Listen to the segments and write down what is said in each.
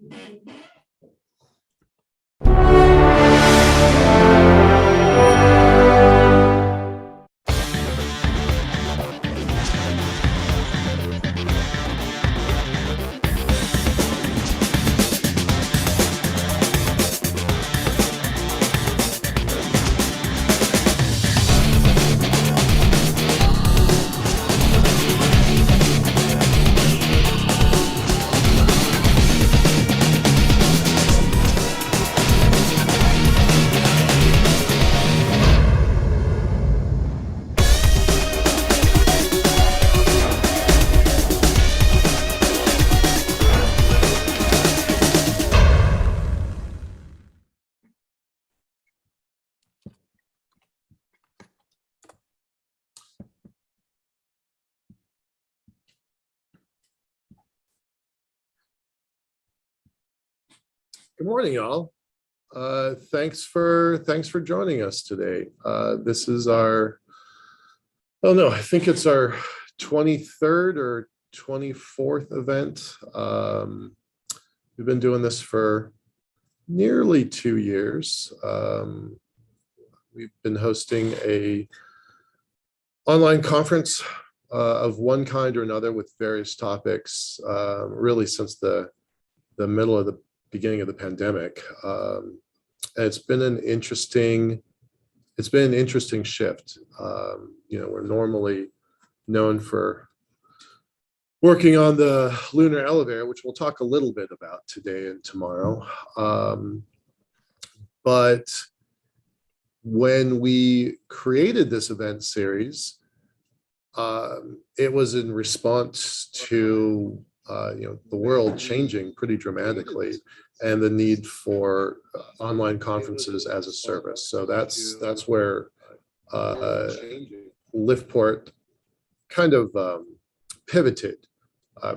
Good morning, y'all. Thanks for joining us today. This is our, oh no, I think it's our 23rd or 24th event. We've been doing this for nearly 2 years. We've been hosting a online conference of one kind or another with various topics, really since the middle of the beginning of the pandemic. And it's been an interesting shift. We're normally known for working on the lunar elevator, which we'll talk a little bit about today and tomorrow. But when we created this event series, it was in response to the world changing pretty dramatically and the need for online conferences as a service. So that's where Liftport kind of pivoted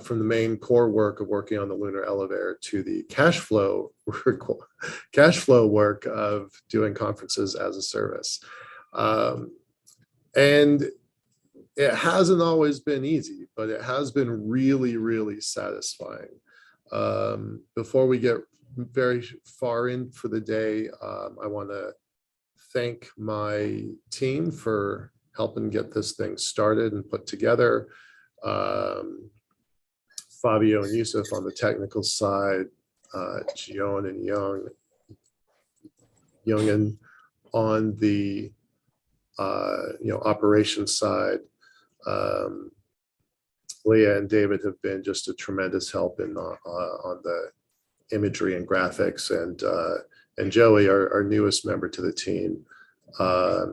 from the main core work of working on the lunar elevator to the cash flow work of doing conferences as a service. And it hasn't always been easy, but it has been really, really satisfying. Before we get very far in for the day, I want to thank my team for helping get this thing started and put together. Fabio and Yusuf on the technical side, Jion and Youngen on the operations side. Leah and David have been just a tremendous help on the imagery and graphics, and Joey, our newest member to the team,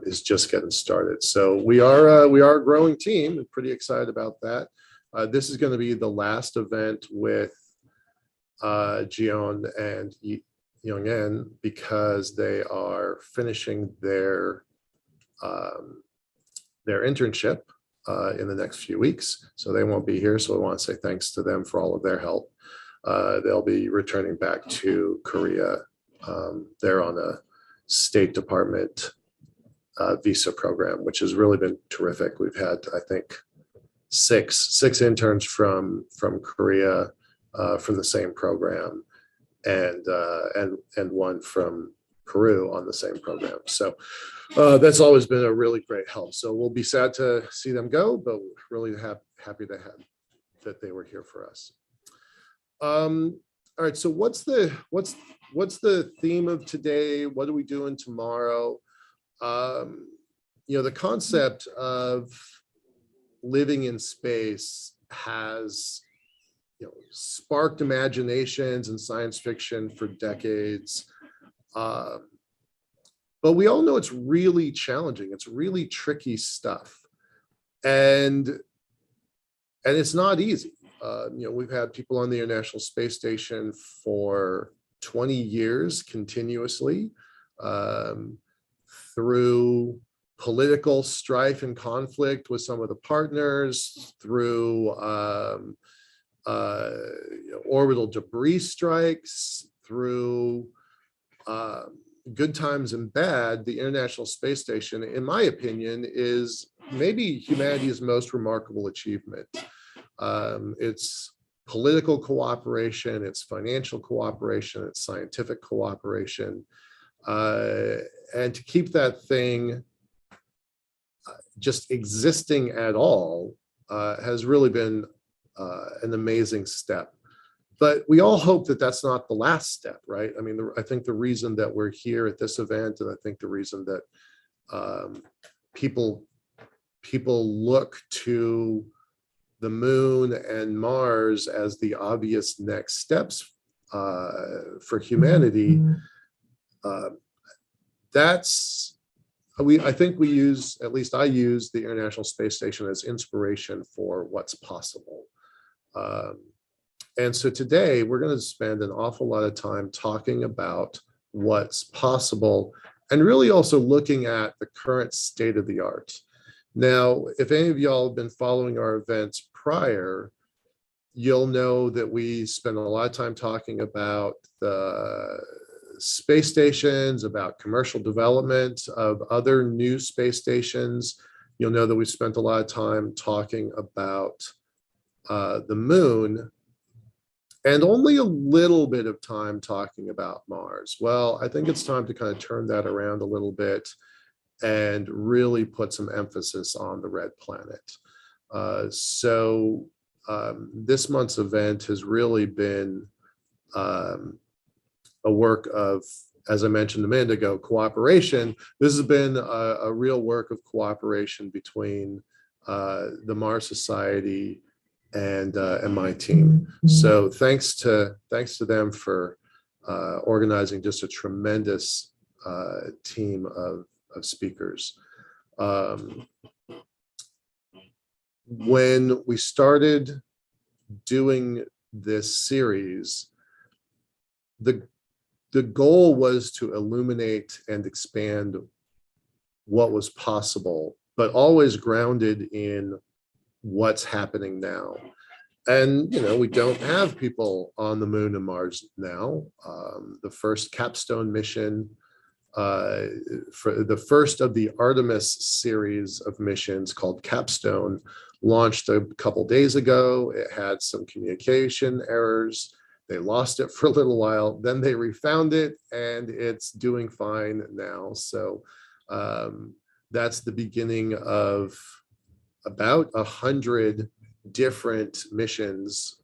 is just getting started. So we are a growing team. I'm pretty excited about that. This is going to be the last event with Jion and Youngen because they are finishing their internship in the next few weeks, so they won't be here. So I want to say thanks to them for all of their help. They'll be returning back to Korea. They're on a State Department visa program, which has really been terrific. We've had, I think, six interns from Korea from the same program, and one from Peru on the same program. So that's always been a really great help. So we'll be sad to see them go, but really happy to have that they were here for us. All right. So what's the theme of today? What are we doing tomorrow? The concept of living in space has sparked imaginations and science fiction for decades. But we all know it's really challenging. It's really tricky stuff. And it's not easy. We've had people on the International Space Station for 20 years continuously, through political strife and conflict with some of the partners, through orbital debris strikes, through good times and bad. The International Space Station, in my opinion, is maybe humanity's most remarkable achievement. It's political cooperation, it's financial cooperation, it's scientific cooperation. And to keep that thing just existing at all has really been an amazing step. But we all hope that that's not the last step, right? I mean, I think the reason that we're here at this event, and I think the reason that people look to the moon and Mars as the obvious next steps for humanity, I think we use, at least I use, the International Space Station as inspiration for what's possible. And so today we're going to spend an awful lot of time talking about what's possible and really also looking at the current state of the art. Now, if any of y'all have been following our events prior, you'll know that we spend a lot of time talking about the space stations, about commercial development of other new space stations. You'll know that we spent a lot of time talking about the moon, and only a little bit of time talking about Mars. Well, I think it's time to kind of turn that around a little bit and really put some emphasis on the red planet. This month's event has really been a work of, as I mentioned a minute ago, cooperation. This has been a real work of cooperation between the Mars Society and my team. So thanks to them for organizing just a tremendous team of speakers. When we started doing this series, the goal was to illuminate and expand what was possible, but always grounded in what's happening now. And, you know, we don't have people on the moon and Mars now. The first capstone mission, for the first of the Artemis series of missions called Capstone, launched a couple days ago. It had some communication errors. They lost it for a little while, then they refound it, and it's doing fine now. So that's the beginning of about 100 different missions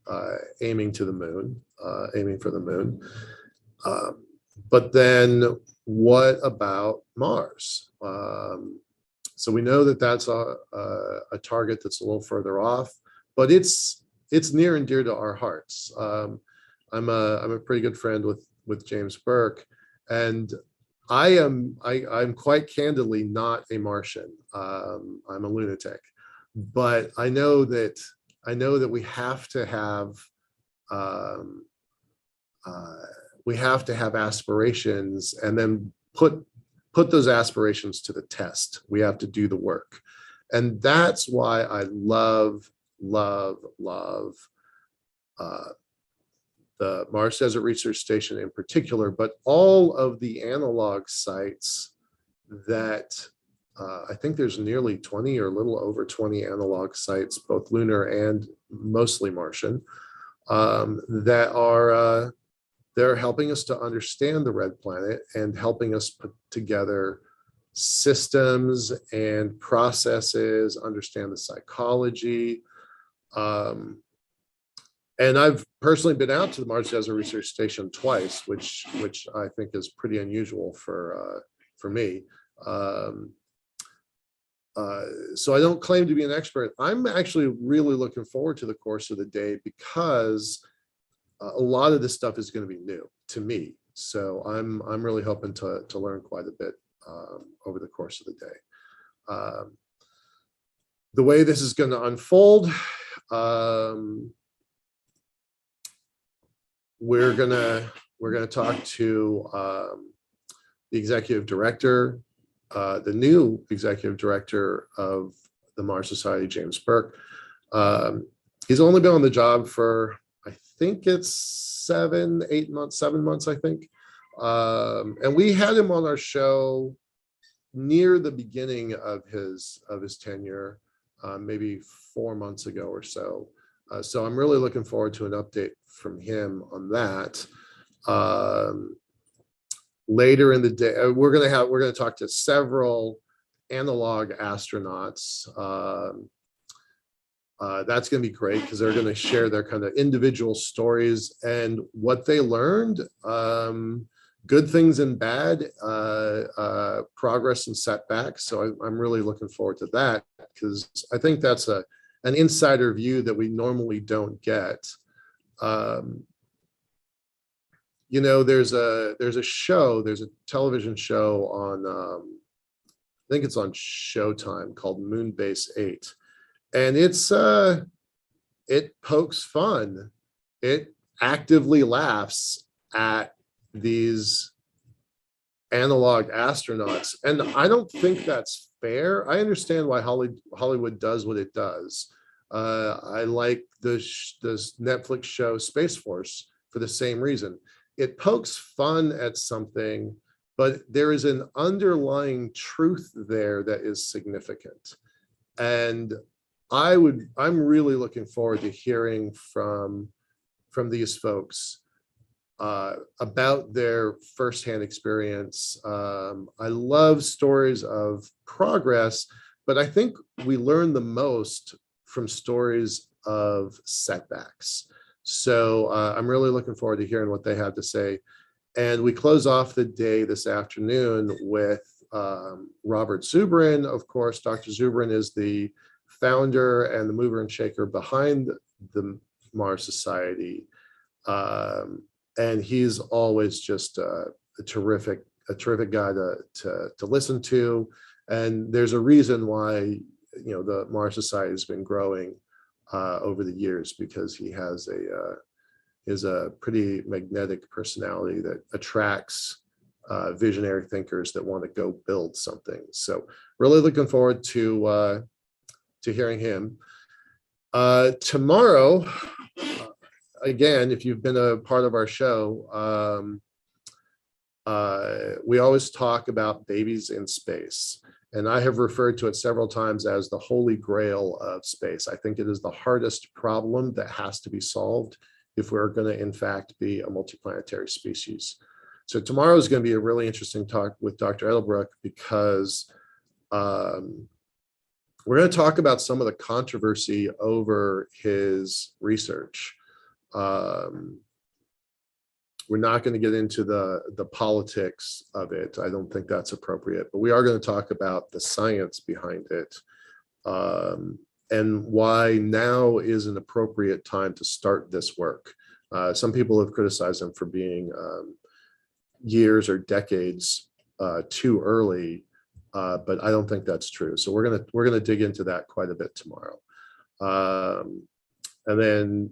aiming to the moon, aiming for the moon. But then what about Mars? So we know that that's a target that's a little further off, but it's near and dear to our hearts. I'm a pretty good friend with James Burke, and I'm quite candidly not a Martian. I'm a lunatic, but I know that we have to have aspirations, and then put those aspirations to the test. We have to do the work, and that's why I love the Mars Desert Research Station in particular, but all of the analog sites that I think there's nearly 20 or a little over 20 analog sites, both lunar and mostly Martian, that are they're helping us to understand the red planet and helping us put together systems and processes, understand the psychology. And I've personally been out to the Mars Desert Research Station twice, which I think is pretty unusual for me. So I don't claim to be an expert. I'm actually really looking forward to the course of the day, because a lot of this stuff is going to be new to me. So I'm really hoping to learn quite a bit over the course of the day. The way this is going to unfold, we're gonna talk to the executive director, the new executive director of the Mars Society, James Burke. He's only been on the job for, I think it's 7 months, I think. And we had him on our show near the beginning of his tenure, maybe 4 months ago or so. So I'm really looking forward to an update from him on that. Later in the day, we're going to talk to several analog astronauts. That's going to be great because they're going to share their kind of individual stories and what they learned, good things and bad, progress and setbacks. So I'm really looking forward to that because I think that's an insider view that we normally don't get. You know, there's a television show on, I think it's on Showtime, called Moonbase 8. And it pokes fun. It actively laughs at these analog astronauts. And I don't think that's fair. I understand why Hollywood does what it does. I like this Netflix show Space Force for the same reason. It pokes fun at something, but there is an underlying truth there that is significant. And I'm really looking forward to hearing from these folks about their firsthand experience. I love stories of progress, but I think we learn the most from stories of setbacks. So I'm really looking forward to hearing what they have to say. And we close off the day this afternoon with Robert Zubrin. Of course, Dr. Zubrin is the founder and the mover and shaker behind the Mars Society. And he's always just a terrific guy to listen to. And there's a reason why, the Mars Society has been growing over the years, because he has a pretty magnetic personality that attracts visionary thinkers that want to go build something. So really looking forward to hearing him. Tomorrow, again, if you've been a part of our show, we always talk about babies in space. And I have referred to it several times as the holy grail of space. I think it is the hardest problem that has to be solved if we're going to, in fact, be a multiplanetary species. So tomorrow is going to be a really interesting talk with Dr. Edelbrook, because we're going to talk about some of the controversy over his research. We're not going to get into the politics of it. I don't think that's appropriate, but we are going to talk about the science behind it, and why now is an appropriate time to start this work. Some people have criticized him for being years or decades too early, but I don't think that's true. So we're gonna dig into that quite a bit tomorrow, and then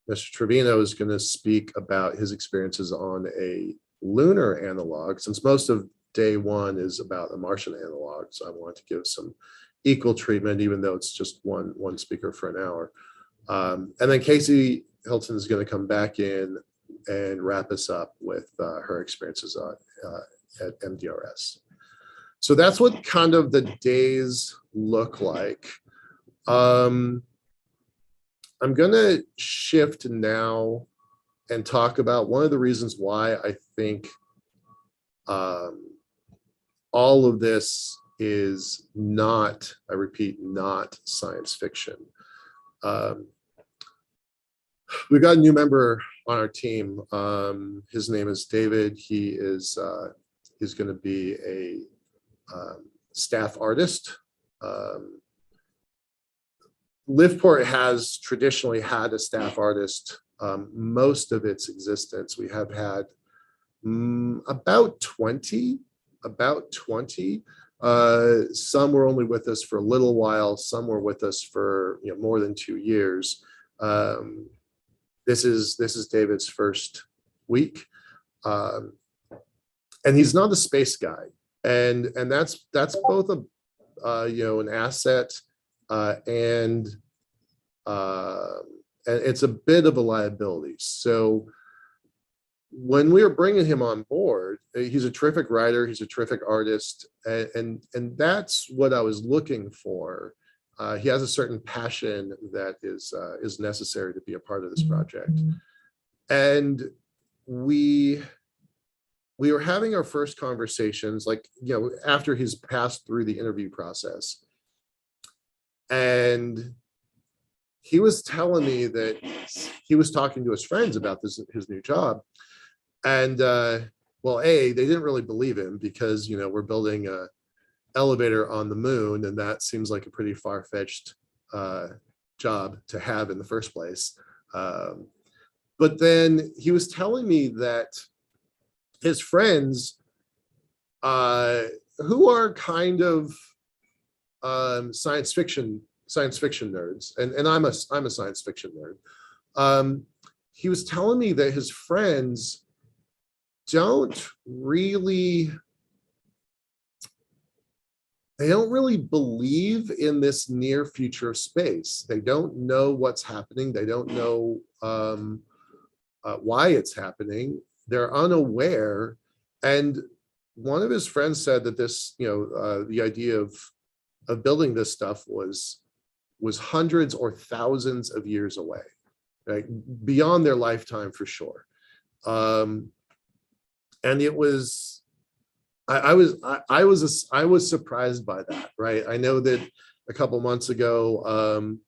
Mr. Trevino is going to speak about his experiences on a lunar analog, since most of day one is about a Martian analog. So I want to give some equal treatment, even though it's just one speaker for an hour. And then Casey Hilton is going to come back in and wrap us up with her experiences at MDRS. So that's what kind of the days look like. I'm going to shift now and talk about one of the reasons why I think all of this is not, I repeat, not science fiction. We've got a new member on our team. His name is David. He is he's going to be a staff artist. Liveport has traditionally had a staff artist most of its existence. We have had about 20. Some were only with us for a little while. Some were with us for more than 2 years. This is David's first week, and he's not a space guy, and that's both an asset. And it's a bit of a liability. So when we were bringing him on board, he's a terrific writer, he's a terrific artist, and that's what I was looking for. he has a certain passion that is necessary to be a part of this project. And we were having our first conversations, like, after he's passed through the interview process. And he was telling me that he was talking to his friends about his new job. And well, they didn't really believe him because, we're building a elevator on the moon, and that seems like a pretty far-fetched job to have in the first place. But then he was telling me that his friends, who are kind of science fiction nerds, and I'm a science fiction nerd. He was telling me that his friends don't really believe in this near future of space. They don't know what's happening. They don't know why it's happening. They're unaware. And one of his friends said that this, the idea of building this stuff was hundreds or thousands of years away, right? Beyond their lifetime for sure. And it was, I was surprised by that, right? I know that a couple months ago,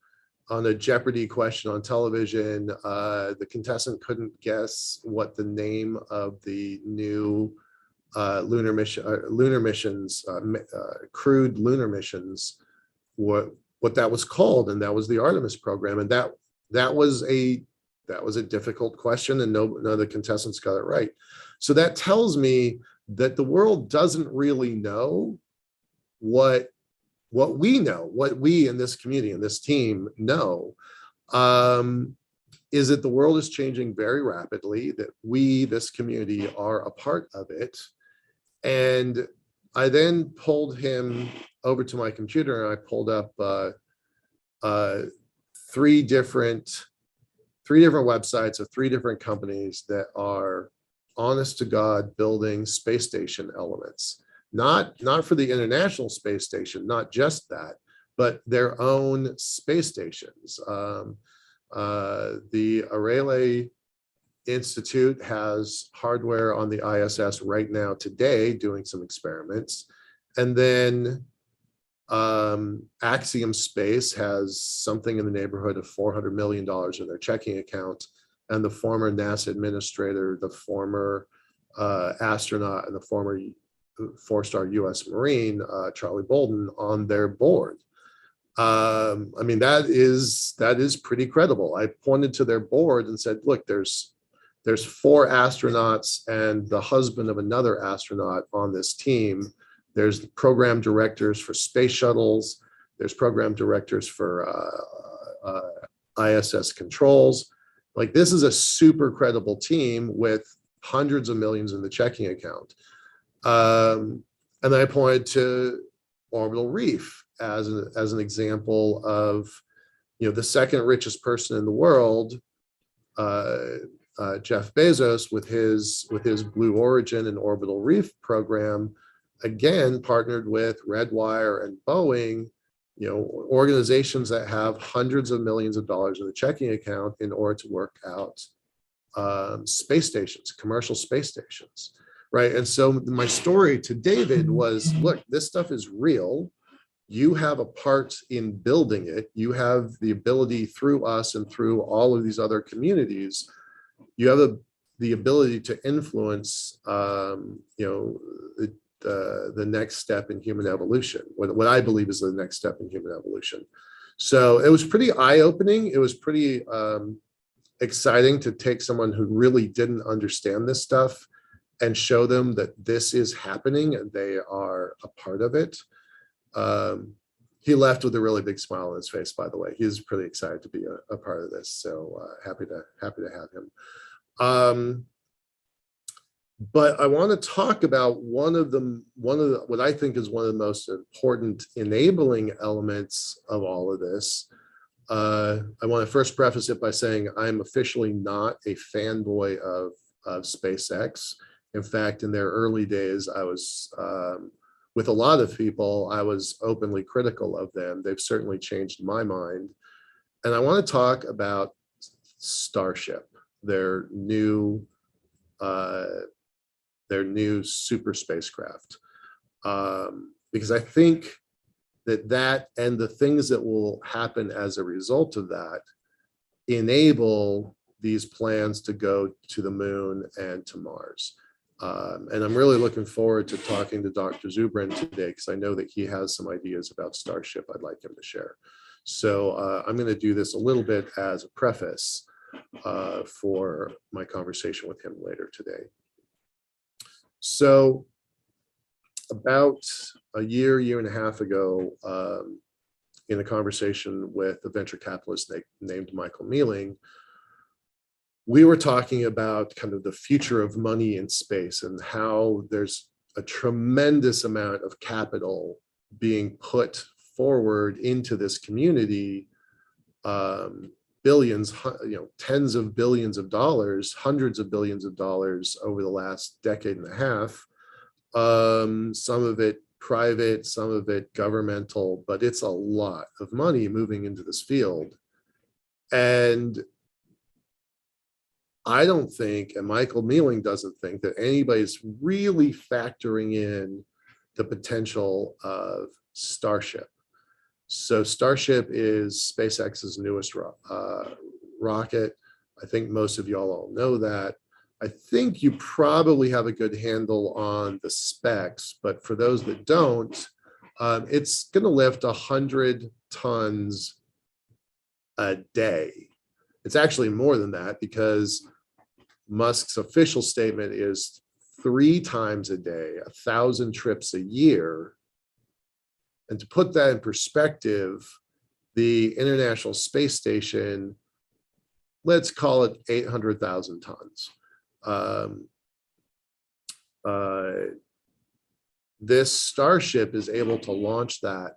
on a Jeopardy question on television, the contestant couldn't guess what the name of the new lunar missions, crewed lunar missions, what that was called, and that was the Artemis program, and that was a difficult question, and none of the contestants got it right. So that tells me that the world doesn't really know what we know, what we in this community and this team know, is that the world is changing very rapidly, that we, this community, are a part of it. And I then pulled him over to my computer, and I pulled up three different websites of three different companies that are honest to God building space station elements, not for the International Space Station, not just that, but their own space stations. The ARCAROOLA Institute has hardware on the ISS right now today doing some experiments. And then Axiom Space has something in the neighborhood of $400 million in their checking account. And the former NASA administrator, the former astronaut, and the former 4-star US Marine, Charlie Bolden, on their board. I mean, that is pretty credible. I pointed to their board and said, look, there's 4 astronauts and the husband of another astronaut on this team. There's the program directors for space shuttles. There's program directors for ISS controls. Like, this is a super credible team with hundreds of millions in the checking account. And then I pointed to Orbital Reef as an example of, the second richest person in the world, Jeff Bezos, with his Blue Origin and Orbital Reef program, again partnered with Redwire and Boeing, organizations that have hundreds of millions of dollars in the checking account in order to work out space stations, commercial space stations, right? And so my story to David was, look, this stuff is real. You have a part in building it. You have the ability through us and through all of these other communities. You have the ability to influence, the next step in human evolution, what I believe is the next step in human evolution. So it was pretty eye-opening. It was pretty exciting to take someone who really didn't understand this stuff and show them that this is happening and they are a part of it. He left with a really big smile on his face, by the way. He's pretty excited to be a part of this. So happy to have him. But I want to talk about one of the what I think is one of the most important enabling elements of all of this. I want to first preface it by saying I'm officially not a fanboy of SpaceX. In fact, in their early days, I was with a lot of people, I was openly critical of them. They've certainly changed my mind. And I want to talk about Starship, their new super spacecraft, because I think that and the things that will happen as a result of that enable these plans to go to the moon and to Mars. And I'm really looking forward to talking to Dr. Zubrin today, because I know that he has some ideas about Starship I'd like him to share. So I'm going to do this a little bit as a preface for my conversation with him later today. So about a year and a half ago, in a conversation with a venture capitalist named Michael Mealing, we were talking about kind of the future of money in space and how there's a tremendous amount of capital being put forward into this community, billions, tens of billions of dollars, hundreds of billions of dollars over the last decade and a half. Some of it private, some of it governmental, but it's a lot of money moving into this field. And I don't think, and Michael Mealing doesn't think, that anybody's really factoring in the potential of Starship. So Starship is SpaceX's newest rocket. I think most of y'all all know that. I think you probably have a good handle on the specs, but for those that don't, it's going to lift 100 tons a day. It's actually more than that, because Musk's official statement is 3 times a day, 1,000 trips a year. And to put that in perspective, the International Space Station, let's call it 800,000 tons. This Starship is able to launch that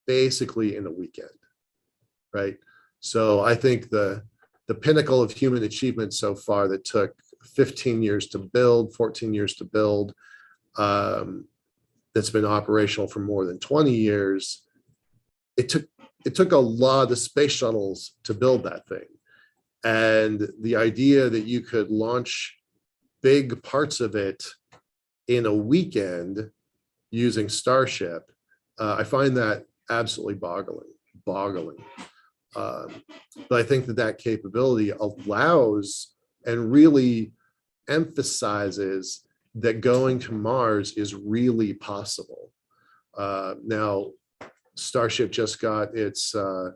basically in a weekend, right? So I think the pinnacle of human achievement so far that took 15 years to build, 14 years to build, that's been operational for more than 20 years. It took a lot of space shuttles to build that thing. And the idea that you could launch big parts of it in a weekend using Starship, I find that absolutely boggling. But I think that capability allows and really emphasizes that going to Mars is really possible. Now, Starship just got its, I'm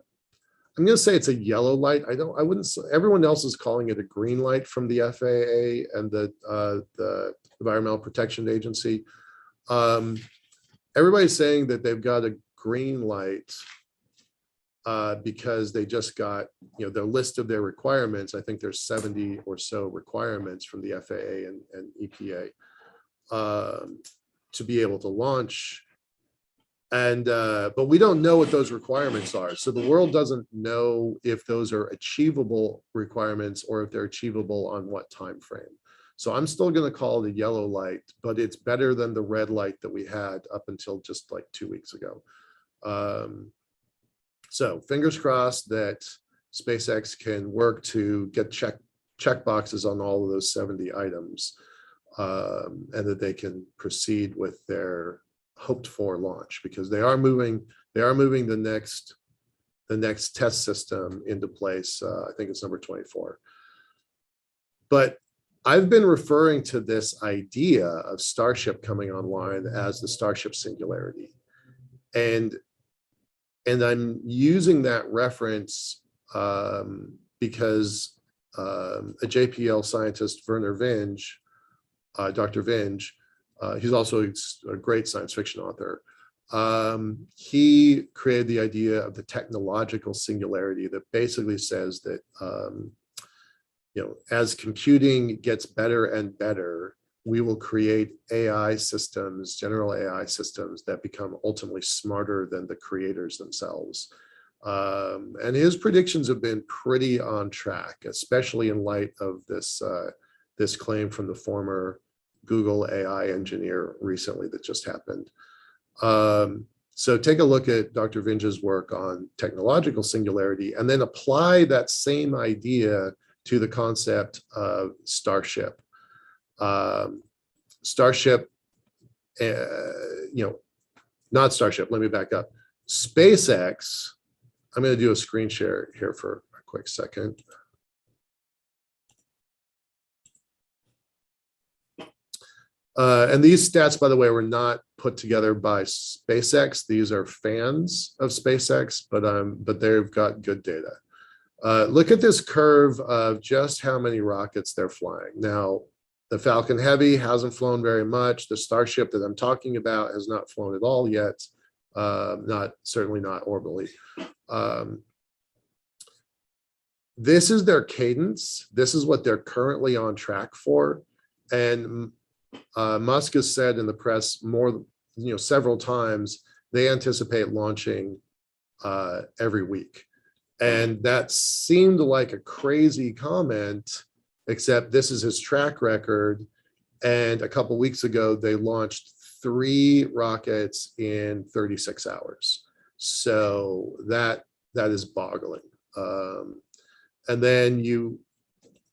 going to say it's a yellow light. I wouldn't, everyone else is calling it a green light from the FAA and the Environmental Protection Agency. Everybody's saying that they've got a green light because they just got, their list of their requirements. I think there's 70 or so requirements from the FAA and EPA to be able to launch. And but we don't know what those requirements are. So the world doesn't know if those are achievable requirements or if they're achievable on what time frame. So I'm still going to call it a yellow light, but it's better than the red light that we had up until just like 2 weeks ago. So fingers crossed that SpaceX can work to get check boxes on all of those 70 items, and that they can proceed with their hoped for launch, because they are moving the next test system into place. I think it's number 24. But I've been referring to this idea of Starship coming online as the Starship Singularity. And I'm using that reference because a JPL scientist, Werner Vinge, Dr. Vinge, he's also a great science fiction author. He created the idea of the technological singularity that basically says that, as computing gets better and better, we will create AI systems, general AI systems that become ultimately smarter than the creators themselves. And his predictions have been pretty on track, especially in light of this claim from the former Google AI engineer recently that just happened. So take a look at Dr. Vinge's work on technological singularity and then apply that same idea to the concept of Starship. Starship, not Starship, let me back up. SpaceX, I'm going to do a screen share here for a quick second. And these stats, by the way, were not put together by SpaceX. These are fans of SpaceX, but they've got good data. Look at this curve of just how many rockets they're flying. Now, the Falcon Heavy hasn't flown very much. The Starship that I'm talking about has not flown at all yet. Certainly not orbitally. This is their cadence. This is what they're currently on track for. And Musk has said in the press several times, they anticipate launching every week. And that seemed like a crazy comment, except this is his track record. And a couple of weeks ago, they launched 3 rockets in 36 hours. So that is boggling. And then you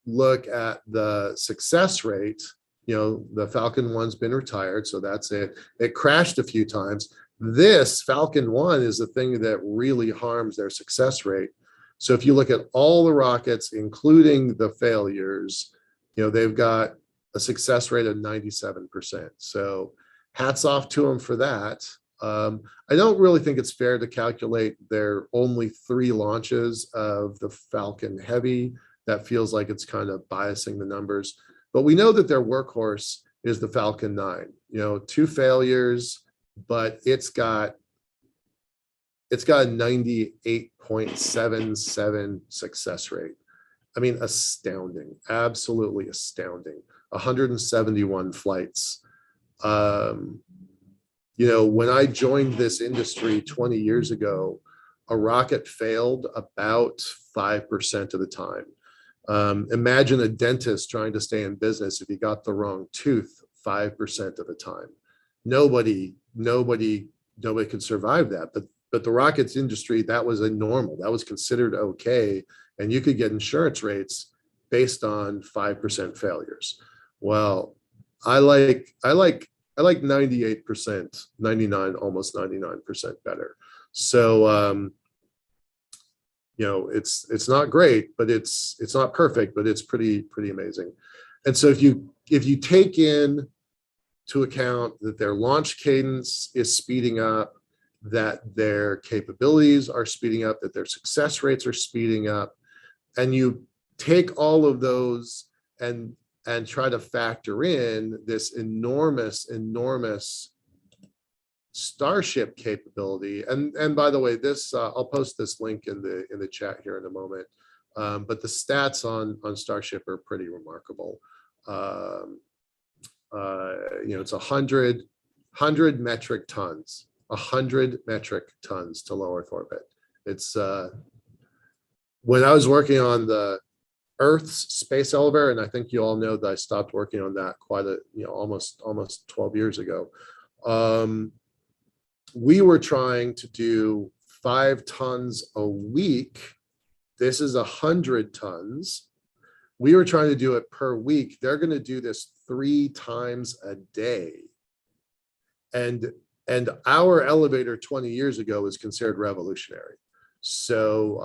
look at the success rate. The Falcon 1's been retired, so that's it. It crashed a few times. This Falcon 1 is the thing that really harms their success rate. So if you look at all the rockets, including the failures, they've got a success rate of 97%. So hats off to them for that. I don't really think it's fair to calculate their only 3 launches of the Falcon Heavy. That feels like it's kind of biasing the numbers. But we know that their workhorse is the Falcon 9. 2 failures, but it's got a 98.77 success rate. I mean, astounding, absolutely astounding. 171 flights. When I joined this industry 20 years ago, a rocket failed about 5% of the time. Imagine a dentist trying to stay in business if he got the wrong tooth 5% of the time. Nobody could survive that. But the rockets industry, that was a normal. That was considered okay, and you could get insurance rates based on 5% failures. Well, I like 98%, 99, almost 99% better. So it's not great, but it's not perfect, but it's pretty amazing. And so if you take into account that their launch cadence is speeding up, that their capabilities are speeding up, that their success rates are speeding up, and you take all of those and try to factor in this enormous Starship capability. And by the way, this I'll post this link in the chat here in a moment. But the stats on Starship are pretty remarkable. It's 100 metric tons. 100 metric tons to low Earth orbit. It's when I was working on the Earth's space elevator, and I think you all know that I stopped working on that almost 12 years ago. We were trying to do 5 tons a week. This is 100 tons. We were trying to do it per week. They're going to do this 3 times a day. And our elevator 20 years ago was considered revolutionary. So,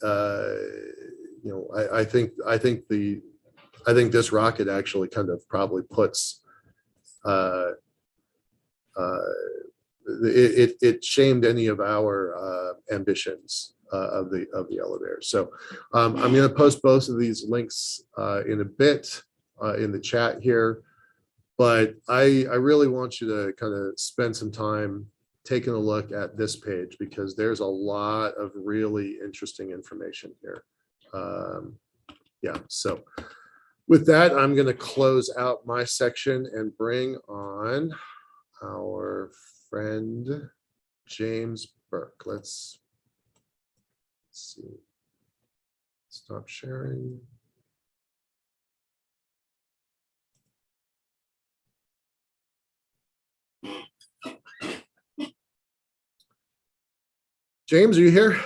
I think this rocket actually kind of probably puts it shamed any of our ambitions of the elevator. So I'm going to post both of these links in a bit in the chat here. But I really want you to kind of spend some time taking a look at this page, because there's a lot of really interesting information here. So with that, I'm going to close out my section and bring on our friend James Burke. Let's see. Stop sharing. James, are you here?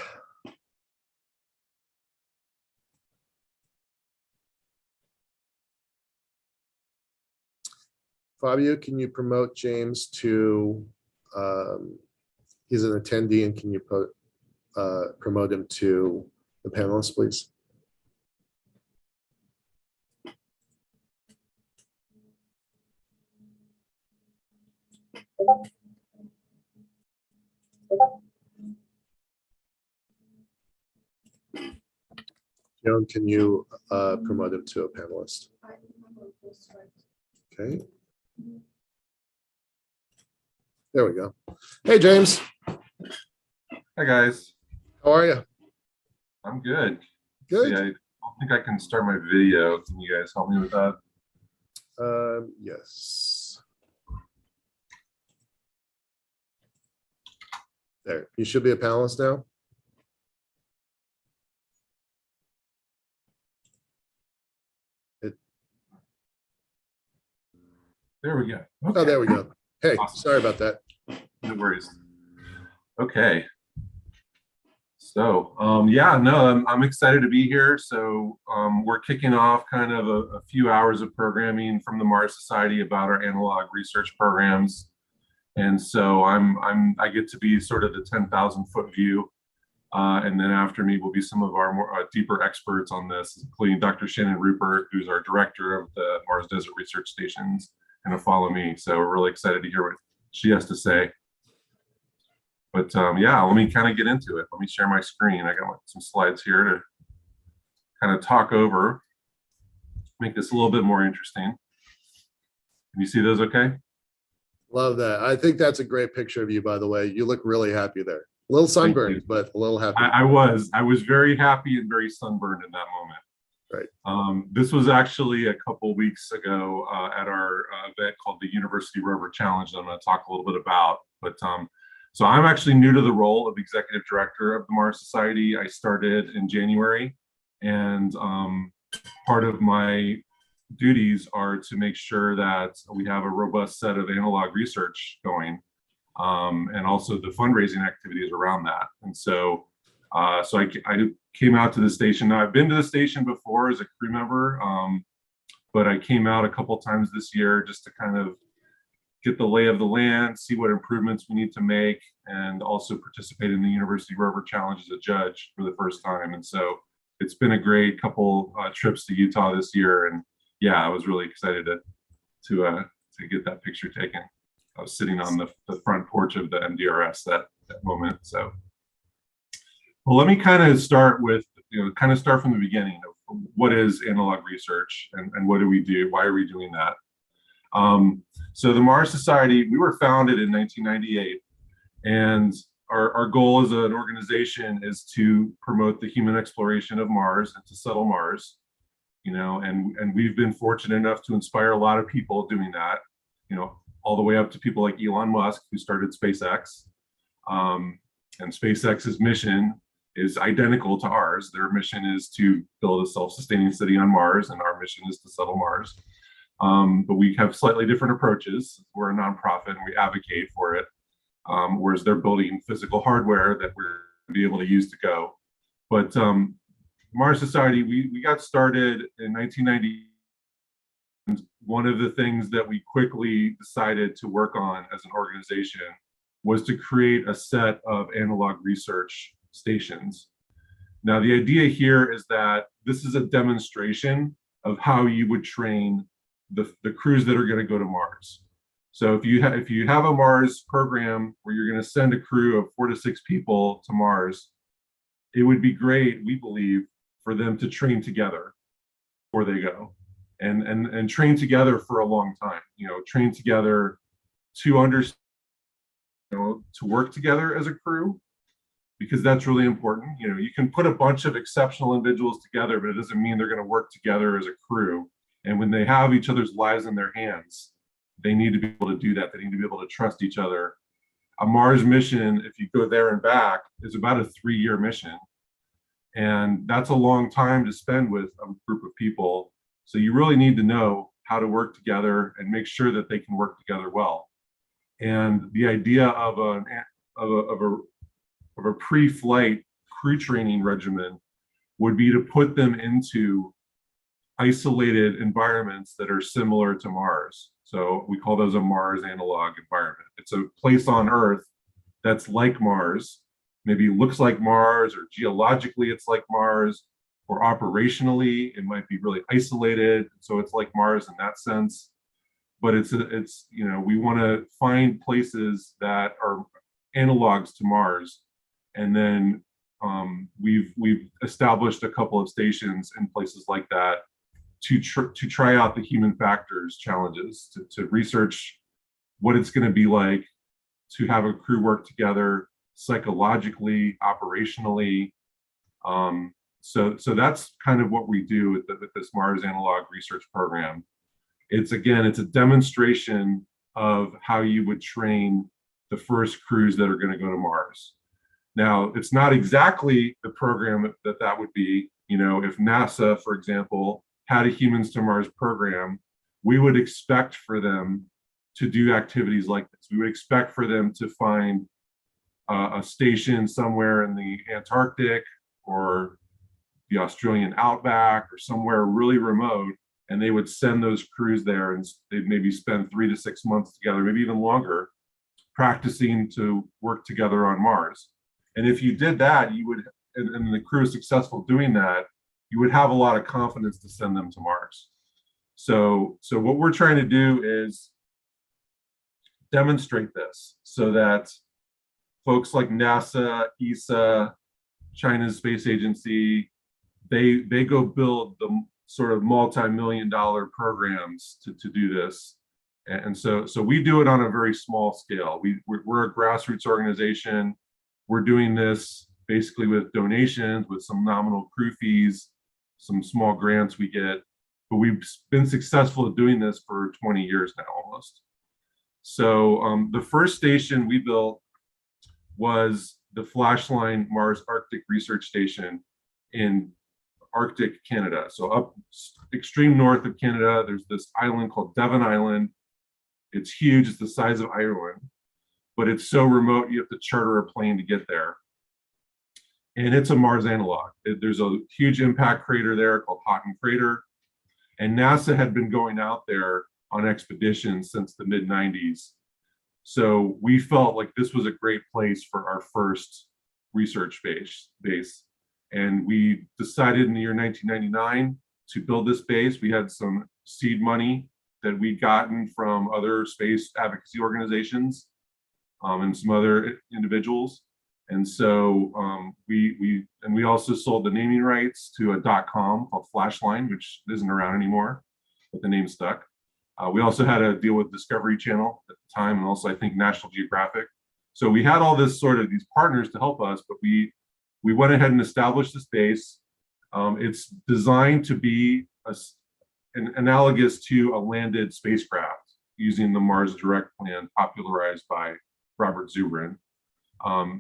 Fabio, can you promote James to, he's an attendee, and can you promote him to the panelist, please? Joan, can you promote him to a panelist? Okay. There we go. Hey, James. Hi, guys. How are you? I'm good. Good. See, I don't think I can start my video. Can you guys help me with that? Yes. There. You should be a panelist now. There we go. Okay. Oh, there we go. Hey, Awesome. Sorry about that. No worries. Okay. So, yeah, no, I'm excited to be here. So we're kicking off kind of a few hours of programming from the Mars Society about our analog research programs. And so I get to be sort of the 10,000 foot view. And then after me will be some of our more deeper experts on this, including Dr. Shannon Rupert, who's our director of the Mars Desert Research Stations, and to follow me. So we're really excited to hear what she has to say. But yeah, let me kind of get into it. Let me share my screen. I got some slides here to kind of talk over, make this a little bit more interesting. Can you see those okay? Love that. I think that's a great picture of you, by the way. You look really happy there. A little sunburned, but a little happy. I was very happy and very sunburned in that moment. Right. This was actually a couple weeks ago at our event called the University Rover Challenge that I'm going to talk a little bit about. But so I'm actually new to the role of executive director of the Mars Society. I started in January, and part of my duties are to make sure that we have a robust set of analog research going, and also the fundraising activities around that. And so, I came out to the station. Now, I've been to the station before as a crew member, but I came out a couple times this year just to kind of get the lay of the land, see what improvements we need to make, and also participate in the University Rover Challenge as a judge for the first time. And so it's been a great couple trips to Utah this year. And yeah, I was really excited to get that picture taken. I was sitting on the front porch of the MDRS that moment. So, well, let me kind of start with, start from the beginning of what is analog research and what do we do? Why are we doing that? So the Mars Society, we were founded in 1998, and our goal as an organization is to promote the human exploration of Mars and to settle Mars, and we've been fortunate enough to inspire a lot of people doing that, all the way up to people like Elon Musk, who started SpaceX. And SpaceX's mission is identical to ours. Their mission is to build a self-sustaining city on Mars, and our mission is to settle Mars. But we have slightly different approaches. We're a nonprofit and we advocate for it, whereas they're building physical hardware that we're going to be able to use to go. But Mars Society, we got started in 1990. And one of the things that we quickly decided to work on as an organization was to create a set of analog research stations. Now, the idea here is that this is a demonstration of how you would train the crews that are going to go to Mars. So if you have a Mars program where you're going to send a crew of 4 to 6 people to Mars, it would be great, we believe, for them to train together before they go, and train together for a long time. Train together to understand, to work together as a crew, because that's really important. You can put a bunch of exceptional individuals together, but it doesn't mean they're going to work together as a crew. And when they have each other's lives in their hands, they need to be able to do that. They need to be able to trust each other. A Mars mission, if you go there and back, is about a 3-year mission. And that's a long time to spend with a group of people. So you really need to know how to work together and make sure that they can work together well. And the idea of a a pre-flight crew training regimen would be to put them into isolated environments that are similar to Mars. So we call those a Mars analog environment. It's a place on Earth that's like Mars, maybe looks like Mars, or geologically it's like Mars, or operationally it might be really isolated. So it's like Mars in that sense. But it's we want to find places that are analogs to Mars, and then we've established a couple of stations in places like that to try out the human factors challenges, to research what it's going to be like to have a crew work together psychologically, operationally. So that's kind of what we do with this Mars Analog Research Program. It's a demonstration of how you would train the first crews that are going to go to Mars. Now, it's not exactly the program that would be. If NASA, for example, had a Humans to Mars program, we would expect for them to do activities like this. We would expect for them to find a station somewhere in the Antarctic or the Australian outback or somewhere really remote, and they would send those crews there, and they'd maybe spend 3 to 6 months together, maybe even longer, practicing to work together on Mars. And if you did that, you would, and the crew is successful doing that, you would have a lot of confidence to send them to Mars. So what we're trying to do is demonstrate this so that folks like NASA, ESA, China's space agency, they go build the sort of multi-million-dollar programs to do this. And so we do it on a very small scale. We're a grassroots organization. We're doing this basically with donations, with some nominal crew fees, some small grants we get, but we've been successful at doing this for 20 years now almost. So the first station we built was the Flashline Mars Arctic Research Station in Arctic Canada. So up extreme north of Canada, there's this island called Devon Island. It's huge, it's the size of Ireland, but it's so remote you have to charter a plane to get there. And it's a Mars analog. There's a huge impact crater there called Houghton Crater. And NASA had been going out there on expeditions since the mid-90s. So we felt like this was a great place for our first research base. And we decided in the year 1999 to build this base. We had some seed money that we'd gotten from other space advocacy organizations and some other individuals. And so we also sold the naming rights to a .com called Flashline, which isn't around anymore, but the name stuck. We also had a deal with Discovery Channel at the time, and also I think National Geographic. So we had all this sort of these partners to help us, but we went ahead and established the space. It's designed to be analogous to a landed spacecraft using the Mars Direct plan popularized by Robert Zubrin.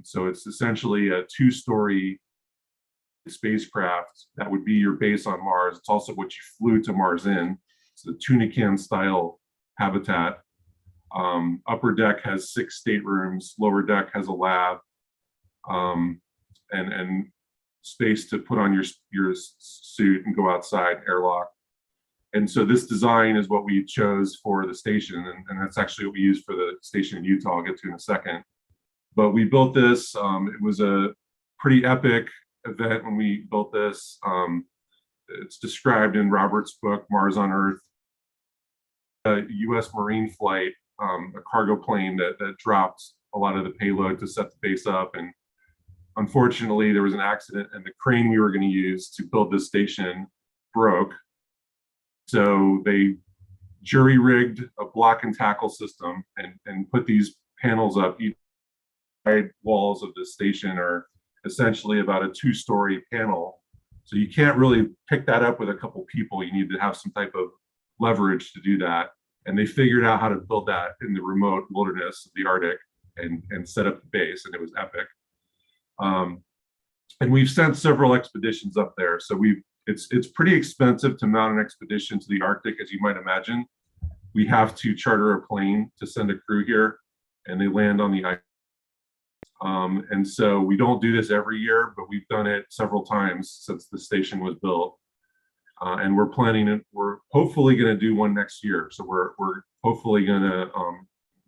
So it's essentially a 2-story spacecraft that would be your base on Mars. It's also what you flew to Mars in. It's the tuna can style habitat. Upper deck has 6 staterooms, lower deck has a lab, and space to put on your suit and go outside, airlock. And so this design is what we chose for the station, and that's actually what we used for the station in Utah. I'll get to in a second. But we built this. It was a pretty epic event when we built this. It's described in Robert's book, Mars on Earth. A U.S. Marine flight, a cargo plane that dropped a lot of the payload to set the base up. And unfortunately, there was an accident, and the crane we were going to use to build this station broke. So they jury-rigged a block and tackle system and put these panels up. Each side walls of the station are essentially about a 2-story panel. So you can't really pick that up with a couple people. You need to have some type of leverage to do that. And they figured out how to build that in the remote wilderness of the Arctic and set up the base, and it was epic. And we've sent several expeditions up there. So it's pretty expensive to mount an expedition to the Arctic, as you might imagine. We have to charter a plane to send a crew here, and they land on the ice. And so we don't do this every year, but we've done it several times since the station was built. And we're hopefully going to do one next year. So we're hopefully going to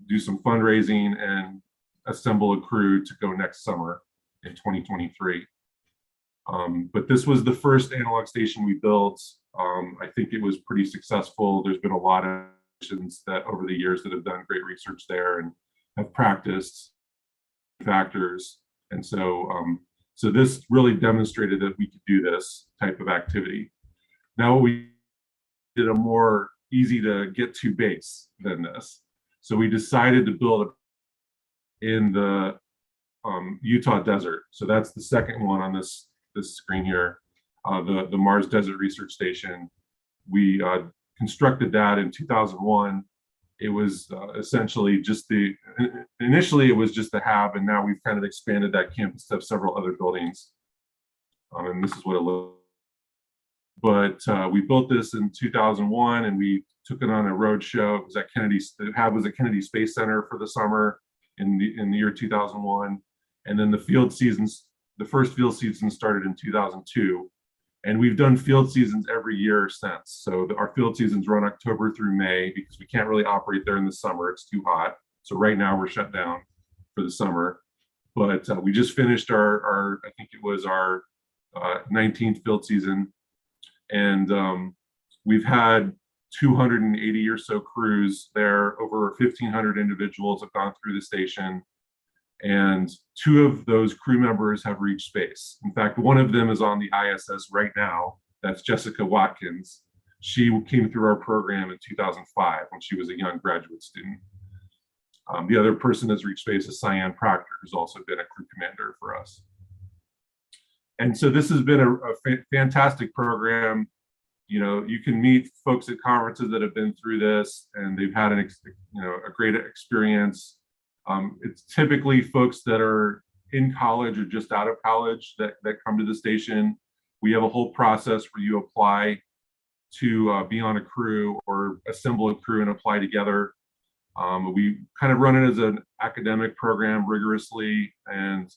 do some fundraising and assemble a crew to go next summer in 2023. But this was the first analog station we built. I think it was pretty successful. There's been a lot of stations that over the years that have done great research there and have practiced factors. And so, so this really demonstrated that we could do this type of activity. Now we did a more easy to get to base than this. So we decided to build in the Utah desert. So that's the second one on this screen here, the Mars Desert Research Station. We constructed that in 2001. It was essentially just initially it was just the hab, and now we've kind of expanded that campus to have several other buildings. And this is what it looked. But we built this in 2001, and we took it on a road show. It was at the hab was at Kennedy Space Center for the summer in the year 2001. And then the first field season started in 2002. And we've done field seasons every year since. So our field seasons run October through May because we can't really operate there in the summer. It's too hot. So right now we're shut down for the summer. But we just finished I think it was our 19th field season. And we've had 280 or so crews there. Over 1,500 individuals have gone through the station. And 2 of those crew members have reached space. In fact, one of them is on the ISS right now. That's Jessica Watkins. She came through our program in 2005 when she was a young graduate student. The other person that's reached space is Cyan Proctor, who's also been a crew commander for us. And so this has been a fantastic program. You know, you can meet folks at conferences that have been through this, and they've had a great experience. It's typically folks that are in college or just out of college that come to the station. We have a whole process where you apply to be on a crew or assemble a crew and apply together. We kind of run it as an academic program rigorously, and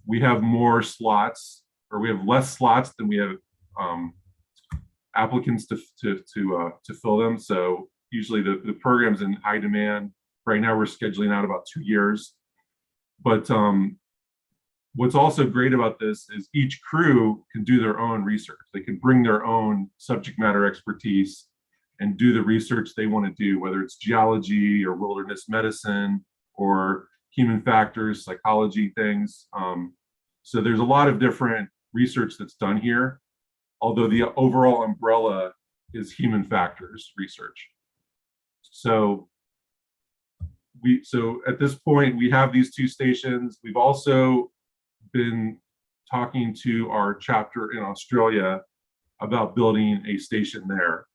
we have more slots, or we have less slots than we have applicants to fill them. So usually the program's in high demand. Right now we're scheduling out about 2 years. But what's also great about this is each crew can do their own research. They can bring their own subject matter expertise and do the research they want to do, whether it's geology or wilderness medicine or human factors, psychology things. So there's a lot of different research that's done here, although the overall umbrella is human factors research. So at this point, we have these 2 stations. We've also been talking to our chapter in Australia about building a station there.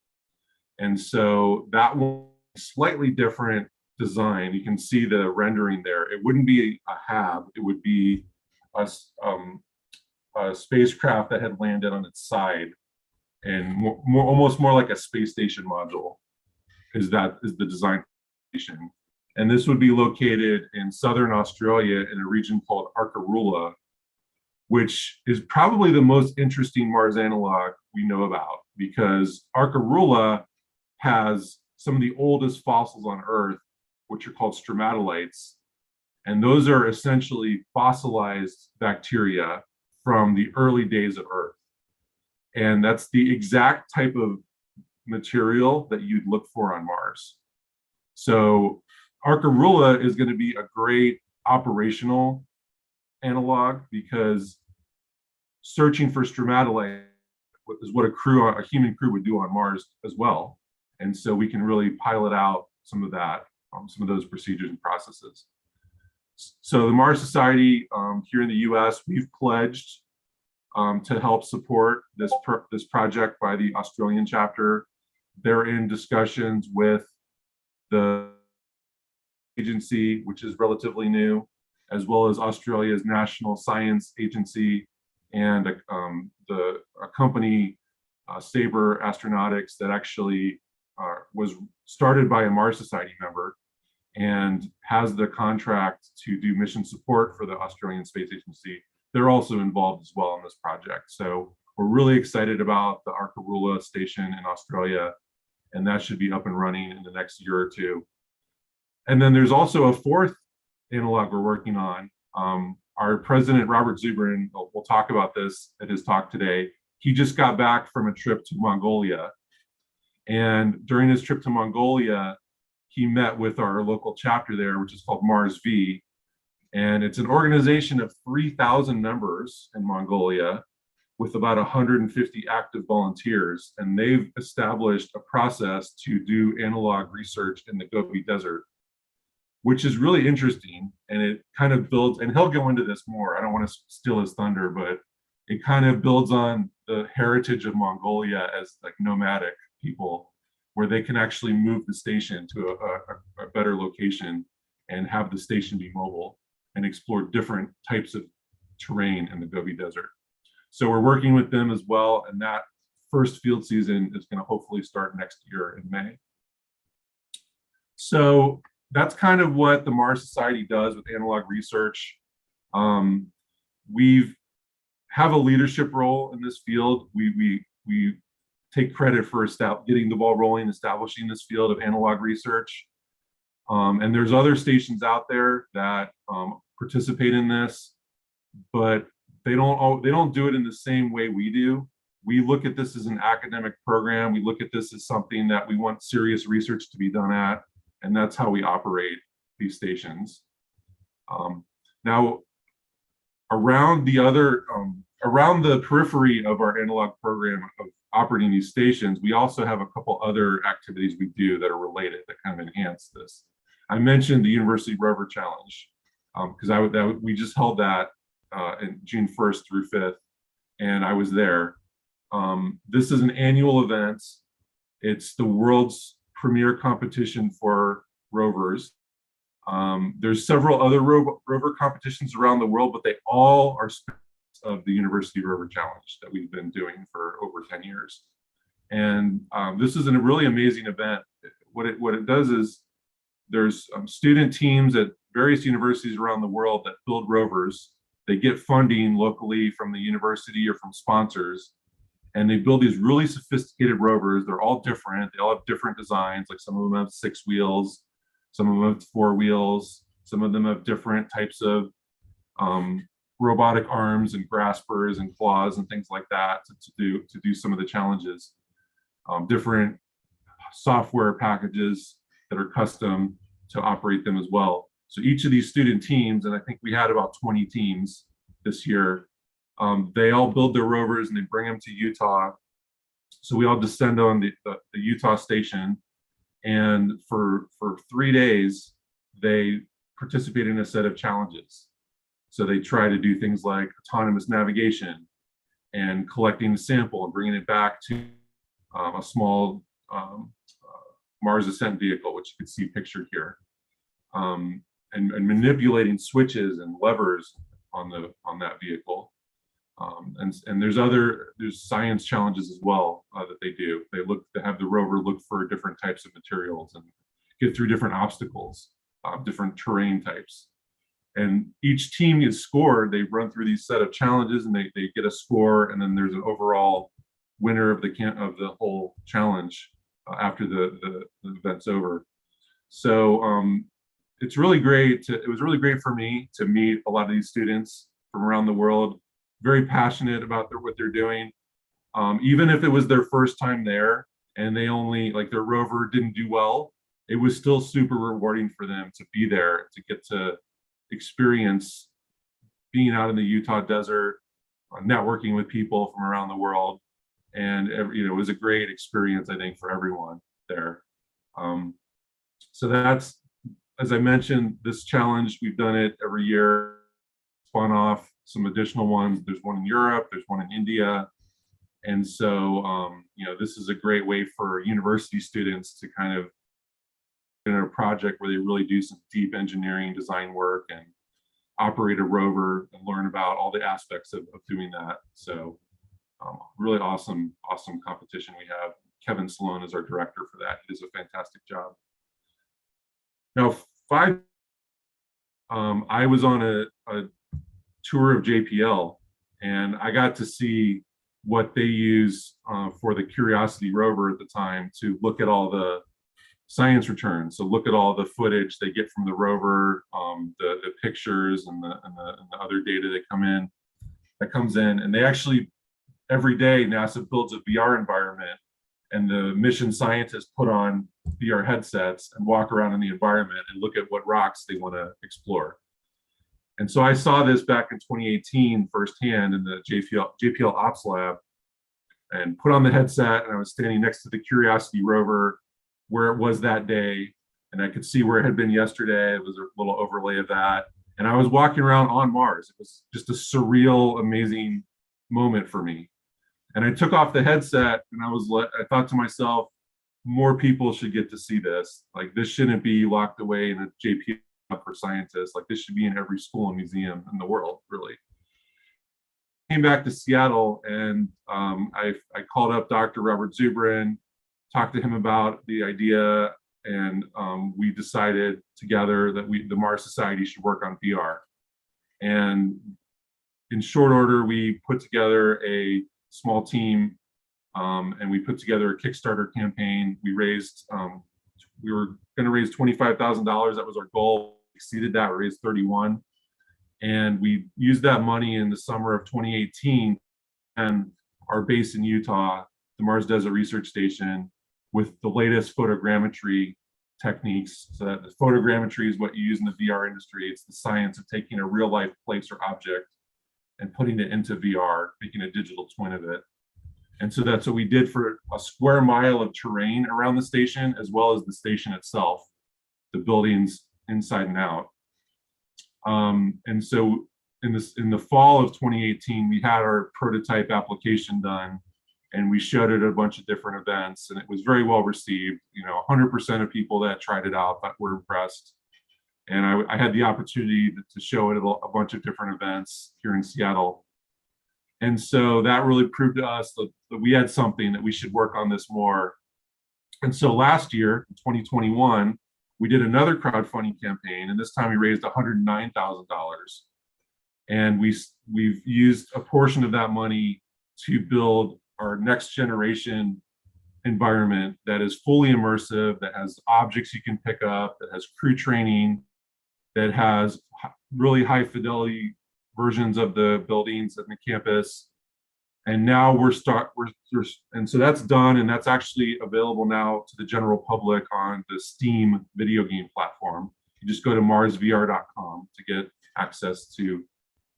And so that one, slightly different design. You can see the rendering there. It wouldn't be a hab. It would be a spacecraft that had landed on its side, and almost more like a space station module is the design station. And this would be located in southern Australia in a region called ARCAROOLA, which is probably the most interesting Mars analog we know about, because ARCAROOLA has some of the oldest fossils on Earth, which are called stromatolites. And those are essentially fossilized bacteria from the early days of Earth. And that's the exact type of material that you'd look for on Mars. So ARCAROOLA is going to be a great operational analog, because searching for stromatolite is what a human crew would do on Mars as well. And so we can really pilot out some of that, some of those procedures and processes. So the Mars Society here in the US, we've pledged to help support this project by the Australian chapter. They're in discussions with the agency, which is relatively new, as well as Australia's National Science Agency and a company, Sabre Astronautics, that actually was started by a Mars Society member. and has the contract to do mission support for the Australian Space Agency. They're also involved as well in this project. So we're really excited about the ARCAROOLA Station in Australia, and that should be up and running in the next year or two. And then there's also a fourth analog we're working on. Our president, Robert Zubrin, will talk about this at his talk today. He just got back from a trip to Mongolia. And during his trip to Mongolia, he met with our local chapter there, which is called Mars V. And it's an organization of 3,000 members in Mongolia with about 150 active volunteers. And they've established a process to do analog research in the Gobi Desert, which is really interesting. And it kind of builds, and he'll go into this more, I don't want to steal his thunder, but it kind of builds on the heritage of Mongolia as like nomadic people, where they can actually move the station to a better location and have the station be mobile and explore different types of terrain in the Gobi Desert. So we're working with them as well, and that first field season is going to hopefully start next year in May. So that's kind of what the Mars Society does with analog research. We have a leadership role in this field. We take credit for getting the ball rolling, establishing this field of analog research. And there's other stations out there that participate in this, but they don't do it in the same way we do. We look at this as an academic program. We look at this as something that we want serious research to be done at, and that's how we operate these stations. Now, around the periphery of our analog program of operating these stations, we also have a couple other activities we do that are related that kind of enhance this. I mentioned the University Rover Challenge because we just held that in June 1st through 5th, and I was there. This is an annual event. It's the world's premier competition for rovers. There's several other rover competitions around the world, but they all are of the University Rover Challenge that we've been doing for over 10 years. And this is a really amazing event. What it does is there's student teams at various universities around the world that build rovers. They get funding locally from the university or from sponsors, and they build these really sophisticated rovers. They're all different. They all have different designs. Like some of them have 6 wheels, some of them have 4 wheels, some of them have different types of robotic arms and graspers and claws and things like that to do some of the challenges. Different software packages that are custom to operate them as well. So each of these student teams, and I think we had about 20 teams this year, they all build their rovers and they bring them to Utah. So we all descend on the Utah station, and for 3 days, they participate in a set of challenges. So they try to do things like autonomous navigation and collecting the sample and bringing it back to a small Mars ascent vehicle, which you can see pictured here, and manipulating switches and levers on that vehicle. And there's science challenges as well that they do. They have the rover look for different types of materials and get through different obstacles, different terrain types. And each team gets scored. They run through these set of challenges and they get a score, and then there's an overall winner of the whole challenge after the event's over. So it's really great. It was really great for me to meet a lot of these students from around the world, very passionate about what they're doing. Even if it was their first time there and they only, like, their rover didn't do well, it was still super rewarding for them to be there, to get to experience being out in the Utah desert, networking with people from around the world. And it was a great experience, I think, for everyone there. So that's, as I mentioned, this challenge, we've done it every year, spun off some additional ones. There's one in Europe, there's one in India. And so, this is a great way for university students to kind of in a project where they really do some deep engineering design work and operate a rover and learn about all the aspects of doing that. So really awesome competition we have. Kevin Sloan is our director for that. He does a fantastic job. Now, 5, I was on a tour of JPL, and I got to see what they use for the Curiosity rover at the time to look at all the science returns. So look at all the footage they get from the rover, the pictures and the other data that comes in, and they actually every day NASA builds a VR environment, and the mission scientists put on VR headsets and walk around in the environment and look at what rocks they want to explore. And so I saw this back in 2018 firsthand in the JPL Ops Lab, and put on the headset, and I was standing next to the Curiosity rover where it was that day, and I could see where it had been yesterday. It was a little overlay of that. And I was walking around on Mars. It was just a surreal, amazing moment for me. And I took off the headset, and I thought to myself, more people should get to see this. Like, this shouldn't be locked away in a JPL for scientists. Like, this should be in every school and museum in the world, really. Came back to Seattle, and I called up Dr. Robert Zubrin, talked to him about the idea, and we decided together that the Mars Society should work on VR. And in short order, we put together a small team, and we put together a Kickstarter campaign. We were going to raise $25,000. That was our goal. We exceeded that. We raised 31. And we used that money in the summer of 2018, and our base in Utah, the Mars Desert Research Station, with the latest photogrammetry techniques. So that the photogrammetry is what you use in the VR industry. It's the science of taking a real life place or object and putting it into VR, making a digital twin of it. And so that's what we did for a square mile of terrain around the station, as well as the station itself, the buildings inside and out. And so in the fall of 2018, we had our prototype application done, and we showed it at a bunch of different events, and it was very well received. 100% of people that tried it out were impressed. And I had the opportunity to show it at a bunch of different events here in Seattle. And so that really proved to us that we had something, that we should work on this more. And so last year, in 2021, we did another crowdfunding campaign, and this time we raised $109,000. And we've used a portion of that money to build our next generation environment that is fully immersive, that has objects you can pick up, that has crew training, that has really high fidelity versions of the buildings and the campus. And now and so that's done, and that's actually available now to the general public on the Steam video game platform. You just go to marsvr.com to get access to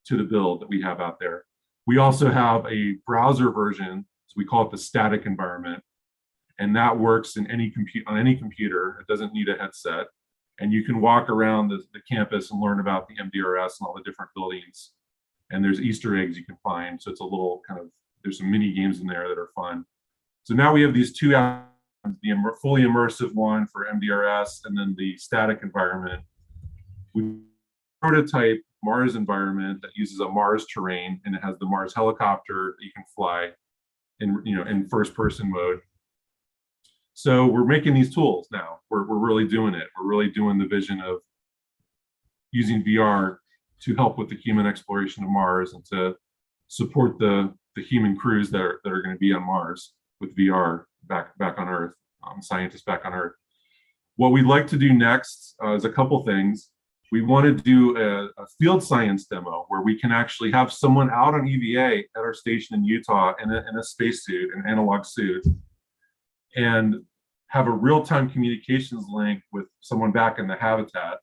the build that we have out there. We also have a browser version, so we call it the static environment, and that works in on any computer. It doesn't need a headset, and you can walk around the campus and learn about the MDRS and all the different buildings. And there's Easter eggs you can find. So it's a little there's some mini games in there that are fun. So now we have these two apps, the fully immersive one for MDRS, and then the static environment. We prototype Mars environment that uses a Mars terrain, and it has the Mars helicopter that you can fly in first person mode. So we're making these tools now. We're really doing it. We're really doing the vision of using VR to help with the human exploration of Mars and to support the human crews that are going to be on Mars with VR back on Earth, scientists back on Earth. What we'd like to do next is a couple things. We want to do a field science demo where we can actually have someone out on EVA at our station in Utah in a spacesuit, an analog suit, and have a real-time communications link with someone back in the habitat.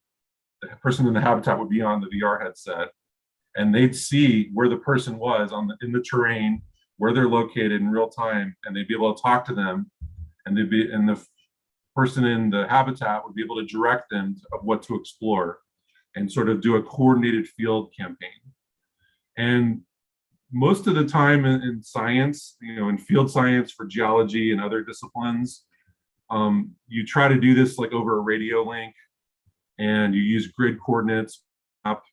The person in the habitat would be on the VR headset, and they'd see where the person was in the terrain, where they're located in real time, and they'd be able to talk to them, and the person in the habitat would be able to direct them of what to explore and sort of do a coordinated field campaign. And most of the time in science, in field science for geology and other disciplines, you try to do this like over a radio link, and you use grid coordinates up,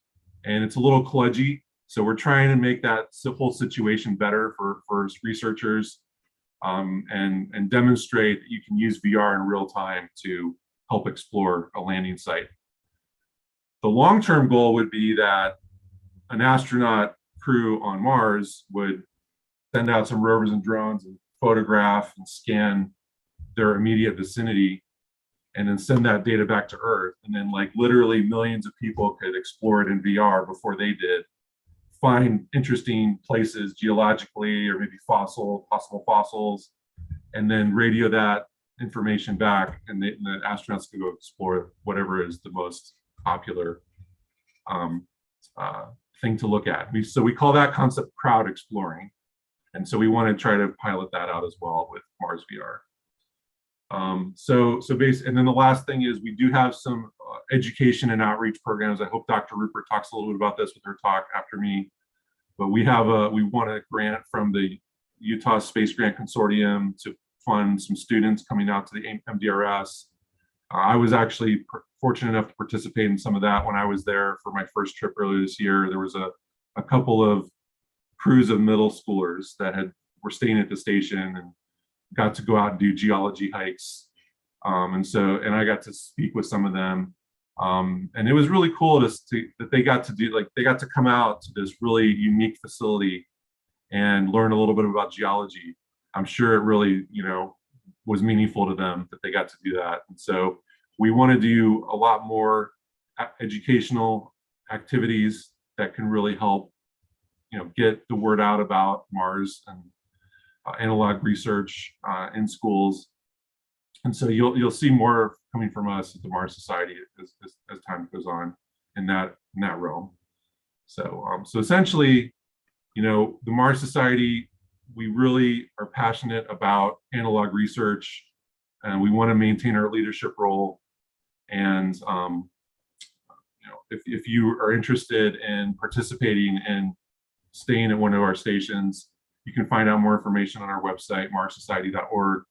and it's a little kludgy. So we're trying to make that whole situation better for researchers, and demonstrate that you can use VR in real time to help explore a landing site. The long-term goal would be that an astronaut crew on Mars would send out some rovers and drones and photograph and scan their immediate vicinity, and then send that data back to Earth. And then like literally millions of people could explore it in VR before they did, find interesting places geologically or maybe possible fossils, and then radio that information back, and the astronauts could go explore whatever is the most popular thing to look at. So we call that concept crowd exploring. And so we want to try to pilot that out as well with Mars VR. And then the last thing is we do have some education and outreach programs. I hope Dr. Rupert talks a little bit about this with her talk after me. But we want a grant from the Utah Space Grant Consortium to fund some students coming out to the MDRS. I was actually fortunate enough to participate in some of that when I was there for my first trip earlier this year. There was a couple of crews of middle schoolers that were staying at the station and got to go out and do geology hikes. And I got to speak with some of them. And it was really cool that they got to come out to this really unique facility and learn a little bit about geology. I'm sure it really, was meaningful to them that they got to do that. And so we want to do a lot more educational activities that can really help, get the word out about Mars and analog research in schools. And so you'll see more coming from us at the Mars Society as time goes on in that realm. So essentially, the Mars Society, we really are passionate about analog research, and we want to maintain our leadership role. And if you are interested in participating and staying at one of our stations, you can find out more information on our website, marssociety.org.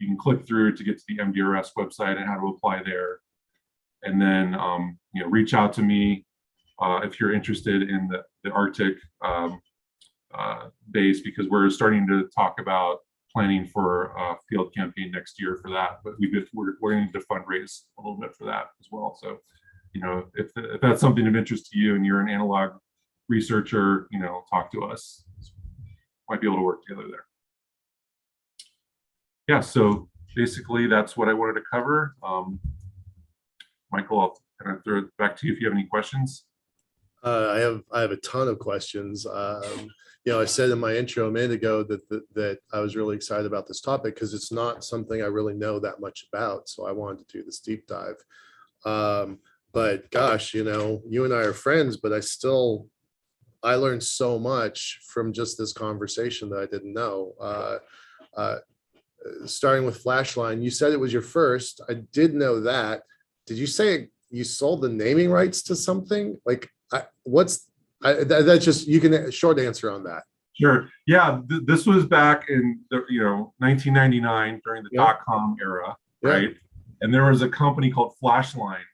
You can click through to get to the MDRS website and how to apply there. And then, reach out to me if you're interested in the Arctic base, because we're starting to talk about planning for a field campaign next year for that. But we're going to fundraise a little bit for that as well. So, if that's something of interest to you and you're an analog researcher, talk to us. Might be able to work together there. Yeah, so basically that's what I wanted to cover. Michael, I'll kind of throw it back to you if you have any questions. I have a ton of questions. I said in my intro a minute ago that I was really excited about this topic because it's not something I really know that much about. So I wanted to do this deep dive. But gosh, you and I are friends, but I learned so much from just this conversation that I didn't know. Starting with Flashline, you said it was your first. I did know that. Did you say you sold the naming rights to something? Like, that's just, you can short answer on that. Sure. Yeah, this was back in 1999 during the dot-com era, right? And there was a company called Flashline.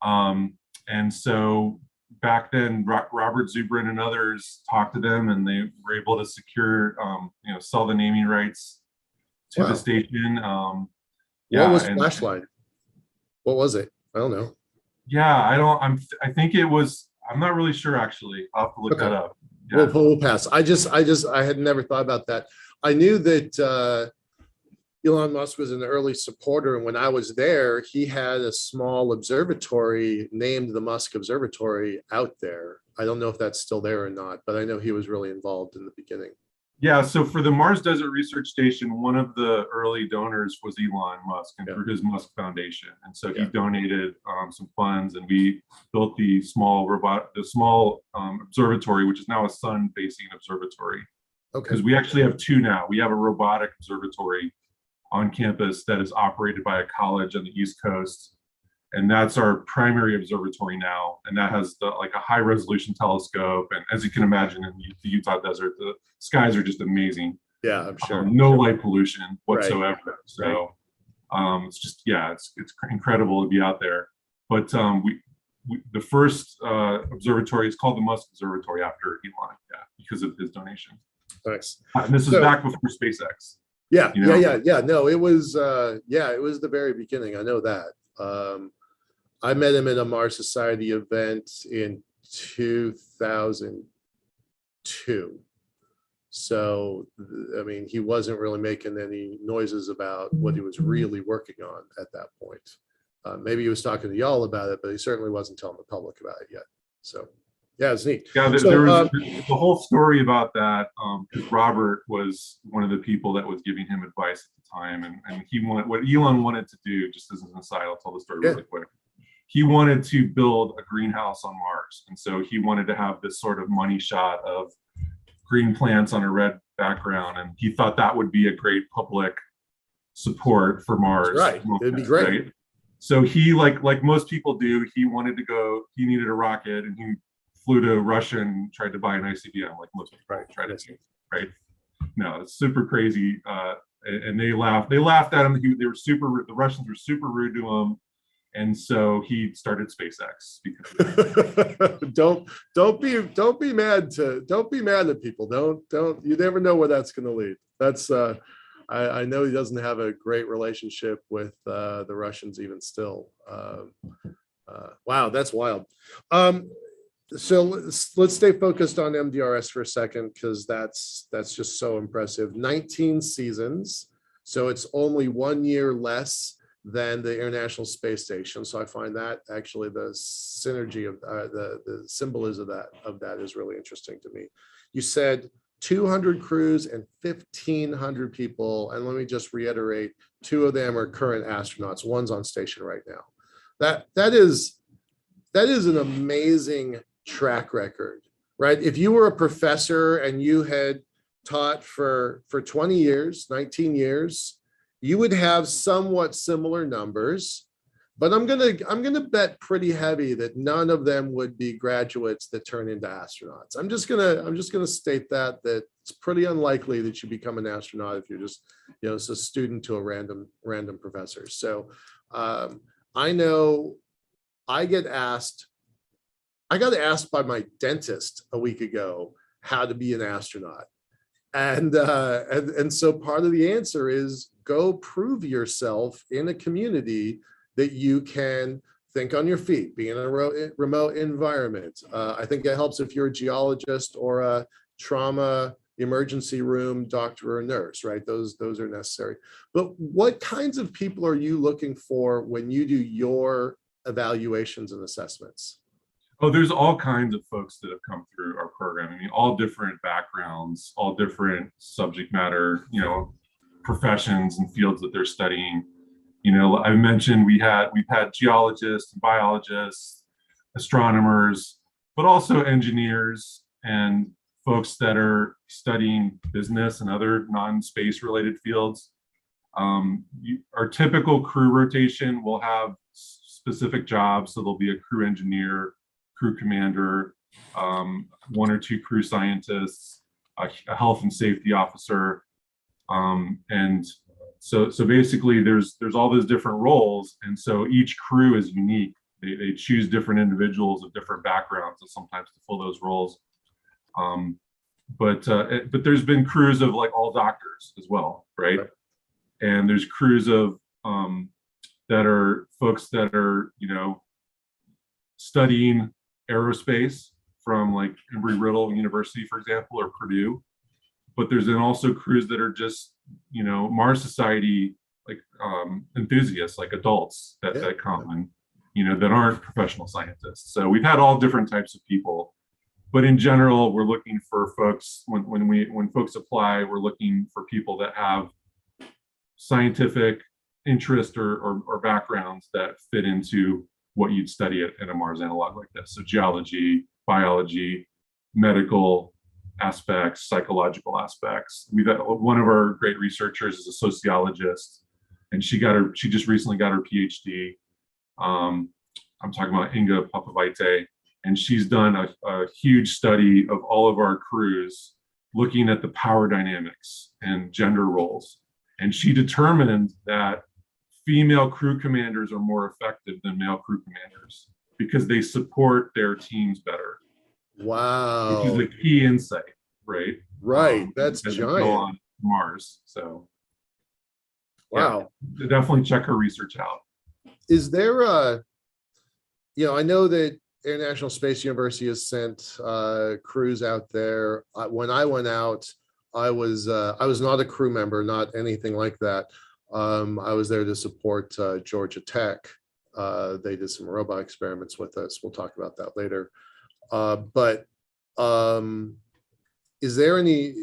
And so back then, Robert Zubrin and others talked to them, and they were able to secure, sell the naming rights to the station. What was Flashline? What was it? I don't know. Yeah, I think it was. I'm not really sure actually. I'll have to look that up. Yeah. We'll pass. I had never thought about that. I knew that Elon Musk was an early supporter, and when I was there, he had a small observatory named the Musk Observatory out there. I don't know if that's still there or not, but I know he was really involved in the beginning. Yeah, so for the Mars Desert Research Station, one of the early donors was Elon Musk, and through his Musk Foundation. And so he donated some funds, and we built the small observatory, which is now a sun-facing observatory. Okay. Because we actually have two now. We have a robotic observatory on campus that is operated by a college on the East Coast. And that's our primary observatory now. And that has a high resolution telescope. And as you can imagine, in the Utah desert, the skies are just amazing. Yeah, I'm sure. No light pollution whatsoever. Right. So it's just, it's incredible to be out there. But the first observatory is called the Musk Observatory after Elon, because of his donation. Nice. And this is back before SpaceX. Yeah. No, it was, it was the very beginning. I know that. I met him at a Mars Society event in 2002. So, I mean, he wasn't really making any noises about what he was really working on at that point. Maybe he was talking to y'all about it, but he certainly wasn't telling the public about it yet. So, yeah, it's neat. Yeah, So, there was the whole story about that, because Robert was one of the people that was giving him advice at the time, and he wanted, what Elon wanted to do, just as an aside, I'll tell the story really quick. He wanted to build a greenhouse on Mars, and so he wanted to have this sort of money shot of green plants on a red background, and he thought that would be a great public support for Mars. right, it'd be great. Right? So he, like most people do, he wanted to go. He needed a rocket, and he flew to Russia and tried to buy an ICBM, like most people try to do. Right? No, it's super crazy, and they laughed. They laughed at him. They were super. The Russians were super rude to him. And so he started SpaceX because don't be mad at people. Don't you never know where that's going to lead. That's I know he doesn't have a great relationship with the Russians even still. Wow, that's wild. So let's stay focused on MDRS for a second, because that's just so impressive. 19 seasons, so it's only 1 year less than the International Space Station. So I find that actually the synergy of the symbolism of that is really interesting to me. You said 200 crews and 1,500 people, and let me just reiterate, 2 of them are current astronauts. One's on station right now. That is an amazing track record, right? If you were a professor and you had taught for 20 years, 19 years, you would have somewhat similar numbers, but I'm gonna bet pretty heavy that none of them would be graduates that turn into astronauts. I'm just gonna state that it's pretty unlikely that you become an astronaut if you're just, a student to a random professor. So I know I got asked by my dentist a week ago how to be an astronaut. And so part of the answer is go prove yourself in a community that you can think on your feet, be in a remote environment. I think it helps if you're a geologist or a trauma emergency room doctor or nurse, right? Those are necessary. But what kinds of people are you looking for when you do your evaluations and assessments? Oh, there's all kinds of folks that have come through our program. I mean, all different backgrounds, all different subject matter, professions and fields that they're studying. I mentioned we've had geologists, biologists, astronomers, but also engineers and folks that are studying business and other non-space related fields. Our typical crew rotation will have specific jobs. So there'll be a crew engineer, crew commander, 1 or 2 crew scientists, a health and safety officer, and so basically there's all those different roles, and so each crew is unique. They choose different individuals of different backgrounds, and sometimes to fill those roles. But there's been crews of like all doctors as well, right? And there's crews of that are folks that are studying aerospace from like Embry-Riddle University, for example, or Purdue. But there's then also crews that are just, Mars Society, like enthusiasts, like adults that come and, that aren't professional scientists. So we've had all different types of people. But in general, we're looking for folks, when folks apply, we're looking for people that have scientific interest or backgrounds that fit into what you'd study at a Mars analog like this. So geology, biology, medical aspects, psychological aspects. We've got one of our great researchers is a sociologist, and she just recently got her PhD. I'm talking about Inga Papavaite, and she's done a huge study of all of our crews, looking at the power dynamics and gender roles. And she determined that female crew commanders are more effective than male crew commanders because they support their teams better. Wow. Which is a key insight, right? Right. That's giant. On Mars. So wow. Yeah, definitely check her research out. Is there I know that International Space University has sent crews out there. When I went out, I was not a crew member, not anything like that. I was there to support Georgia Tech. They did some robot experiments with us. We'll talk about that later. But is there any,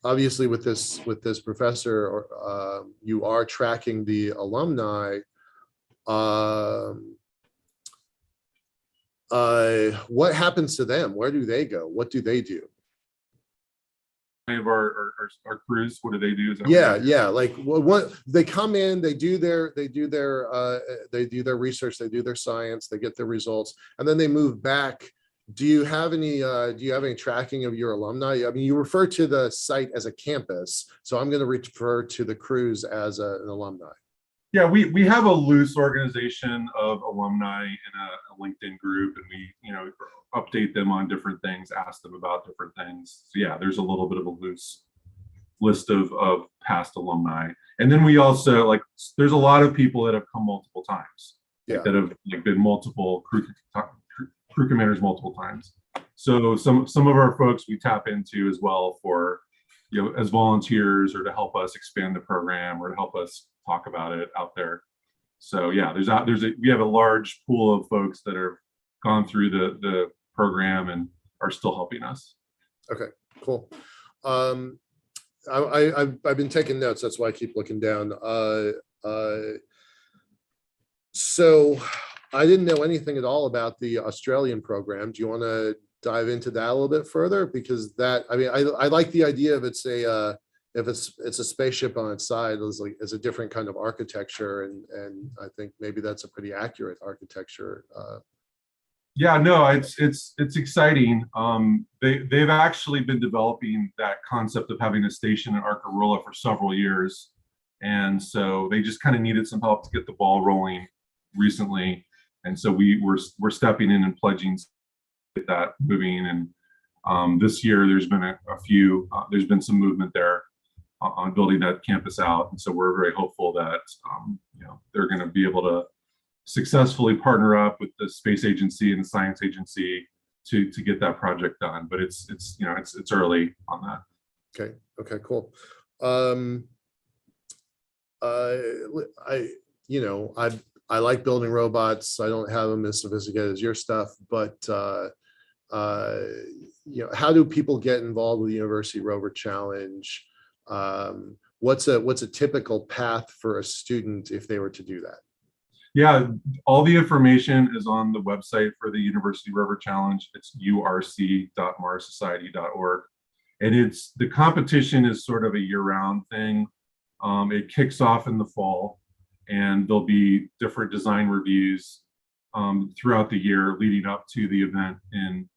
obviously with this professor, you are tracking the alumni. What happens to them? Where do they go? What do they do? Any of our crews, what do they do? Is that Yeah, what you- yeah. Like what they come in, they do their research, they do their science, they get their results, and then they move back. Do you have any tracking of your alumni? I mean, you refer to the site as a campus, so I'm going to refer to the crews as an alumni. Yeah, we have a loose organization of alumni in a LinkedIn group, and we update them on different things, ask them about different things. So yeah, there's a little bit of a loose list of past alumni, and then we also there's a lot of people that have come multiple times, Yeah. that have been multiple crew commanders multiple times. So some of our folks we tap into as well for as volunteers, or to help us expand the program, or to help us talk about it out there. So yeah, we have a large pool of folks that have gone through the program and are still helping us. Okay, cool. I've been taking notes. That's why I keep looking down. So I didn't know anything at all about the Australian program. Do you want to dive into that a little bit further? Because I like the idea of it's a spaceship on its side is a different kind of architecture, and I think maybe that's a pretty accurate architecture. Yeah, no, it's exciting. They've actually been developing that concept of having a station in ARCAROOLA for several years, and so they just kind of needed some help to get the ball rolling recently, and so we're stepping in and pledging to get that moving. And this year there's been some movement there on building that campus out, and so we're very hopeful that they're going to be able to successfully partner up with the space agency and the science agency to get that project done. But it's early on that. Okay, cool. I like building robots. I don't have them as sophisticated as your stuff, but how do people get involved with the University Rover Challenge? What's a typical path for a student if they were to do that? Yeah, all the information is on the website for the University Rover Challenge. It's urc.marssociety.org. And the competition is sort of a year-round thing. It kicks off in the fall, and there'll be different design reviews throughout the year leading up to the event in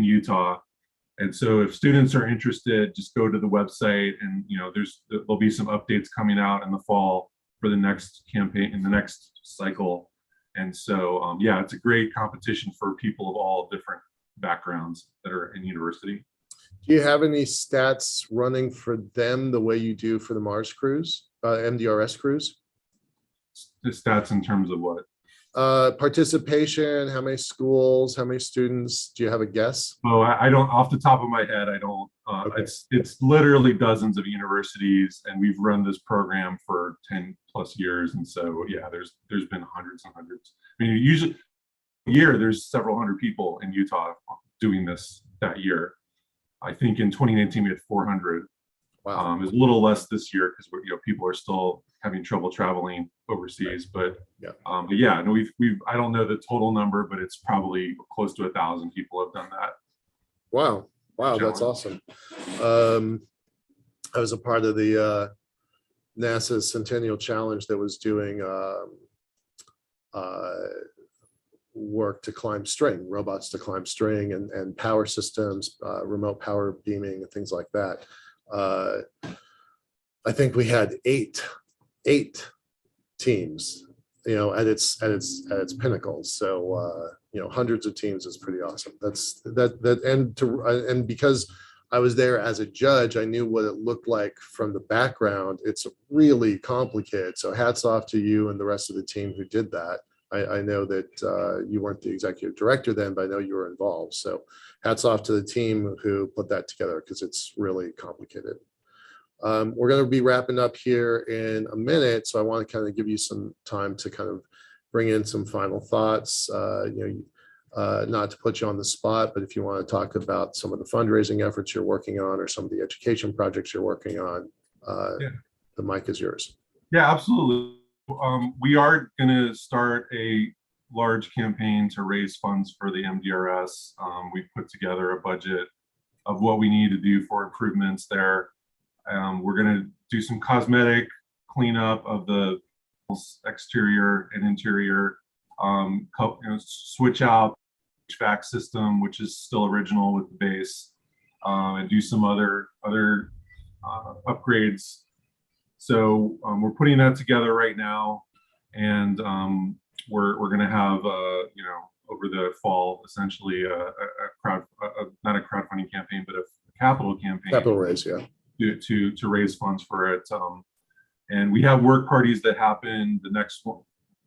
Utah. And so if students are interested, just go to the website, and there'll be some updates coming out in the fall for the next campaign, in the next cycle. And so yeah, it's a great competition for people of all different backgrounds that are in university. Do you have any stats running for them the way you do for the Mars crews, MDRS crews? The stats in terms of what? Participation, how many schools, how many students? Do you have a guess? Oh, I don't, off the top of my head, I don't. Okay. It's literally dozens of universities, and we've run this program for 10 plus years. And so yeah, there's been hundreds and hundreds. I mean, usually a year there's several hundred people in Utah doing this that year. I think in 2019 we had 400. Wow. It was a little less this year because people are still having trouble traveling overseas. But yeah, no, we've I don't know the total number, but it's probably close to 1,000 people have done that. Wow, that's awesome. I was a part of the NASA's Centennial Challenge that was doing work to climb string, robots to climb string, and power systems, remote power beaming, and things like that. I think we had eight teams, at its pinnacle. So hundreds of teams is pretty awesome. And because I was there as a judge, I knew what it looked like from the background. It's really complicated. So hats off to you and the rest of the team who did that. I know that you weren't the executive director then, but I know you were involved. So hats off to the team who put that together because it's really complicated. We're going to be wrapping up here in a minute, so I want to kind of give you some time to kind of bring in some final thoughts. Not to put you on the spot, but if you want to talk about some of the fundraising efforts you're working on or some of the education projects you're working on, Yeah. the mic is yours. Yeah, absolutely. We are going to start a large campaign to raise funds for the MDRS. We've put together a budget of what we need to do for improvements there. We're going to do some cosmetic cleanup of the exterior and interior, switch out HVAC system, which is still original with the base, and do some other upgrades. So we're putting that together right now, and we're going to have over the fall essentially not a crowdfunding campaign, but a capital campaign. Capital raise, yeah. To raise funds for it. And we have work parties that happen. The next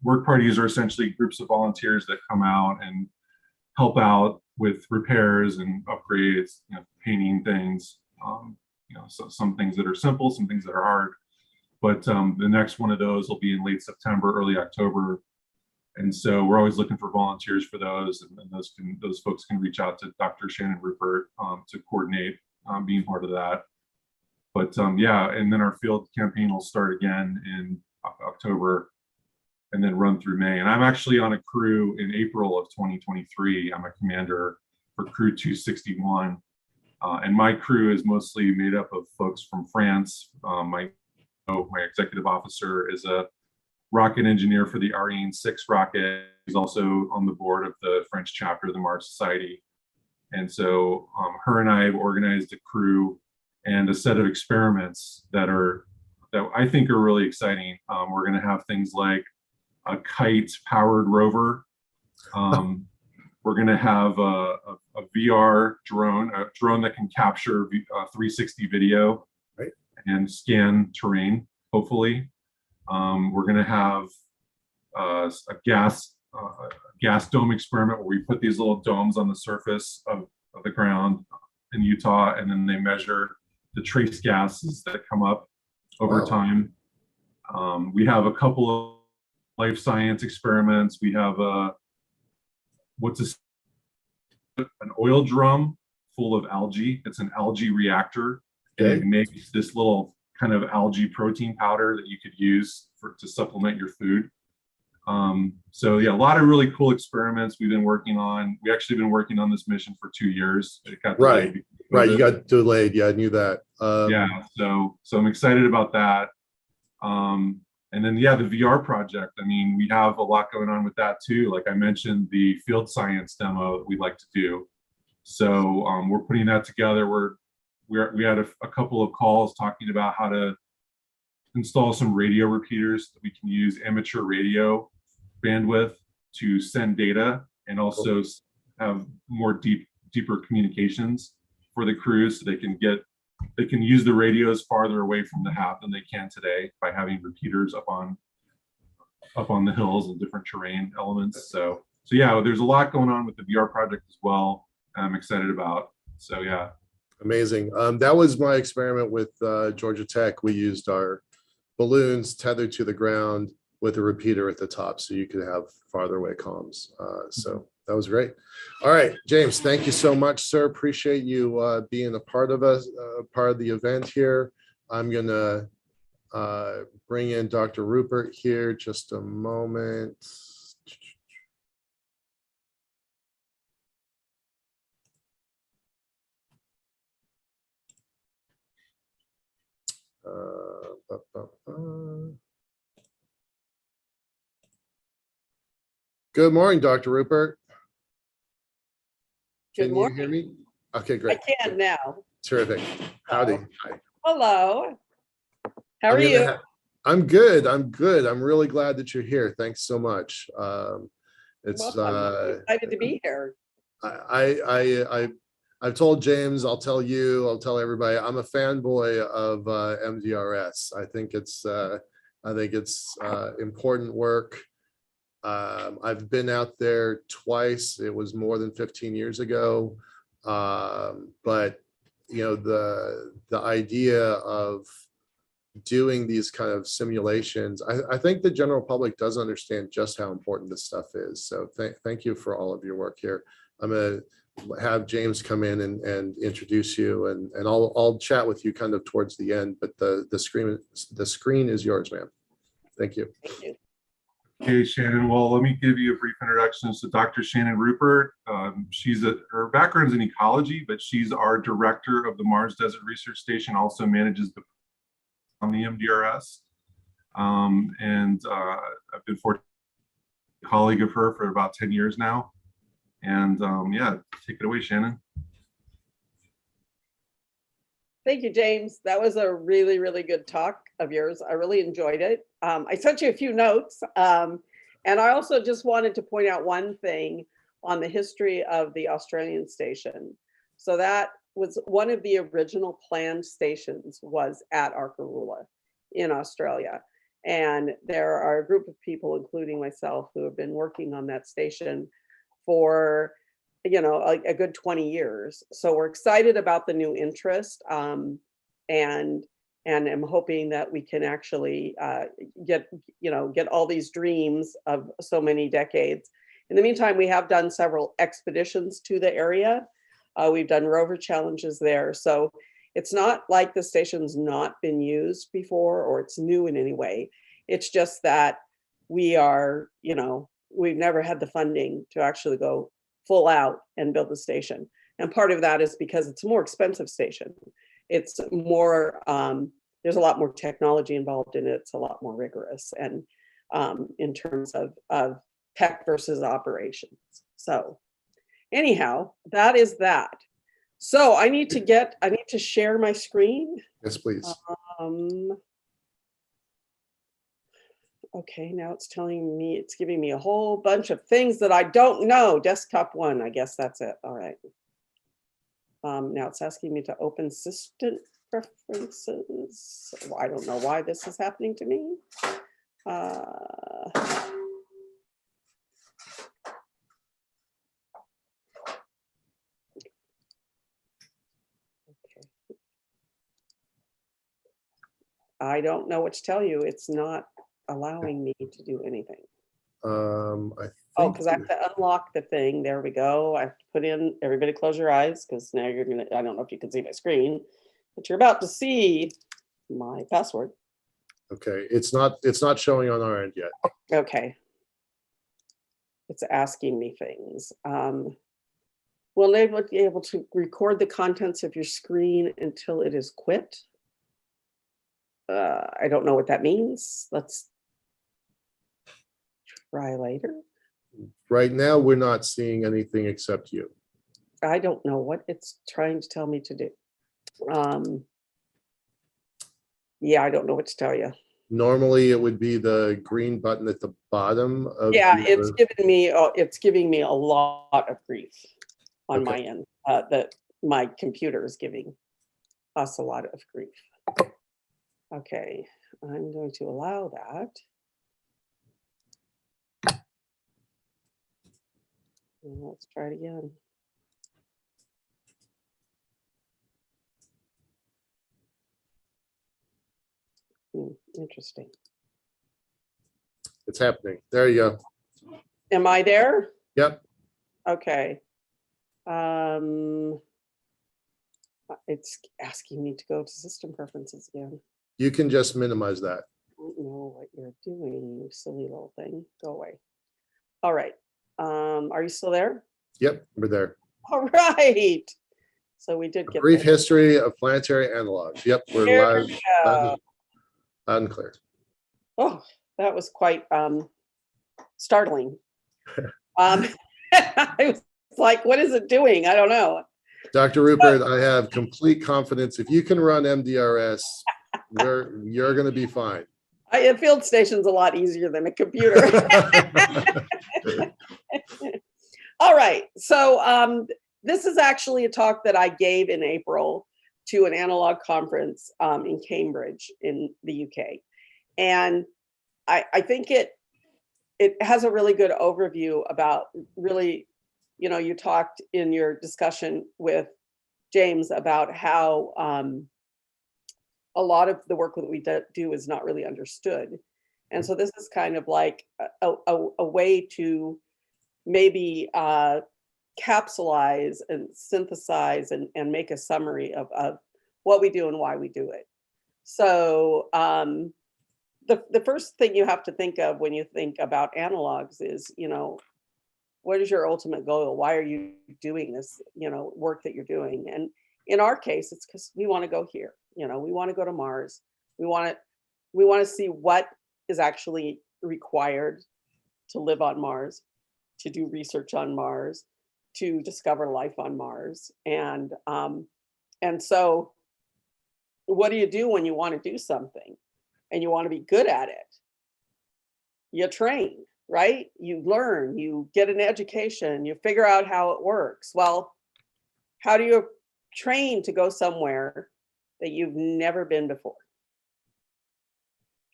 work parties are essentially groups of volunteers that come out and help out with repairs and upgrades, painting things, so some things that are simple, some things that are hard. But the next one of those will be in late September, early October. And so we're always looking for volunteers for those. And those folks can reach out to Dr. Shannon Rupert to coordinate being part of that. But yeah, and then our field campaign will start again in October and then run through May. And I'm actually on a crew in April of 2023. I'm a commander for crew 261. And my crew is mostly made up of folks from France. My executive officer is a rocket engineer for the Ariane 6 rocket. He's also on the board of the French chapter of the Mars Society. And so her and I have organized a crew and a set of experiments that I think are really exciting. We're going to have things like a kite-powered rover. We're going to have a VR drone, a drone that can capture 360 video, right, and scan terrain, hopefully. We're going to have a gas dome experiment where we put these little domes on the surface of the ground in Utah, and then they measure the trace gases that come up over time. We have a couple of life science experiments. We have an oil drum full of algae. It's an algae reactor. Okay. And it makes this little kind of algae protein powder that you could use to supplement your food. So yeah, a lot of really cool experiments we've been working on. We actually been working on this mission for 2 years. It got delayed. Right, you got delayed. Yeah, I knew that. Yeah, so I'm excited about that. And then yeah, the VR project. I mean, we have a lot going on with that too. Like I mentioned, the field science demo that we'd like to do. So we're putting that together. We had a couple of calls talking about how to install some radio repeaters that we can use amateur radio bandwidth to send data and also have more deeper communications for the crews, so they can use the radios farther away from the HAP than they can today by having repeaters up on the hills and different terrain elements. So yeah, there's a lot going on with the VR project as well. I'm excited about. So yeah. Amazing. That was my experiment with Georgia Tech. We used our balloons tethered to the ground with a repeater at the top, so you could have farther away comms. So that was great. All right, James, thank you so much, sir. Appreciate you being a part of part of the event here. I'm gonna bring in Dr. Rupert here just a moment. Good morning, Dr. Rupert. Can you hear me? Okay, great. I can now. Terrific. Howdy. Hi. Hello. How are you? I'm good. I'm good. I'm really glad that you're here. Thanks so much. It's I'm excited to be here. I've told James, I'll tell you, I'll tell everybody, I'm a fanboy of MDRS. I think it's important work. I've been out there twice. It was more than 15 years ago. But you know, the idea of doing these kind of simulations, I think the general public does understand just how important this stuff is. So thank you for all of your work here. I'm gonna have James come in and introduce you, and I'll chat with you kind of towards the end, but the screen is yours, ma'am. Thank you. Thank you. Okay, Shannon. Well, let me give you a brief introduction to Dr. Shannon Rupert. Her background's in ecology, but she's our director of the Mars Desert Research Station, also manages on the MDRS. I've been fortunate to be a colleague of her for about 10 years now. And yeah, take it away, Shannon. Thank you, James. That was a really, really good talk of yours. I really enjoyed it. I sent you a few notes. And I also just wanted to point out one thing on the history of the Australian station. So that was one of the original planned stations was at ARCAROOLA in Australia. And there are a group of people, including myself, who have been working on that station for, you know, a good 20 years. So we're excited about the new interest, and I'm hoping that we can actually get all these dreams of so many decades. In the meantime, we have done several expeditions to the area. We've done rover challenges there. So it's not like the station's not been used before or it's new in any way. It's just that we are, you know, we've never had the funding to actually go full out and build the station. And part of that is because it's a more expensive station. It's more, there's a lot more technology involved in it. It's a lot more rigorous and in terms of tech versus operations. So anyhow, that is that. So I need to share my screen. Yes, please. Okay, now it's telling me, it's giving me a whole bunch of things that I don't know. Desktop 1, I guess that's it. All right. Now it's asking me to open system preferences. I don't know why this is happening to me. I don't know what to tell you. It's not allowing me to do anything. Because I have to unlock the thing. There we go. I have to put in, everybody close your eyes, because now you're gonna, I don't know if you can see my screen, but you're about to see my password. Okay, it's not showing on our end yet. Okay. It's asking me things. Will they be able to record the contents of your screen until it is quit? I don't know what that means. Let's try later. Right now, we're not seeing anything except you. I don't know what it's trying to tell me to do. Yeah, I don't know what to tell you. Normally, it would be the green button at the bottom of. Yeah, it's giving me a lot of grief on my end. That my computer is giving us a lot of grief. Okay, I'm going to allow that. And let's try it again. Interesting. It's happening. There you go. Am I there? Yep. Okay. It's asking me to go to system preferences again. You can just minimize that. I don't know what you're doing, you silly little thing. Go away. All right. Are you still there? Yep, we're there. All right. So we did get Brief there. history of planetary analogs. Yep, we're There live. we Loud go. and clear. Oh, that was quite startling. I was like, what is it doing? I don't know. Dr. Rupert, I have complete confidence. If you can run MDRS, you're going to be fine. A field station's a lot easier than a computer. All right. So this is actually a talk that I gave in April to an analog conference in Cambridge in the UK. And I think it has a really good overview about really, you talked in your discussion with James about how a lot of the work that we do is not really understood. And so this is kind of like a way to maybe capsulize and synthesize and make a summary of what we do and why we do it. So the first thing you have to think of when you think about analogs is, what is your ultimate goal? Why are you doing this, work that you're doing? And in our case, it's because we want to go here. We want to go to Mars. We want to see what is actually required to live on Mars, to do research on Mars, to discover life on Mars. And so what do you do when you want to do something and you want to be good at it? You train, right? You learn, you get an education, you figure out how it works. Well, how do you train to go somewhere that you've never been before?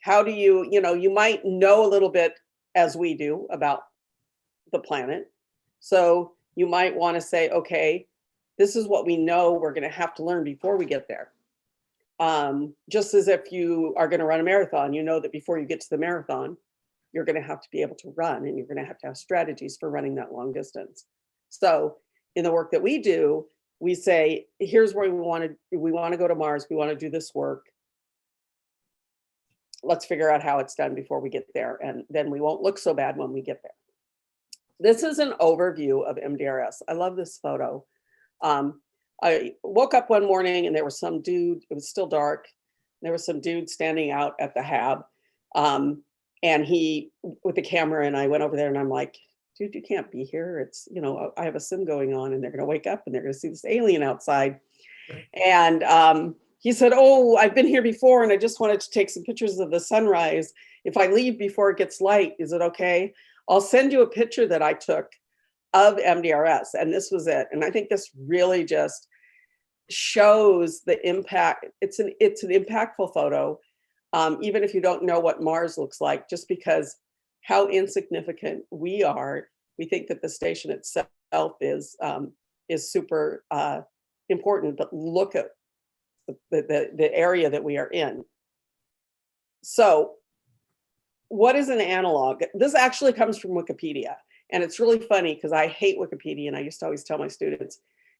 How do you might know a little bit, as we do, about the planet. So you might want to say, okay, this is what we know we're going to have to learn before we get there. Just as if you are going to run a marathon, you know that before you get to the marathon, you're going to have to be able to run, and you're going to have strategies for running that long distance. So in the work that we do, we say, here's where we want to go to Mars. We want to do this work. Let's figure out how it's done before we get there. And then we won't look so bad when we get there. This is an overview of MDRS. I love this photo. I woke up one morning and there was some dude, it was still dark. There was some dude standing out at the hab. And he, with the camera, and I went over there and I'm like, dude, you can't be here. It's, I have a sim going on and they're going to wake up and they're going to see this alien outside. And he said, oh, I've been here before and I just wanted to take some pictures of the sunrise. If I leave before it gets light, is it okay? I'll send you a picture that I took of MDRS. And this was it. And I think this really just shows the impact. It's an impactful photo, even if you don't know what Mars looks like, just because how insignificant we are. We think that the station itself is super important, but look at the area that we are in. So what is an analog? This actually comes from Wikipedia. And it's really funny because I hate Wikipedia. And I used to always tell my students,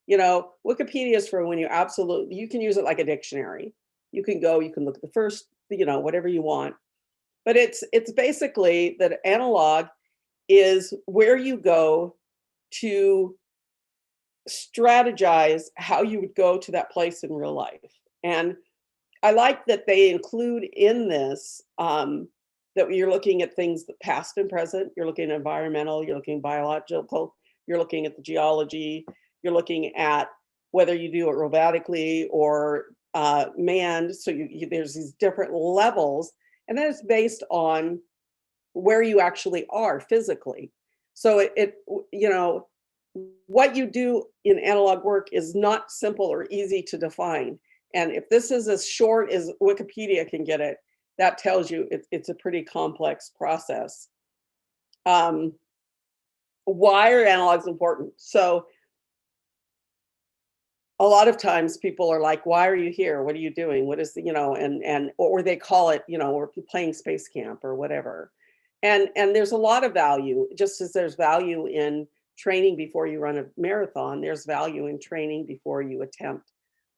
Wikipedia is for when you can use it like a dictionary. You can look at the first, whatever you want. But it's basically that analog is where you go to strategize how you would go to that place in real life. And I like that they include in this that you're looking at things past and present, you're looking at environmental, you're looking biological, you're looking at the geology, you're looking at whether you do it robotically or manned. So there's these different levels, and then it's based on where you actually are physically. So what you do in analog work is not simple or easy to define. And if this is as short as Wikipedia can get it, that tells you it's a pretty complex process. Why are analogs important? So a lot of times people are like, why are you here? What are you doing? What is or they call it, we're playing space camp or whatever. And there's a lot of value, just as there's value in training before you run a marathon, there's value in training before you attempt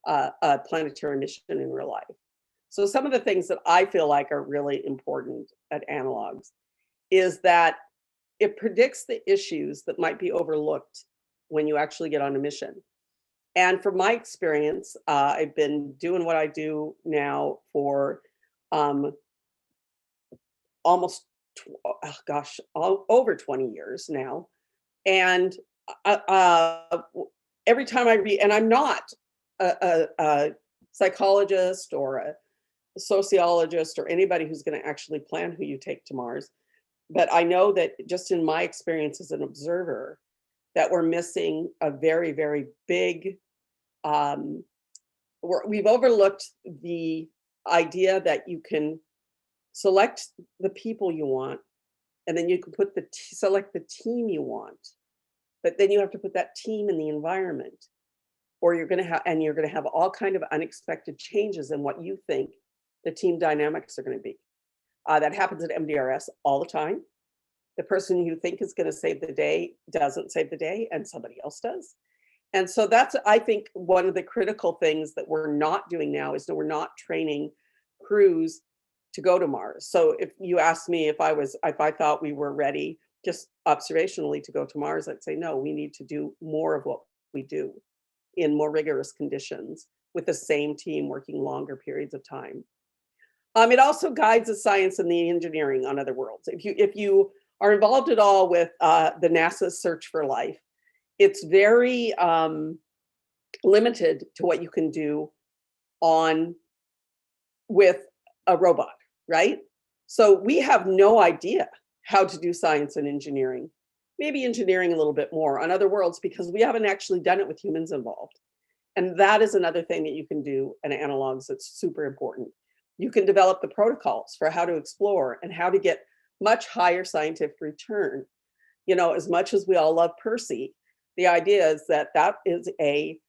a planetary mission in real life. So some of the things that I feel like are really important at analogs is that it predicts the issues that might be overlooked when you actually get on a mission. And from my experience, I've been doing what I do now for almost, over 20 years now. And every time I read, and I'm not a psychologist or a sociologist or anybody who's going to actually plan who you take to Mars, but I know that just in my experience as an observer, that we're missing a very, very big, we've overlooked the idea that you can select the people you want and then you can put select the team you want, but then you have to put that team in the environment, or you're going to have all kind of unexpected changes in what you think the team dynamics are going to be. That happens at MDRS all the time. The person you think is going to save the day doesn't save the day, and somebody else does. And so that's, I think, one of the critical things that we're not doing now is that we're not training crews to go to Mars. So if you asked me if I thought we were ready just observationally to go to Mars, I'd say no, we need to do more of what we do in more rigorous conditions with the same team working longer periods of time. It also guides the science and the engineering on other worlds. If you are involved at all with the NASA search for life, it's very limited to what you can do with a robot, right? So we have no idea how to do science and engineering, maybe engineering a little bit more on other worlds, because we haven't actually done it with humans involved. And that is another thing that you can do in analogs that's super important. You can develop the protocols for how to explore and how to get much higher scientific return. You know, as much as we all love Percy, the idea is that that is a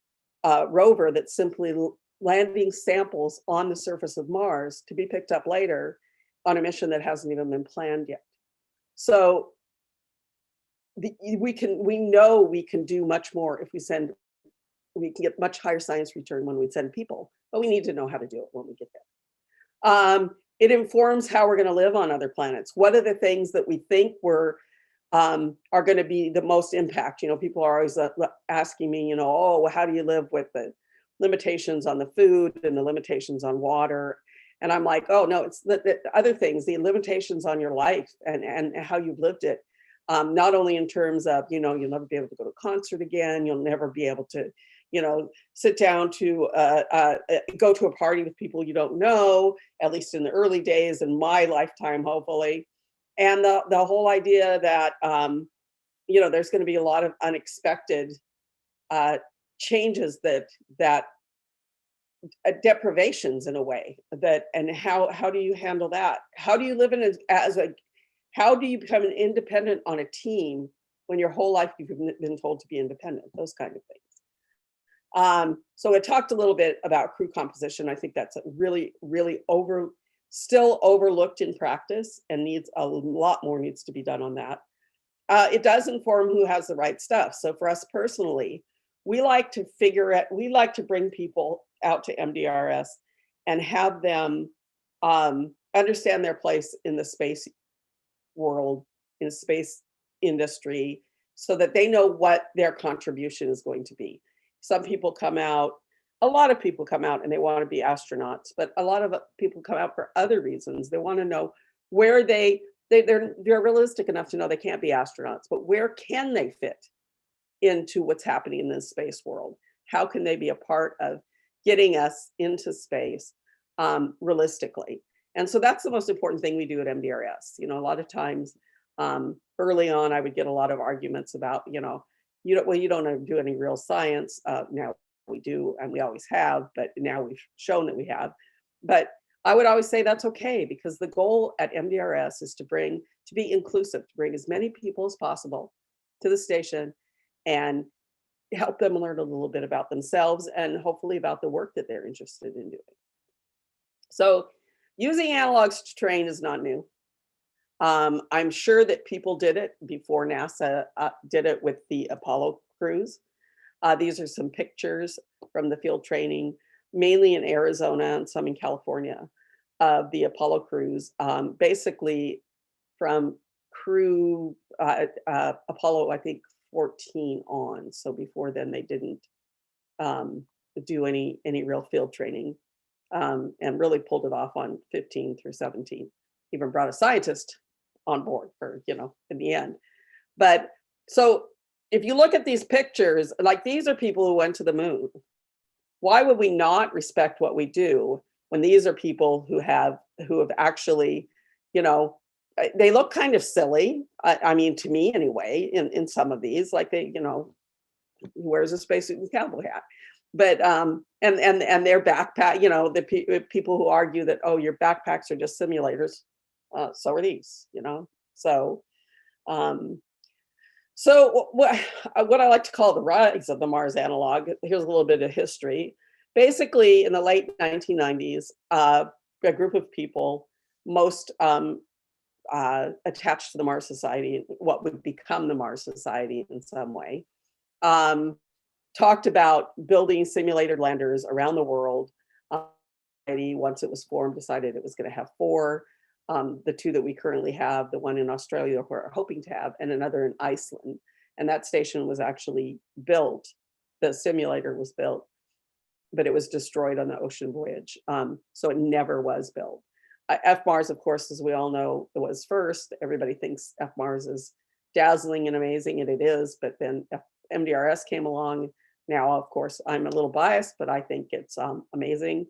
rover that's simply landing samples on the surface of Mars to be picked up later on a mission that hasn't even been planned yet. So we know we can do much more if we can get much higher science return when we send people, but we need to know how to do it when we get there. It informs how we're going to live on other planets. What are the things that we think are going to be the most impact? You know, people are always asking me, you know, oh, well, how do you live with the limitations on the food and the limitations on water? And I'm like, oh, no, it's the other things, the limitations on your life and how you've lived it. Not only in terms of, you know, you'll never be able to go to a concert again. You'll never be able to, you know, sit down to go to a party with people you don't know, at least in the early days in my lifetime, hopefully. And the whole idea that, you know, there's going to be a lot of unexpected changes that deprivations in a way and how do you handle that? How do you live how do you become an independent on a team when your whole life you've been told to be independent? Those kind of things. So I talked a little bit about crew composition. I think that's a really, really still overlooked in practice, and a lot more needs to be done on that. It does inform who has the right stuff. So for us personally, we like to bring people out to MDRS and have them understand their place in the space world, in the space industry, so that they know what their contribution is going to be. Some people a lot of people come out and they want to be astronauts, but a lot of people come out for other reasons. They want to know where they're realistic enough to know they can't be astronauts, but where can they fit into what's happening in the space world? How can they be a part of getting us into space realistically? And so that's the most important thing we do at MDRS. You know, a lot of times early on, I would get a lot of arguments about, you know, you don't do any real science. Now we do, and we always have, but now we've shown that we have. But I would always say that's okay, because the goal at MDRS is to be inclusive, to bring as many people as possible to the station and help them learn a little bit about themselves and hopefully about the work that they're interested in doing. So using analogs to train is not new. I'm sure that people did it before NASA did it with the Apollo crews. These are some pictures from the field training, mainly in Arizona and some in California, of the Apollo crews, basically from crew Apollo, I think 14 on. So before then they didn't do any real field training, and really pulled it off on 15 through 17. Even brought a scientist on board for, you know, in the end. But so if you look at these pictures, like these are people who went to the moon. Why would we not respect what we do when these are people who have actually, you know, they look kind of silly. I mean, to me anyway, in some of these, like they, you know, wears a spacesuit and cowboy hat. But and their backpack, you know, the people who argue that, oh, your backpacks are just simulators, so are these, you know. So So what I like to call the rise of the Mars analog, here's a little bit of history. Basically, in the late 1990s, a group of people, most attached to the Mars Society, what would become the Mars Society in some way, talked about building simulated landers around the world. Once it was formed, decided it was going to have 4. The 2 that we currently have, the one in Australia we're hoping to have, and another in Iceland. And that station was actually built. The simulator was built, but it was destroyed on the ocean voyage. So it never was built. FMARS, of course, as we all know, it was first. Everybody thinks FMARS is dazzling and amazing, and it is, but then MDRS came along. Now, of course, I'm a little biased, but I think it's amazing.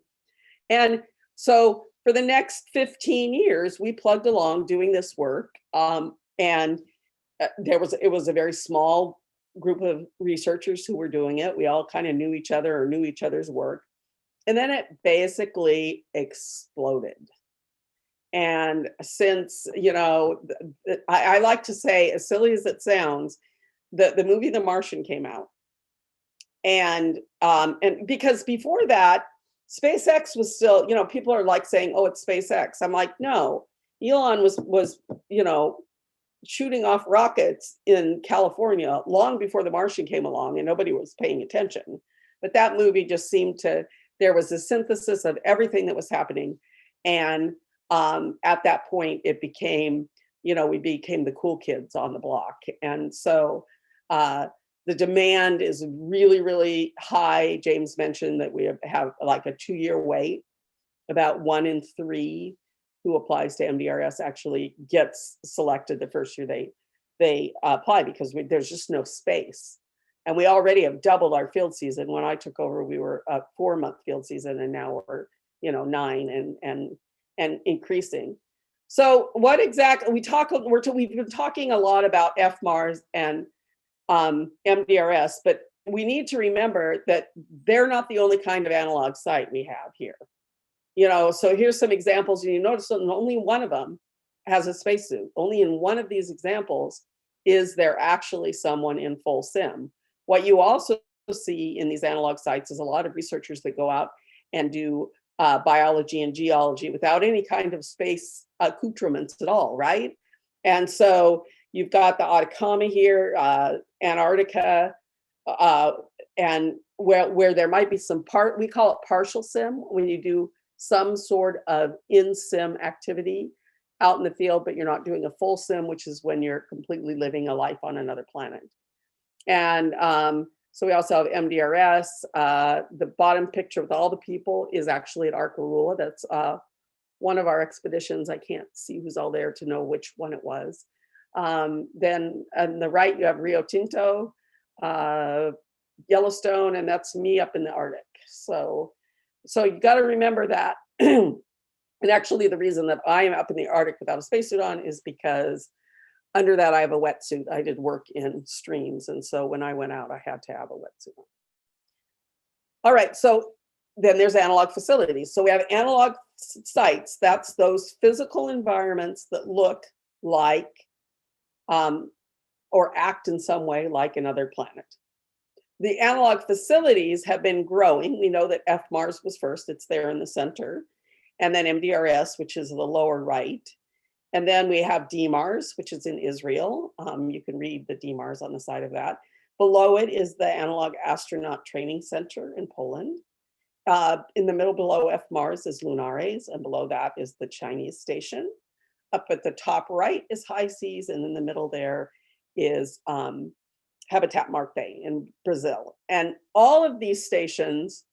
And so for the next 15 years, we plugged along doing this work. And it was a very small group of researchers who were doing it. We all kind of knew each other or knew each other's work. And then it basically exploded. And since, I like to say, as silly as it sounds, the movie The Martian came out. And because before that, SpaceX was still, people are like saying, oh, it's SpaceX. I'm like, no, Elon was shooting off rockets in California long before The Martian came along, and nobody was paying attention. But that movie just seemed there was a synthesis of everything that was happening. And at that point, it became, we became the cool kids on the block. And so the demand is really, really high. James mentioned that we have like a 2-year wait. About 1 in 3 who applies to MDRS actually gets selected the first year they apply, because there's just no space. And we already have doubled our field season. When I took over, we were a 4-month field season, and now we're 9 and increasing. So what exactly we've been talking a lot about FMARS and MDRS, but we need to remember that they're not the only kind of analog site we have here. So here's some examples, and you notice that only one of them has a spacesuit. Only in one of these examples is there actually someone in full sim. What you also see in these analog sites is a lot of researchers that go out and do biology and geology without any kind of space accoutrements at all, right? And so you've got the Atacama here, Antarctica, and where there might be some we call it partial sim, when you do some sort of in-sim activity out in the field, but you're not doing a full sim, which is when you're completely living a life on another planet. And so we also have MDRS. The bottom picture with all the people is actually at ARCAROOLA. That's one of our expeditions. I can't see who's all there to know which one it was. Then on the right, you have Rio Tinto, Yellowstone, and that's me up in the Arctic. So you got to remember that. And actually, the reason that I am up in the Arctic without a spacesuit on is because under that, I have a wetsuit. I did work in streams. And so when I went out, I had to have a wetsuit on. All right, so then there's analog facilities. So we have analog sites. That's those physical environments that look like or act in some way like another planet. The analog facilities have been growing. We know that FMARS was first. It's there in the center. And then MDRS, which is the lower right. And then we have DMARS, which is in Israel. You can read the DMARS on the side of that. Below it is the Analog Astronaut Training Center in Poland. In the middle below FMARS is Lunares, and below that is the Chinese station. Up at the top right is High Seas, and in the middle there is Habitat Marte in Brazil. And all of these stations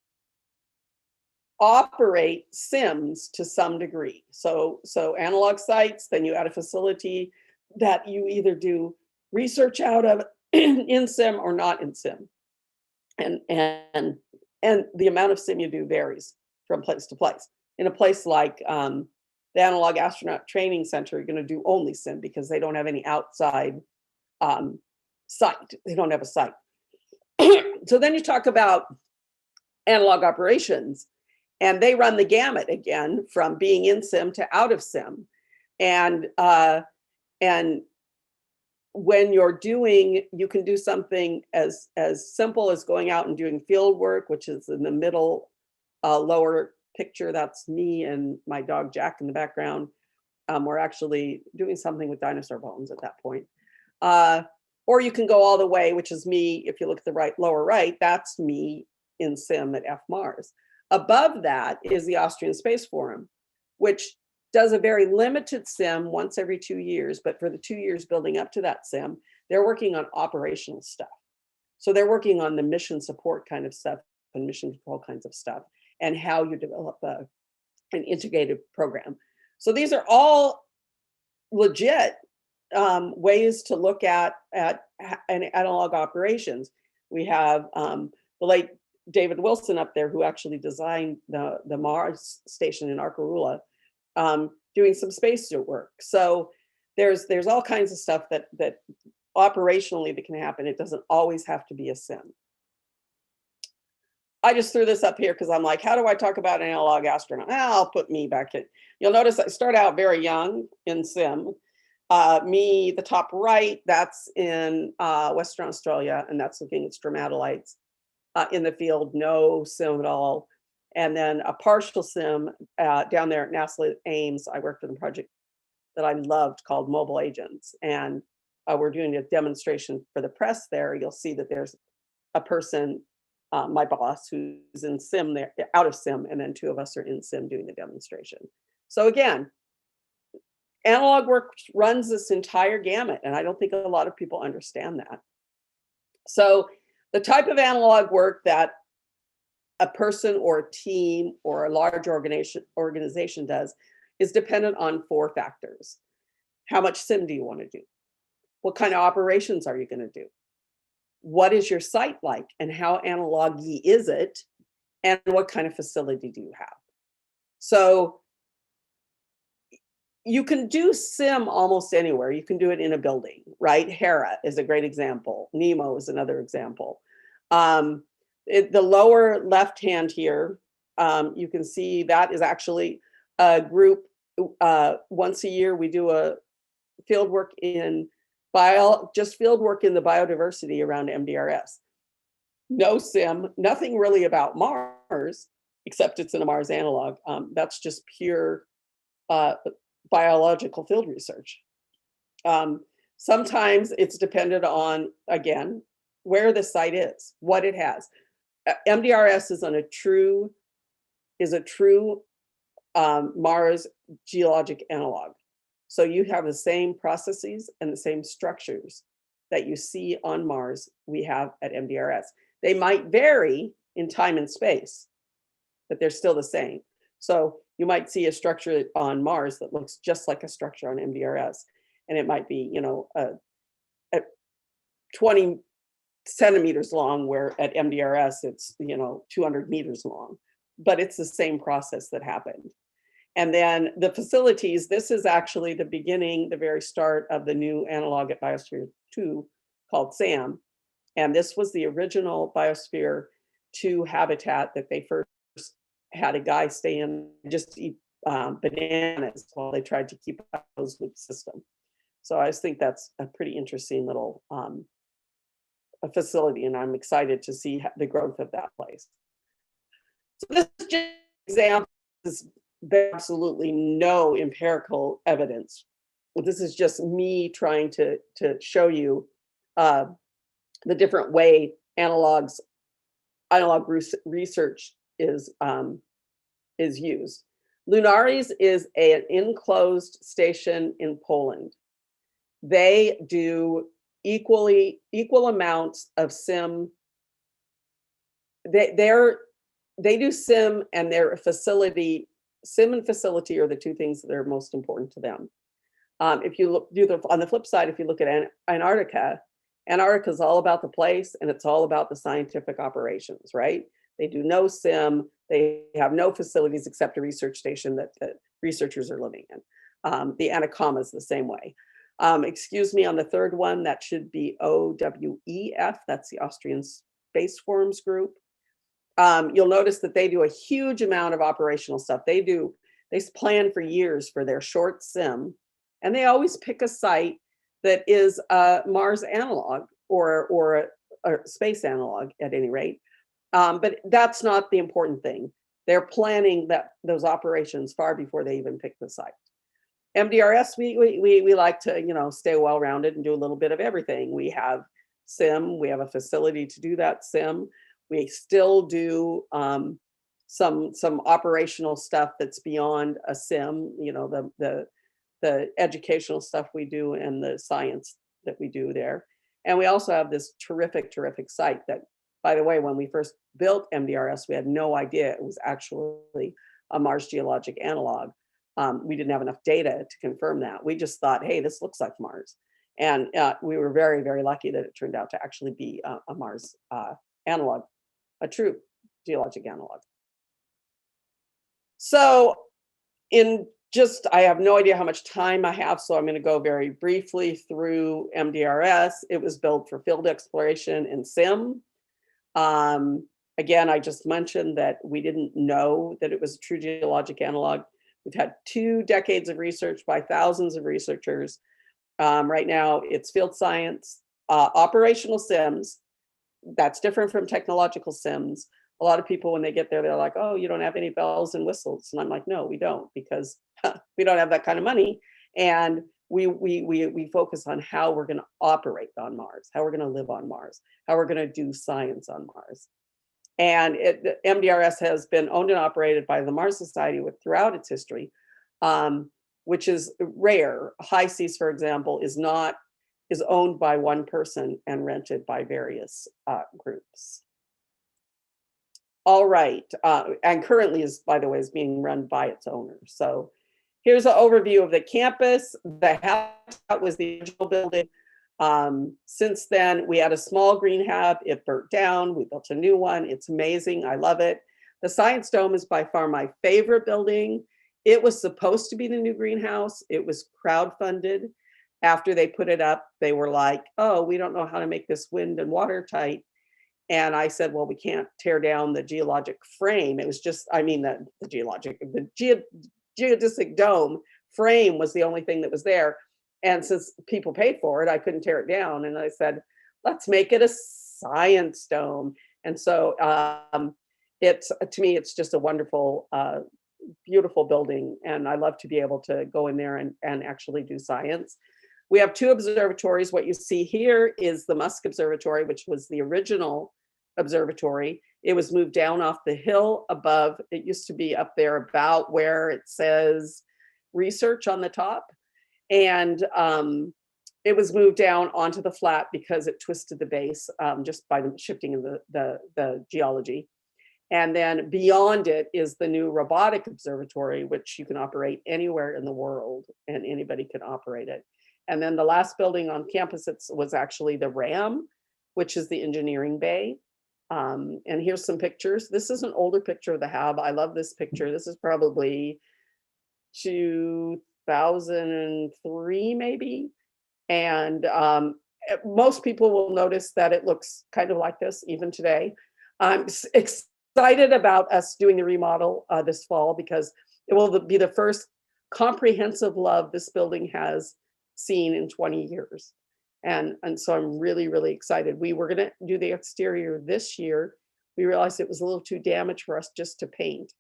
operate sims to some degree. So analog sites, then you add a facility that you either do research out of in sim or not in sim. And the amount of sim you do varies from place to place. In a place like the Analog Astronaut Training Center, you're going to do only sim because they don't have any outside site. They don't have a site. So then you talk about analog operations, and they run the gamut again from being in sim to out of sim. And when you're doing, you can do something as simple as going out and doing field work, which is in the middle lower picture. That's me and my dog Jack in the background. We're actually doing something with dinosaur bones at that point. Or you can go all the way, which is me. If you look at the lower right, that's me in sim at F-Mars. Above that is the Austrian Space Forum, which does a very limited sim once every 2 years, but for the 2 years building up to that sim, they're working on operational stuff. So they're working on the mission support kind of stuff and mission control kinds of stuff, and how you develop an integrated program. So these are all legit ways to look at analog operations. We have the late David Wilson up there, who actually designed the Mars station in ARCAROOLA, doing some spacesuit work. So there's all kinds of stuff that operationally that can happen. It doesn't always have to be a sim. I just threw this up here because I'm like, how do I talk about an analog astronaut? I'll put me back in. You'll notice I start out very young in sim. Me, the top right, that's in Western Australia, and that's looking at stromatolites in the field, no sim at all. And then a partial sim down there at NASA Ames. I worked on a project that I loved called Mobile Agents. And we're doing a demonstration for the press there. You'll see that there's a person, my boss, who's in sim there, out of sim, and then 2 of us are in sim doing the demonstration. So again, analog work runs this entire gamut, and I don't think a lot of people understand that. So the type of analog work that a person or a team or a large organization does is dependent on 4 factors. How much sim do you want to do? What kind of operations are you going to do? What is your site like, and how analog-y is it? And what kind of facility do you have? So you can do sim almost anywhere. You can do it in a building, right? Hera is a great example. Nemo is another example. The lower left hand here, you can see that is actually a group. Once a year, we do a field work in just field work in the biodiversity around MDRS. No sim, nothing really about Mars, except it's in a Mars analog. That's just pure biological field research. Sometimes it's dependent on, again, where the site is, what it has. MDRS is a true Mars geologic analog. So you have the same processes and the same structures that you see on Mars we have at MDRS. They might vary in time and space, but they're still the same. So you might see a structure on Mars that looks just like a structure on MDRS, and it might be, at 20 centimeters long, where at MDRS it's 200 meters long, but it's the same process that happened. And then the facilities, this is actually the beginning, the very start of the new analog at Biosphere 2 called SAM. And this was the original Biosphere 2 habitat that they first had a guy stay in, just eat bananas while they tried to keep a closed loop system. So I just think that's a pretty interesting little a facility, and I'm excited to see the growth of that place. So this is just an example. There's absolutely no empirical evidence. This is just me trying to show you the different way analog research is used. Lunaris is an enclosed station in Poland. They do equal amounts of sim. They do sim and their facility. Sim and facility are the 2 things that are most important to them. If you look, on the flip side, if you look at Antarctica is all about the place, and it's all about the scientific operations, right? They do no sim. They have no facilities except a research station that researchers are living in. The Atacama is the same way. Excuse me, on the third one, that should be OWEF. That's the Austrian Space Forums group. You'll notice that they do a huge amount of operational stuff. They plan for years for their short sim, and they always pick a site that is a Mars analog or a space analog at any rate. But that's not the important thing. They're planning those operations far before they even pick the site. MDRS, we like to stay well-rounded and do a little bit of everything. We have sim, we have a facility to do that sim. We still do some operational stuff that's beyond a sim, the educational stuff we do and the science that we do there. And we also have this terrific site that, by the way, when we first built MDRS, we had no idea it was actually a Mars geologic analog. We didn't have enough data to confirm that. We just thought, hey, this looks like Mars. And we were very, very lucky that it turned out to actually be a Mars analog, a true geologic analog. So I have no idea how much time I have, so I'm going to go very briefly through MDRS. It was built for field exploration and sim. Again, I just mentioned that we didn't know that it was a true geologic analog. We've had 2 decades of research by thousands of researchers. Right now, it's field science, operational sims. That's different from technological sims. A lot of people, when they get there, they're like, oh, you don't have any bells and whistles. And I'm like, no, we don't, because we don't have that kind of money. And we focus on how we're going to operate on Mars, how we're going to live on Mars, how we're going to do science on Mars. And MDRS has been owned and operated by the Mars Society throughout its history, which is rare. HI-SEAS, for example, is owned by one person and rented by various groups. All right, and currently by the way, is being run by its owner. So here's an overview of the campus. The habitat was the original building. Since then, we had a small green hab. It burnt down. We built a new one. It's amazing. I love it. The Science Dome is by far my favorite building. It was supposed to be the new greenhouse. It was crowdfunded. After they put it up, they were like, oh, we don't know how to make this wind and watertight. And I said, well, we can't tear down the geologic frame. It was just, the geodesic dome frame was the only thing that was there. And since people paid for it, I couldn't tear it down. And I said, let's make it a science dome. And so to me, it's just a wonderful, beautiful building. And I love to be able to go in there and actually do science. We have 2 observatories. What you see here is the Musk Observatory, which was the original observatory. It was moved down off the hill above. It used to be up there about where it says research on the top. And it was moved down onto the flat because it twisted the base just by the shifting of the geology. And then beyond it is the new robotic observatory, which you can operate anywhere in the world and anybody can operate it. And then the last building on campus was actually the RAM, which is the engineering bay. And here's some pictures. This is an older picture of the hab. I love this picture. This is probably 2003 maybe. And most people will notice that it looks kind of like this even today. I'm excited about us doing the remodel this fall because it will be the first comprehensive love this building has seen in 20 years. And so I'm really, really excited. We were going to do the exterior this year. We realized it was a little too damaged for us just to paint.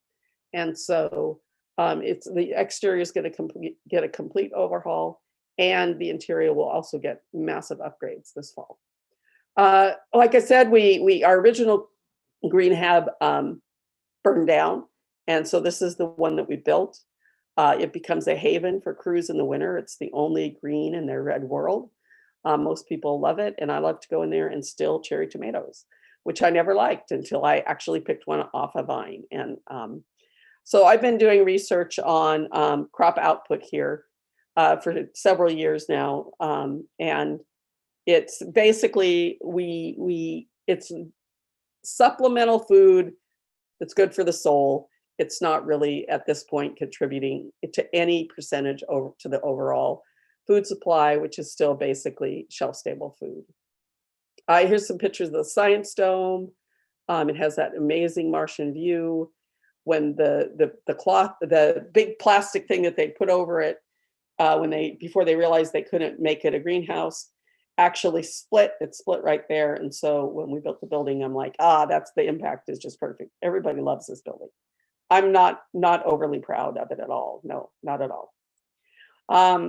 And so the exterior is going to get a complete overhaul, and the interior will also get massive upgrades this fall. Like I said, our original green hab burned down. And so this is the one that we built. It becomes a haven for crews in the winter. It's the only green in their red world. Most people love it. And I love to go in there and still cherry tomatoes, which I never liked until I actually picked one off a vine. And so I've been doing research on crop output here for several years now. And it's basically, it's supplemental food that's good for the soul. It's not really at this point contributing to any percentage over to the overall food supply, which is still basically shelf-stable food. Here's some pictures of the Science Dome. It has that amazing Martian view. When the cloth, the big plastic thing that they put over it before they realized they couldn't make it a greenhouse, actually split. It split right there. And so when we built the building, I'm like, that's the impact is just perfect. Everybody loves this building. I'm not overly proud of it at all. No, not at all.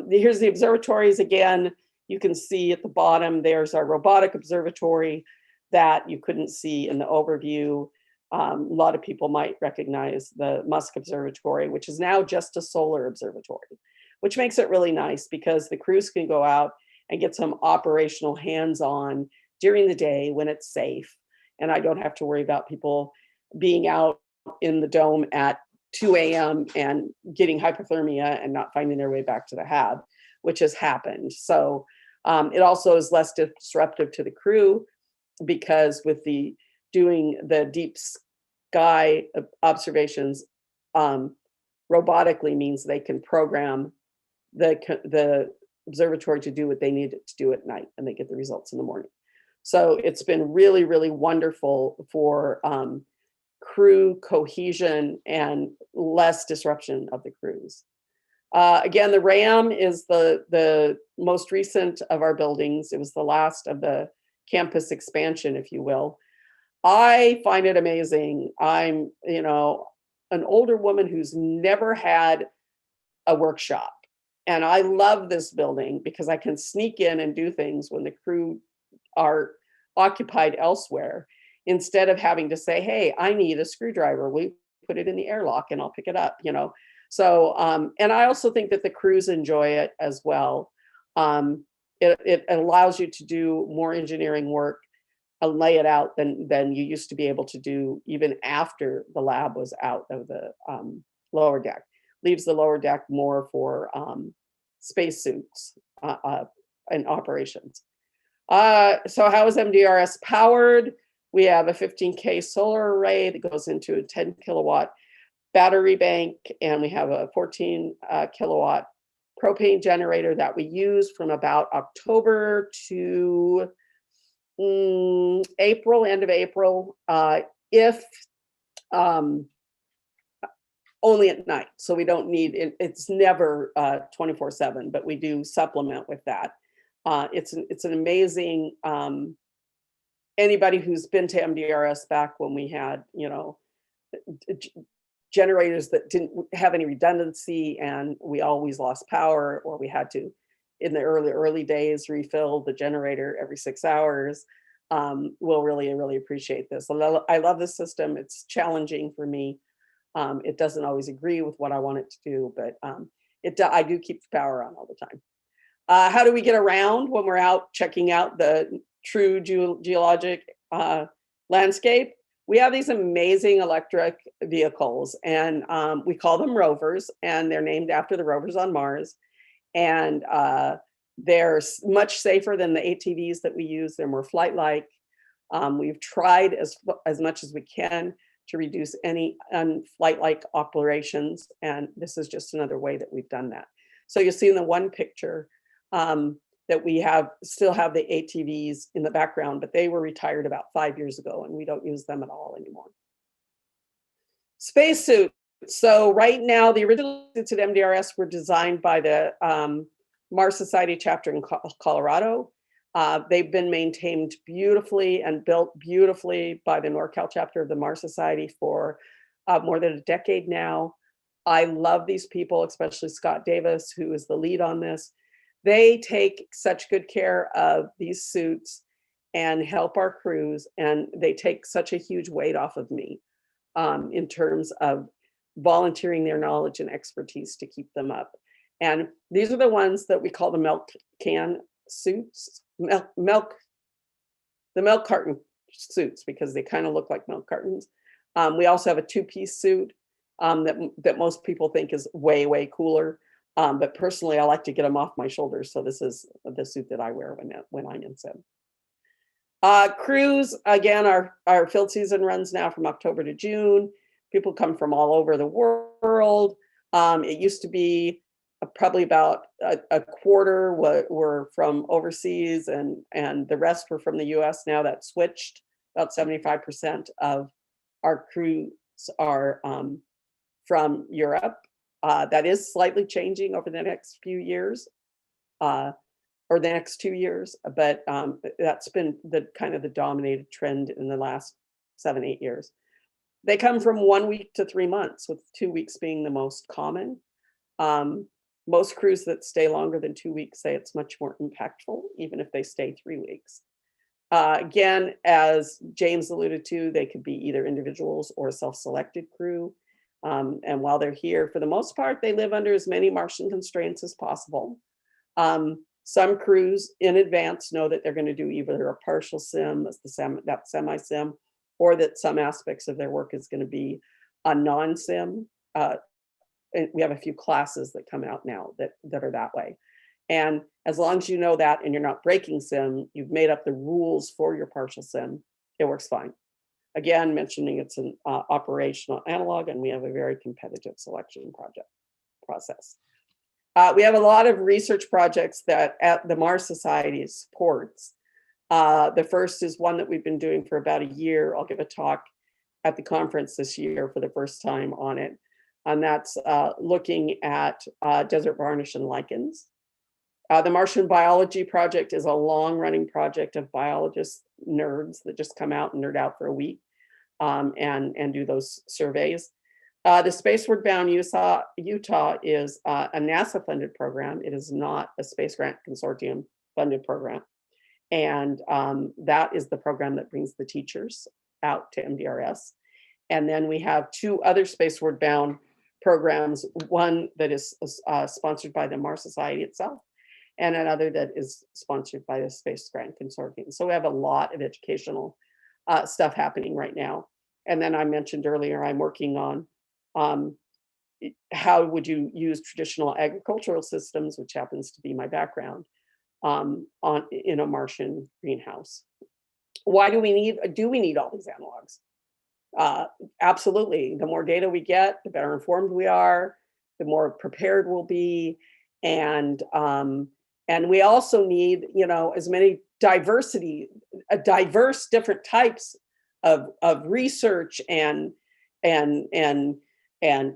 Here's the observatories again. You can see at the bottom, there's our robotic observatory that you couldn't see in the overview. A lot of people might recognize the Musk Observatory, which is now just a solar observatory, which makes it really nice because the crews can go out and get some operational hands-on during the day when it's safe. And I don't have to worry about people being out in the dome at 2 a.m. and getting hypothermia and not finding their way back to the hab, which has happened. So it also is less disruptive to the crew because with doing the deep sky observations robotically means they can program the observatory to do what they need it to do at night, and they get the results in the morning. So it's been really, really wonderful for crew cohesion and less disruption of the crews. Again, the RAM is the most recent of our buildings. It was the last of the campus expansion, if you will. I find it amazing. I'm, an older woman who's never had a workshop. And I love this building because I can sneak in and do things when the crew are occupied elsewhere, instead of having to say, hey, I need a screwdriver. We put it in the airlock and I'll pick it up, So, and I also think that the crews enjoy it as well. It allows you to do more engineering work and lay it out than you used to be able to do even after the lab was out of the lower deck. Leaves the lower deck more for spacesuits and operations. So how is MDRS powered? We have a 15K solar array that goes into a 10 kilowatt battery bank, and we have a 14 kilowatt propane generator that we use from about October to April, end of April, if only at night. So we don't need it. It's never 24/7, but we do supplement with that. It's an amazing, anybody who's been to MDRS back when we had, generators that didn't have any redundancy and we always lost power, or we had to, in the early days, refill the generator every 6 hours, will really, really appreciate this. I love this system. It's challenging for me. It doesn't always agree with what I want it to do, but I do keep the power on all the time. How do we get around when we're out checking out the true geologic landscape? We have these amazing electric vehicles, and we call them Rovers, and they're named after the rovers on Mars. And they're much safer than the ATVs that we use. They're more flight-like. We've tried as much as we can to reduce any unflight-like operations, and this is just another way that we've done that. So you'll see in the one picture that we still have the ATVs in the background, but they were retired about 5 years ago, and we don't use them at all anymore. Spacesuits. So right now, the original suits at MDRS were designed by the Mars Society chapter in Colorado. They've been maintained beautifully and built beautifully by the NorCal chapter of the Mars Society for more than a decade now. I love these people, especially Scott Davis, who is the lead on this. They take such good care of these suits and help our crews, and they take such a huge weight off of me in terms of volunteering their knowledge and expertise to keep them up. And these are the ones that we call the milk can suits, the milk carton suits, because they kind of look like milk cartons. We also have a two-piece suit that most people think is way, way cooler. But personally, I like to get them off my shoulders. So this is the suit that I wear when I'm in sim. Crews, again, our field season runs now from October to June. People come from all over the world. It used to be probably about a quarter were from overseas, and the rest were from the US. Now that switched. About 75% of our crews are from Europe. That is slightly changing over the next few years, or the next 2 years, but that's been the kind of the dominated trend in the last 7, 8 years. They come from 1 week to 3 months, with 2 weeks being the most common. Most crews that stay longer than 2 weeks say it's much more impactful, even if they stay 3 weeks. Again, as James alluded to, they could be either individuals or a self-selected crew. And while they're here, for the most part, they live under as many Martian constraints as possible. Some crews in advance know that they're going to do either a partial sim, that semi-sim, or that some aspects of their work is going to be a non-sim. And we have a few classes that come out now that are that way. And as long as you know that and you're not breaking sim, you've made up the rules for your partial sim, it works fine. Again, mentioning it's an operational analog, and we have a very competitive selection process. We have a lot of research projects that at the Mars Society supports. The first is one that we've been doing for about a year. I'll give a talk at the conference this year for the first time on it. And that's looking at desert varnish and lichens. The Martian Biology Project is a long-running project of biologist nerds that just come out and nerd out for a week and do those surveys. The Spaceward Bound Utah is a NASA-funded program. It is not a Space Grant Consortium funded program. And that is the program that brings the teachers out to MDRS. And then we have 2 other Spaceward Bound programs, one that is sponsored by the Mars Society itself, and another that is sponsored by the Space Grant Consortium. So we have a lot of educational stuff happening right now. And then I mentioned earlier, I'm working on how would you use traditional agricultural systems, which happens to be my background, in a Martian greenhouse. Why do we need all these analogs? Absolutely. The more data we get, the better informed we are, the more prepared we'll be. And we also need, as many diverse different types of research and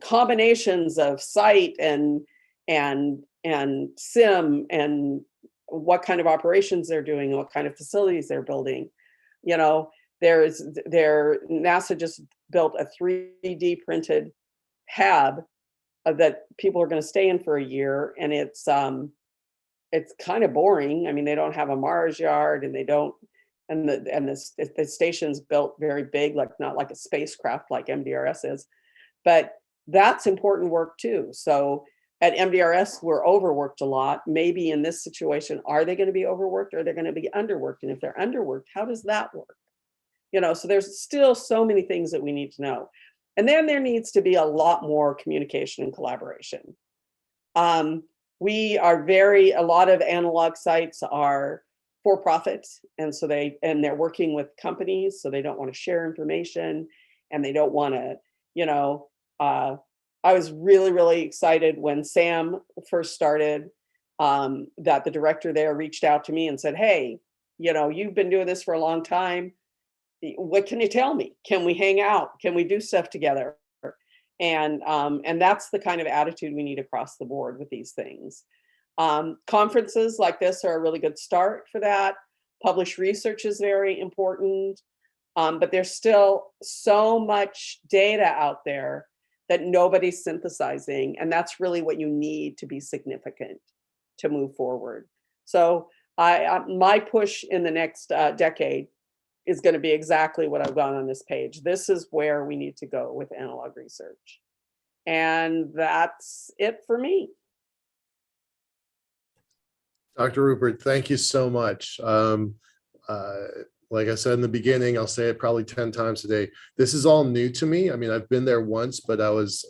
combinations of site and sim and what kind of operations they're doing, what kind of facilities they're building. NASA just built a 3D printed hab that people are going to stay in for a year, and it's kind of boring. I mean, they don't have a Mars yard, and the station's built very big, not like a spacecraft like MDRS is, but that's important work too. So at MDRS, we're overworked a lot. Maybe in this situation, are they going to be overworked, or are they going to be underworked? And if they're underworked, how does that work? So there's still so many things that we need to know. And then there needs to be a lot more communication and collaboration. A lot of analog sites are for profit. And so they're working with companies, so they don't want to share information, and they don't want to, I was really, really excited when Sam first started, that the director there reached out to me and said, hey, you've been doing this for a long time. What can you tell me? Can we hang out? Can we do stuff together? And that's the kind of attitude we need across the board with these things. Conferences like this are a really good start for that. Published research is very important, but there's still so much data out there that nobody's synthesizing, and that's really what you need to be significant to move forward. So my push in the next decade is going to be exactly what I've got on this page. This is where we need to go with analog research. And that's it for me. Dr. Rupert, thank you so much. Like I said in the beginning, I'll say it probably 10 times today. This is all new to me. I mean, I've been there once, but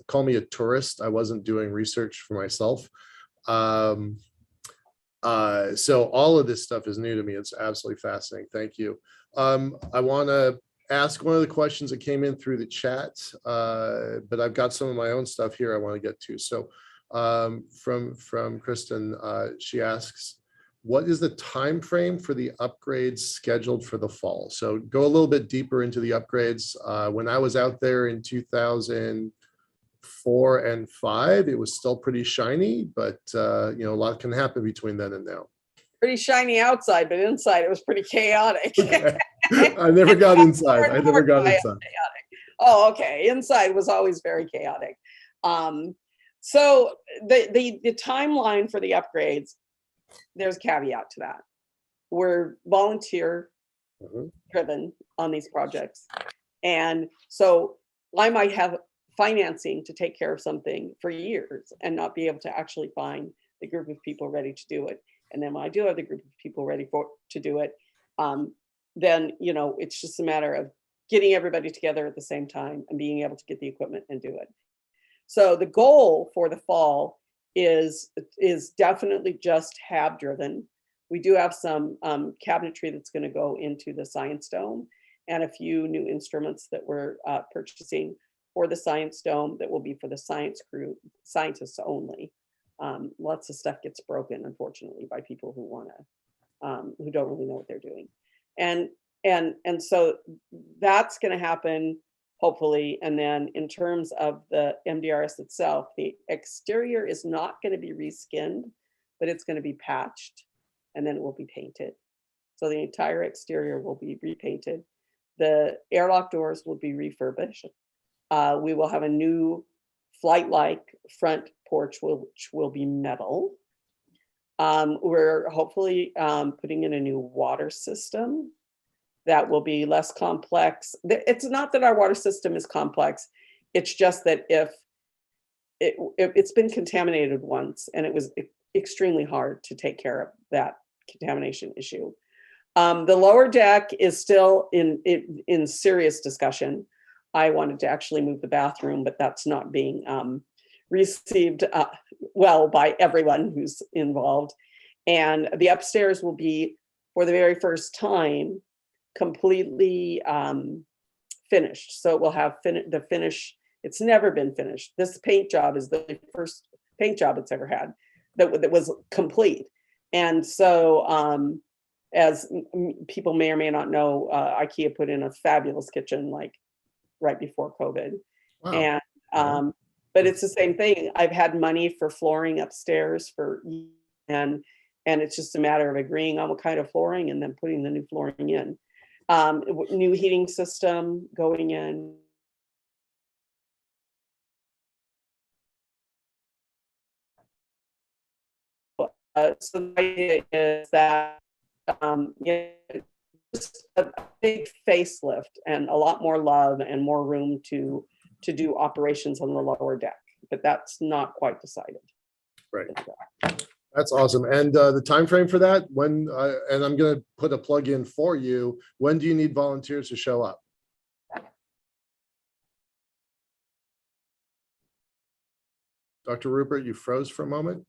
call me a tourist. I wasn't doing research for myself. So all of this stuff is new to me. It's absolutely fascinating. Thank you. I want to ask one of the questions that came in through the chat, but I've got some of my own stuff here I want to get to. So from Kristen, she asks, what is the time frame for the upgrades scheduled for the fall? So go a little bit deeper into the upgrades. When I was out there in 2000, 4 and 5, it was still pretty shiny, but a lot can happen between then and now. Pretty shiny outside, but inside it was pretty chaotic. Okay. I never got inside. I never got inside. Oh, okay. Inside was always very chaotic. So the timeline for the upgrades, there's a caveat to that. We're volunteer driven on these projects. And so I might have financing to take care of something for years and not be able to actually find the group of people ready to do it. And then when I do have the group of people ready to do it, then, it's just a matter of getting everybody together at the same time and being able to get the equipment and do it. So the goal for the fall is definitely just HAB driven. We do have some cabinetry that's going to go into the Science Dome and a few new instruments that we're purchasing for the Science Dome that will be for the science crew, scientists only. Lots of stuff gets broken, unfortunately, by people who don't really know what they're doing. And so that's going to happen, hopefully. And then in terms of the MDRS itself, the exterior is not going to be reskinned, but it's going to be patched and then it will be painted. So the entire exterior will be repainted. The airlock doors will be refurbished. We will have a new flight-like front porch, which will be metal. We're hopefully putting in a new water system that will be less complex. It's not that our water system is complex. It's just that if it's been contaminated once and it was extremely hard to take care of that contamination issue. The lower deck is still in serious discussion. I wanted to actually move the bathroom, but that's not being received well by everyone who's involved. And the upstairs will be, for the very first time, completely finished. So it will have the finish. It's never been finished. This paint job is the first paint job it's ever had that was complete. And so as people may or may not know, IKEA put in a fabulous kitchen like right before COVID. Wow. And but it's the same thing. I've had money for flooring upstairs and it's just a matter of agreeing on what kind of flooring and then putting the new flooring in. New heating system going in. So the idea is that just a big facelift and a lot more love and more room to do operations on the lower deck, but that's not quite decided. Right. That's awesome. And the time frame for that, when and I'm going to put a plug in for you. When do you need volunteers to show up? Dr. Rupert, you froze for a moment.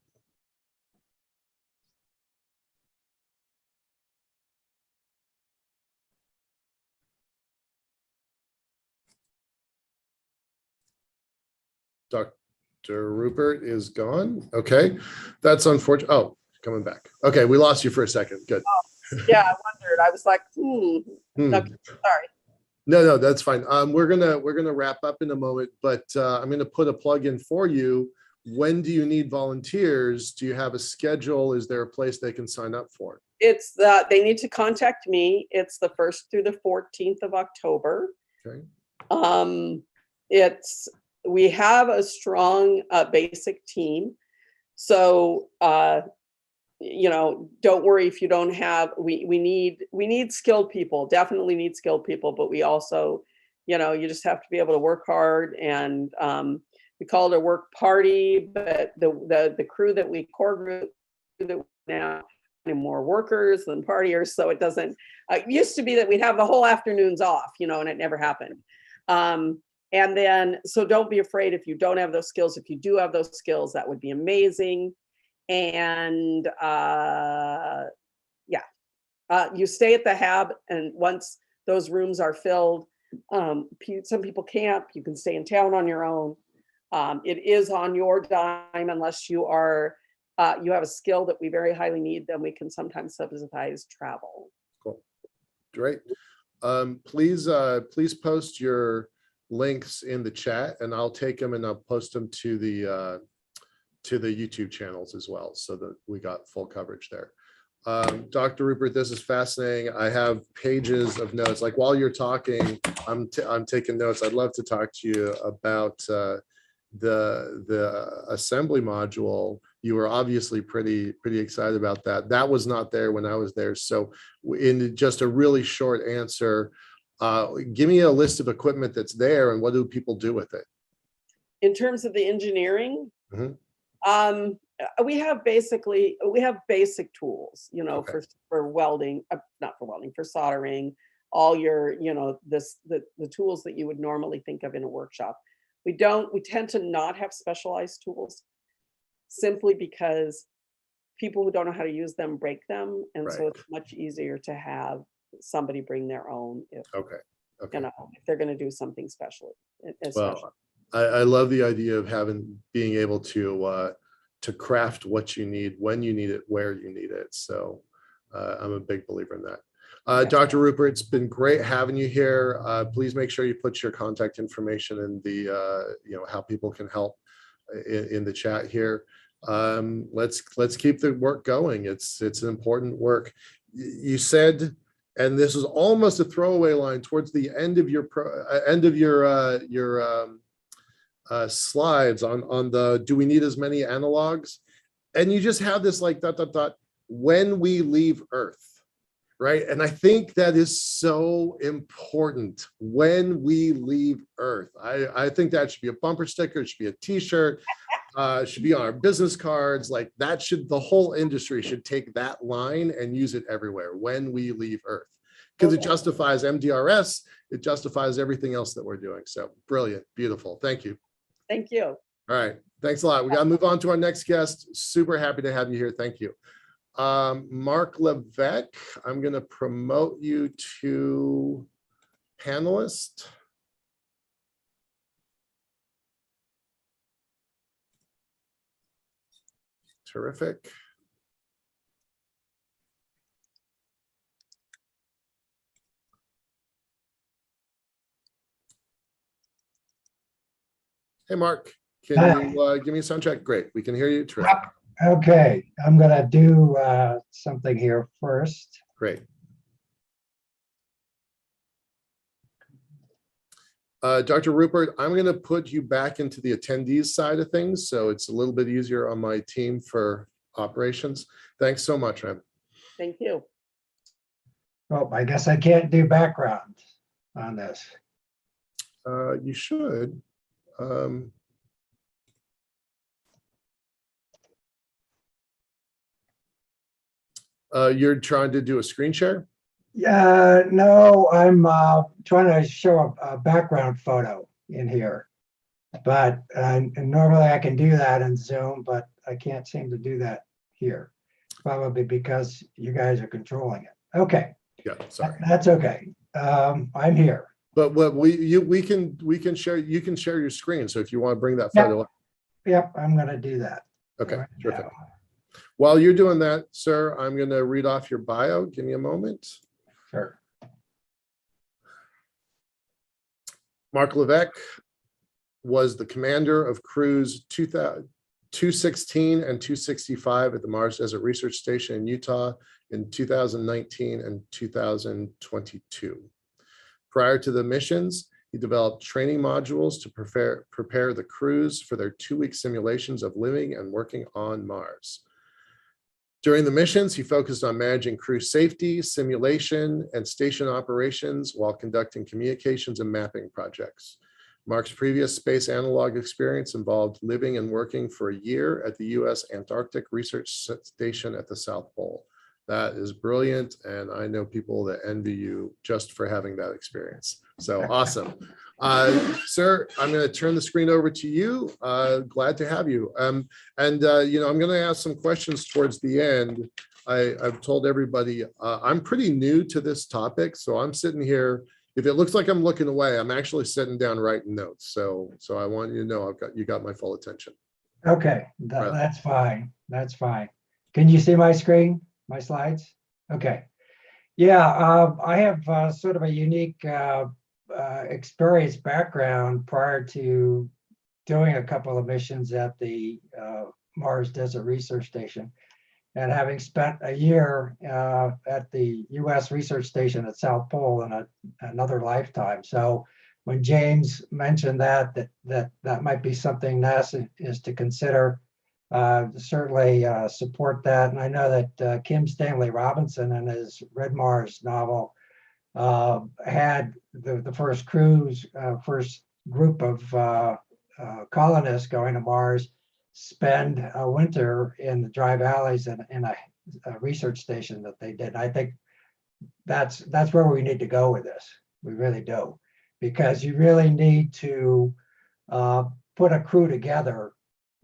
Dr. Rupert is gone. Okay, that's unfortunate. Oh, coming back. Okay, we lost you for a second. Good. Oh, yeah, I wondered. I was like, Okay, sorry. No, that's fine. We're gonna wrap up in a moment, but I'm gonna put a plug in for you. When do you need volunteers? Do you have a schedule? Is there a place they can sign up for? It's that they need to contact me. It's the 1st through the 14th of October. Okay. We have a strong basic team. So, don't worry if you don't have, we need skilled people, definitely need skilled people, but we also, you just have to be able to work hard. And we call it a work party, but the crew that we core group that now more workers than partiers. So it doesn't, it used to be that we'd have the whole afternoons off, and it never happened. And then, so don't be afraid if you don't have those skills. If you do have those skills, that would be amazing. And you stay at the HAB, and once those rooms are filled, some people camp. You can stay in town on your own. It is on your dime unless you are you have a skill that we very highly need. Then we can sometimes subsidize travel. Cool, great. Please post your links in the chat, and I'll take them and I'll post them to the YouTube channels as well, so that we got full coverage there. Dr. Rupert, this is fascinating. I have pages of notes. Like while you're talking, I'm taking notes. I'd love to talk to you about the assembly module. You were obviously pretty excited about that. That was not there when I was there. So in just a really short answer, give me a list of equipment that's there and what do people do with it? In terms of the engineering, Mhm. we have basic tools, you know, Okay. for welding, not for welding, for soldering, all your, you know, the tools that you would normally think of in a workshop. We tend to not have specialized tools simply because people who don't know how to use them break them. And so Right. it's much easier to have somebody bring their own if, Okay. you Okay. know, if they're going to do something special. Well, I love the idea of being able to craft what you need, when you need it, where you need it. So I'm a big believer in that. Dr. Rupert, it's been great having you here. Please make sure you put your contact information in the, you know, how people can help in the chat here. Let's keep the work going. It's an important work. You said, and this is almost a throwaway line towards the end of your slides on the, do we need as many analogs? And you just have this like ... when we leave Earth, right? And I think that is so important. When we leave Earth, I think that should be a bumper sticker. It should be a T-shirt. Should be on our business cards. Like that should, the whole industry should take that line and use it everywhere. When we leave Earth, because it justifies MDRS. It justifies everything else that we're doing. So brilliant, beautiful. Thank you. Thank you. All right, thanks a lot. We got to move on to our next guest. Super happy to have you here. Thank you. Mark Levesque, I'm going to promote you to panelist. Terrific. Hey, Mark, can you give me a sound check? Great, we can hear you. Terrific. Okay, I'm gonna do something here first. Great. Dr. Rupert, I'm going to put you back into the attendees side of things, so it's a little bit easier on my team for operations. Thanks so much, man. Thank you. Oh, I guess I can't do background on this. You should. You're trying to do a screen share? Yeah, no, I'm trying to show a background photo in here. But normally I can do that in Zoom, but I can't seem to do that here. Probably because you guys are controlling it. Okay. Yeah, sorry. That's okay. I'm here. But what we can share, you can share your screen. So if you want to bring that photo up. Yep, I'm gonna do that. Okay, right terrific. now. While you're doing that, sir, I'm going to read off your bio. Give me a moment. Sure. Mark Levesque was the commander of crews 216 and 265 at the Mars Desert Research Station in Utah in 2019 and 2022. Prior to the missions, he developed training modules to prepare the crews for their 2-week simulations of living and working on Mars. During the missions, he focused on managing crew safety, simulation, and station operations while conducting communications and mapping projects. Mark's previous space analog experience involved living and working for a year at the U.S. Antarctic Research Station at the South Pole. That is brilliant, and I know people that envy you just for having that experience. So awesome. Sir, I'm going to turn the screen over to you. Glad to have you. You know, I'm going to ask some questions towards the end. I've told everybody I'm pretty new to this topic, so I'm sitting here. If it looks like I'm looking away, I'm actually sitting down writing notes. So I want you to know you got my full attention. Okay, that's fine. That's fine. Can you see my screen, my slides? Okay. Yeah, I have sort of a unique experience background prior to doing a couple of missions at the Mars Desert Research Station, and having spent a year at the U.S. Research Station at South Pole in another lifetime. So when James mentioned that might be something NASA is to consider, certainly support that. And I know that Kim Stanley Robinson in his Red Mars novel had the first cruise, first group of colonists going to Mars spend a winter in the dry valleys in a research station that they did. I think that's where we need to go with this. We really do, because you really need to put a crew together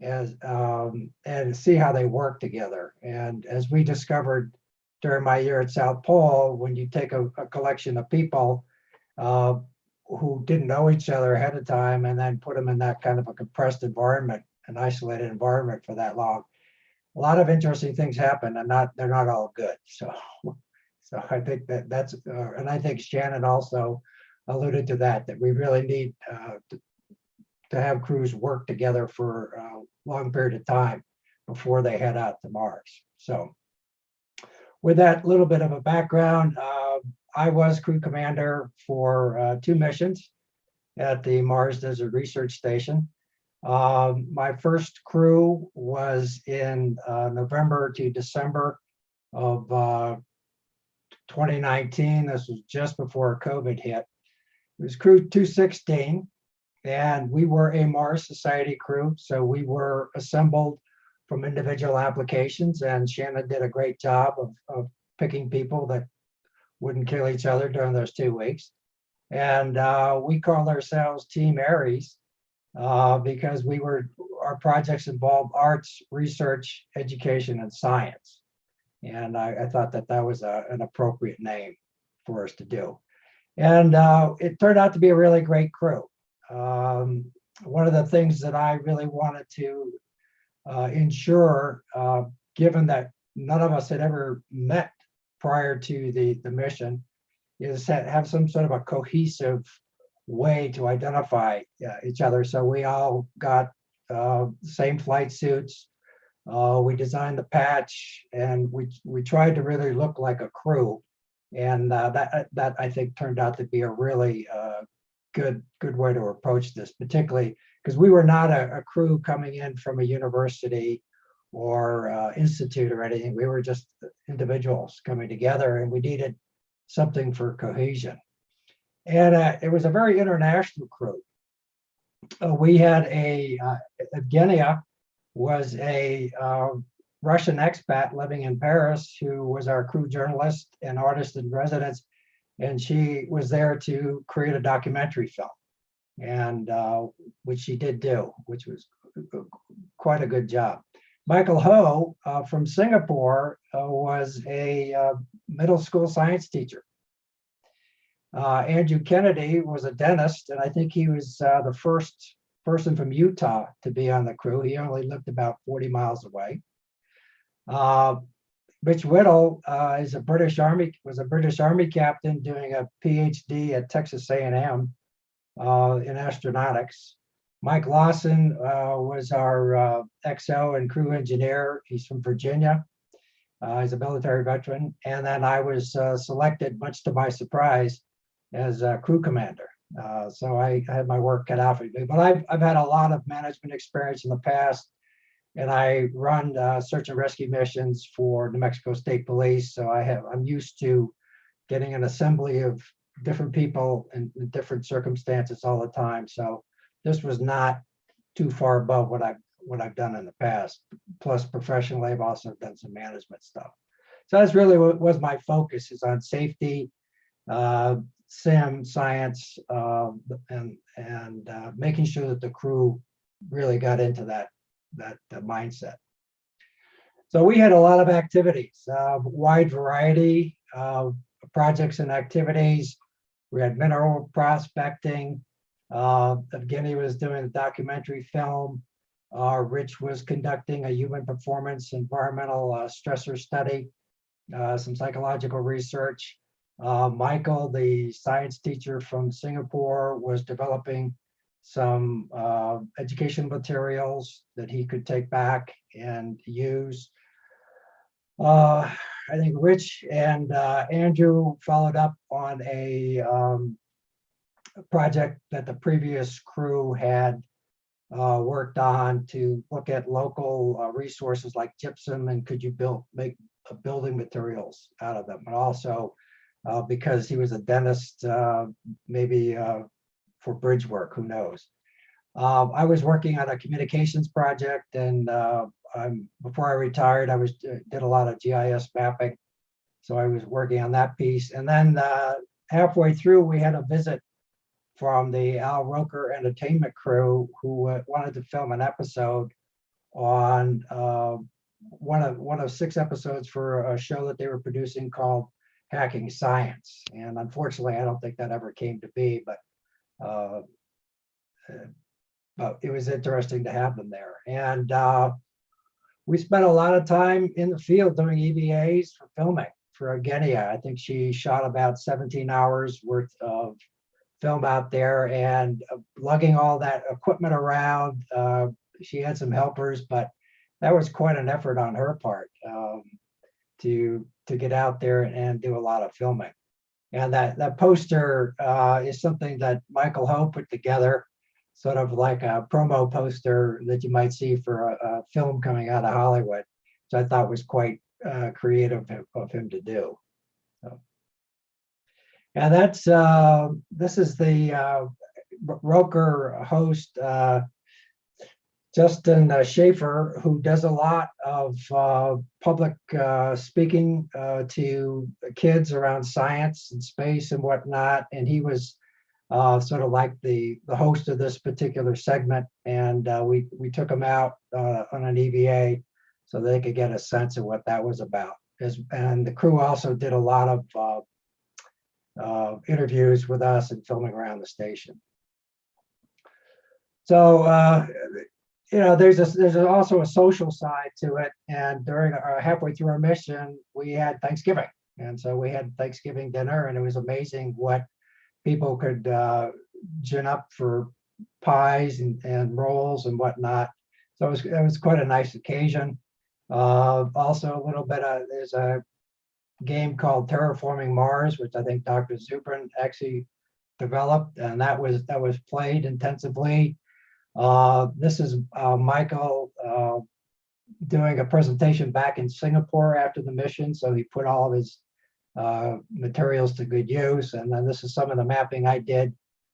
as and see how they work together. And as we discovered during my year at South Pole, when you take a collection of people who didn't know each other ahead of time and then put them in that kind of a compressed environment, an isolated environment for that long, a lot of interesting things happen, and they're not all good. So I think that's and I think Shannon also alluded to that we really need to have crews work together for a long period of time before they head out to Mars. So with that little bit of a background, I was crew commander for 2 missions at the Mars Desert Research Station. My first crew was in November to December of 2019. This was just before COVID hit. It was crew 216, and we were a Mars Society crew. So we were assembled from individual applications, and Shannon did a great job of picking people that wouldn't kill each other during those 2 weeks. And we called ourselves Team Aries because our projects involved arts, research, education, and science. And I thought that was an appropriate name for us to do. And it turned out to be a really great crew. One of the things that I really wanted to ensure, given that none of us had ever met prior to the mission, is have some sort of a cohesive way to identify each other. So we all got same flight suits. We designed the patch, and we tried to really look like a crew. And that I think turned out to be a really good way to approach this, particularly because we were not a crew coming in from a university or institute or anything. We were just individuals coming together, and we needed something for cohesion. And it was a very international crew. We had Evgenia was a Russian expat living in Paris who was our crew journalist and artist in residence. And she was there to create a documentary film, and which she did do, which was quite a good job. Michael Ho from Singapore was a middle school science teacher. Andrew Kennedy was a dentist, and I think he was the first person from Utah to be on the crew. He only lived about 40 miles away. Rich Whittle was a British Army captain doing a PhD at Texas A&M in astronautics. Mike Lawson was our XO and crew engineer. He's from Virginia. He's a military veteran. And then I was selected, much to my surprise, as a crew commander. So I had my work cut out for me. But I've had a lot of management experience in the past, and I run search and rescue missions for New Mexico State Police. So I'm used to getting an assembly of different people in different circumstances all the time. So this was not too far above what I've done in the past. Plus, professionally, I've also done some management stuff. So that's really what was my focus, is on safety, sim, science, and making sure that the crew really got into that mindset. So we had a lot of activities, wide variety of projects and activities. We had mineral prospecting. Evgeny was doing a documentary film. Rich was conducting a human performance environmental stressor study, some psychological research. Michael, the science teacher from Singapore, was developing some education materials that he could take back and use. I think Rich and Andrew followed up on a project that the previous crew had worked on to look at local resources like gypsum and could you make building materials out of them. And also because he was a dentist, maybe for bridge work, who knows. I was working on a communications project, and before I retired, I did a lot of GIS mapping. So I was working on that piece. And then halfway through, we had a visit from the Al Roker entertainment crew who wanted to film an episode on one of 6 episodes for a show that they were producing called Hacking Science. And unfortunately, I don't think that ever came to be, but it was interesting to have them there. And we spent a lot of time in the field doing EVAs for filming for Agenia. I think she shot about 17 hours worth of film out there and lugging all that equipment around. She had some helpers, but that was quite an effort on her part to get out there and do a lot of filming. And that poster is something that Michael Ho put together, sort of like a promo poster that you might see for a film coming out of Hollywood, which I thought was quite creative of him to do. So, and this is the Roker host, Justin Schaefer, who does a lot of public speaking to kids around science and space and whatnot. And he was sort of like the host of this particular segment. And we took him out on an EVA so they could get a sense of what that was about. And the crew also did a lot of interviews with us and filming around the station. So, there's also a social side to it. And during halfway through our mission, we had Thanksgiving. And so we had Thanksgiving dinner, and it was amazing what people could gin up for pies and rolls and whatnot. So it was quite a nice occasion. Also a little bit there's a game called Terraforming Mars, which I think Dr. Zubrin actually developed, and that was played intensively. This is Michael doing a presentation back in Singapore after the mission. So he put all of his materials to good use. And then this is some of the mapping I did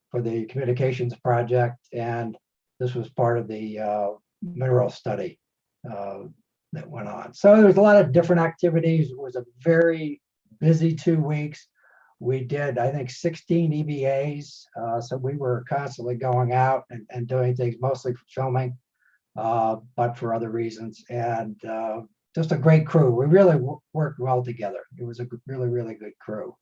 for the communications project. And this was part of the mineral study that went on. So there was a lot of different activities. It was a very busy 2 weeks. We did, I think, 16 EVAs. So we were constantly going out and doing things, mostly for filming, but for other reasons. And just a great crew. We really worked well together. It was a really, really good crew.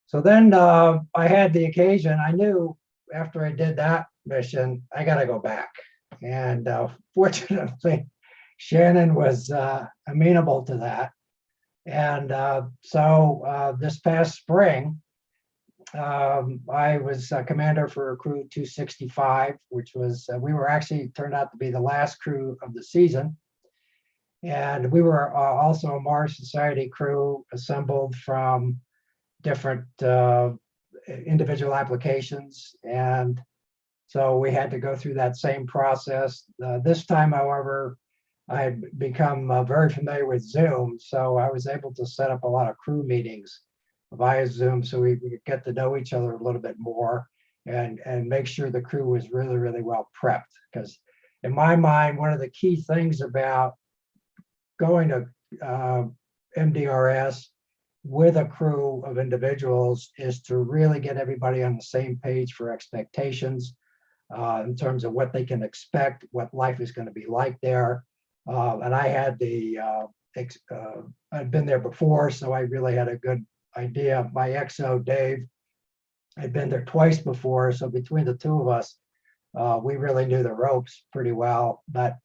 So then I had the occasion. I knew after I did that mission, I got to go back. And fortunately, Shannon was amenable to that. And so this past spring, I was commander for crew 265, which was, we were actually turned out to be the last crew of the season. And we were also a Mars Society crew assembled from different individual applications. And so we had to go through that same process. This time, however, I had become very familiar with Zoom, so I was able to set up a lot of crew meetings via Zoom so we could get to know each other a little bit more and make sure the crew was really, really well prepped. Because in my mind, one of the key things about going to MDRS with a crew of individuals is to really get everybody on the same page for expectations in terms of what they can expect, what life is going to be like there. And I had I'd been there before, so I really had a good idea. My XO, Dave, had been there twice before, so between the two of us, we really knew the ropes pretty well. But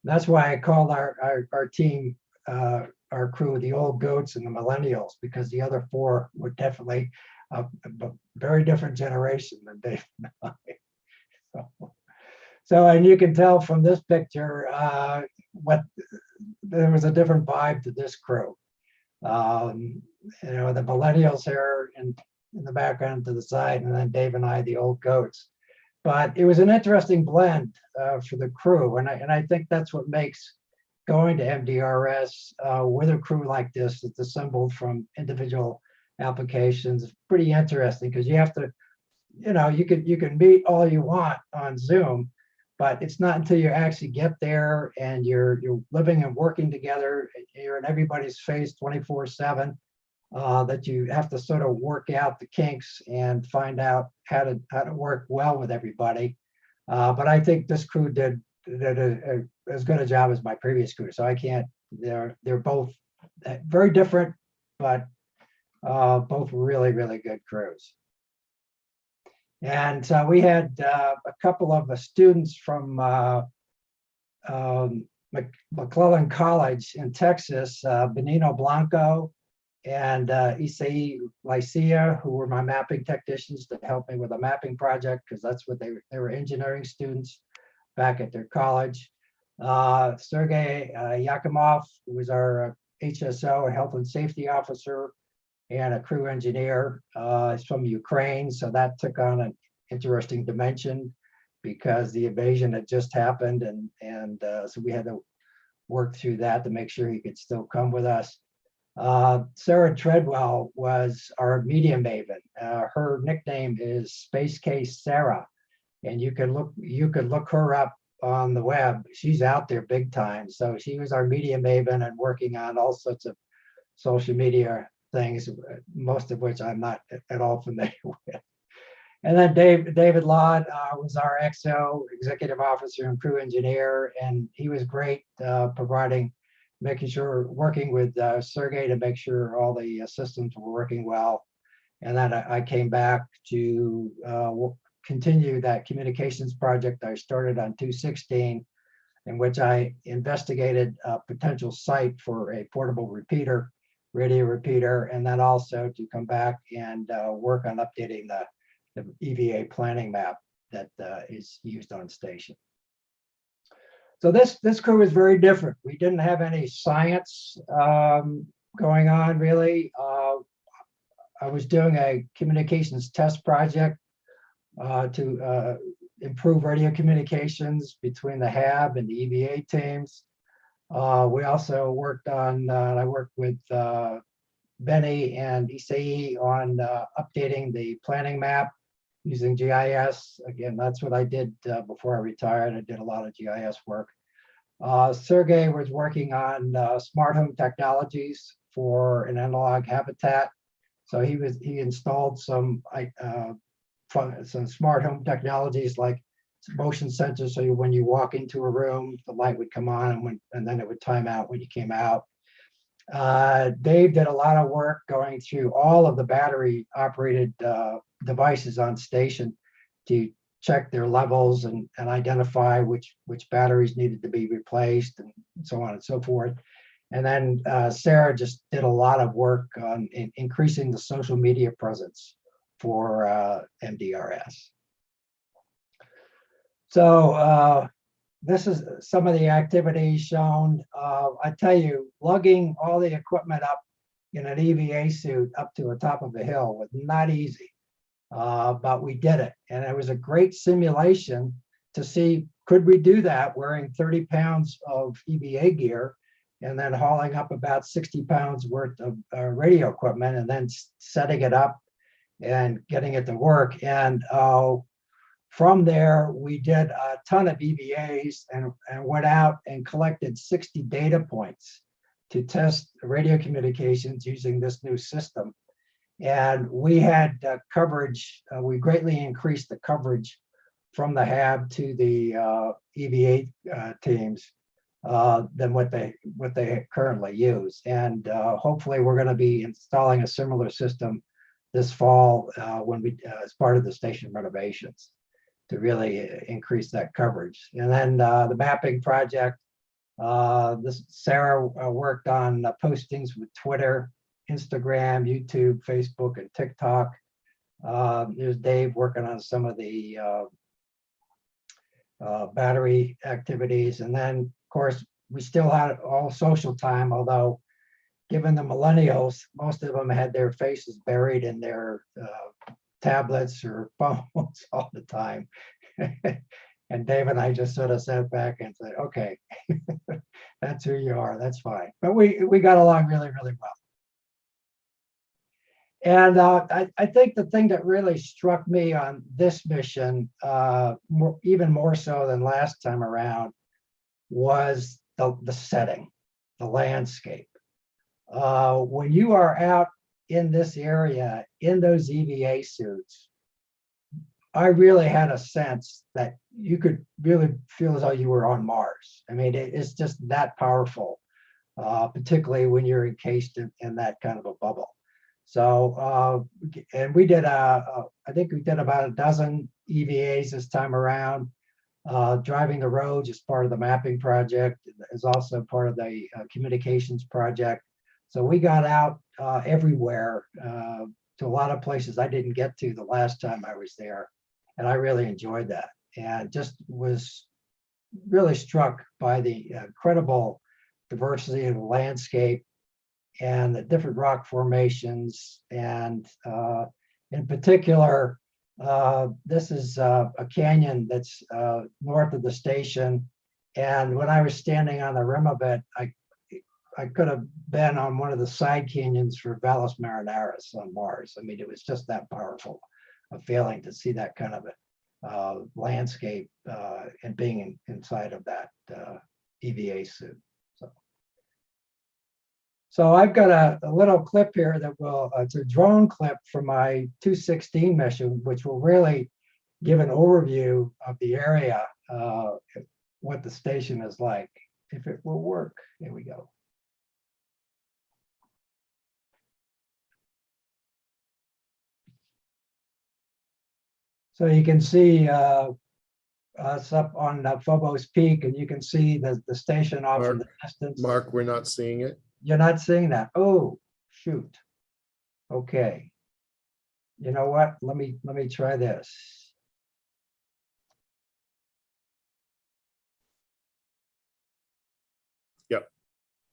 that's why I called our team, our our crew the old goats and the millennials, because the other four were definitely a very different generation than Dave and I. So, and you can tell from this picture, there was a different vibe to this crew. The millennials here in the background to the side, and then Dave and I, the old goats. But it was an interesting blend for the crew, and I think that's what makes going to MDRS with a crew like this that's assembled from individual applications pretty interesting, because you have to, you can meet all you want on Zoom, but it's not until you actually get there and you're living and working together, you're in everybody's face 24/7, that you have to sort of work out the kinks and find out how to work well with everybody. But I think this crew did as good a job as my previous crew. So I can't. They're both very different, but both really, really good crews. And so we had a couple of students from McClellan College in Texas, Benino Blanco and Isai Lycia, who were my mapping technicians to help me with a mapping project, because that's what they were engineering students back at their college. Sergey Yakimov, who was our HSO, a health and safety officer, and a crew engineer, is from Ukraine. So that took on an interesting dimension because the invasion had just happened. And so we had to work through that to make sure he could still come with us. Sarah Treadwell was our media maven. Her nickname is Space Case Sarah. And you could look her up on the web. She's out there big time. So she was our media maven and working on all sorts of social media things, most of which I'm not at all familiar with. And then David Laud was our XO, executive officer and crew engineer, and he was great, working with Sergey to make sure all the systems were working well. And then I came back to continue that communications project I started on 216, in which I investigated a potential site for a portable repeater, radio repeater, and then also to come back and work on updating the EVA planning map that is used on station. So this crew is very different. We didn't have any science going on really. I was doing a communications test project to improve radio communications between the HAB and the EVA teams. We also worked on, I worked with Benny and Isai on updating the planning map using GIS. Again, that's what I did before I retired. I did a lot of GIS work. Sergey was working on smart home technologies for an analog habitat. So he installed some smart home technologies like motion sensors, so when you walk into a room, the light would come on and then it would time out when you came out. Dave did a lot of work going through all of the battery operated devices on station to check their levels and identify which batteries needed to be replaced and so on and so forth. And then Sarah just did a lot of work on increasing the social media presence for MDRS. So this is some of the activities shown. I tell you, lugging all the equipment up in an EVA suit up to the top of a hill was not easy, but we did it. And it was a great simulation to see, could we do that wearing 30 pounds of EVA gear and then hauling up about 60 pounds worth of radio equipment and then setting it up and getting it to work. And from there, we did a ton of EVAs and went out and collected 60 data points to test radio communications using this new system. And we had coverage, we greatly increased the coverage from the HAB to the EVA teams than what they currently use. And hopefully we're going to be installing a similar system this fall as part of the station renovations to really increase that coverage. And then the mapping project, This Sarah worked on postings with Twitter, Instagram, YouTube, Facebook, and TikTok. There's Dave working on some of the battery activities. And then, of course, we still had all social time, although given the millennials, most of them had their faces buried in their tablets or phones all the time. And Dave and I just sort of sat back and said, okay, that's who you are, that's fine. But we got along really, really well. And I think the thing that really struck me on this mission, even more so than last time around, was the setting, the landscape. When you are out in this area, in those EVA suits, I really had a sense that you could really feel as though you were on Mars. I mean, it's just that powerful, particularly when you're encased in that kind of a bubble. So, and we did, I think we did about a dozen EVAs this time around. Driving the roads is part of the mapping project, is also part of the communications project. So we got out everywhere to a lot of places I didn't get to the last time I was there. And I really enjoyed that, and just was really struck by the incredible diversity of the landscape and the different rock formations. And in particular, this is a canyon that's north of the station. And when I was standing on the rim of it, I could have been on one of the side canyons for Valles Marineris on Mars. I mean, it was just that powerful a feeling to see that kind of a landscape and being inside of that EVA suit. So I've got a little clip here that will, it's a drone clip from my 216 mission, which will really give an overview of the area, what the station is like, if it will work. Here we go. So you can see us up on Phobos Peak, and you can see the station off in the distance. Mark, we're not seeing it. You're not seeing that? Oh, shoot. Okay. You know what? Let me try this. Yep.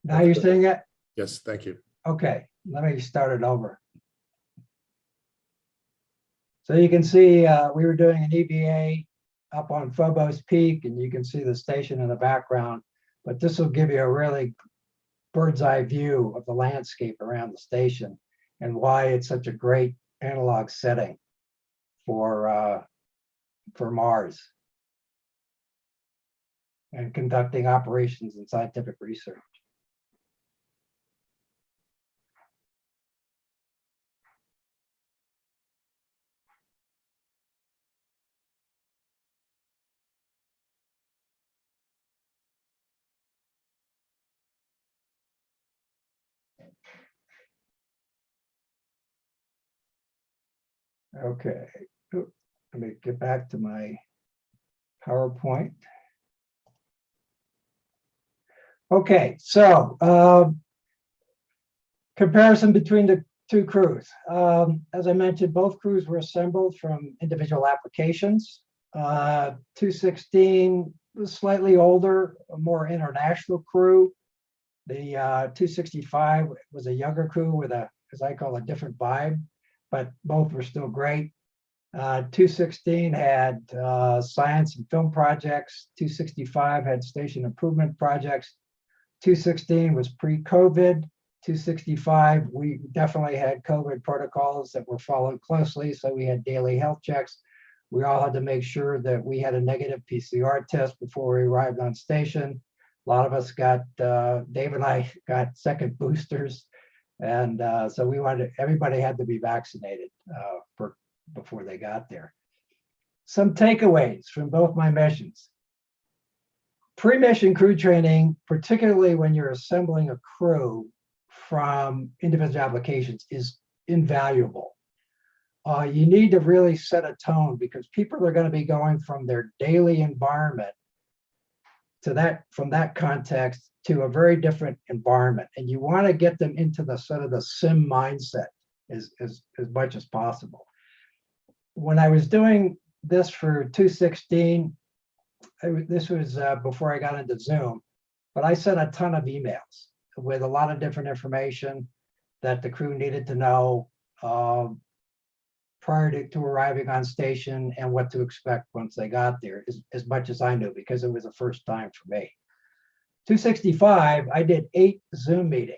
Now you're seeing it? Yes, thank you. Okay, let me start it over. So you can see we were doing an EVA up on Phobos Peak, and you can see the station in the background, but this will give you a really bird's eye view of the landscape around the station and why it's such a great analog setting for Mars and conducting operations and scientific research. Okay, let me get back to my PowerPoint. Okay, so comparison between the two crews. As I mentioned, both crews were assembled from individual applications. 216 was slightly older, a more international crew. The 265 was a younger crew with a, as I call, a different vibe, but both were still great. 216 had science and film projects. 265 had station improvement projects. 216 was pre-COVID. 265, we definitely had COVID protocols that were followed closely, so we had daily health checks. We all had to make sure that we had a negative PCR test before we arrived on station. A lot of us got, Dave and I got second boosters. And so we wanted, everybody had to be vaccinated before they got there. Some takeaways from both my missions. Pre-mission crew training, particularly when you're assembling a crew from individual applications, is invaluable. You need to really set a tone because people are going to be going from their daily environment from that context to a very different environment. And you want to get them into the sort of the sim mindset as much as possible. When I was doing this for 216, this was before I got into Zoom, but I sent a ton of emails with a lot of different information that the crew needed to know prior to arriving on station and what to expect once they got there, as much as I knew, because it was the first time for me. 265, I did 8 Zoom meetings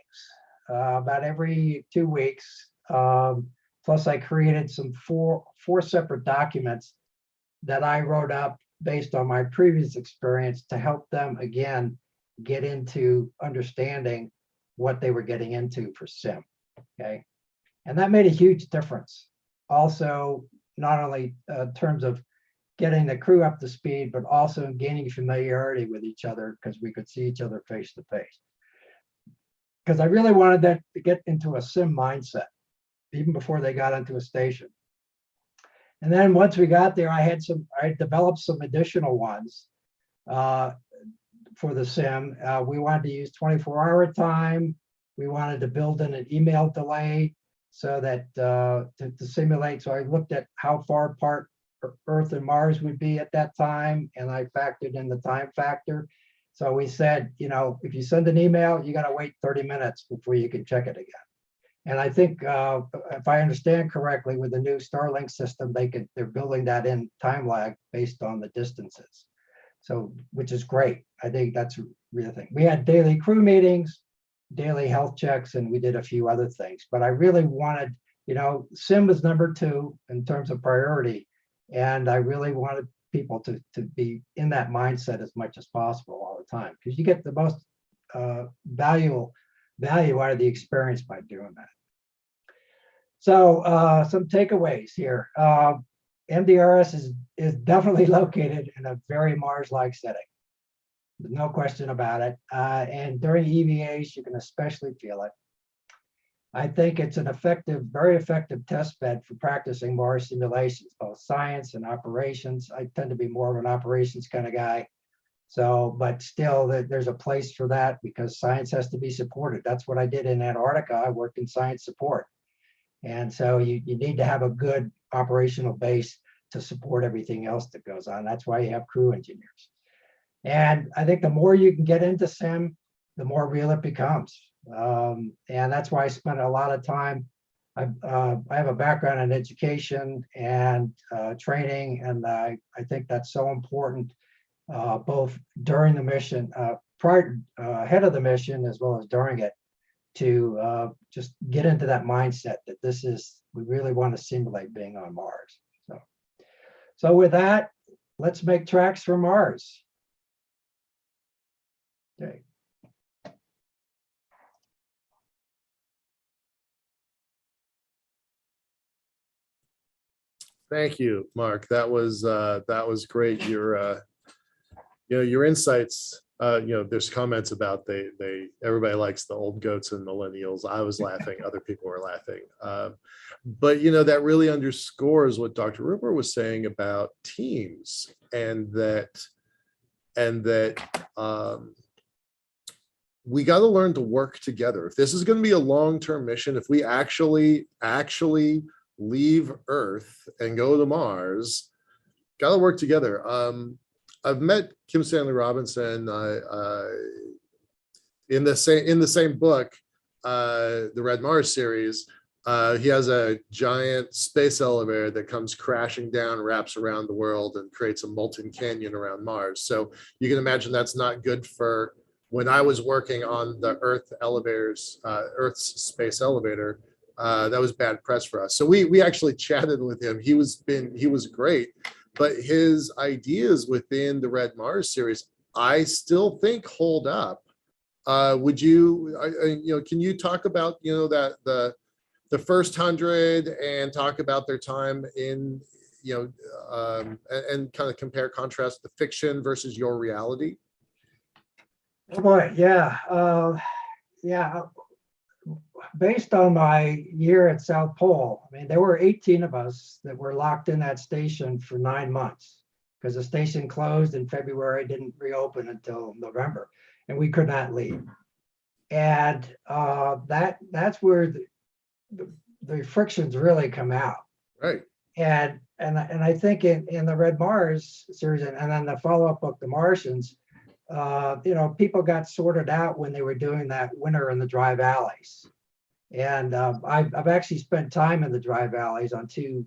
about every 2 weeks. Plus I created some four separate documents that I wrote up based on my previous experience to help them, again, get into understanding what they were getting into for sim, okay? And that made a huge difference. Also, not only in terms of getting the crew up to speed, but also gaining familiarity with each other because we could see each other face to face. Because I really wanted them to get into a sim mindset, even before they got into a station. And then once we got there, I developed some additional ones for the sim. We wanted to use 24-hour time. We wanted to build in an email delay so that to simulate. So I looked at how far apart Earth and Mars would be at that time, and I factored in the time factor. So we said, you know, if you send an email, you got to wait 30 minutes before you can check it again. And I think, if I understand correctly, with the new Starlink system, they're building that in time lag based on the distances. So, which is great. I think that's a real thing. We had daily crew meetings, daily health checks, and we did a few other things. But I really wanted, you know, sim was number 2 in terms of priority. And I really wanted people to be in that mindset as much as possible all the time, because you get the most value out of the experience by doing that. So some takeaways here. MDRS is definitely located in a very Mars-like setting. There's no question about it. And during EVAs, you can especially feel it. I think it's an very effective test bed for practicing Mars simulations, both science and operations. I tend to be more of an operations kind of guy. So, but still, there's a place for that because science has to be supported. That's what I did in Antarctica. I worked in science support. And so you need to have a good operational base to support everything else that goes on. That's why you have crew engineers. And I think the more you can get into sim, the more real it becomes. And that's why I spent a lot of time. I have a background in education and training, and I think that's so important, both during the mission, ahead of the mission, as well as during it, to just get into that mindset that we really want to simulate being on Mars. So with that, let's make tracks for Mars. Okay. Thank you, Mark. That was great. Your insights. There's comments about everybody likes the old goats and millennials. I was laughing. Other people were laughing. But that really underscores what Dr. Rover was saying about teams, and that we got to learn to work together. If this is going to be a long-term mission, if we actually leave Earth and go to Mars, got to work together. I've met Kim Stanley Robinson in the same book, the Red Mars series. He has a giant space elevator that comes crashing down, wraps around the world, and creates a molten canyon around Mars. So you can imagine that's not good for when I was working on the Earth's space elevator. That was bad press for us. So we actually chatted with him. He was great, but his ideas within the Red Mars series, I still think hold up. Would you, can you talk about, that the first 100 and talk about their time in, and kind of compare contrast the fiction versus your reality? Oh boy, yeah. Based on my year at South Pole, I mean, there were 18 of us that were locked in that station for 9 months because the station closed in February, didn't reopen until November, and we could not leave. And that's where the frictions really come out. Right. And I think in the Red Mars series, and then the follow-up book, The Martians, people got sorted out when they were doing that winter in the dry valleys. And I've actually spent time in the dry valleys on two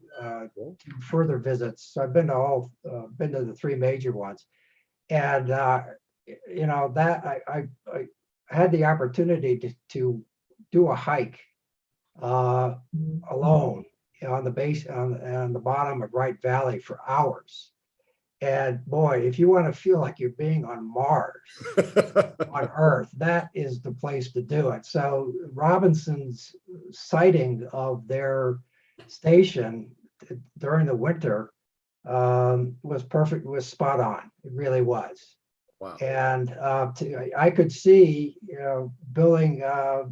further visits. So I've been to the three major ones. And that I had the opportunity to do a hike alone on the base on the bottom of Wright Valley for hours. And boy, if you want to feel like you're being on Mars, on Earth, that is the place to do it. So Robinson's sighting of their station during the winter was perfect, was spot on. It really was. Wow. And I could see, building a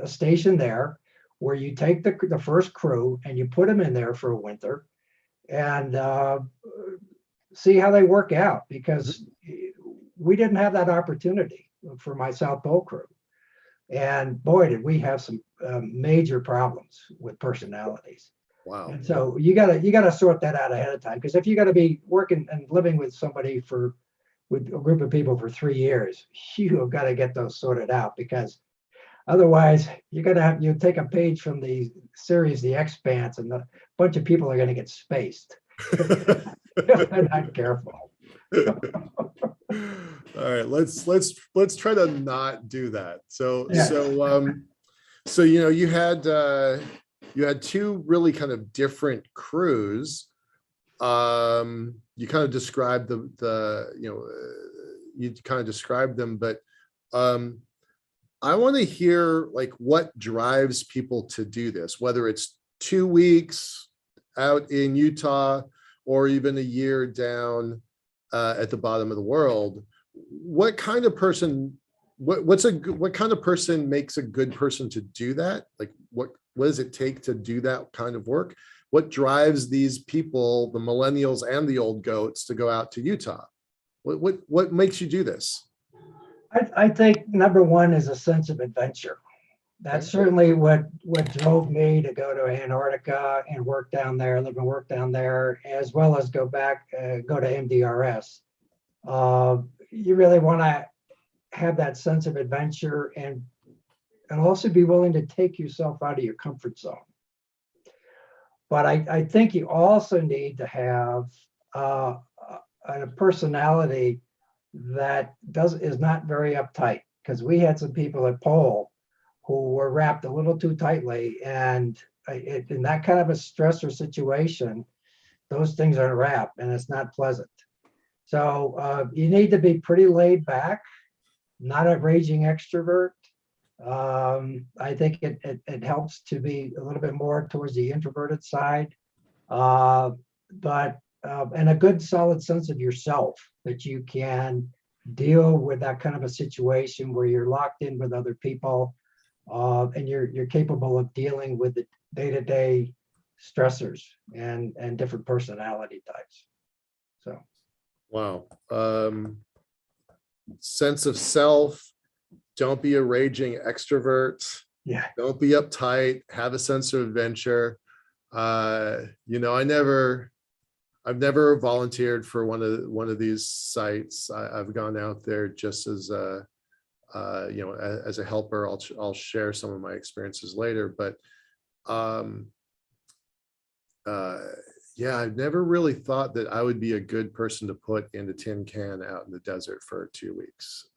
station there where you take the first crew and you put them in there for a winter and see how they work out, because we didn't have that opportunity for my South Pole crew. And boy, did we have some major problems with personalities. Wow. And so you gotta sort that out ahead of time, because if you're gonna be working and living with somebody with a group of people for 3 years, you have got to get those sorted out, because otherwise you take a page from the series The Expanse and a bunch of people are going to get spaced. If they're not careful. All right, let's try to not do that. So you had two really kind of different crews. You kind of described you kind of described them, but I want to hear like what drives people to do this, whether it's 2 weeks out in Utah or even a year down at the bottom of the world. What kind of person, what kind of person makes a good person to do that? Like what does it take to do that kind of work? What drives these people, the millennials and the old goats, to go out to Utah? What makes you do this? I think number one is a sense of adventure. That's certainly what drove me to go to Antarctica and work down there, live and work down there, as well as go to MDRS. You really want to have that sense of adventure and also be willing to take yourself out of your comfort zone. But I think you also need to have a personality that is not very uptight, because we had some people at Pole who were wrapped a little too tightly, and in that kind of a stressor situation, those things are wrapped and it's not pleasant. So you need to be pretty laid back, not a raging extrovert. I think it helps to be a little bit more towards the introverted side, and a good solid sense of yourself, that you can deal with that kind of a situation where you're locked in with other people, and you're capable of dealing with the day-to-day stressors and different personality types. So, wow. Sense of self. Don't be a raging extrovert. yeah. Don't be uptight. Have a sense of adventure. I've never volunteered for one of these sites. I've gone out there just as as a helper. I'll share some of my experiences later, but I've never really thought that I would be a good person to put in a tin can out in the desert for 2 weeks.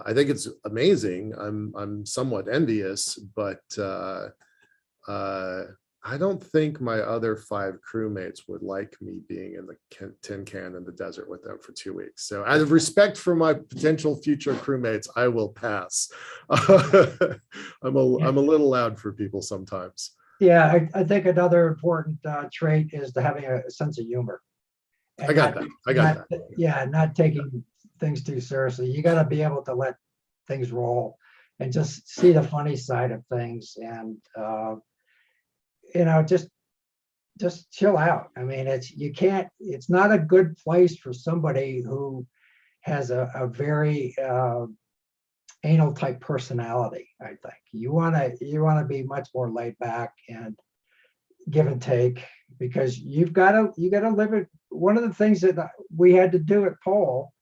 I think it's amazing. I'm somewhat envious, but I don't think my other 5 crewmates would like me being in the tin can in the desert with them for 2 weeks. So out of respect for my potential future crewmates, I will pass. I'm a little loud for people sometimes. Yeah, I think another important trait is to having a sense of humor. I got that. Yeah, not taking things too seriously. You got to be able to let things roll and just see the funny side of things, and just just chill out. I mean, it's not a good place for somebody who has a very anal type personality. I think you want to be much more laid back and give and take, because you got to live it. One of the things that we had to do at Pole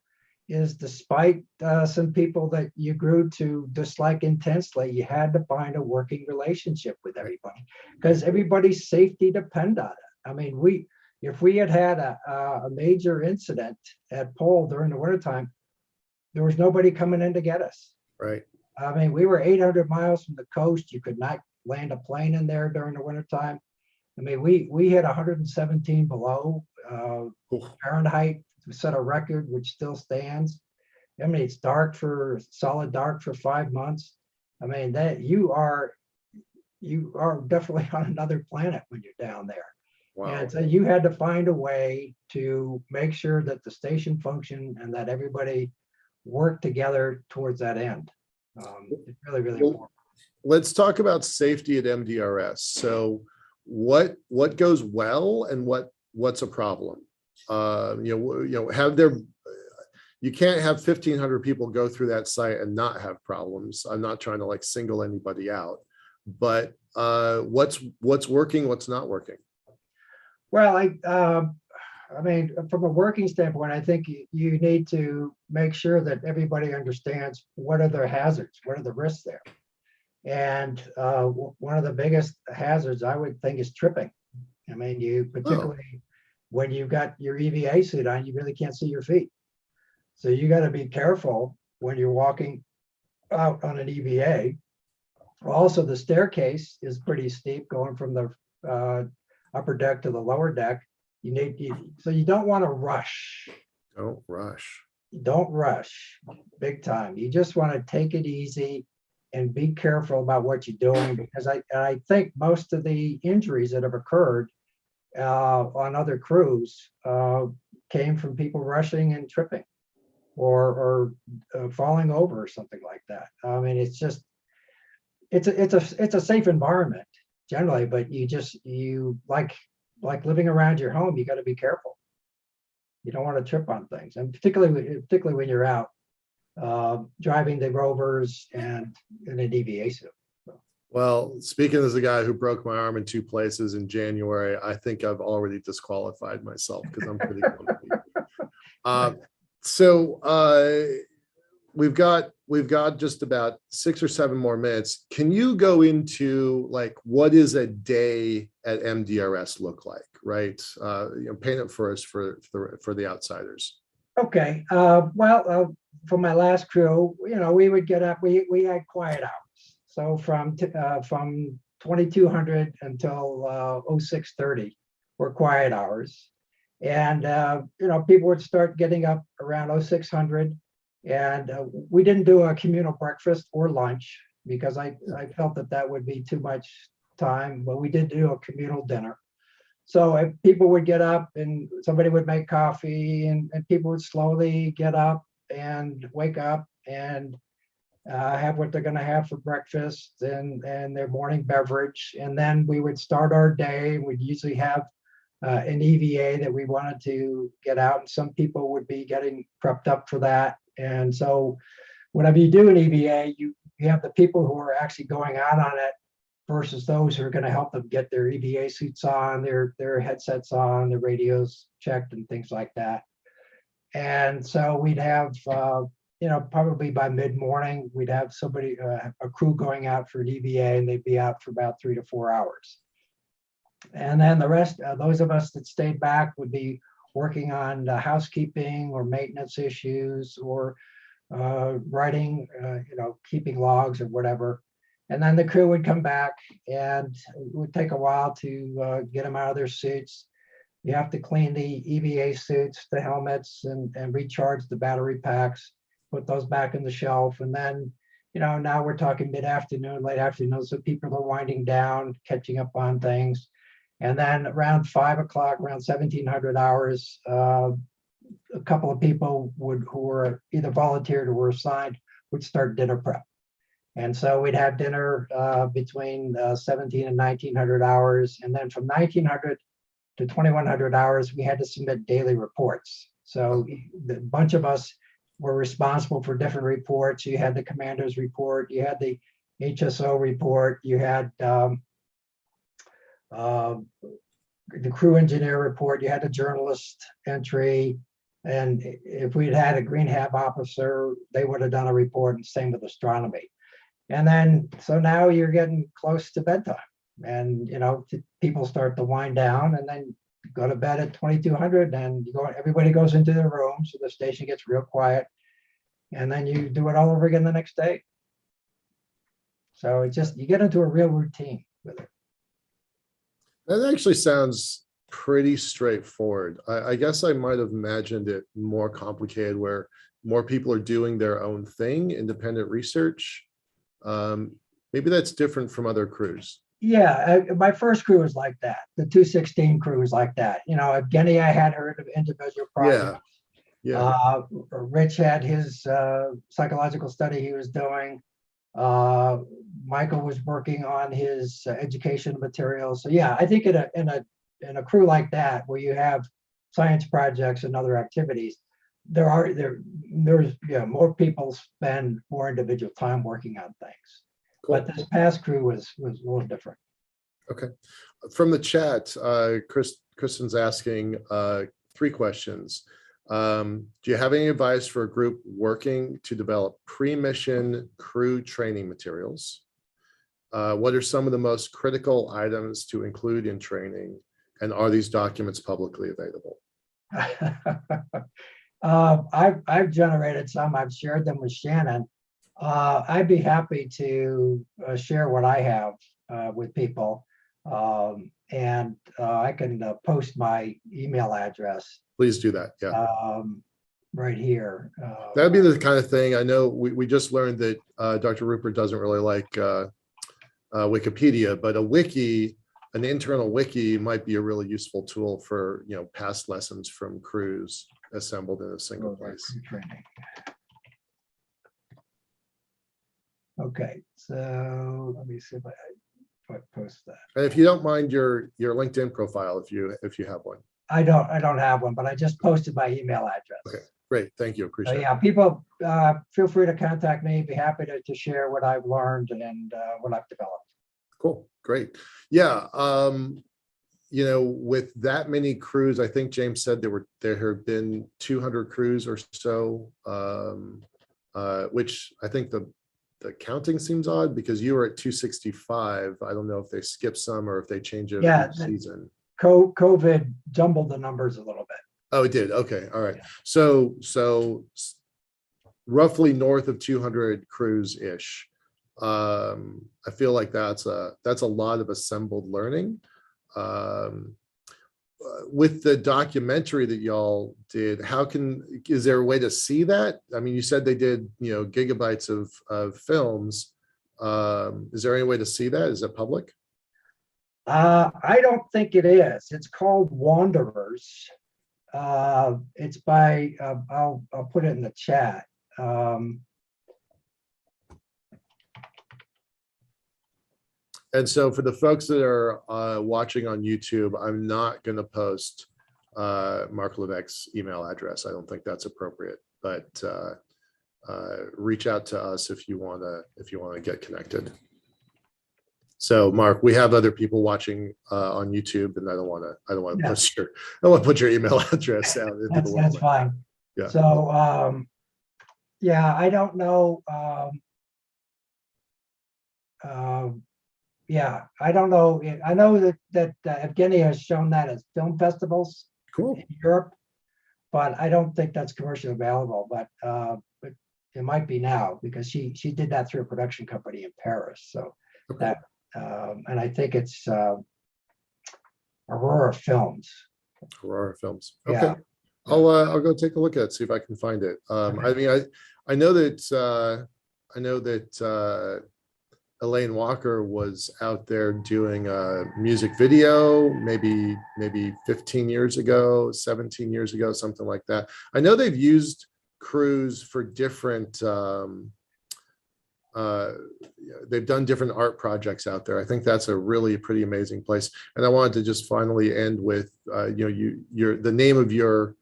is, despite some people that you grew to dislike intensely, you had to find a working relationship with everybody, because everybody's safety depend on it. I mean, if we had a major incident at Pole during the wintertime, there was nobody coming in to get us. Right. I mean, we were 800 miles from the coast. You could not land a plane in there during the wintertime. I mean, we hit 117 below Fahrenheit to set a record, which still stands. I mean, it's solid dark for 5 months. I mean, that you are definitely on another planet when you're down there. Wow. And so you had to find a way to make sure that the station functioned and that everybody worked together towards that end. It's really, really important. Let's talk about safety at MDRS. So what goes well and what's a problem? You can't have 1,500 people go through that site and not have problems. I'm not trying to like single anybody out, but what's working, what's not working? Well, I mean, from a working standpoint, I think you need to make sure that everybody understands what are their hazards, what are the risks there. And one of the biggest hazards I would think is tripping. I mean, particularly when you've got your EVA suit on, you really can't see your feet. So you got to be careful when you're walking out on an EVA. Also, the staircase is pretty steep going from the upper deck to the lower deck. So you don't want to rush. Don't rush. Don't rush big time. You just want to take it easy and be careful about what you're doing, because I think most of the injuries that have occurred on other crews came from people rushing and tripping or falling over or something like that. I mean, it's a safe environment generally, but you like living around your home, you got to be careful. You don't want to trip on things, and particularly when you're out driving the Rovers and in a DVA suit. So. Well, speaking as a guy who broke my arm in 2 places in January, I think I've already disqualified myself because I'm pretty grumpy. So we've got just about 6 or 7 more minutes. Can you go into like what is a day at MDRS look like, right? Paint it for us for the outsiders. Okay. Well, for my last crew, we would get up. We had quiet hours. So from 2200 until 0630 were quiet hours, and people would start getting up around 0600. And we didn't do a communal breakfast or lunch because I felt that would be too much time, but we did do a communal dinner. So if people would get up and somebody would make coffee, and people would slowly get up and wake up and have what they're going to have for breakfast and their morning beverage. And then we would start our day. We'd usually have an EVA that we wanted to get out, and some people would be getting prepped up for that. And so whenever you do an EVA, you have the people who are actually going out on it versus those who are going to help them get their EVA suits on, their headsets on, their radios checked and things like that. And so we'd have, probably by mid-morning, we'd have somebody, a crew going out for an EVA, and they'd be out for about 3 to 4 hours. And then the rest, those of us that stayed back would be working on housekeeping or maintenance issues or writing, keeping logs or whatever. And then the crew would come back, and it would take a while to get them out of their suits. You have to clean the EVA suits, the helmets, and recharge the battery packs, put those back in the shelf. And then, now we're talking mid-afternoon, late afternoon, so people are winding down, catching up on things. And then around 5 o'clock, around 1700 hours, a couple of people who were either volunteered or were assigned would start dinner prep. And so we'd have dinner between 17 and 1900 hours. And then from 1900 to 2,100 hours, we had to submit daily reports. So the bunch of us were responsible for different reports. You had the commander's report, you had the HSO report, you had the crew engineer report, you had a journalist entry, and if we'd had a green hab officer, they would have done a report, and same with astronomy. And then, so now you're getting close to bedtime, and people start to wind down, and then go to bed at 2,200, and everybody goes into their room, so the station gets real quiet, and then you do it all over again the next day. So it's just, you get into a real routine with it. That actually sounds pretty straightforward. I guess I might have imagined it more complicated, where more people are doing their own thing, independent research. Maybe that's different from other crews. Yeah, my first crew was like that. The 216 crew was like that. Evgeny, I had heard of individual projects. Yeah. Rich had his psychological study he was doing. Michael was working on his education materials. So yeah, I think in a crew like that, where you have science projects and other activities, there's more people spend more individual time working on things. Cool. But this past crew was a little different. Okay. From the chat, Kristen's asking 3 questions. Do you have any advice for a group working to develop pre-mission crew training materials? What are some of the most critical items to include in training? And are these documents publicly available? I've generated some. I've shared them with Shannon. I'd be happy to share what I have with people. And I can post my email address. Please do that. Yeah. Right here. That'd be the kind of thing. I know we just learned that Dr. Rupert doesn't really like Wikipedia, but a wiki, an internal wiki, might be a really useful tool for past lessons from crews assembled in a single place. Training. Okay, so let me see if I post that. And if you don't mind your LinkedIn profile, if you have one. I don't have one, but I just posted my email address. Okay, great. Thank you. Appreciate it. Yeah, people feel free to contact me. Be happy to share what I've learned and what I've developed. Cool. Great. Yeah. With that many crews, I think James said there have been 200 crews or so, which I think the counting seems odd, because you were at 265. I don't know if they skipped some or if they change it each season. COVID jumbled the numbers a little bit. Oh, it did. Okay. All right. So roughly north of 200 crews ish. I feel like that's a lot of assembled learning. With the documentary that y'all did, is there a way to see that? I mean, you said they did, gigabytes of films. Is there any way to see that? Is it public? I don't think it is. It's called Wanderers. It's by, I'll put it in the chat. And so for the folks that are watching on YouTube, I'm not going to post Mark Levesque's email address. I don't think that's appropriate, but reach out to us if you want to get connected. So Mark, we have other people watching on YouTube, and I don't want to put your email address out into the world. That's fine. Yeah. So yeah, I don't know. Yeah, I don't know. I know that Evgeny has shown that as film festivals in Europe, but I don't think that's commercially available. But it might be now, because she did that through a production company in Paris. So that and I think it's Aurora Films. Aurora Films. Okay. Yeah. I'll go take a look at it, see if I can find it. I mean, I know that Elaine Walker was out there doing a music video, maybe 15 years ago, 17 years ago, something like that. I know they've used crews for different they've done different art projects out there. I think that's a really pretty amazing place. And I wanted to just finally end with, the name of your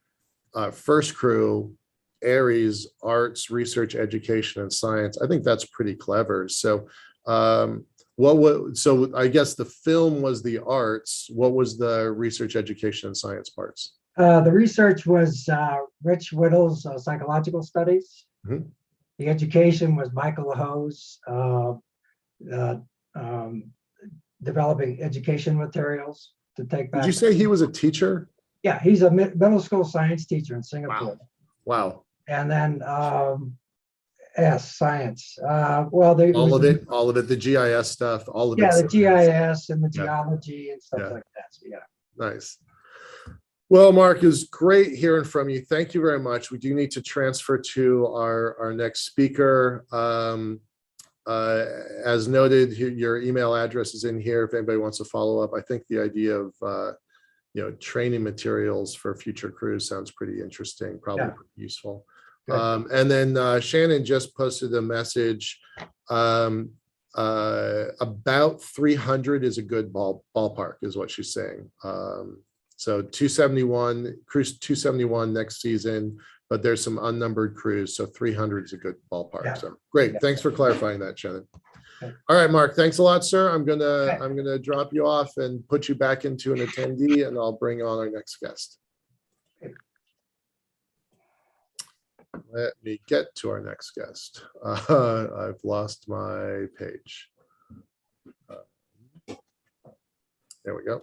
first crew, Aries, Arts, Research, Education, and Science. I think that's pretty clever. So so I guess the film was the arts. What was the research, education, and science parts? The research was Rich Whittle's psychological studies. Mhm. The education was Michael Ho's developing education materials to take back. Did you say he was a teacher? Yeah, he's a middle school science teacher in Singapore. Wow. And then science. Well, All of it, the GIS stuff, all of it. Yeah, the GIS and the Yeah. geology and stuff Yeah. like that. So, yeah. Nice. Well, Mark, it was great hearing from you. Thank you very much. We do need to transfer to our next speaker. As noted, your email address is in here if anybody wants to follow up. I think the idea of training materials for future crews sounds pretty interesting, probably pretty useful. And then Shannon just posted a message. About 300 is a good ballpark, is what she's saying. So 271, cruise 271 next season, but there's some unnumbered crews, so 300 is a good ballpark. Yeah. So great, thanks for clarifying that, Shannon. All right, Mark, thanks a lot, sir. I'm gonna drop you off and put you back into an attendee, and I'll bring on our next guest. Let me get to our next guest. I've lost my page. There we go.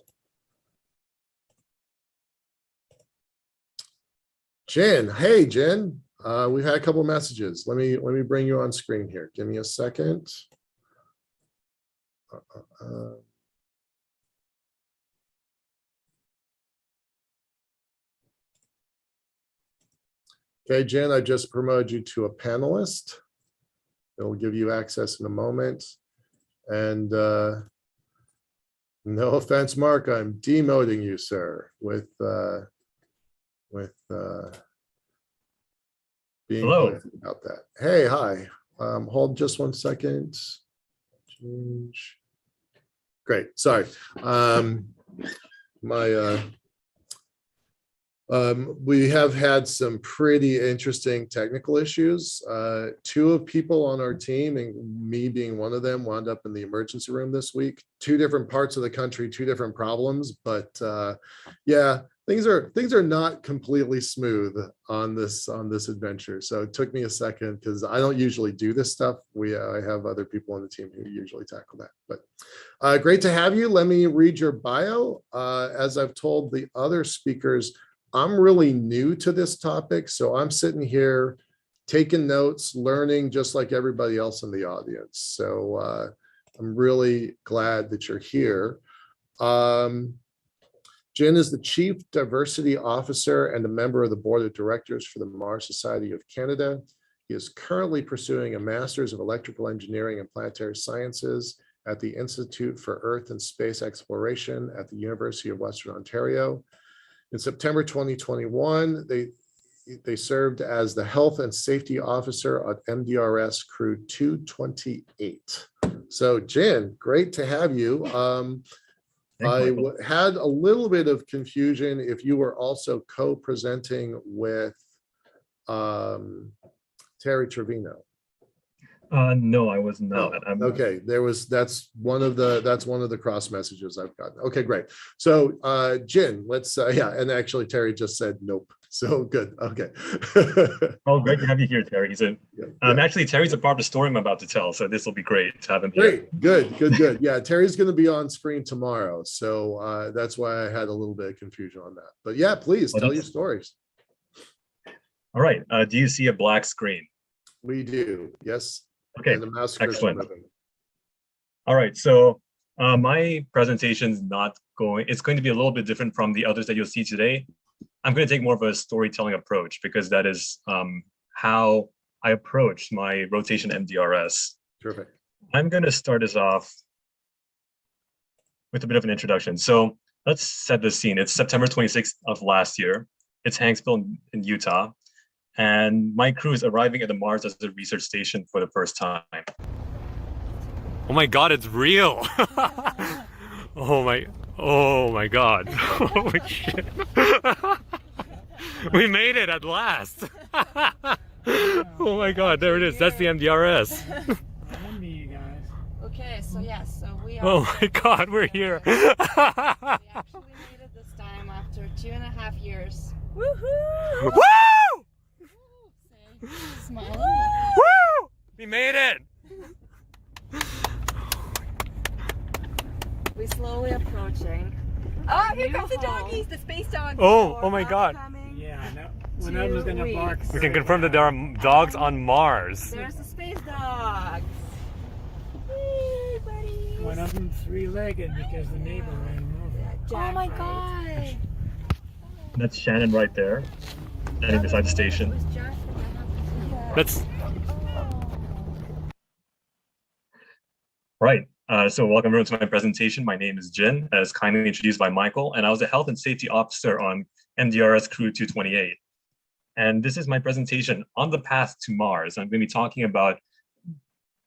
Jen, hey Jen, we've had a couple of messages. Let me bring you on screen here. Give me a second. Okay, Jen, I just promoted you to a panelist. It'll give you access in a moment. And no offense, Mark, I'm demoting you, sir, with being quick about that. Hey, hi. Hold just 1 second. Change. Great. Sorry. We have had some pretty interesting technical issues. Two of people on our team, and me being one of them, wound up in the emergency room this week. 2 different parts of the country, 2 different problems, but yeah, things are not completely smooth on this adventure. So it took me a second because I don't usually do this stuff. I have other people on the team who usually tackle that. But great to have you. Let me read your bio. As I've told the other speakers, I'm really new to this topic, so I'm sitting here taking notes, learning just like everybody else in the audience. So I'm really glad that you're here. Jen is the Chief Diversity Officer and a member of the Board of Directors for the Mars Society of Canada. He is currently pursuing a Master's of Electrical Engineering and Planetary Sciences at the Institute for Earth and Space Exploration at the University of Western Ontario. In September 2021, they served as the Health and Safety Officer at MDRS Crew 228. So Jen, great to have you. I had a little bit of confusion if you were also co-presenting with Terry Trevino. No, I was not. Oh, okay, that's one of the cross messages I've gotten. Okay, great. So Jen, let's and actually Terry just said nope. So good. Okay. Oh, great to have you here, Terry. Actually, Terry's a part of the story I'm about to tell, so this will be great to have him here. Great, good. Yeah, Terry's going to be on screen tomorrow, so that's why I had a little bit of confusion on that. But yeah, please tell your stories. All right. Do you see a black screen? We do. Yes. Okay. And the mouse excellent. moving. All right. So my presentation is it's going to be a little bit different from the others that you'll see today. I'm going to take more of a storytelling approach because that is how I approach my rotation MDRS. Terrific. I'm going to start us off with a bit of an introduction. So let's set the scene. It's September 26th of last year. It's Hanksville in Utah. And my crew is arriving at the Mars as a research station for the first time. Oh my God, it's real. Oh my God. Holy shit. We made it at last. Oh my God, there it is. That's the MDRS. Okay, so yes, so we are. Oh my God, we're here. We actually made it this time after 2.5 years. Woohoo! Woo! Say, smile. Woo! We made it. We're slowly approaching. Oh, here New comes the home. doggies, the space dogs. Oh my God. Yeah, no, one of them's gonna bark. We can confirm that there are dogs on Mars. There's the space dogs. Hey, buddies. One of them three-legged because the neighbor ran him over. Oh my God. That's Shannon right there, standing beside the station. That's right. So welcome everyone to my presentation. My name is Jin, as kindly introduced by Michael, and I was a health and safety officer on MDRS Crew 228. And this is my presentation on the path to Mars. I'm going to be talking about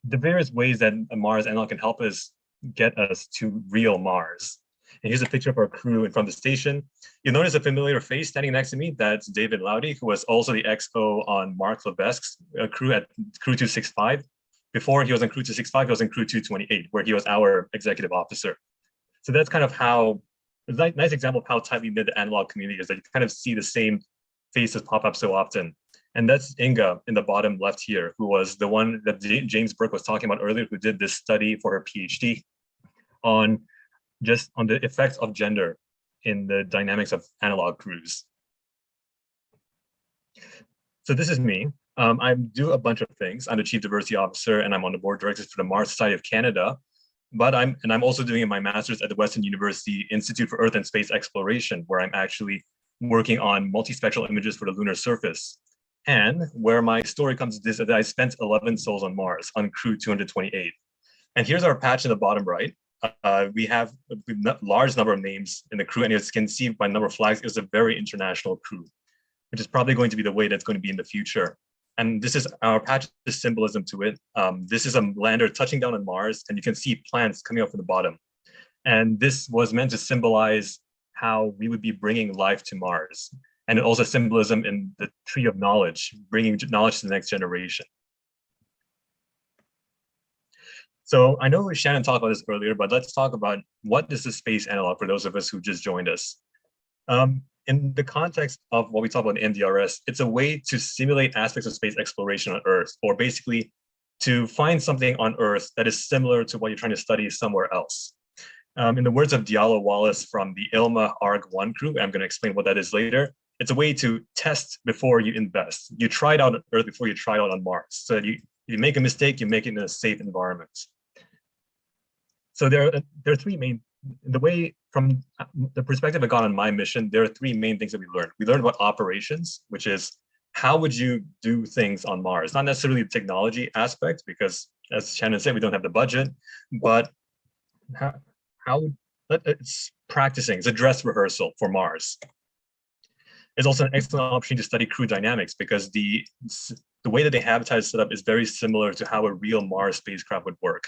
the various ways that a Mars analog can help us get us to real Mars. And here's a picture of our crew in front of the station. You'll notice a familiar face standing next to me. That's David Laudy, who was also the XO on Mark Levesque's crew at Crew 265. Before he was in Crew 265, he was in Crew 228, where he was our executive officer. So that's kind of how, a nice example of how tightly knit the analog community is, that you kind of see the same faces pop up so often. And that's Inga in the bottom left here, who was the one that James Burke was talking about earlier, who did this study for her PhD on the effects of gender in the dynamics of analog crews. So this is me. I do a bunch of things. I'm the Chief Diversity Officer, and I'm on the board of directors for the Mars Society of Canada. But I'm also doing my master's at the Western University Institute for Earth and Space Exploration, where I'm actually working on multispectral images for the lunar surface. And where my story comes to this is that I spent 11 sols on Mars on Crew 228. And here's our patch in the bottom right. We have a large number of names in the crew, and as you can see by the number of flags, it's a very international crew, which is probably going to be the way that's going to be in the future. And this is our patch, the symbolism to it. This is a lander touching down on Mars, and you can see plants coming up from the bottom. And this was meant to symbolize how we would be bringing life to Mars. And also symbolism in the tree of knowledge, bringing knowledge to the next generation. So I know Shannon talked about this earlier, but let's talk about what is the space analog for those of us who just joined us. In the context of what we talk about in MDRS, it's a way to simulate aspects of space exploration on Earth, or basically to find something on Earth that is similar to what you're trying to study somewhere else. In the words of Diallo Wallace from the ILMA ARG-1 crew, I'm going to explain what that is later, it's a way to test before you invest. You try it out on Earth before you try it out on Mars. So you make a mistake, you make it in a safe environment. So there are three main, the way from the perspective I got on my mission, there are three main things that we learned. We learned about operations, which is how would you do things on Mars? Not necessarily the technology aspect, because as Shannon said, we don't have the budget, but it's practicing, it's a dress rehearsal for Mars. It's also an excellent opportunity to study crew dynamics, because the way that the habitat is set up is very similar to how a real Mars spacecraft would work.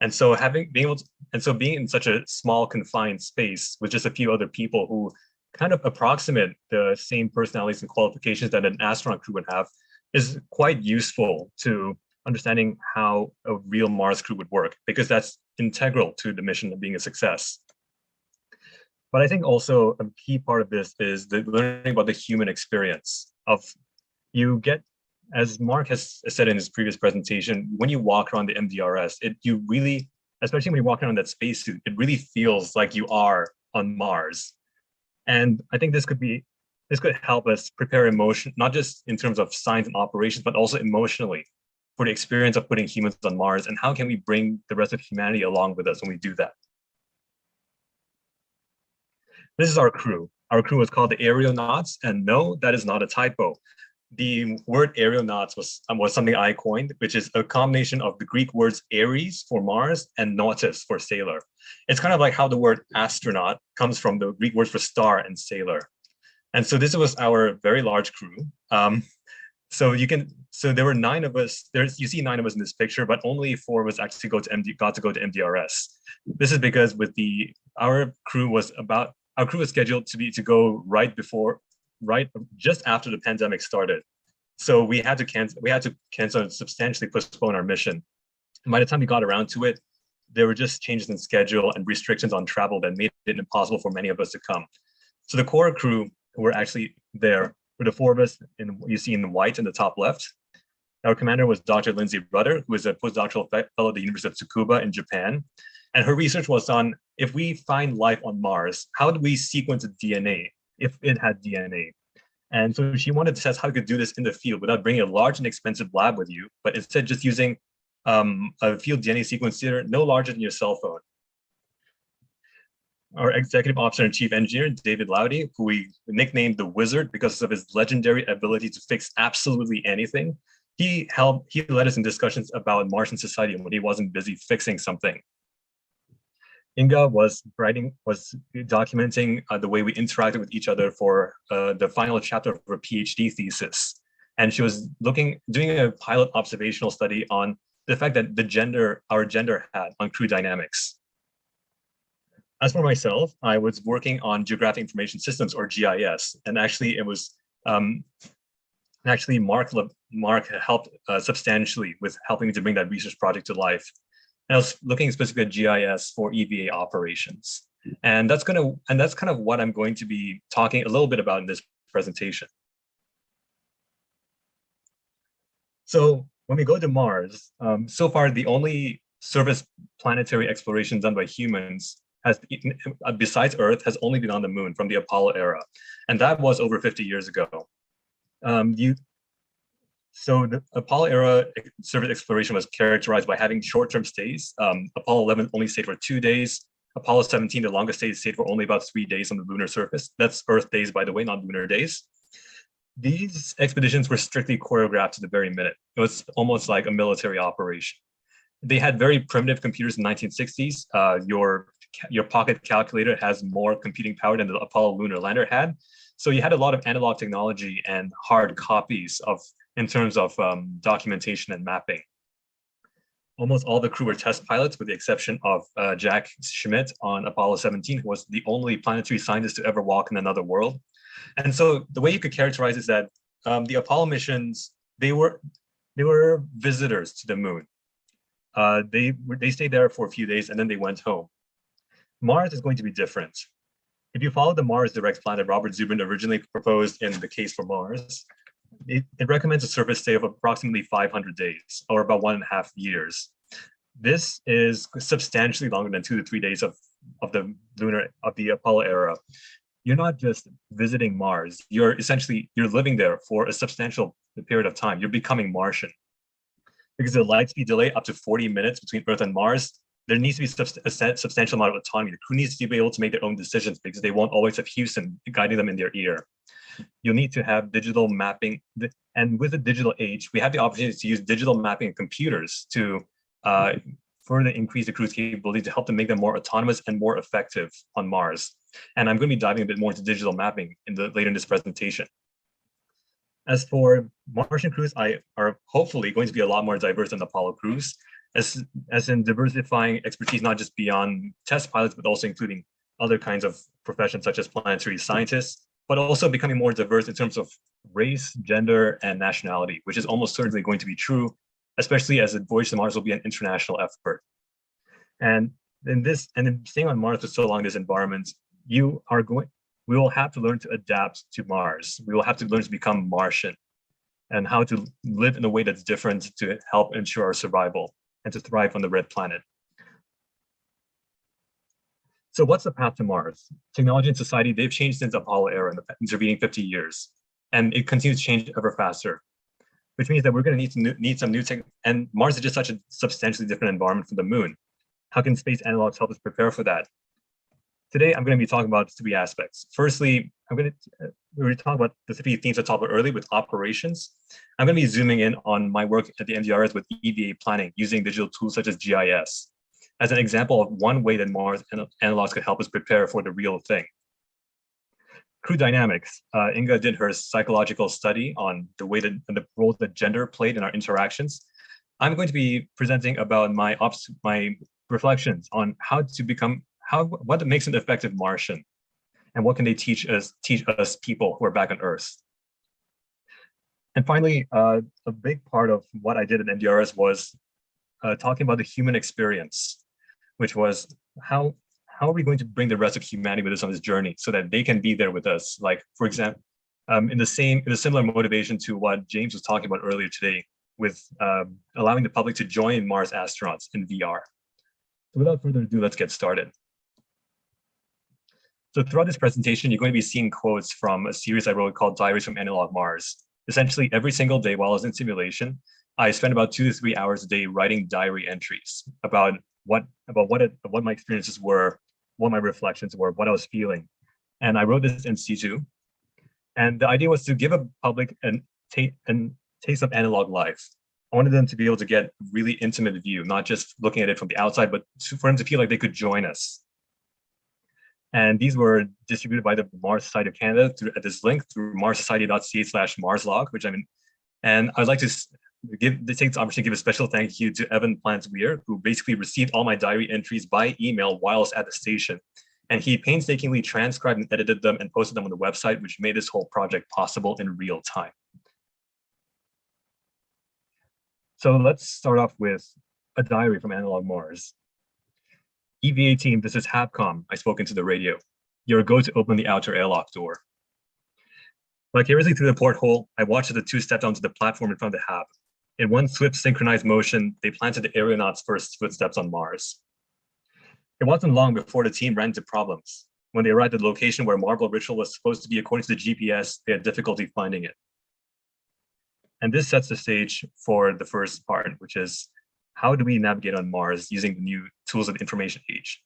And so being in such a small confined space with just a few other people who kind of approximate the same personalities and qualifications that an astronaut crew would have is quite useful to understanding how a real Mars crew would work, because that's integral to the mission of being a success. But I think also a key part of this is the learning about the human experience of you get, as Mark has said in his previous presentation, when you walk around the MDRS, you really, especially when you walk around that spacesuit, it really feels like you are on Mars. And I think this could help us prepare emotion, not just in terms of science and operations, but also emotionally for the experience of putting humans on Mars, and how can we bring the rest of humanity along with us when we do that. This is our crew. Our crew is called the Aeronauts, and no, that is not a typo. The word aeronauts was something I coined, which is a combination of the Greek words Ares for Mars and nautis for sailor. It's kind of like how the word astronaut comes from the Greek words for star and sailor. And so this was our very large crew. So you can So there were 9 of us. You see 9 of us in this picture, but only 4 of us actually got to go to MDRS. This is because our crew was scheduled to go right just after the pandemic started. So we had to cancel and substantially postpone our mission. And by the time we got around to it, there were just changes in schedule and restrictions on travel that made it impossible for many of us to come. So the core crew who were actually there were the 4 of us you see in white in the top left. Our commander was Dr. Lindsay Rudder, who is a postdoctoral fellow at the University of Tsukuba in Japan. And her research was on, if we find life on Mars, how do we sequence its DNA if it had DNA? And so she wanted to test how you could do this in the field without bringing a large and expensive lab with you, but instead just using a field DNA sequencer no larger than your cell phone. Our executive officer and chief engineer, David Laudy, who we nicknamed the Wizard because of his legendary ability to fix absolutely anything, he led us in discussions about Martian society when he wasn't busy fixing something. Inga was documenting the way we interacted with each other for the final chapter of her PhD thesis. And she was doing a pilot observational study on the effect that our gender had on crew dynamics. As for myself, I was working on geographic information systems, or GIS, and actually it was Mark helped substantially with helping me to bring that research project to life. And I was looking specifically at GIS for EVA operations, and that's kind of what I'm going to be talking a little bit about in this presentation. So when we go to Mars, so far the only surface planetary exploration done by humans besides Earth has only been on the moon from the Apollo era, and that was over 50 years ago. So the Apollo era surface exploration was characterized by having short-term stays. Apollo 11 only stayed for 2 days. Apollo 17, the longest stayed for only about 3 days on the lunar surface. That's Earth days, by the way, not lunar days. These expeditions were strictly choreographed to the very minute. It was almost like a military operation. They had very primitive computers in the 1960s. Your pocket calculator has more computing power than the Apollo lunar lander had. So you had a lot of analog technology and hard copies in terms of documentation and mapping. Almost all the crew were test pilots, with the exception of Jack Schmidt on Apollo 17, who was the only planetary scientist to ever walk in another world. And so the way you could characterize is that the Apollo missions, they were visitors to the moon. They stayed there for a few days and then they went home. Mars is going to be different. If you follow the Mars Direct plan that Robert Zubrin originally proposed in The Case for Mars, it recommends a surface stay of approximately 500 days, or about 1.5 years. This is substantially longer than 2 to 3 days of the Apollo era. You're not just visiting Mars, you're living there for a substantial period of time. You're becoming Martian. Because of the light speed delay up to 40 minutes between Earth and Mars, there needs to be a substantial amount of autonomy. The crew needs to be able to make their own decisions because they won't always have Houston guiding them in their ear. You'll need to have digital mapping. And with the digital age, we have the opportunity to use digital mapping and computers to further increase the crew's capability to help them make them more autonomous and more effective on Mars. And I'm going to be diving a bit more into digital mapping later in this presentation. As for Martian crews, are hopefully going to be a lot more diverse than Apollo crews, as in diversifying expertise not just beyond test pilots, but also including other kinds of professions such as planetary scientists, but also becoming more diverse in terms of race, gender, and nationality, which is almost certainly going to be true, especially as the voyage to Mars will be an international effort. And in staying on Mars for so long in this environment, we will have to learn to adapt to Mars. We will have to learn to become Martian and how to live in a way that's different to help ensure our survival and to thrive on the red planet. So what's the path to Mars? Technology and society, they've changed since Apollo era in the intervening 50 years, and it continues to change ever faster, which means that we're going to need some new tech, and Mars is just such a substantially different environment from the moon. How can space analogs help us prepare for that? Today, I'm going to be talking about 3 aspects. Firstly, we're going to talk about the 3 themes I talked about earlier with operations. I'm going to be zooming in on my work at the MDRS with EVA planning using digital tools such as GIS as an example of one way that Mars analogs could help us prepare for the real thing. crew dynamics. Inga did her psychological study on the way that and the role that gender played in our interactions. I'm going to be presenting about my reflections on how to become what makes an effective Martian, and what can they teach us people who are back on Earth. And finally, a big part of what I did at MDRS was talking about the human experience, which was how are we going to bring the rest of humanity with us on this journey so that they can be there with us? Like, for example, in a similar motivation to what James was talking about earlier today, with allowing the public to join Mars astronauts in VR. So without further ado, let's get started. So throughout this presentation, you're going to be seeing quotes from a series I wrote called Diaries from Analog Mars. Essentially, every single day while I was in simulation, I spent about 2 to 3 hours a day writing diary entries about what my experiences were, what my reflections were, what I was feeling. And I wrote this in situ. And the idea was to give a public a taste of analog life. I wanted them to be able to get really intimate view, not just looking at it from the outside, but for them to feel like they could join us. And these were distributed by the Mars Society of Canada at this link through marssociety.ca/marslog, which I'm in. And I'd like to take this opportunity to give a special thank you to Evan Plants-Weir, who basically received all my diary entries by email while I was at the station. And he painstakingly transcribed and edited them and posted them on the website, which made this whole project possible in real time. So let's start off with a diary from Analog Mars. EVA team, this is Habcom. I spoke into the radio. You're a go to open the outer airlock door. Vicariously through the porthole, I watched as the two stepped onto the platform in front of the Hab. In one swift synchronized motion, they planted the aeronauts' first footsteps on Mars. It wasn't long before the team ran into problems. When they arrived at the location where Marble Ritual was supposed to be according to the GPS, they had difficulty finding it. And this sets the stage for the first part, which is how do we navigate on Mars using the new tools of the information age?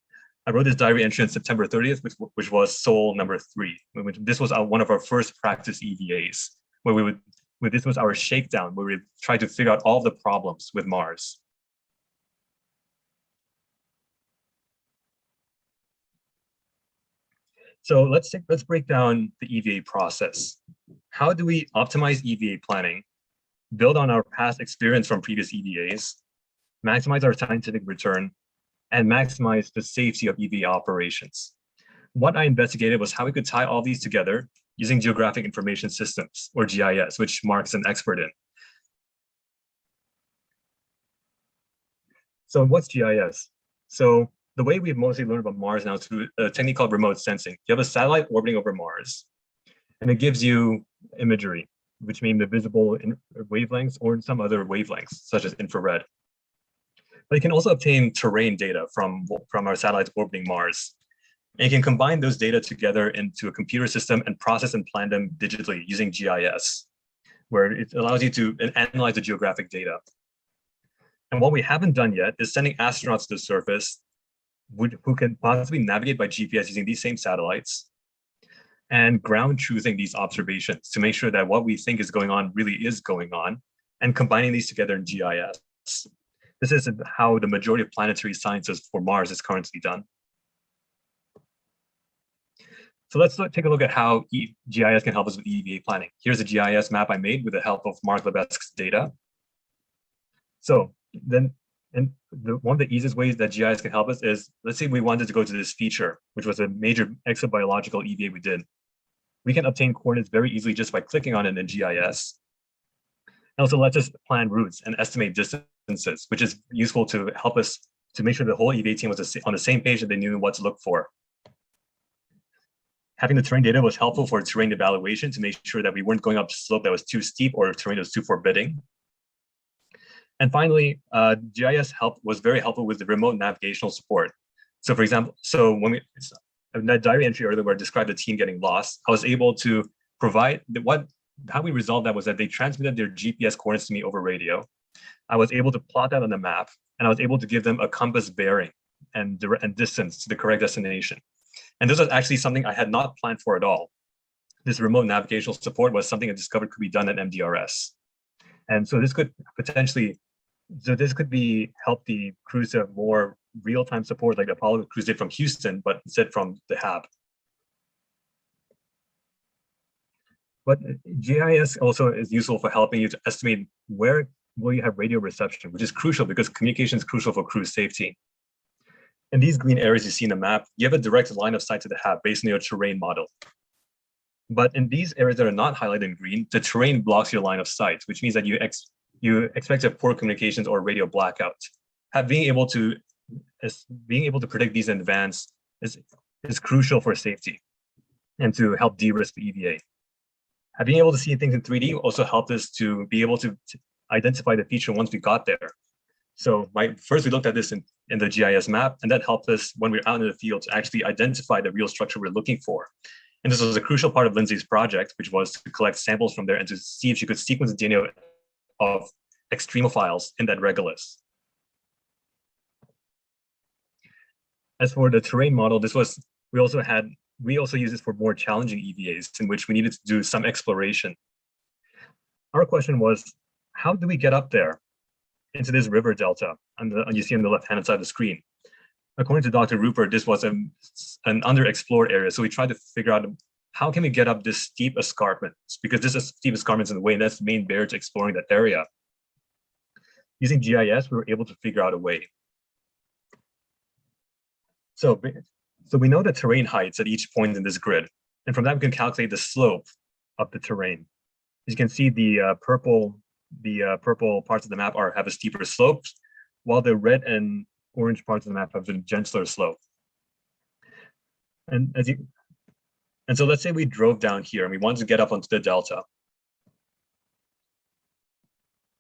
I wrote this diary entry on September 30th, which was Sol number 3. This was one of our first practice EVAs, where this was our shakedown, where we tried to figure out all the problems with Mars. So let's break down the EVA process. How do we optimize EVA planning, build on our past experience from previous EVAs, maximize our scientific return, and maximize the safety of EVA operations? What I investigated was how we could tie all these together using geographic information systems, or GIS, which Mark's an expert in. So what's GIS? So the way we've mostly learned about Mars now is through a technique called remote sensing. You have a satellite orbiting over Mars, and it gives you imagery, which mean the visible wavelengths or some other wavelengths, such as infrared. But you can also obtain terrain data from our satellites orbiting Mars. And you can combine those data together into a computer system and process and plan them digitally using GIS, where it allows you to analyze the geographic data. And what we haven't done yet is sending astronauts to the surface who can possibly navigate by GPS using these same satellites and ground truthing these observations to make sure that what we think is going on really is going on, and combining these together in GIS. This is how the majority of planetary sciences for Mars is currently done. So let's take a look at how GIS can help us with EVA planning. Here's a GIS map I made with the help of Mark Lebesque's data. So then, one of the easiest ways that GIS can help us is, let's say we wanted to go to this feature, which was a major exobiological EVA we did. We can obtain coordinates very easily just by clicking on it in GIS. And also lets us plan routes and estimate distances, which is useful to help us to make sure the whole EVA team was on the same page and they knew what to look for. Having the terrain data was helpful for terrain evaluation to make sure that we weren't going up a slope that was too steep or terrain that was too forbidding. And finally, GIS was very helpful with the remote navigational support. So for example, when in that diary entry earlier where I described the team getting lost, I was able to provide how we resolved that was that they transmitted their GPS coordinates to me over radio. I was able to plot that on the map, and I was able to give them a compass bearing and distance to the correct destination. And this was actually something I had not planned for at all. This remote navigational support was something I discovered could be done at MDRS. And so this could potentially, help the crews to have more real-time support like the Apollo crews did from Houston, but instead from the Hab. But GIS also is useful for helping you to estimate where will you have radio reception, which is crucial because communication is crucial for crew safety. In these green areas you see in the map, you have a direct line of sight to the HAB based on your terrain model. But in these areas that are not highlighted in green, the terrain blocks your line of sight, which means that you expect to have poor communications or radio blackout. Being able to predict these in advance is crucial for safety and to help de-risk the EVA. Being able to see things in 3D also helped us to be able to identify the feature once we got there. So first we looked at this in the GIS map, and that helped us when we were out in the field to actually identify the real structure we're looking for. And this was a crucial part of Lindsay's project, which was to collect samples from there and to see if she could sequence the DNA of extremophiles in that regolith. As for the terrain model, we also used this for more challenging EVAs in which we needed to do some exploration. Our question was, how do we get up there into this river delta you see on the left-hand side of the screen? According to Dr. Rupert, this was an underexplored area. So we tried to figure out how can we get up this steep escarpments, because this is steep escarpments in the way, and that's the main barrier to exploring that area. Using GIS, we were able to figure out a way. So we know the terrain heights at each point in this grid. And from that, we can calculate the slope of the terrain. As you can see, the purple parts of the map have a steeper slope, while the red and orange parts of the map have a gentler slope. And so let's say we drove down here and we wanted to get up onto the delta.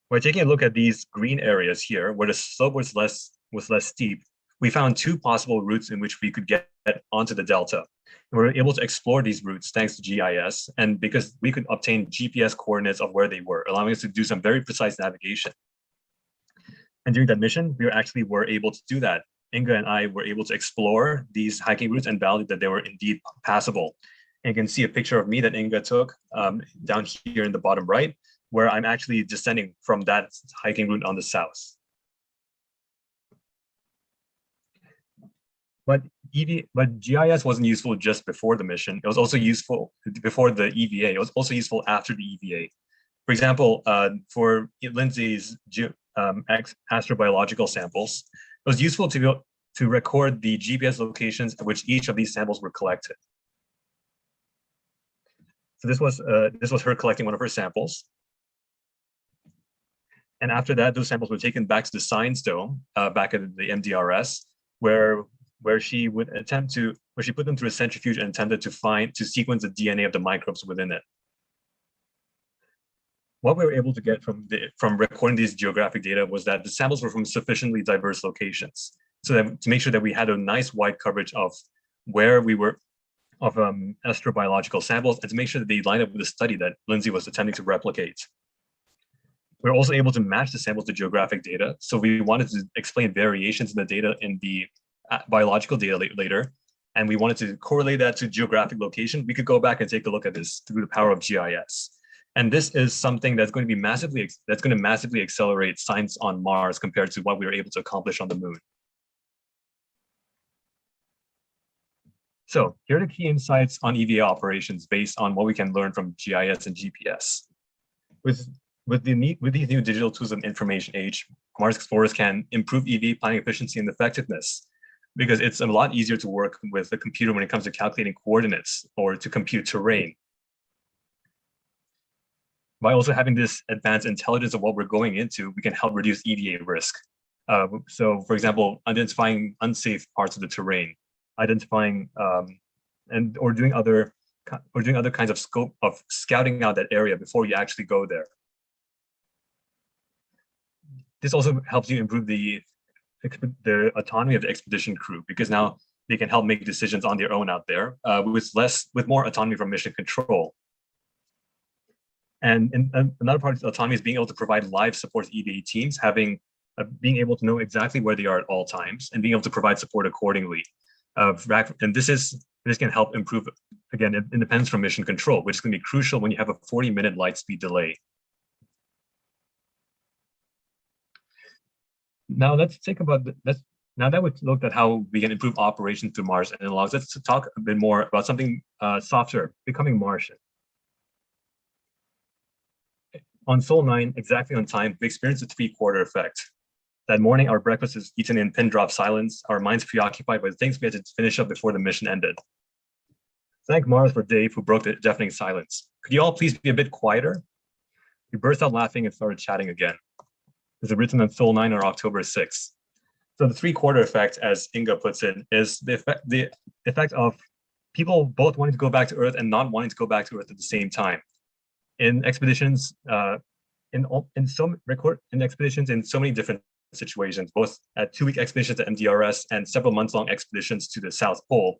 By taking a look at these green areas here, where the slope was less steep, we found two possible routes in which we could get onto the delta. And we were able to explore these routes thanks to GIS, and because we could obtain GPS coordinates of where they were, allowing us to do some very precise navigation. And during that mission, we were able to do that. Inga and I were able to explore these hiking routes and validate that they were indeed passable. And you can see a picture of me that Inga took down here in the bottom right, where I'm actually descending from that hiking route on the south. But GIS wasn't useful just before the mission. It was also useful before the EVA. It was also useful after the EVA. For example, for Lindsay's astrobiological samples, it was useful to record the GPS locations at which each of these samples were collected. So this was her collecting one of her samples. And after that, those samples were taken back to the science dome, back at the MDRS, where she put them through a centrifuge and attempted to sequence the DNA of the microbes within it. What we were able to get from recording these geographic data was that the samples were from sufficiently diverse locations, so that to make sure that we had a nice wide coverage of where we were of astrobiological samples, and to make sure that they lined up with the study that Lindsay was attempting to replicate. We're also able to match the samples to geographic data. So we wanted to explain variations in the data in the biological data later, and we wanted to correlate that to geographic location. We could go back and take a look at this through the power of GIS. And this is something that's going to massively accelerate science on Mars compared to what we were able to accomplish on the moon. So here are the key insights on EVA operations based on what we can learn from GIS and GPS. With these new digital tools of information age, Mars explorers can improve EVA planning efficiency and effectiveness, because it's a lot easier to work with a computer when it comes to calculating coordinates or to compute terrain. By also having this advanced intelligence of what we're going into, we can help reduce EVA risk. So for example, identifying unsafe parts of the terrain, identifying or doing other kinds of scope of scouting out that area before you actually go there. This also helps you improve the autonomy of the expedition crew, because now they can help make decisions on their own out there with more autonomy from mission control. And another part of autonomy is being able to provide live support to EVA teams, being able to know exactly where they are at all times and being able to provide support accordingly. And this can help improve, again, independence from mission control, which is going to be crucial when you have a 40-minute light speed delay. Now let's think about now that we've looked at how we can improve operations to Mars, and it allows us to talk a bit more about something softer, becoming Martian. On Sol 9, exactly on time, we experienced a three-quarter effect. That morning, our breakfast was eaten in pin drop silence, our minds preoccupied by the things we had to finish up before the mission ended. Thank Mars for Dave, who broke the deafening silence. Could you all please be a bit quieter? We burst out laughing and started chatting again. This is written on Sol 9 on October 6th. So the three-quarter effect, as Inga puts it, is the effect of people both wanting to go back to Earth and not wanting to go back to Earth at the same time. In expeditions, in expeditions in so many different situations, both at 2-week expeditions to MDRS and several months-long expeditions to the South Pole.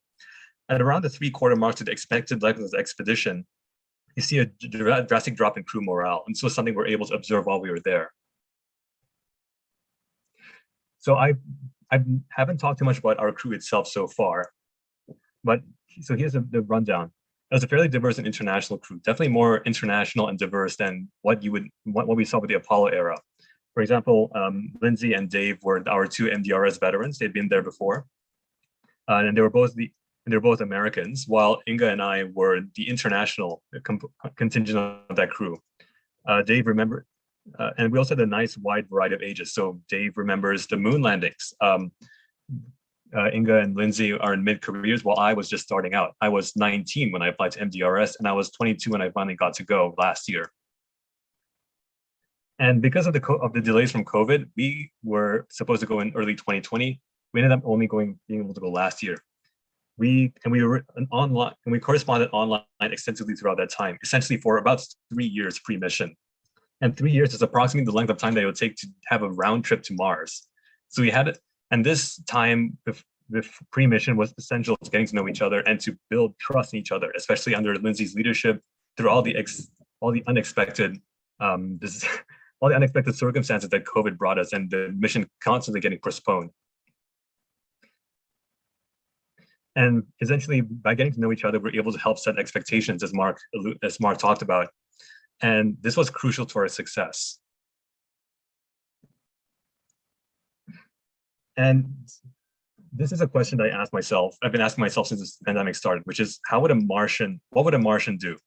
At around the three-quarter mark to the expected length of the expedition, you see a drastic drop in crew morale. And this was something we're able to observe while we were there. So I haven't talked too much about our crew itself so far, but so here's the rundown. It was a fairly diverse and international crew, definitely more international and diverse than what we saw with the Apollo era. For example, Lindsay and Dave were our two MDRS veterans. They'd been there before, and they were both Americans, while Inga and I were the international contingent of that crew. Dave remembered, and we also had a nice wide variety of ages. So Dave remembers the moon landings. Inga and Lindsay are in mid-careers, while I was just starting out. I was 19 when I applied to MDRS, and I was 22 when I finally got to go last year. And because of the delays from COVID, we were supposed to go in early 2020. We ended up only being able to go last year. We were online, and we corresponded online extensively throughout that time, essentially for about 3 years pre-mission. And 3 years is approximately the length of time that it would take to have a round trip to Mars. So we had, and this time with pre-mission was essential to getting to know each other and to build trust in each other, especially under Lindsay's leadership through all the unexpected all the unexpected circumstances that COVID brought us and the mission constantly getting postponed. And essentially, by getting to know each other, we're able to help set expectations, as Mark talked about. And this was crucial to our success. And this is a question that I asked myself. I've been asking myself since this pandemic started, which is, what would a Martian do?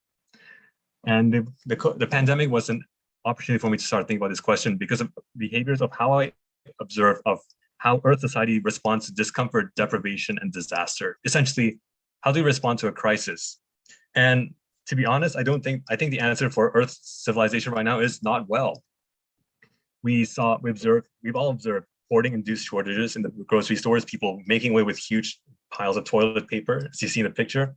And the pandemic was an opportunity for me to start thinking about this question because of behaviors of how I observe of how Earth society responds to discomfort, deprivation, and disaster. Essentially, how do we respond to a crisis? And to be honest, I think the answer for Earth's civilization right now is not well. We've all observed hoarding-induced shortages in the grocery stores, people making away with huge piles of toilet paper, as you see in the picture.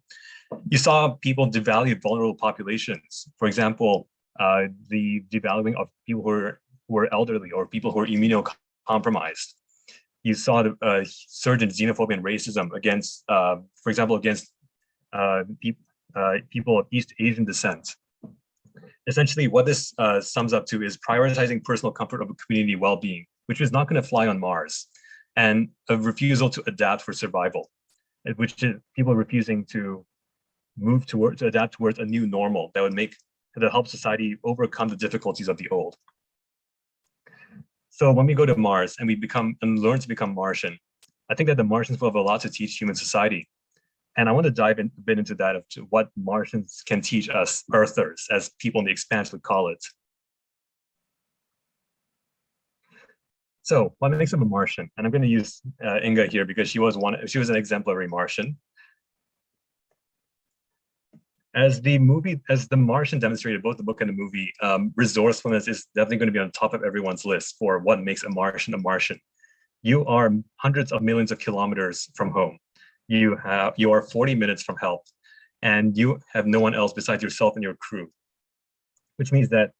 You saw people devalue vulnerable populations. For example, the devaluing of people who are elderly or people who are immunocompromised. You saw the surge in xenophobia and racism against, for example, against people of East Asian descent. Essentially, what this sums up to is prioritizing personal comfort over community well-being, which is not going to fly on Mars, and a refusal to adapt for survival, which is people refusing to adapt towards a new normal that help society overcome the difficulties of the old. So when we go to Mars and we learn to become Martian, I think that the Martians will have a lot to teach human society. And I want to dive a bit into that of what Martians can teach us Earthers, as people in the expanse would call it. So what makes up a Martian? And I'm going to use Inga here because she was an exemplary Martian. As the Martian demonstrated, both the book and the movie, resourcefulness is definitely going to be on top of everyone's list for what makes a Martian a Martian. You are hundreds of millions of kilometers from home. You are 40 minutes from help, and you have no one else besides yourself and your crew, which means that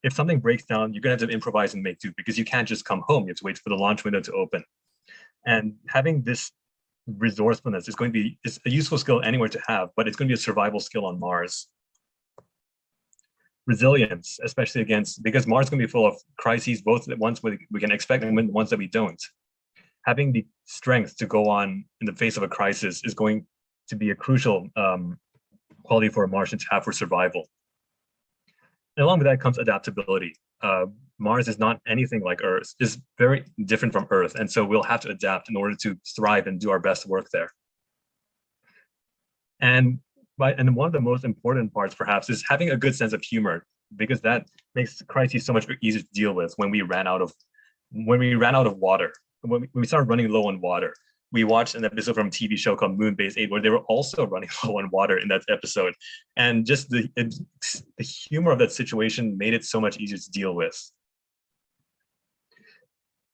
if something breaks down, you're going to have to improvise and make do because you can't just come home. You have to wait for the launch window to open. And having this resourcefulness is a useful skill anywhere to have, but it's going to be a survival skill on Mars. Resilience, especially because Mars is going to be full of crises, both the ones we can expect and the ones that we don't. Having the strength to go on in the face of a crisis is going to be a crucial quality for a Martian to have for survival. And along with that comes adaptability. Mars is not anything like Earth. It's very different from Earth. And so we'll have to adapt in order to thrive and do our best work there. And one of the most important parts, perhaps, is having a good sense of humor. because that makes crises so much easier to deal with when we ran out of water, when we started running low on water. We watched an episode from a TV show called Moonbase 8 where they were also running low on water in that episode. And just the humor of that situation made it so much easier to deal with.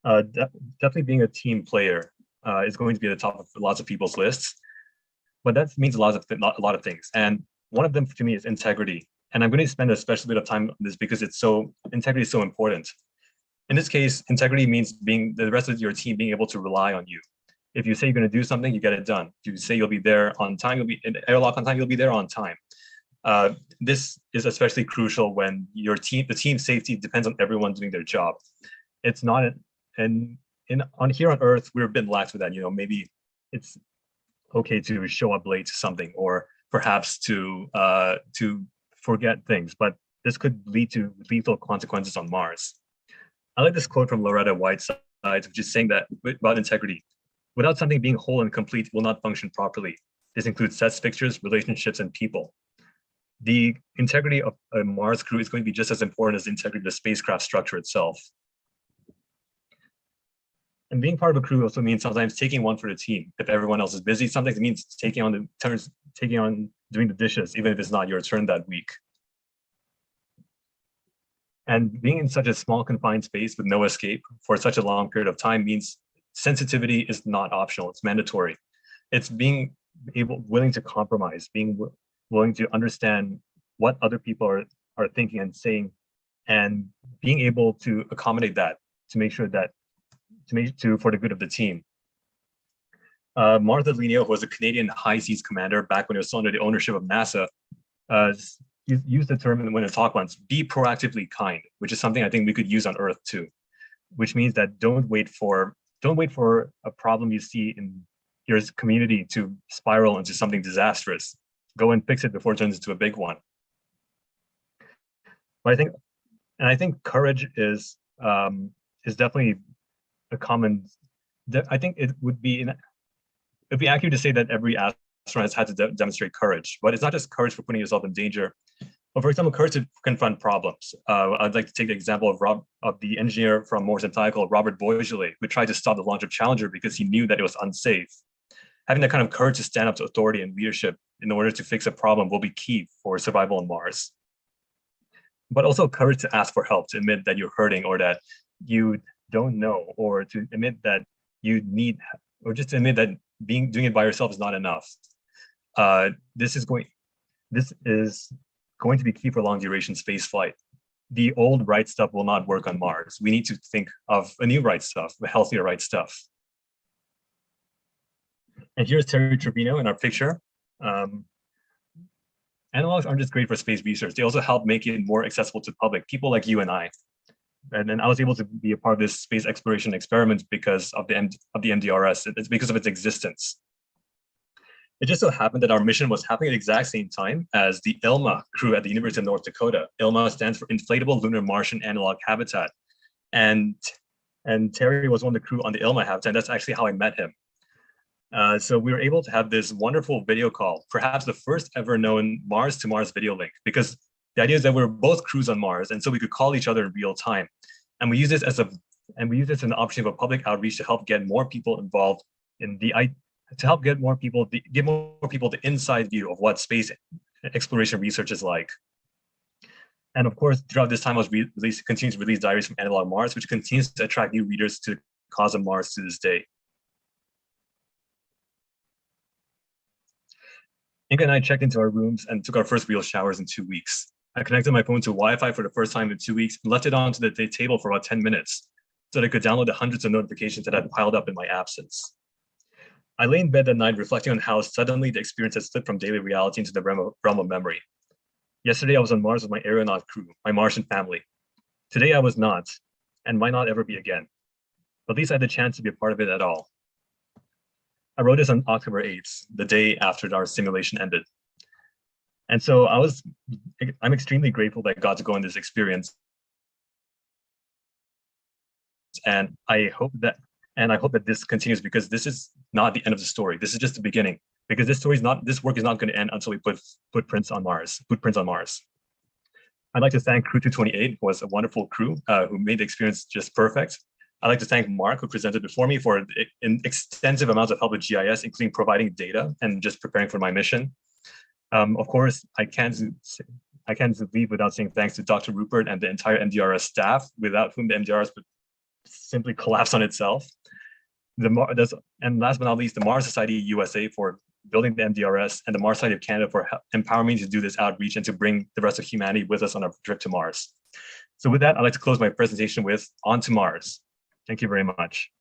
Definitely being a team player is going to be at the top of lots of people's lists, but that means a lot of things. And one of them to me is integrity. And I'm going to spend a special bit of time on this because integrity is so important. In this case, integrity means the rest of your team being able to rely on you. If you say you're going to do something, you get it done. If you say you'll be there on time, you'll be in airlock on time, you'll be there on time. This is especially crucial when the team safety depends on everyone doing their job. It's not, here on Earth, we're a bit lax with that. Maybe it's okay to show up late to something, or perhaps to forget things, but this could lead to lethal consequences on Mars. I like this quote from Loretta Whiteside, which is saying that about integrity. Without something being whole and complete, it will not function properly. This includes sets, fixtures, relationships, and people. The integrity of a Mars crew is going to be just as important as the integrity of the spacecraft structure itself. And being part of a crew also means sometimes taking one for the team. If everyone else is busy, sometimes it means taking on doing the dishes, even if it's not your turn that week. And being in such a small confined space with no escape for such a long period of time means sensitivity is not optional, it's mandatory. It's being willing to compromise, being willing to understand what other people are thinking and saying, and being able to accommodate that to make sure that for the good of the team. Martha Linneo, who was a Canadian high seas commander back when it was still under the ownership of NASA, used the term when it talked once, be proactively kind, which is something I think we could use on Earth too, which means that don't wait for a problem you see in your community to spiral into something disastrous. Go and fix it before it turns into a big one. But I think courage is definitely a common. I think it'd be accurate to say that every astronaut has had to demonstrate courage, but it's not just courage for putting yourself in danger. But for example, courage to confront problems. I'd like to take the example of the engineer from Morse and Tye called Robert Boisjoly, who tried to stop the launch of Challenger because he knew that it was unsafe. Having that kind of courage to stand up to authority and leadership in order to fix a problem will be key for survival on Mars. But also courage to ask for help, to admit that you're hurting or that you don't know, or to admit that you need, or just to admit that doing it by yourself is not enough. This is going to be key for long duration space flight. The old right stuff will not work on Mars. We need to think of a new right stuff, a healthier right stuff. And here's Terry Trevino in our picture. Analogs aren't just great for space research. They also help make it more accessible to the public, people like you and I. And then I was able to be a part of this space exploration experiment because of the MDRS. It's because of its existence. It just so happened that our mission was happening at the exact same time as the ILMA crew at the University of North Dakota. ILMA stands for Inflatable Lunar Martian Analog Habitat. And Terry was one of the crew on the ILMA habitat. That's actually how I met him. So we were able to have this wonderful video call, perhaps the first ever known Mars to Mars video link, because the idea is that we're both crews on Mars, and so we could call each other in real time. And we use this as an opportunity of a public outreach to help get more people involved in give more people the inside view of what space exploration research is like. And of course, throughout this time, I was continuing to release diaries from Analog Mars, which continues to attract new readers to the cause of Mars to this day. Inga and I checked into our rooms and took our first real showers in 2 weeks. I connected my phone to Wi-Fi for the first time in 2 weeks and left it onto the table for about 10 minutes so that I could download the hundreds of notifications that had piled up in my absence. I lay in bed that night reflecting on how suddenly the experience had slipped from daily reality into the realm of memory. Yesterday, I was on Mars with my aeronaut crew, my Martian family. Today, I was not, and might not ever be again. But at least I had the chance to be a part of it at all. I wrote this on October 8th, the day after our simulation ended. And so I'm extremely grateful that I got to go on this experience. And I hope that this continues, because this is not the end of the story. This is just the beginning, because this work is not going to end until we put footprints on Mars. I'd like to thank Crew 228, who was a wonderful crew who made the experience just perfect. I'd like to thank Mark, who presented before me, for extensive amounts of help with GIS, including providing data and just preparing for my mission. Of course, I can't leave without saying thanks to Dr. Rupert and the entire MDRS staff, without whom the MDRS would simply collapse on itself. And last but not least, the Mars Society USA for building the MDRS, and the Mars Society of Canada for empowering me to do this outreach and to bring the rest of humanity with us on our trip to Mars. So with that, I'd like to close my presentation with On to Mars. Thank you very much.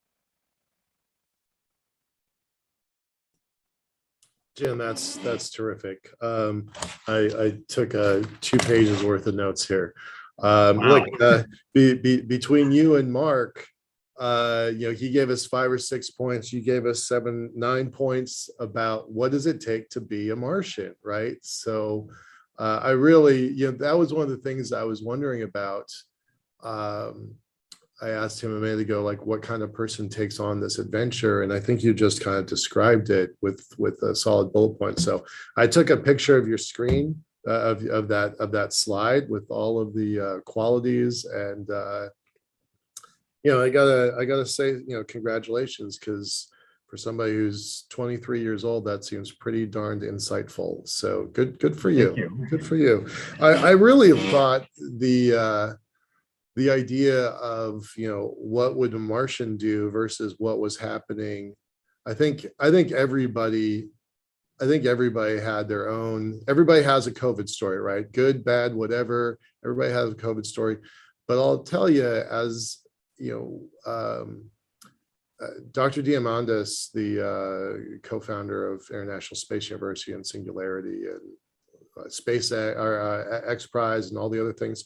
Jim, that's terrific. I took 2 pages worth of notes here. Wow. Look, between you and Mark, he gave us 5 or 6 points. You gave us 7, 9 points about what does it take to be a Martian, right? So I really, that was one of the things I was wondering about. I asked him a minute ago, like, what kind of person takes on this adventure? And I think you just kind of described it with a solid bullet point. So I took a picture of your screen of that slide with all of the qualities, and I gotta say, congratulations, because for somebody who's 23 years old, that seems pretty darned insightful. So good for you. Thank you. Good for you. I really thought the idea of, what would a Martian do versus what was happening. I think everybody had their own, everybody has a COVID story, right? Good, bad, whatever. Everybody has a COVID story. But I'll tell you, as Dr. Diamandis, the co-founder of International Space University and Singularity and SpaceX or X Prize and all the other things,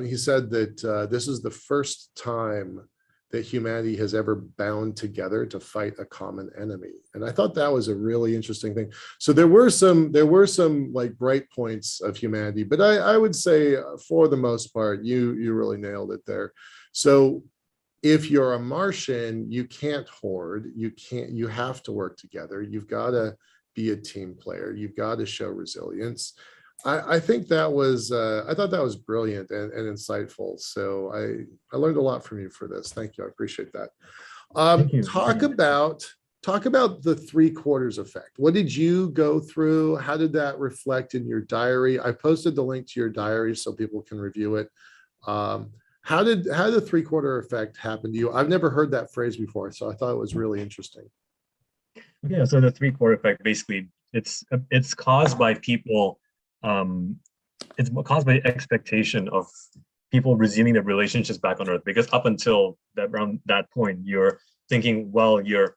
he said that this is the first time that humanity has ever bound together to fight a common enemy. And I thought that was a really interesting thing. So there were some like bright points of humanity, but I would say for the most part, you really nailed it there. So if you're a Martian, you can't hoard, you have to work together. You've got to be a team player. You've got to show resilience. I think that was, I thought that was brilliant and insightful. So I learned a lot from you for this. Thank you. I appreciate that. Thank you. Talk about the 3/4 effect. What did you go through? How did that reflect in your diary? I posted the link to your diary so people can review it. How did the 3/4 effect happen to you? I've never heard that phrase before, so I thought it was really interesting. Yeah, so the 3/4 effect, basically, it's caused by people. It's caused by expectation of people resuming their relationships back on Earth, because up until around that point, you're thinking, well, your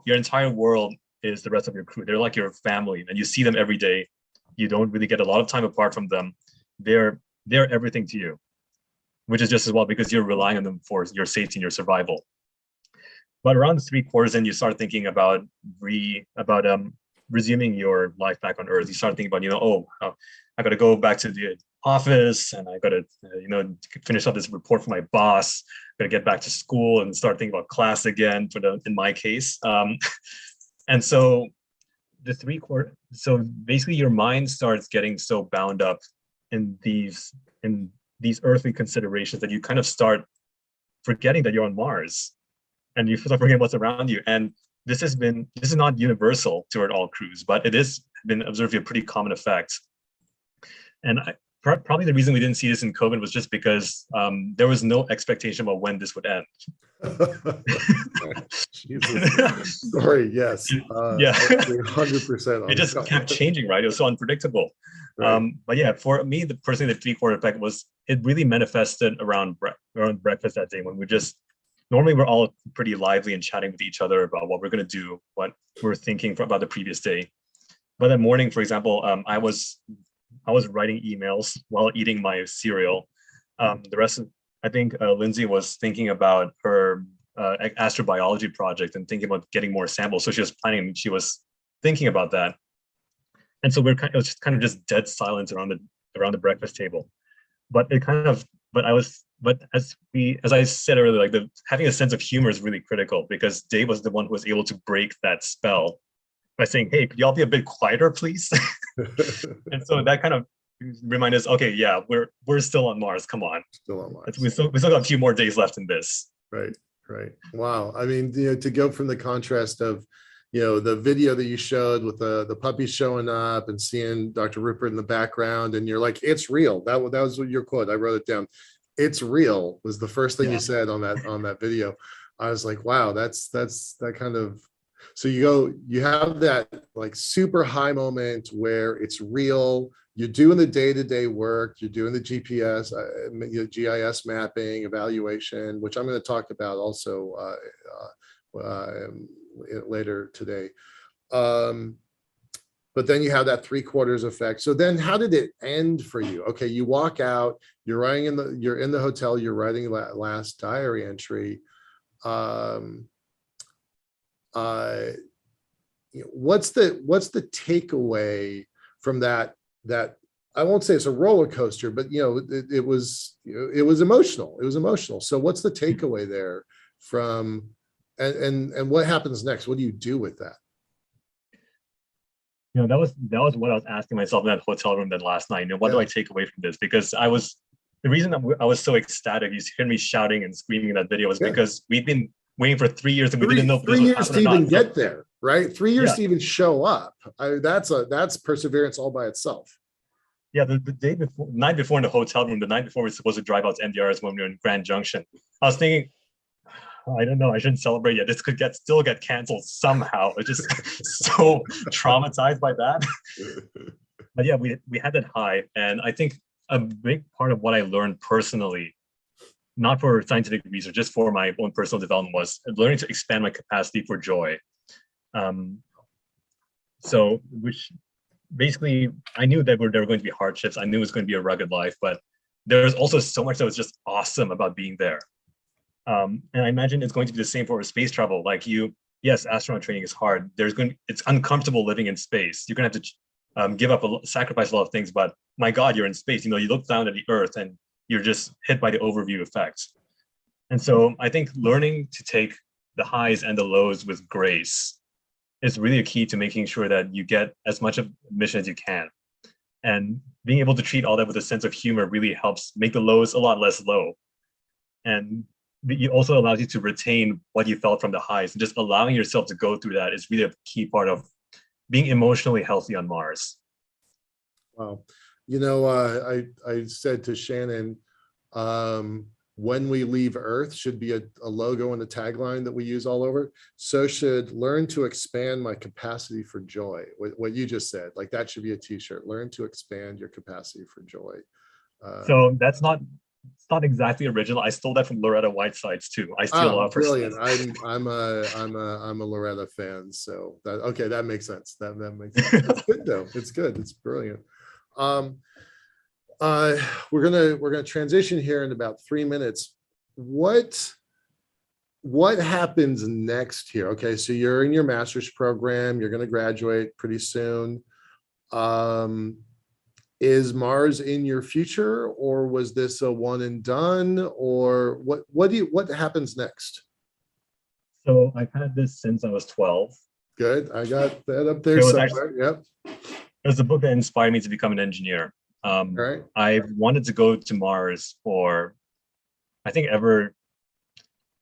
entire world is the rest of your crew. They're like your family, and you see them every day. You don't really get a lot of time apart from them. They're everything to you, which is just as well because you're relying on them for your safety and your survival. But around the 3/4 in, you start thinking about resuming your life back on Earth. You start thinking about, I got to go back to the office, and I got to, finish up this report for my boss. Got to get back to school and start thinking about class again. In my case, and so the 3/4. So basically, your mind starts getting so bound up in these earthly considerations that you kind of start forgetting that you're on Mars, and you start forgetting what's around you. And this is not universal toward all crews, but it has been observed to be a pretty common effect. And probably the reason we didn't see this in COVID was just because there was no expectation about when this would end. Jesus. Sorry, yes. Yeah. 100%. It just kept changing, right? It was so unpredictable. Right. But yeah, for me, personally, the 3/4 effect it really manifested around breakfast that day, when normally we're all pretty lively and chatting with each other about what we're going to do, what we're thinking about the previous day. But that morning, for example, I was writing emails while eating my cereal. I think Lindsay was thinking about her astrobiology project and thinking about getting more samples. So she was thinking about that. And so it was just kind of just dead silence around the breakfast table. But as I said earlier, like having a sense of humor is really critical, because Dave was the one who was able to break that spell by saying, "Hey, could y'all be a bit quieter, please?" And so that kind of remind us, okay, yeah, we're still on Mars. Come on. Still on Mars. We still got a few more days left in this. Right, right. Wow. I mean, to go from the contrast of, the video that you showed with the puppies showing up and seeing Dr. Rupert in the background, and you're like, it's real. That was your quote. I wrote it down. It's real was the first thing you said on that video. I was like, wow, that's that kind of. So you have that like super high moment where it's real. You're doing the day-to-day work. You're doing the GPS, GIS mapping, evaluation, which I'm going to talk about also later today. But then you have that 3/4 effect. So then how did it end for you? Okay, you walk out, you're in the hotel, you're writing that last diary entry. What's the takeaway from that I won't say it's a roller coaster, but it was emotional. It was emotional. So what's the takeaway there from and what happens next? What do you do with that? That was what I was asking myself in that hotel room that last night. What do I take away from this? Because the reason that I was so ecstatic, you hear me shouting and screaming in that video, was because we've been waiting for 3 years and we didn't know if 3 years to even get there, right? 3 years to even show up. That's perseverance all by itself. Yeah, the night before in the hotel room, the night before we were supposed to drive out to NDRs when we were in Grand Junction, I was thinking, I don't know, I shouldn't celebrate yet. This could still get canceled somehow. It's just so traumatized by that. But yeah, we had that high. And I think a big part of what I learned personally, not for scientific research, just for my own personal development, was learning to expand my capacity for joy. Which basically, I knew that there were going to be hardships. I knew it was going to be a rugged life, but there was also so much that was just awesome about being there. And I imagine it's going to be the same for space travel. Like yes, astronaut training is hard. It's uncomfortable living in space. You're going to have to sacrifice a lot of things, but my God, you're in space. You look down at the Earth and you're just hit by the overview effects. And so I think learning to take the highs and the lows with grace is really a key to making sure that you get as much of the mission as you can. And being able to treat all that with a sense of humor really helps make the lows a lot less low. And it also allows you to retain what you felt from the highs, and just allowing yourself to go through that is really a key part of being emotionally healthy on Mars. Wow. I said to Shannon, when we leave Earth should be a logo and a tagline that we use all over. So should learn to expand my capacity for joy. What you just said, like that should be a t-shirt. Learn to expand your capacity for joy. So it's not exactly original. I stole that from Loretta Whiteside's too. I steal a lot of her brilliant. stuff. I'm a Loretta fan, so that makes sense. That makes sense. It's good though. It's good. It's brilliant. We're gonna transition here in about 3 minutes. What happens next here? Okay, so you're in your master's program. You're gonna graduate pretty soon. Is Mars in your future, or was this a one and done, or what happens next? So I've had this since I was 12. Good. I got that up there somewhere. Yep. There's a book that inspired me to become an engineer. Right. I wanted to go to Mars for a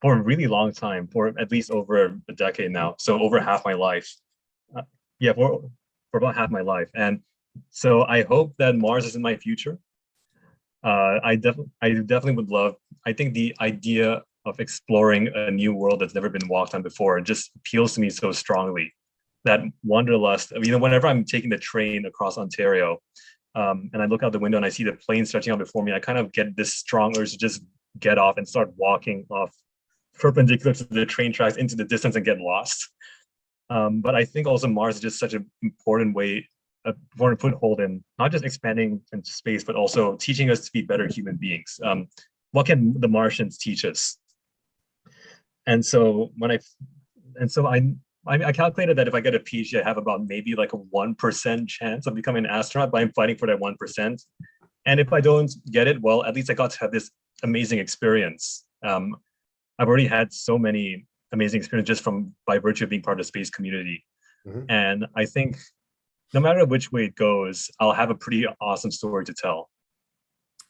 really long time, for at least over a decade now. So over half my life. For about half my life. And so I hope that Mars is in my future. I definitely would love, I think the idea of exploring a new world that's never been walked on before just appeals to me so strongly. That wanderlust, whenever I'm taking the train across Ontario, and I look out the window and I see the plane stretching out before me, I kind of get this strong urge to just get off and start walking off perpendicular to the train tracks into the distance and get lost. But I think also Mars is just such an important foothold in not just expanding into space, but also teaching us to be better human beings. What can the Martians teach us? And so I calculated that if I get a PhD, I have about maybe like a 1% chance of becoming an astronaut, but I'm fighting for that 1%. And if I don't get it, well, at least I got to have this amazing experience. I've already had so many amazing experiences just by virtue of being part of the space community. Mm-hmm. And I think no matter which way it goes, I'll have a pretty awesome story to tell.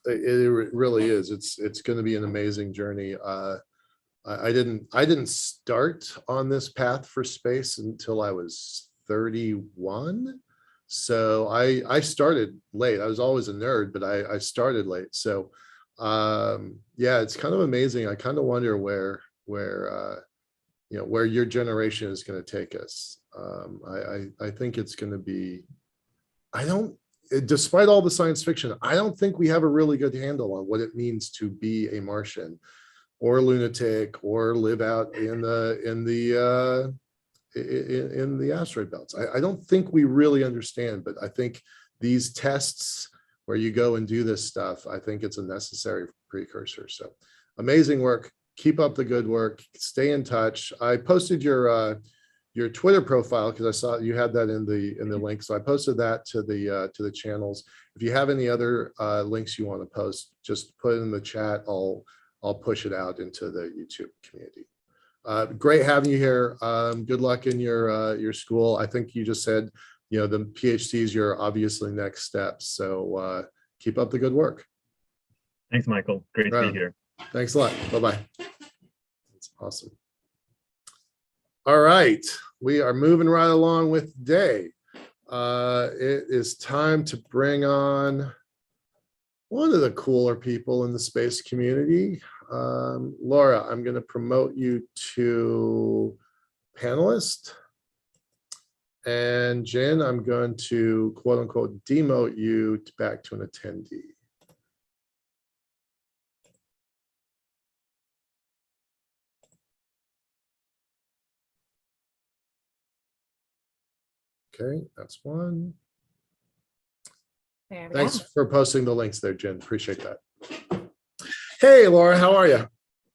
It really is. It's going to be an amazing journey. I didn't start on this path for space until I was 31. So I started late. I was always a nerd, but I started late. So yeah, it's kind of amazing. I kind of wonder where your generation is going to take us. I think it's going to be, despite all the science fiction, I don't think we have a really good handle on what it means to be a Martian or a lunatic or live out in the asteroid belts. I don't think we really understand, but I think these tests where you go and do this stuff, I think it's a necessary precursor. So amazing work. Keep up the good work. Stay in touch. I posted your Twitter profile because I saw you had that in the link. So I posted that to the channels. If you have any other links you want to post, just put it in the chat. I'll push it out into the YouTube community. Great having you here. Good luck in your school. I think you just said, the PhD is your obviously next step. So keep up the good work. Thanks, Michael. Great to be here. Thanks a lot. Bye-bye. That's awesome. All right. We are moving right along with the day. It is time to bring on one of the cooler people in the space community. Laura, I'm going to promote you to panelist. And Jen, I'm going to quote unquote demote you back to an attendee. Okay, that's one. Thanks for posting the links there, Jen. Appreciate that. Hey, Laura, how are you?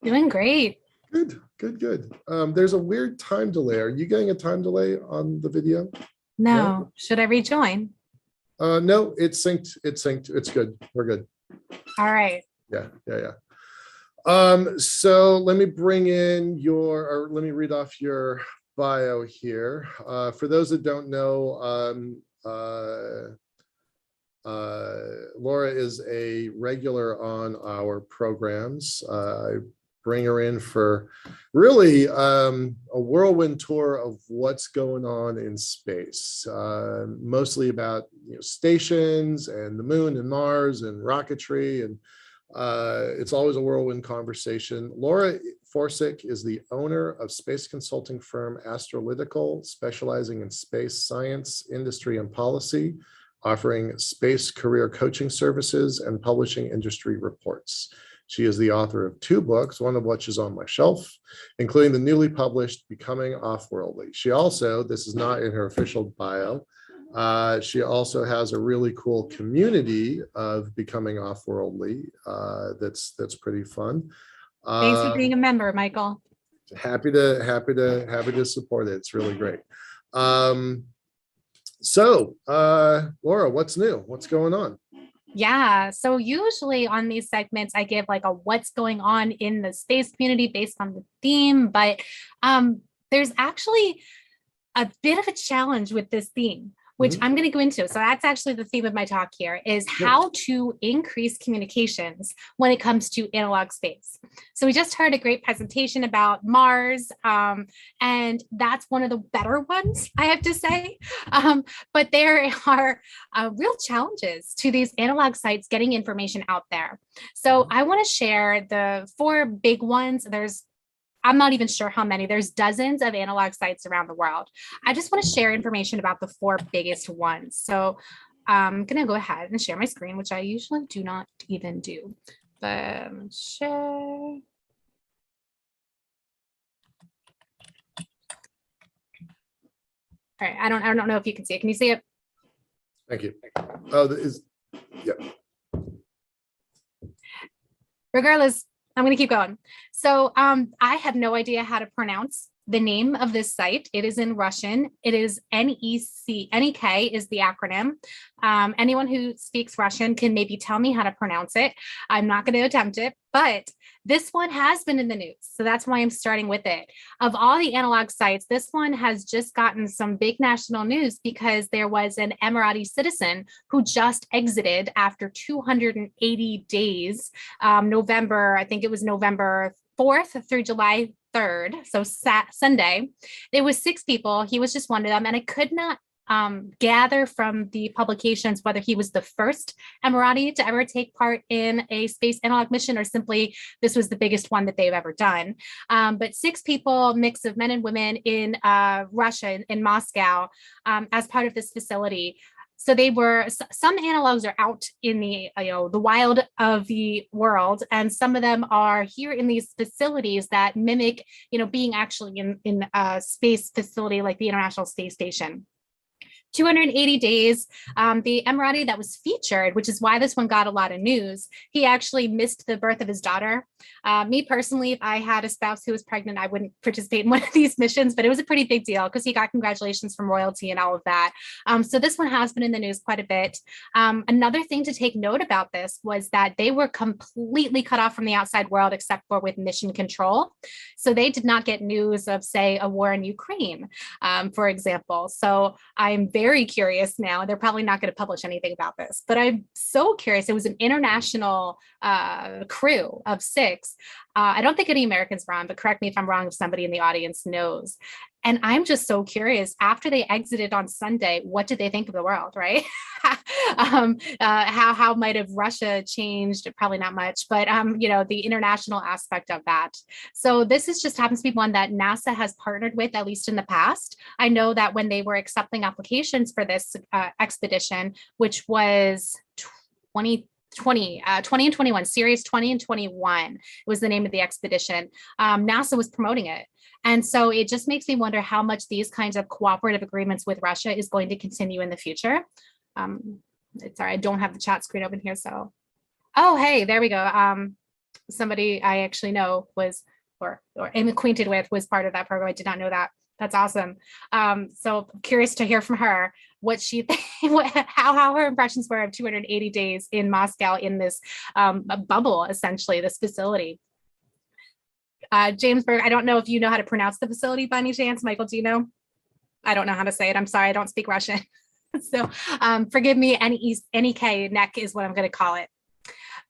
Doing great. Good, good, good. There's a weird time delay. Are you getting a time delay on the video? No. Should I rejoin? No, it's synced. It's synced. It's good. We're good. All right. Yeah. So let me bring in let me read off your bio here. For those that don't know, Laura is a regular on our programs. I bring her in for really a whirlwind tour of what's going on in space, mostly about stations and the moon and Mars and rocketry, and it's always a whirlwind conversation. Laura Forsick is the owner of space consulting firm Astrolytical, specializing in space science, industry, and policy, offering space career coaching services and publishing industry reports. She is the author of 2 books, one of which is on my shelf, including the newly published Becoming Off-Worldly. She also, this is not in her official bio, she also has a really cool community of Becoming Off-Worldly that's pretty fun. Thanks for being a member, Michael. Happy to support it. It's really great. So, Laura, what's new? What's going on? Yeah. So usually on these segments, I give like a what's going on in the space community based on the theme, but there's actually a bit of a challenge with this theme, which I'm going to go into. So that's actually the theme of my talk here, is how to increase communications when it comes to analog space. So we just heard a great presentation about Mars, and that's one of the better ones, I have to say. But there are real challenges to these analog sites getting information out there. So I want to share the 4 big ones. I'm not even sure how many. There's dozens of analog sites around the world. I just want to share information about the 4 biggest ones. So I'm going to go ahead and share my screen, which I usually do not even do. But share. All right. I don't know if you can see it. Can you see it? Thank you. Oh, yeah. Regardless, I'm going to keep going. So I have no idea how to pronounce the name of this site. It is in Russian. It is NEK is the acronym. Anyone who speaks Russian can maybe tell me how to pronounce it. I'm not going to attempt it, but this one has been in the news. So that's why I'm starting with it. Of all the analog sites, this one has just gotten some big national news because there was an Emirati citizen who just exited after 280 days, November, I think it was November 4th through July 3rd, so Sunday. There was 6 people. He was just one of them, and I could not gather from the publications whether he was the first Emirati to ever take part in a space analog mission or simply this was the biggest one that they've ever done. But 6 people, mix of men and women in Russia, in Moscow, as part of this facility. So they were, some analogs are out in the, the wild of the world, and some of them are here in these facilities that mimic, being actually in a space facility like the International Space Station. 280 days, the Emirati that was featured, which is why this one got a lot of news, he actually missed the birth of his daughter. Me personally, if I had a spouse who was pregnant, I wouldn't participate in one of these missions, but it was a pretty big deal because he got congratulations from royalty and all of that. So this one has been in the news quite a bit. Another thing to take note about this was that they were completely cut off from the outside world except for with mission control. So they did not get news of, say, a war in Ukraine, for example. So I'm very curious now. They're probably not going to publish anything about this, but I'm so curious. It was an international crew of 6. I don't think any Americans were on, but correct me if I'm wrong if somebody in the audience knows. And I'm just so curious, after they exited on Sunday, what did they think of the world, right? How might have Russia changed? Probably not much, but the international aspect of that. So this is just happens to be one that NASA has partnered with, at least in the past. I know that when they were accepting applications for this expedition, which was 20 and 21, series 20 and 21 was the name of the expedition. NASA was promoting it. And so it just makes me wonder how much these kinds of cooperative agreements with Russia is going to continue in the future. Sorry, I don't have the chat screen open here. So, oh, hey, there we go. Somebody I actually know was, or am acquainted with, was part of that program. I did not know that. That's awesome. So curious to hear from her what she how her impressions were of 280 days in Moscow in this bubble, essentially, this facility. James Berg, I don't know if you know how to pronounce the facility by any chance. Michael, do you know? I don't know how to say it. I'm sorry, I don't speak Russian. So forgive me, NEK is what I'm going to call it.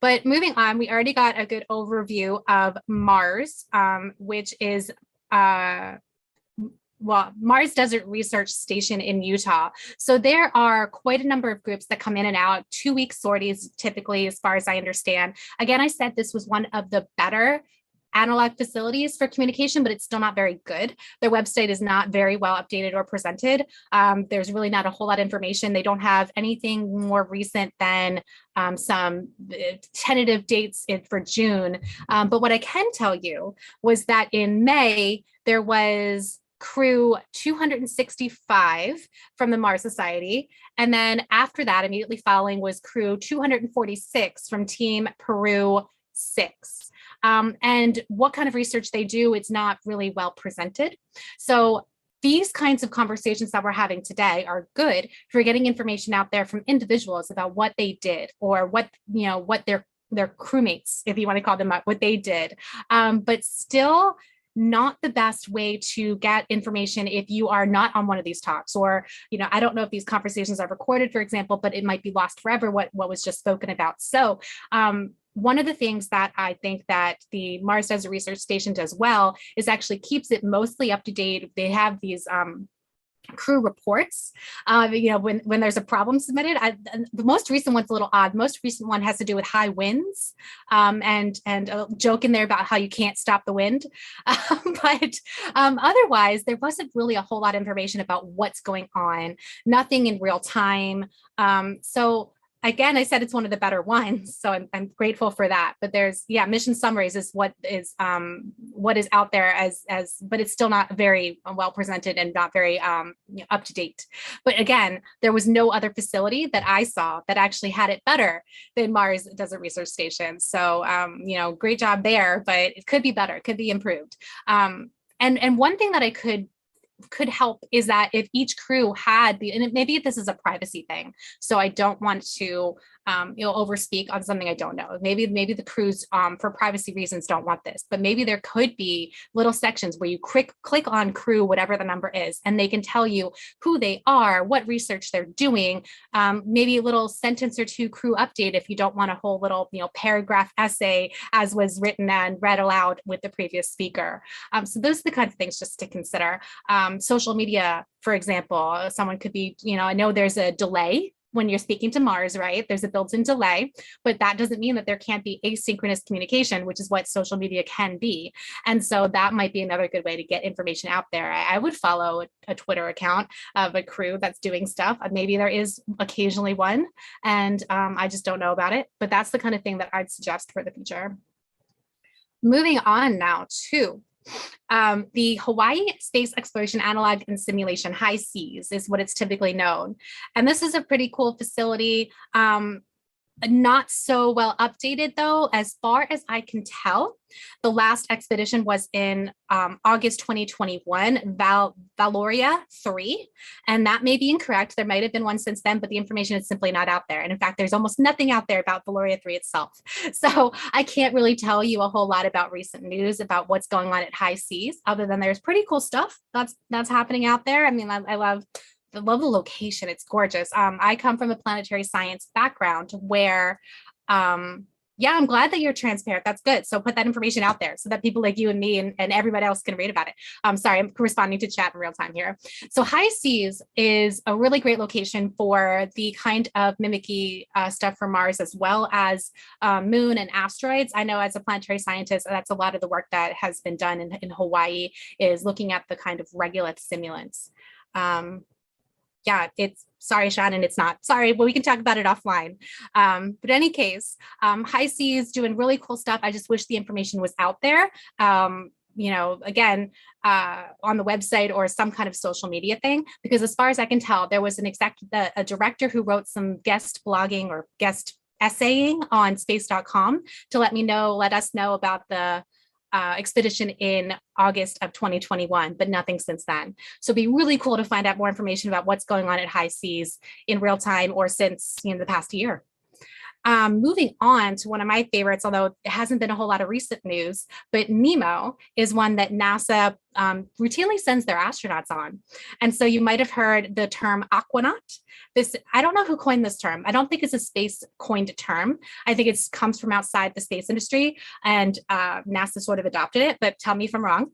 But moving on, we already got a good overview of Mars, which is Mars Desert Research Station in Utah. So there are quite a number of groups that come in and out, 2-week sorties, typically, as far as I understand. Again, I said this was one of the better analog facilities for communication, but it's still not very good. Their website is not very well updated or presented. There's really not a whole lot of information. They don't have anything more recent than some tentative dates for June. But what I can tell you was that in May, there was crew 265 from the Mars Society. And then after that, immediately following was crew 246 from Team Peru 6. And what kind of research they do, it's not really well presented. So these kinds of conversations that we're having today are good for getting information out there from individuals about what they did or what their crewmates, if you want to call them up, what they did. But still not the best way to get information if you are not on one of these talks, or, I don't know if these conversations are recorded, for example, but it might be lost forever what was just spoken about. So one of the things that I think that the Mars Desert Research Station does well is actually keeps it mostly up to date. They have these crew reports, when there's a problem submitted. The most recent one's a little odd. The most recent one has to do with high winds, and a joke in there about how you can't stop the wind. But otherwise, there wasn't really a whole lot of information about what's going on, nothing in real time. So again, I said it's one of the better ones, so I'm grateful for that. But there's, mission summaries is what is out there but it's still not very well presented and not very up to date. But again, there was no other facility that I saw that actually had it better than Mars Desert Research Station. So great job there, but it could be better, it could be improved. and one thing that I could help is that if each crew had maybe this is a privacy thing, so I don't want to overspeak on something I don't know. Maybe the crews for privacy reasons don't want this, but maybe there could be little sections where you click on crew, whatever the number is, and they can tell you who they are, what research they're doing, maybe a little sentence or two crew update if you don't want a whole little paragraph essay as was written and read aloud with the previous speaker. So those are the kind of things just to consider. Social media, for example, someone could be, I know there's a delay when you're speaking to Mars, right? There's a built-in delay, but that doesn't mean that there can't be asynchronous communication, which is what social media can be. And so that might be another good way to get information out there. I would follow a Twitter account of a crew that's doing stuff. Maybe there is occasionally one, and I just don't know about it, but that's the kind of thing that I'd suggest for the future. Moving on now to the Hawaii Space Exploration Analog and Simulation, HI-SEAS, is what it's typically known. And this is a pretty cool facility. Not so well updated though, as far as I can tell. The last expedition was in August 2021, Valoria 3, and that may be incorrect. There might have been one since then, but the information is simply not out there. And in fact, there's almost nothing out there about Valoria 3 itself. So I can't really tell you a whole lot about recent news about what's going on at HI-SEAS, other than there's pretty cool stuff that's happening out there. I mean, I love the location. It's gorgeous. I come from a planetary science background where, yeah, I'm glad that you're transparent. That's good. So put that information out there so that people like you and me and everybody else can read about it. Sorry, I'm responding to chat in real time here. So HI-SEAS is a really great location for the kind of mimicry stuff for Mars, as well as moon and asteroids. I know as a planetary scientist, that's a lot of the work that has been done in Hawaii, is looking at the kind of regolith simulants. Yeah, sorry, Shannon, it's not. Sorry, but we can talk about it offline. But in any case, HI-SEAS doing really cool stuff. I just wish the information was out there, again, on the website or some kind of social media thing, because as far as I can tell, there was a director who wrote some guest blogging or guest essaying on space.com to let us know about the expedition in August of 2021, but nothing since then. So it'd be really cool to find out more information about what's going on at HI-SEAS in real time or since the past year. Moving on to one of my favorites, although it hasn't been a whole lot of recent news, but NEMO is one that NASA routinely sends their astronauts on. And so you might have heard the term aquanaut. I don't know who coined this term. I don't think it's a space coined term. I think it comes from outside the space industry, and NASA sort of adopted it, but tell me if I'm wrong.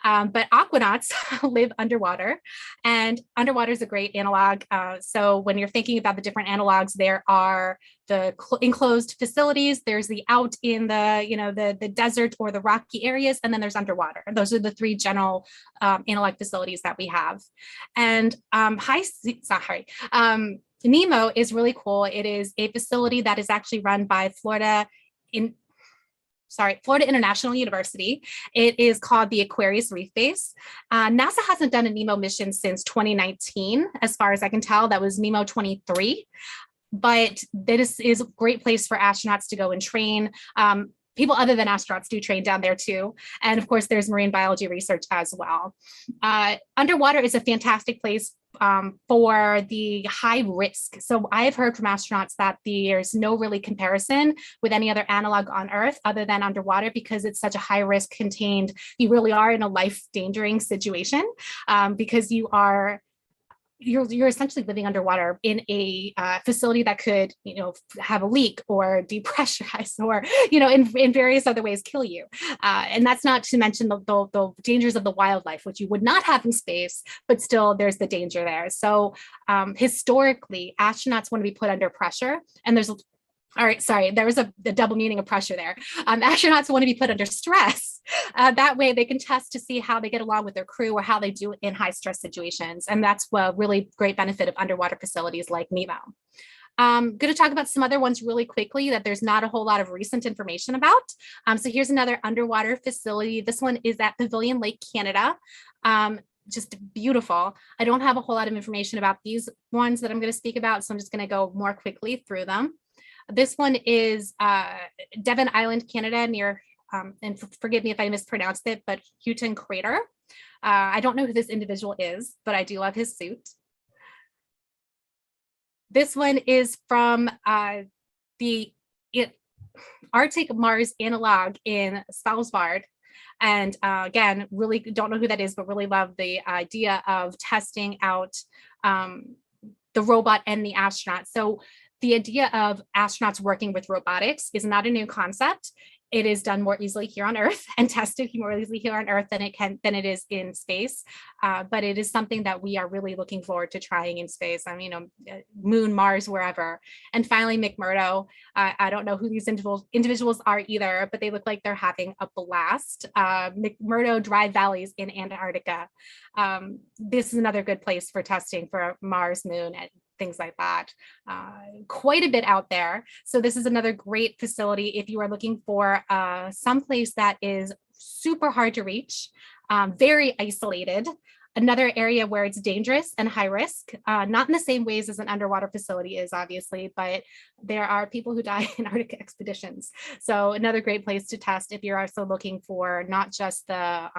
But aquanauts live underwater, and underwater is a great analog. So when you're thinking about the different analogs, there are the enclosed facilities, there's the out in the desert or the rocky areas, and then there's underwater. Those are the three general analog facilities that we have. And NEMO is really cool. It is a facility that is actually run by Florida International University. It is called the Aquarius Reef Base. NASA hasn't done a NEMO mission since 2019, as far as I can tell. That was NEMO 23. But this is a great place for astronauts to go and train. People other than astronauts do train down there too. And of course, there's marine biology research as well. Underwater is a fantastic place for the high risk. So I've heard from astronauts that there's no really comparison with any other analog on Earth other than underwater, because it's such a high risk contained. You really are in a life-endangering situation because you're essentially living underwater in a facility that could, have a leak or depressurize or, in various other ways kill you. And that's not to mention the dangers of the wildlife, which you would not have in space, but still there's the danger there. So historically, astronauts want to be put under pressure, and all right, sorry, there was a double meaning of pressure there. Astronauts want to be put under stress. That way they can test to see how they get along with their crew or how they do in high stress situations. And that's a really great benefit of underwater facilities like NEMO. I'm going to talk about some other ones really quickly that there's not a whole lot of recent information about. So here's another underwater facility. This one is at Pavilion Lake, Canada. Just beautiful. I don't have a whole lot of information about these ones that I'm going to speak about, so I'm just going to go more quickly through them. This one is Devon Island, Canada, near and forgive me if I mispronounced it, but Houghton Crater. I don't know who this individual is, but I do love his suit. This one is from the Arctic Mars analog in Svalbard. And again, really don't know who that is, but really love the idea of testing out the robot and the astronaut. So the idea of astronauts working with robotics is not a new concept. It is done more easily here on Earth and tested more easily here on Earth than it is in space. But it is something that we are really looking forward to trying in space. I mean, Moon, Mars, wherever. And finally, McMurdo. I don't know who these individuals are either, but they look like they're having a blast. McMurdo Dry Valleys in Antarctica. This is another good place for testing for Mars, Moon, and things like that. Quite a bit out there. So this is another great facility if you are looking for someplace that is super hard to reach, very isolated, another area where it's dangerous and high risk, not in the same ways as an underwater facility is, obviously, but there are people who die in Arctic expeditions. So another great place to test if you're also looking for not just the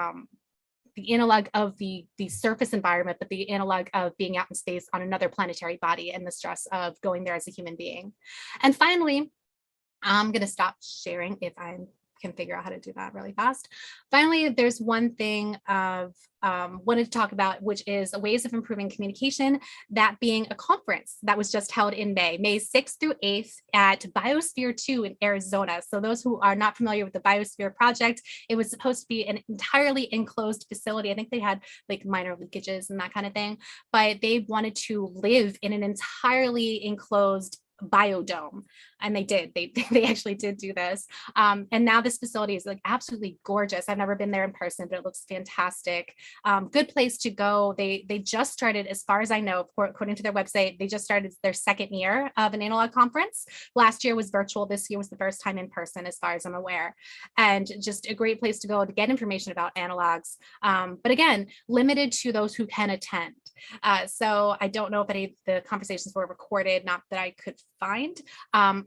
analog of the surface environment, but the analog of being out in space on another planetary body and the stress of going there as a human being. And finally, I'm going to stop sharing if I can figure out how to do that really fast. Finally, there's one thing of wanted to talk about, which is ways of improving communication, that being a conference that was just held in May 6th through 8th at Biosphere 2 in Arizona. So those who are not familiar with the Biosphere project, it was supposed to be an entirely enclosed facility. I think they had like minor leakages and that kind of thing, but they wanted to live in an entirely enclosed biodome, and they did. They actually did do this, and now this facility is like absolutely gorgeous. I've never been there in person, but it looks fantastic. Good place to go. They just started, as far as I know, according to their website, they just started their second year of an analog conference. Last year was virtual. This year was the first time in person, as far as I'm aware, and just a great place to go to get information about analogs. But again, limited to those who can attend. So I don't know if any of the conversations were recorded, not that I could find.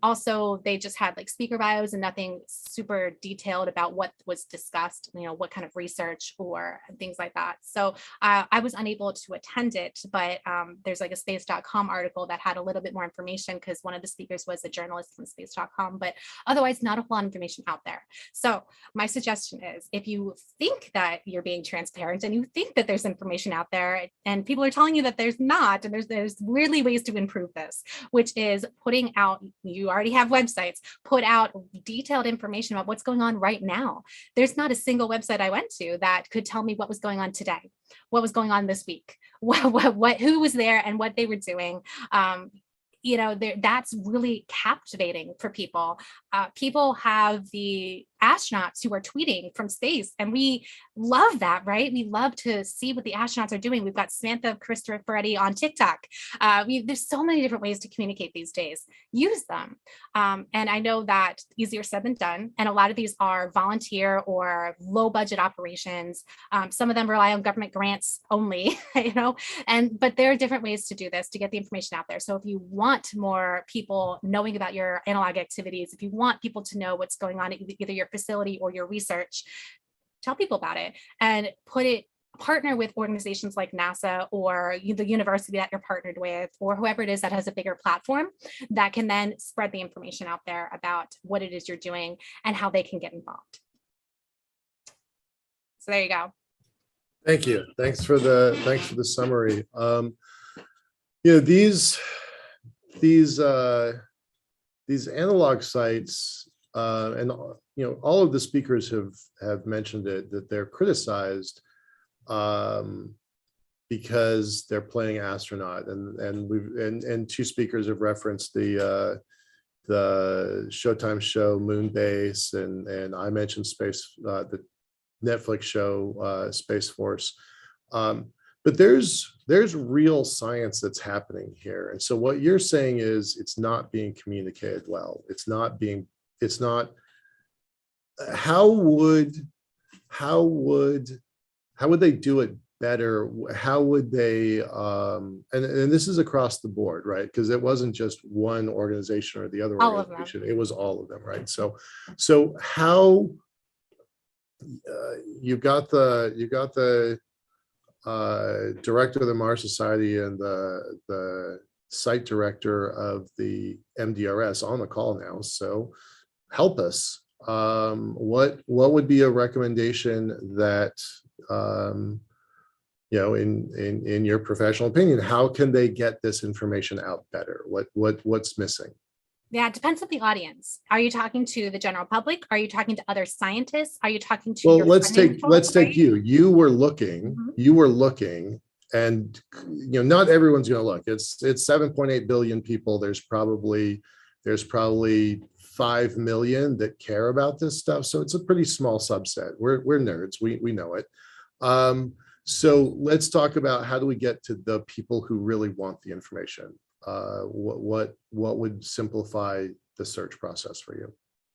Also, they just had like speaker bios and nothing super detailed about what was discussed, what kind of research or things like that. So I was unable to attend it, but there's like a space.com article that had a little bit more information because one of the speakers was a journalist from space.com, but otherwise not a whole lot of information out there. So my suggestion is, if you think that you're being transparent and you think that there's information out there and people are telling you that there's not, and there's weirdly ways to improve this, which is putting out, you already have websites, put out detailed information about what's going on right now. There's not a single website I went to that could tell me what was going on today, what was going on this week, who was there and what they were doing. That's really captivating for people. People have the astronauts who are tweeting from space, and we love that, right? We love to see what the astronauts are doing. We've got Samantha Cristoforetti on TikTok. There's so many different ways to communicate these days. Use them. And I know that easier said than done. And a lot of these are volunteer or low budget operations. Some of them rely on government grants only, but there are different ways to do this, to get the information out there. So if you want more people knowing about your analog activities, if you want people to know what's going on at either your facility or your research, tell people about it and partner with organizations like NASA or the university that you're partnered with, or whoever it is that has a bigger platform that can then spread the information out there about what it is you're doing and how they can get involved. So there you go. Thank you. Thanks for the summary. These analog sites, and all of the speakers have mentioned it, that they're criticized because they're playing astronaut, and two speakers have referenced the Showtime show Moonbase, and I mentioned the Netflix show Space Force. But there's real science that's happening here. And so what you're saying is it's not being communicated well. How would they do it better? How would they, and this is across the board, right? Because it wasn't just one organization or the other organization, it was all of them, right? So how you've got the director of the Mars Society and the site director of the MDRS on the call now. So help us. What would be a recommendation that, in your professional opinion, how can they get this information out better? What's missing? Yeah, it depends on the audience. Are you talking to the general public? Are you talking to other scientists? Are you talking to Well, your let's take right? you. You were looking, and not everyone's going to look. It's 7.8 billion people. There's probably 5 million that care about this stuff. So it's a pretty small subset. We're nerds. We know it. So let's talk about how do we get to the people who really want the information. What would simplify the search process for you?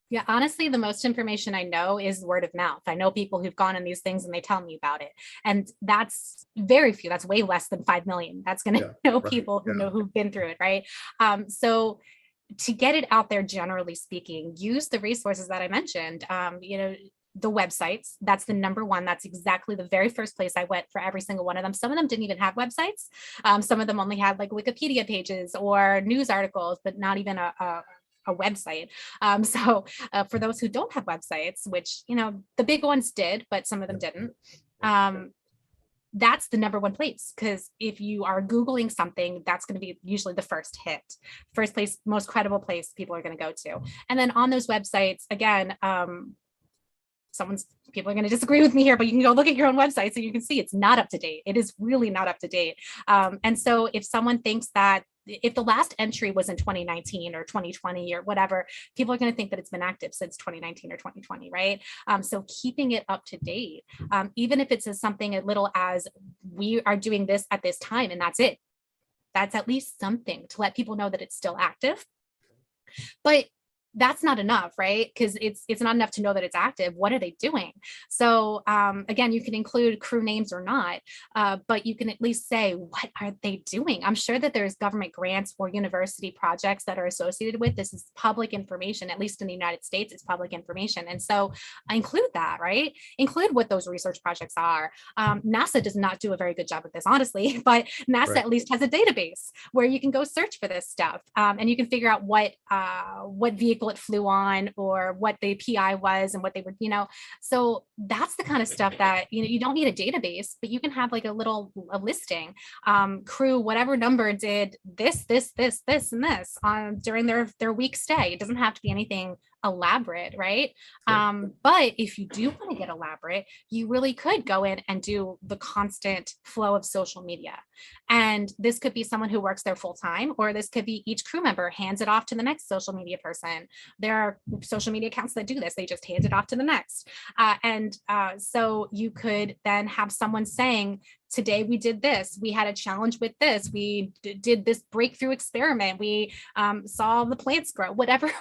Yeah, honestly, the most information I know is word of mouth. I know people who've gone on these things and they tell me about it. And that's very few. That's way less than 5 million. That's going to know people who know who've been through it, right? So to get it out there, generally speaking, use the resources that I mentioned. The websites, that's the number one. That's exactly the very first place I went for every single one of them. Some of them didn't even have websites. Some of them only had like Wikipedia pages or news articles, but not even a website. So for those who don't have websites, which, the big ones did, but some of them didn't, that's the number one place. Because if you are Googling something, that's going to be usually the first hit, first place, most credible place people are going to go to. And then on those websites, again, people are going to disagree with me here, but you can go look at your own website so you can see it's not up to date. It is really not up to date. And so if someone thinks that if the last entry was in 2019 or 2020 or whatever, people are going to think that it's been active since 2019 or 2020, right? So keeping it up to date, even if it says something as little as we are doing this at this time and that's it, that's at least something to let people know that it's still active. But that's not enough, right? Because it's not enough to know that it's active. What are they doing? So again, you can include crew names or not, but you can at least say, what are they doing? I'm sure that there's government grants or university projects that are associated with this. Is public information, at least in the United States, it's public information. And so I include that, right? Include what those research projects are. NASA does not do a very good job of this, honestly, but NASA at least has a database where you can go search for this stuff, and you can figure out what vehicle it flew on or what the PI was and what they were, so that's the kind of stuff that, you don't need a database, but you can have like a listing, crew, whatever number did this, and this during their week stay. It doesn't have to be anything elaborate, right? But if you do want to get elaborate, you really could go in and do the constant flow of social media. And this could be someone who works there full time, or this could be each crew member hands it off to the next social media person. There are social media accounts that do this. They just hand it off to the next. So you could then have someone saying, today we did this, we had a challenge with this, we did this breakthrough experiment, we saw the plants grow, whatever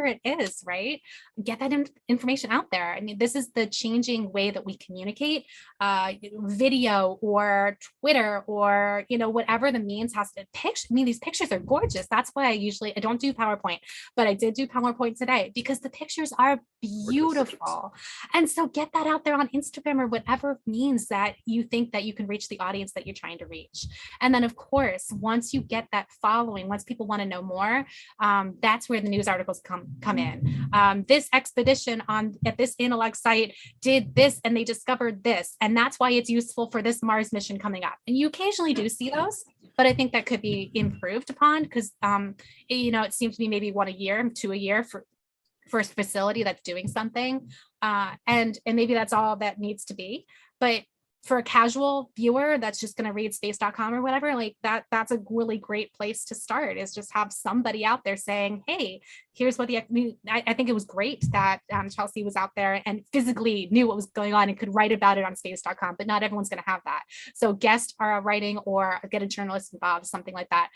it is, right? Get that information out there. I mean, this is the changing way that we communicate, video or Twitter or, whatever the means has to picture. I mean, these pictures are gorgeous. That's why I don't do PowerPoint, but I did do PowerPoint today because the pictures are beautiful. And so get that out there on Instagram or whatever means that you think that you can reach the audience that you're trying to reach. And then of course, once you get that following, once people want to know more, that's where the news articles come in. This expedition at this analog site did this and they discovered this, and that's why it's useful for this Mars mission coming up. And you occasionally do see those, but I think that could be improved upon because it seems to be maybe 1 a year, 2 a year for a facility that's doing something, and maybe that's all that needs to be. But for a casual viewer that's just going to read space.com or whatever, like that's a really great place to start, is just have somebody out there saying, hey, here's what I think it was great that Chelsea was out there and physically knew what was going on and could write about it on space.com, but not everyone's going to have that. So guest writing or get a journalist involved, something like that.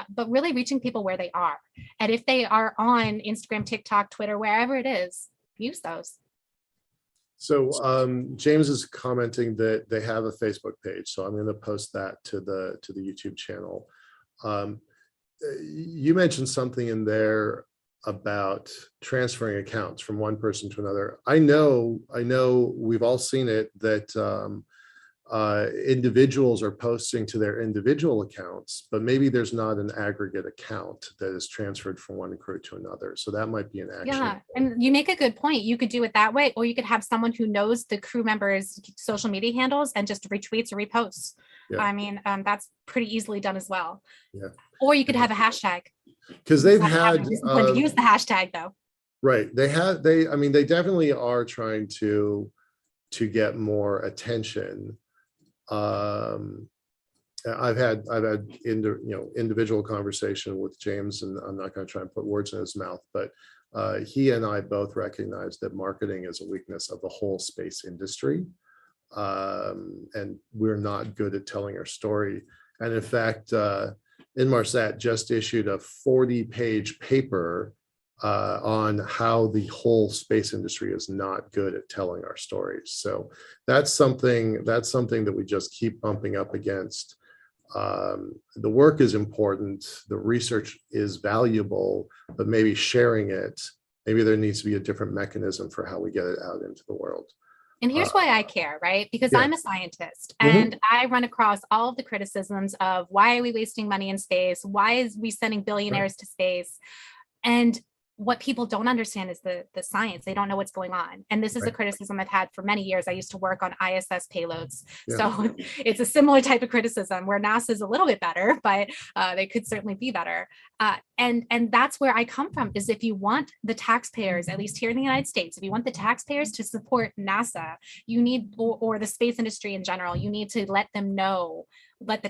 But really reaching people where they are. And if they are on Instagram, TikTok, Twitter, wherever it is, use those. So James is commenting that they have a Facebook page, so I'm going to post that to the YouTube channel. You mentioned something in there about transferring accounts from one person to another. I know we've all seen it, that individuals are posting to their individual accounts, but maybe there's not an aggregate account that is transferred from one crew to another. So that might be an action. Yeah, and you make a good point. You could do it that way, or you could have someone who knows the crew members' social media handles and just retweets or reposts. Yeah. I mean, that's pretty easily done as well. Yeah. Or you could have a hashtag. Because they've had to use the hashtag though. Right. I mean, they definitely are trying to get more attention. I've had individual conversation with James, and I'm not going to try and put words in his mouth, but he and I both recognize that marketing is a weakness of the whole space industry. And we're not good at telling our story. And in fact, Inmarsat just issued a 40-page paper on how the whole space industry is not good at telling our stories. So that's something that we just keep bumping up against. The work is important, the research is valuable, but maybe sharing it, maybe there needs to be a different mechanism for how we get it out into the world. And here's why I care, right? Because yeah. I'm a scientist and I run across all of the criticisms of why are we wasting money in space? Why is we sending billionaires to space? And what people don't understand is the science. They don't know what's going on. And this is a criticism I've had for many years. I used to work on ISS payloads. So it's a similar type of criticism where NASA is a little bit better, but they could certainly be better. And that's where I come from, is if you want the taxpayers, at least here in the United States, if you want the taxpayers to support NASA, you need, or the space industry in general, you need to let the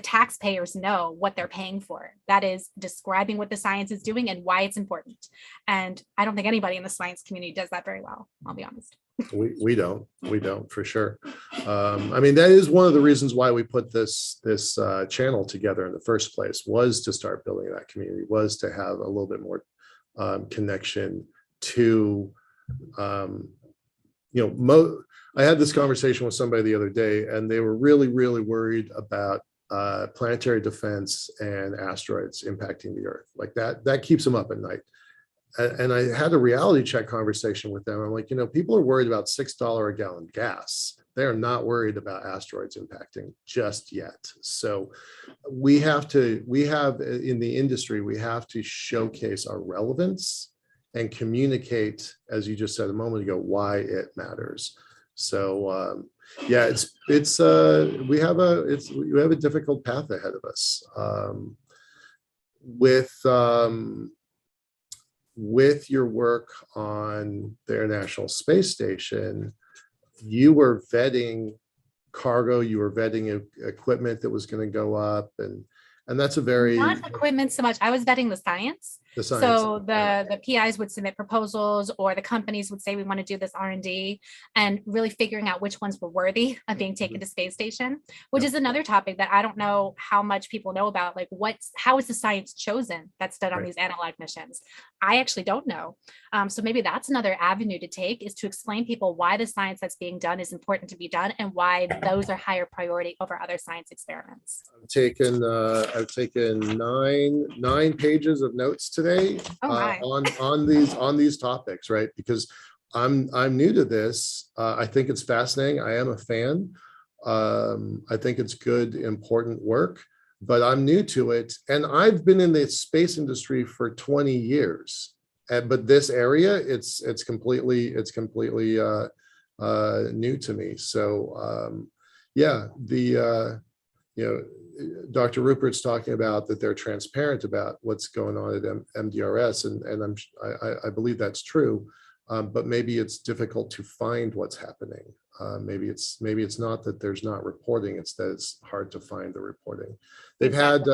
taxpayers know what they're paying for. That is describing what the science is doing and why it's important. And I don't think anybody in the science community does that very well, I'll be honest. We don't for sure. I mean, that is one of the reasons why we put this channel together in the first place, was to start building that community, was to have a little bit more connection to, I had this conversation with somebody the other day, and they were really, really worried about planetary defense and asteroids impacting the Earth. Like that keeps them up at night. And I had a reality check conversation with them. I'm like, people are worried about $6 a gallon gas. They're not worried about asteroids impacting just yet. So we have in the industry, we have to showcase our relevance and communicate, as you just said a moment ago, why it matters. So yeah, we have a difficult path ahead of us. With your work on the International Space Station, you were vetting cargo, you were vetting equipment that was going to go up, and that's a very— Not equipment so much. I was vetting the science. So the PIs would submit proposals, or the companies would say, we want to do this R&D, and really figuring out which ones were worthy of being taken to space station, which is another topic that I don't know how much people know about. Like how is the science chosen that's done on these analog missions? I actually don't know. So maybe that's another avenue to take, is to explain people why the science that's being done is important to be done, and why those are higher priority over other science experiments. I've taken nine pages of notes today on these topics, right? Because I'm new to this. I think it's fascinating. I am a fan. I think it's good, important work, but I'm new to it. And I've been in the space industry for 20 years. But this area, it's completely new to me. So yeah, Dr. Rupert's talking about that they're transparent about what's going on at MDRS, and I believe that's true. But maybe it's difficult to find what's happening. Maybe it's not that there's not reporting; it's that it's hard to find the reporting. They've had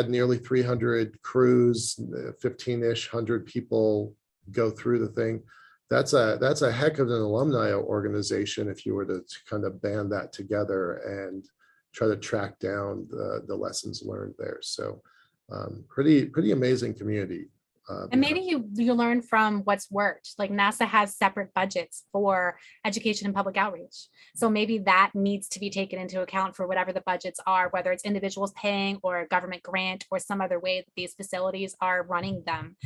nearly 300 crews, 15-ish, 100 people go through the thing. That's a heck of an alumni organization if you were to kind of band that together and try to track down the lessons learned there. So pretty amazing community. And maybe you learn from what's worked. Like NASA has separate budgets for education and public outreach. So maybe that needs to be taken into account for whatever the budgets are, whether it's individuals paying or a government grant or some other way that these facilities are running them.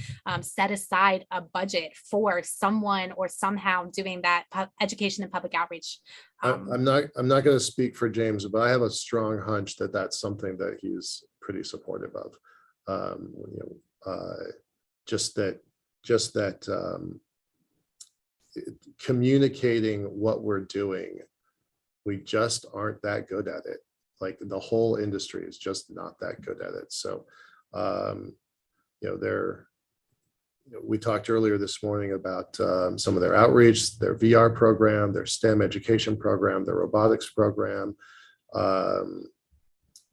Set aside a budget for someone or somehow doing that education and public outreach. I'm not going to speak for James, but I have a strong hunch that that's something that he's pretty supportive of. Just that communicating what we're doing, we just aren't that good at it. Like the whole industry is just not that good at it. So, we talked earlier this morning about some of their outreach, their VR program, their STEM education program, their robotics program. So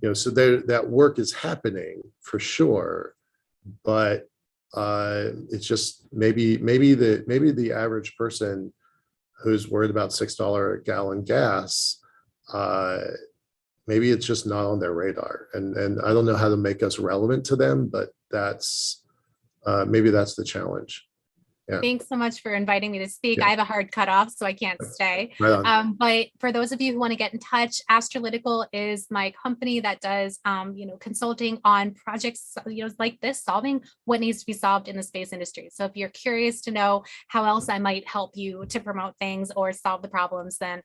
that work is happening for sure, but it's just maybe the average person who's worried about $6 a gallon gas, maybe it's just not on their radar, and I don't know how to make us relevant to them, but that's maybe that's the challenge. Yeah. Thanks so much for inviting me to speak. Yeah. I have a hard cutoff, so I can't stay. Right on. But for those of you who want to get in touch, Astrolytical is my company that does, consulting on projects, like this, solving what needs to be solved in the space industry. So if you're curious to know how else I might help you to promote things or solve the problems, then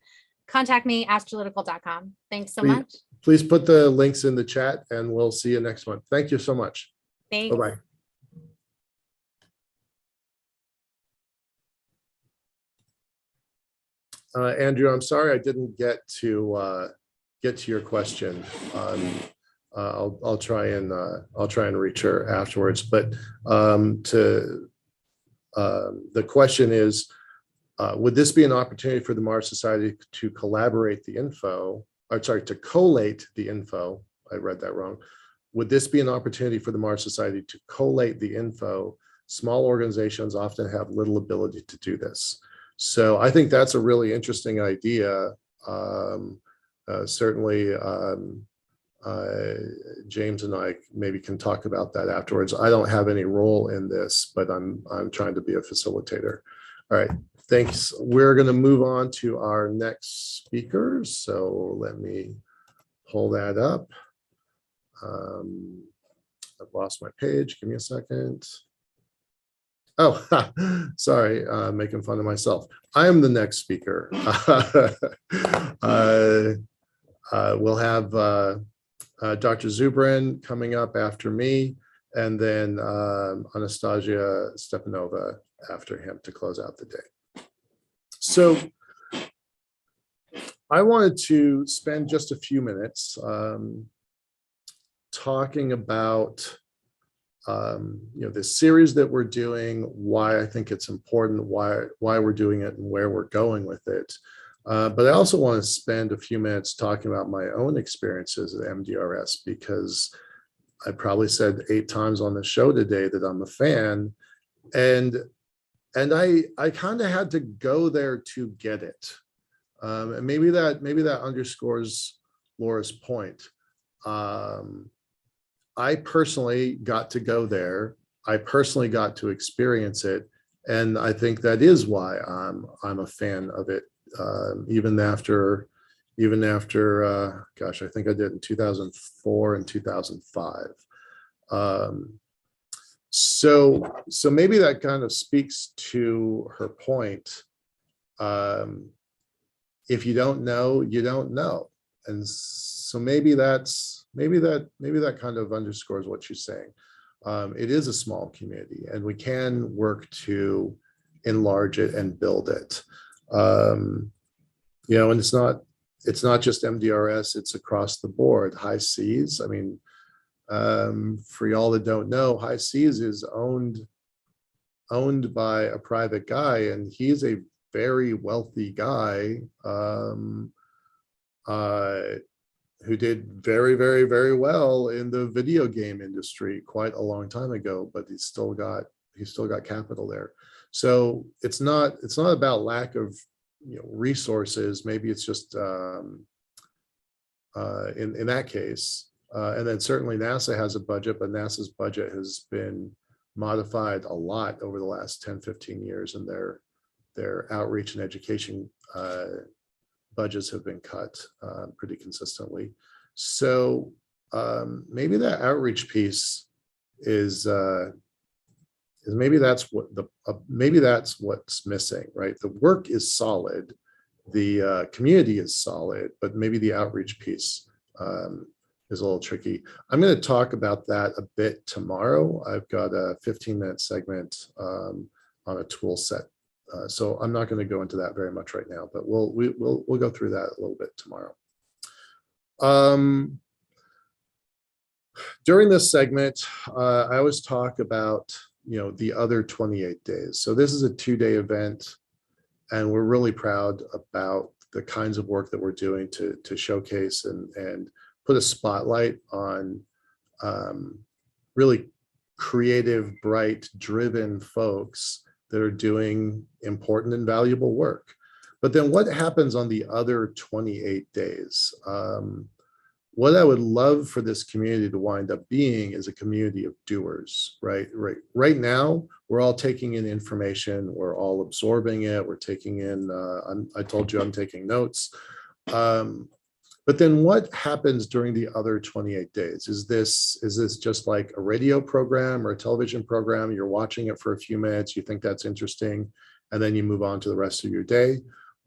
contact me, astrolytical.com. Thanks so much. Please put the links in the chat, and we'll see you next month. Thank you so much. Thanks. Bye-bye. Andrew, I'm sorry I didn't get to your question. I'll try and reach her afterwards. But the question is, would this be an opportunity for the Mars Society to collaborate the info? Or sorry, to collate the info. I read that wrong. Would this be an opportunity for the Mars Society to collate the info? Small organizations often have little ability to do this. So I think that's a really interesting idea. Certainly, James and I maybe can talk about that afterwards. I don't have any role in this, but I'm trying to be a facilitator. All right, thanks. We're going to move on to our next speaker. So let me pull that up. I've lost my page. Give me a second. Oh, sorry, making fun of myself. I am the next speaker. We'll have Dr. Zubrin coming up after me, and then Anastasia Stepanova after him to close out the day. So I wanted to spend just a few minutes talking about this series that we're doing, why I think it's important, why we're doing it, and where we're going with it. But I also want to spend a few minutes talking about my own experiences at MDRS, because I probably said 8 times on the show today that I'm a fan, and I kind of had to go there to get it. And maybe that underscores Laura's point. I personally got to go there. I personally got to experience it, and I think that is why I'm a fan of it. Even after, gosh, I think I did in 2004 and 2005. So maybe that kind of speaks to her point. If you don't know, you don't know, and so maybe that kind of underscores what she's saying. It is a small community, and we can work to enlarge it and build it. And it's not just MDRS, it's across the board. High Seas, I mean, for y'all that don't know, High Seas is owned by a private guy, and he's a very wealthy guy who did very, very, very well in the video game industry quite a long time ago, but he's still got capital there. So it's not about lack of resources. Maybe it's just in that case. And then certainly NASA has a budget, but NASA's budget has been modified a lot over the last 10, 15 years, and their outreach and education budgets have been cut pretty consistently. So maybe that outreach piece is maybe that's what maybe that's what's missing, right? The work is solid, the community is solid, but maybe the outreach piece is a little tricky. I'm going to talk about that a bit tomorrow. I've got a 15-minute segment on a tool set. So I'm not going to go into that very much right now, but we'll go through that a little bit tomorrow. During this segment, I always talk about, the other 28 days. So this is a 2-day event, and we're really proud about the kinds of work that we're doing to showcase and put a spotlight on really creative, bright, driven folks that are doing important and valuable work. But then what happens on the other 28 days? What I would love for this community to wind up being is a community of doers, right? Right now, we're all taking in information, we're all absorbing it, we're taking in, I told you I'm taking notes. But then what happens during the other 28 days? Is this just like a radio program or a television program? You're watching it for a few minutes, you think that's interesting, and then you move on to the rest of your day?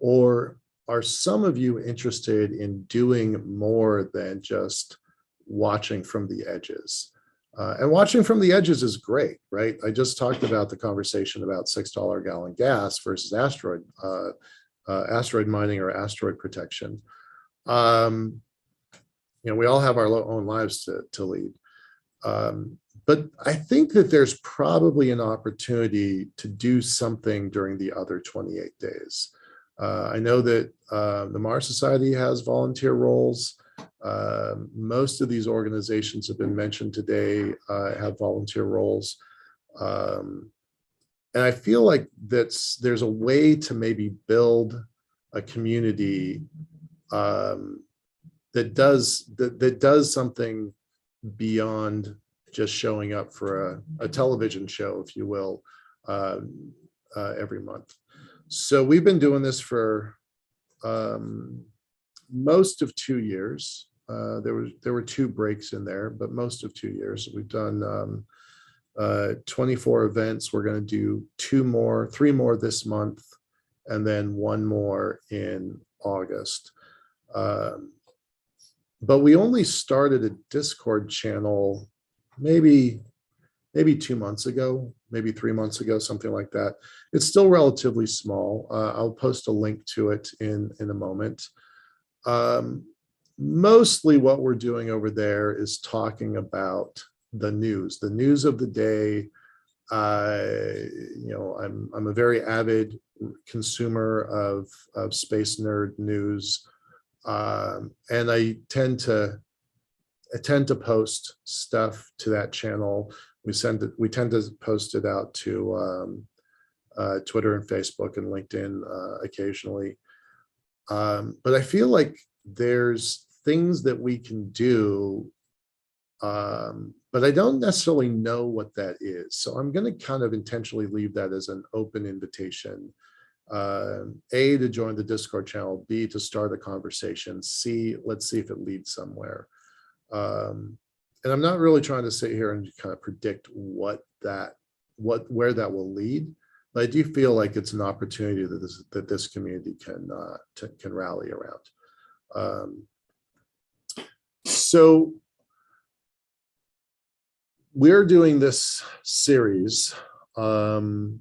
Or are some of you interested in doing more than just watching from the edges? And watching from the edges is great, right? I just talked about the conversation about $6 a gallon gas versus asteroid mining or asteroid protection. We all have our own lives to lead. But I think that there's probably an opportunity to do something during the other 28 days. I know that the Mars Society has volunteer roles. Most of these organizations have been mentioned today have volunteer roles. And I feel like there's a way to maybe build a community that does something beyond just showing up for a television show, if you will, every month. So we've been doing this for most of 2 years. There were 2 breaks in there, but most of 2 years. We've done 24 events. We're going to do 3 more this month, and then 1 more in August. But we only started a Discord channel maybe 2 months ago, maybe 3 months ago, something like that. It's still relatively small. I'll post a link to it in a moment. Mostly what we're doing over there is talking about the news of the day. I'm a very avid consumer of space nerd news, and I tend to post stuff to that channel. We tend to post it out to Twitter and Facebook and LinkedIn occasionally. But I feel like there's things that we can do, but I don't necessarily know what that is. So I'm going to kind of intentionally leave that as an open invitation. A, to join the Discord channel, B, to start a conversation, C, let's see if it leads somewhere. And I'm not really trying to sit here and kind of predict where that will lead, but I do feel like it's an opportunity that this community can rally around. So we're doing this series, and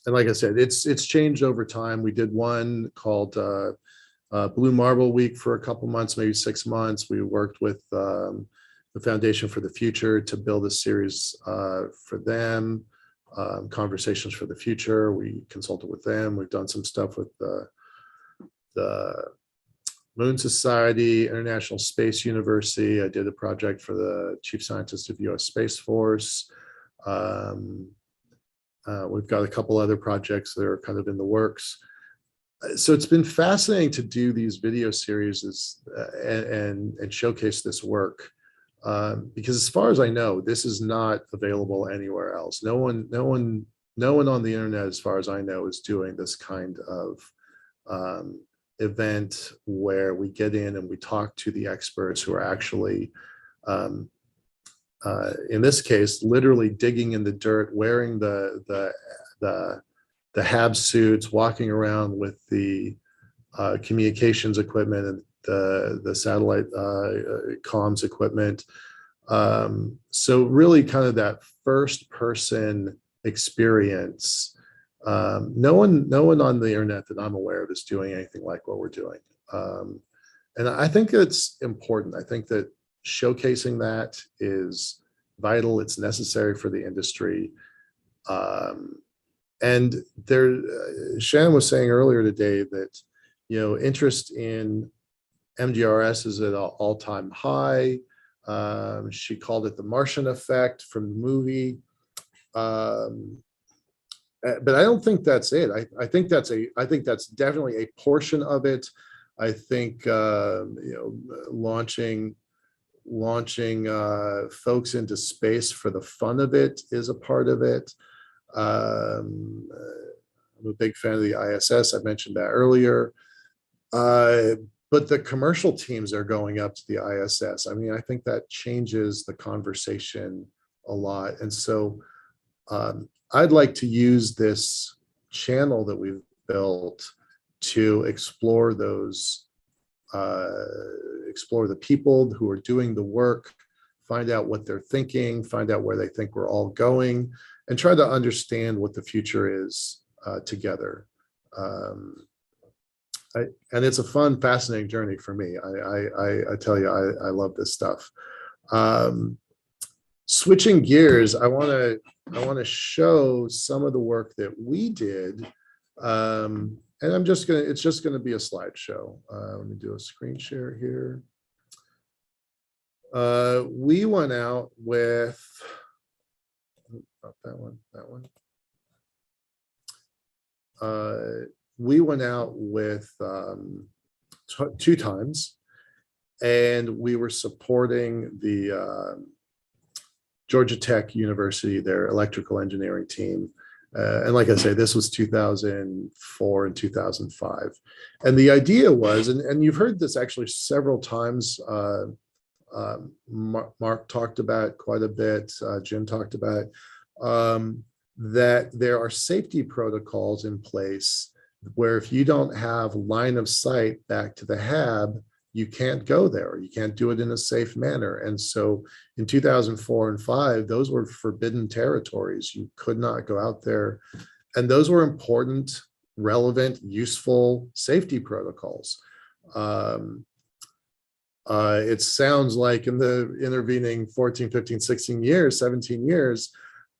like I said, it's changed over time. We did one called Blue Marble Week for a couple months, maybe 6 months. We worked with the Foundation for the Future to build a series for them, Conversations for the Future. We consulted with them. We've done some stuff with the Moon Society, International Space University. I did a project for the Chief Scientist of US Space Force. We've got a couple other projects that are kind of in the works. So it's been fascinating to do these video series and showcase this work. Because as far as I know, this is not available anywhere else. No one on the internet, as far as I know, is doing this kind of event where we get in and we talk to the experts who are actually, in this case, literally digging in the dirt, wearing the HAB suits, walking around with the communications equipment and the satellite comms equipment. So really kind of that first person experience. No one on the internet that I'm aware of is doing anything like what we're doing. And I think it's important. I think that showcasing that is vital. It's necessary for the industry. And there, Shannon was saying earlier today that, interest in MGRS is at an all-time high. She called it the Martian effect from the movie. But I don't think that's it. I think that's definitely a portion of it. I think launching folks into space for the fun of it is a part of it. I'm a big fan of the ISS. I mentioned that earlier. But the commercial teams are going up to the ISS. I mean, I think that changes the conversation a lot. And so I'd like to use this channel that we've built to explore those, explore the people who are doing the work, find out what they're thinking, find out where they think we're all going, and try to understand what the future is together. And it's a fun, fascinating journey for me. I tell you, I love this stuff. Switching gears, I want to show some of the work that we did, and it's just gonna be a slideshow. Let me do a screen share here. We went out with not that one. We went out with 2 times, and we were supporting the Georgia Tech University, their electrical engineering team. And like I say, this was 2004 and 2005. And the idea was, and you've heard this actually several times, Mark talked about it quite a bit, Jim talked about it, that there are safety protocols in place where if you don't have line of sight back to the HAB, you can't go there, or you can't do it in a safe manner. And so in 2004 and 5, those were forbidden territories. You could not go out there. And those were important, relevant, useful safety protocols. It sounds like in the intervening 14, 15, 16 years, 17 years,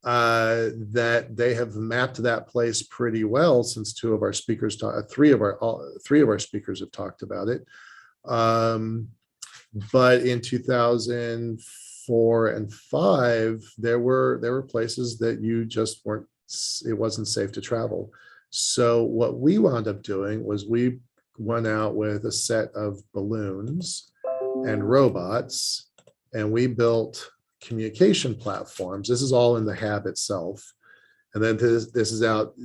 that they have mapped that place pretty well, since 2 of our speakers, 3 of our speakers have talked about it. But in 2004 and 5, there were places that you just weren't, it wasn't safe to travel. So what we wound up doing was we went out with a set of balloons and robots, and we built communication platforms. This is all in the HAB itself. And then this is out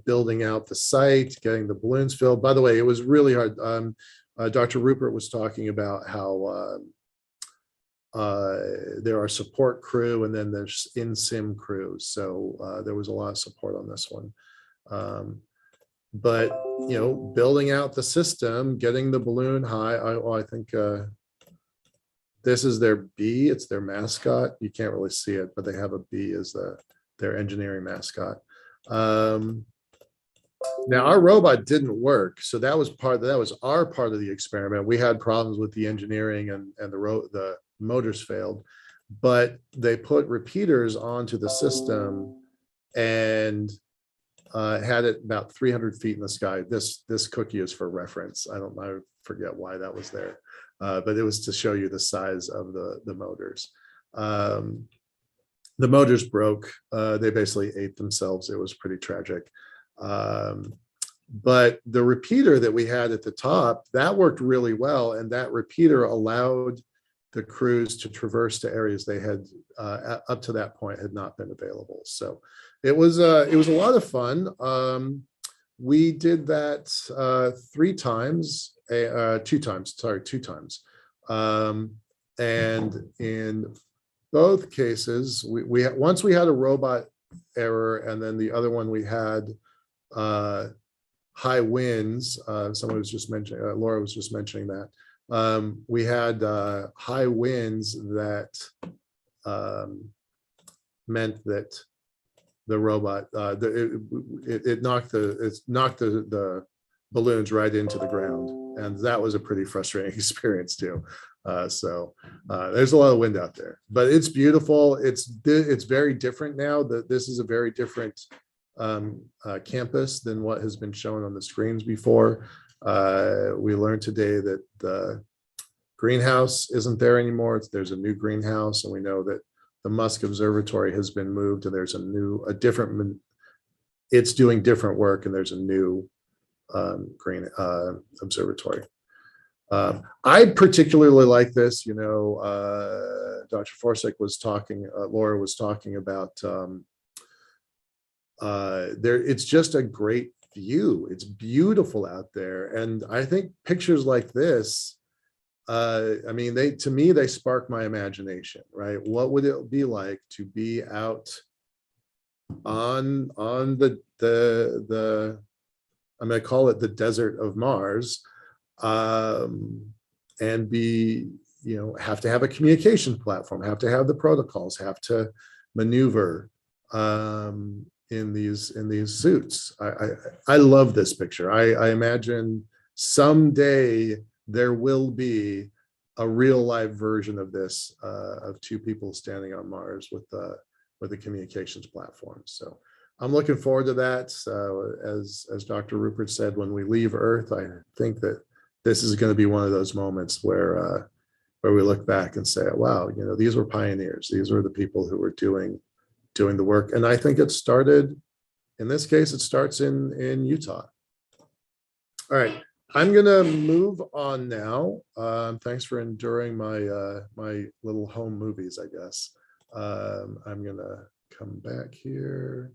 building out the site, getting the balloons filled. By the way, it was really hard. Dr. Rupert was talking about how there are support crew, and then there's in-sim crews. So there was a lot of support on this one. But, building out the system, getting the balloon high. I think this is their bee. It's their mascot. You can't really see it, but they have a bee as their engineering mascot. Now our robot didn't work, so that was our part of the experiment. We had problems with the engineering, and the motors failed, but they put repeaters onto the system and had it about 300 feet in the sky. This cookie is for reference. I forget why that was there, but it was to show you the size of the motors. The motors broke. They basically ate themselves. It was pretty tragic. But the repeater that we had at the top, that worked really well. And that repeater allowed the crews to traverse to areas they had up to that point had not been available. So it was a lot of fun. We did that 2 times. And in both cases, once we had a robot error, and then the other one we had high winds. Someone was just mentioning, Laura was just mentioning that. We had high winds that meant that the robot it knocked the balloons right into the ground, and that was a pretty frustrating experience too. So there's a lot of wind out there, but it's beautiful. It's very different now. That this is a very different campus than what has been shown on the screens before. We learned today that the greenhouse isn't there anymore. There's a new greenhouse, and we know that the Musk Observatory has been moved, and there's a different, it's doing different work, and there's a new green observatory. I particularly like this. You know, Dr. Forsythe was talking, Laura was talking about it's just a great view. It's beautiful out there, and I think pictures like this, I mean, to me they spark my imagination, right? What would it be like to be out on the I'm going to call it the desert of Mars, and be, you know, have to have a communication platform, have to have the protocols, have to maneuver in these suits. I love this picture. I imagine someday there will be a real live version of this, of 2 people standing on Mars with a communications platform. So I'm looking forward to that. As Dr. Rupert said, when we leave Earth, I think that this is going to be one of those moments where we look back and say, wow, you know, these were pioneers. These were the people who were doing the work. And I think it started, in this case, it starts in Utah. All right, I'm gonna move on now. Thanks for enduring my my little home movies, I guess. I'm gonna come back here.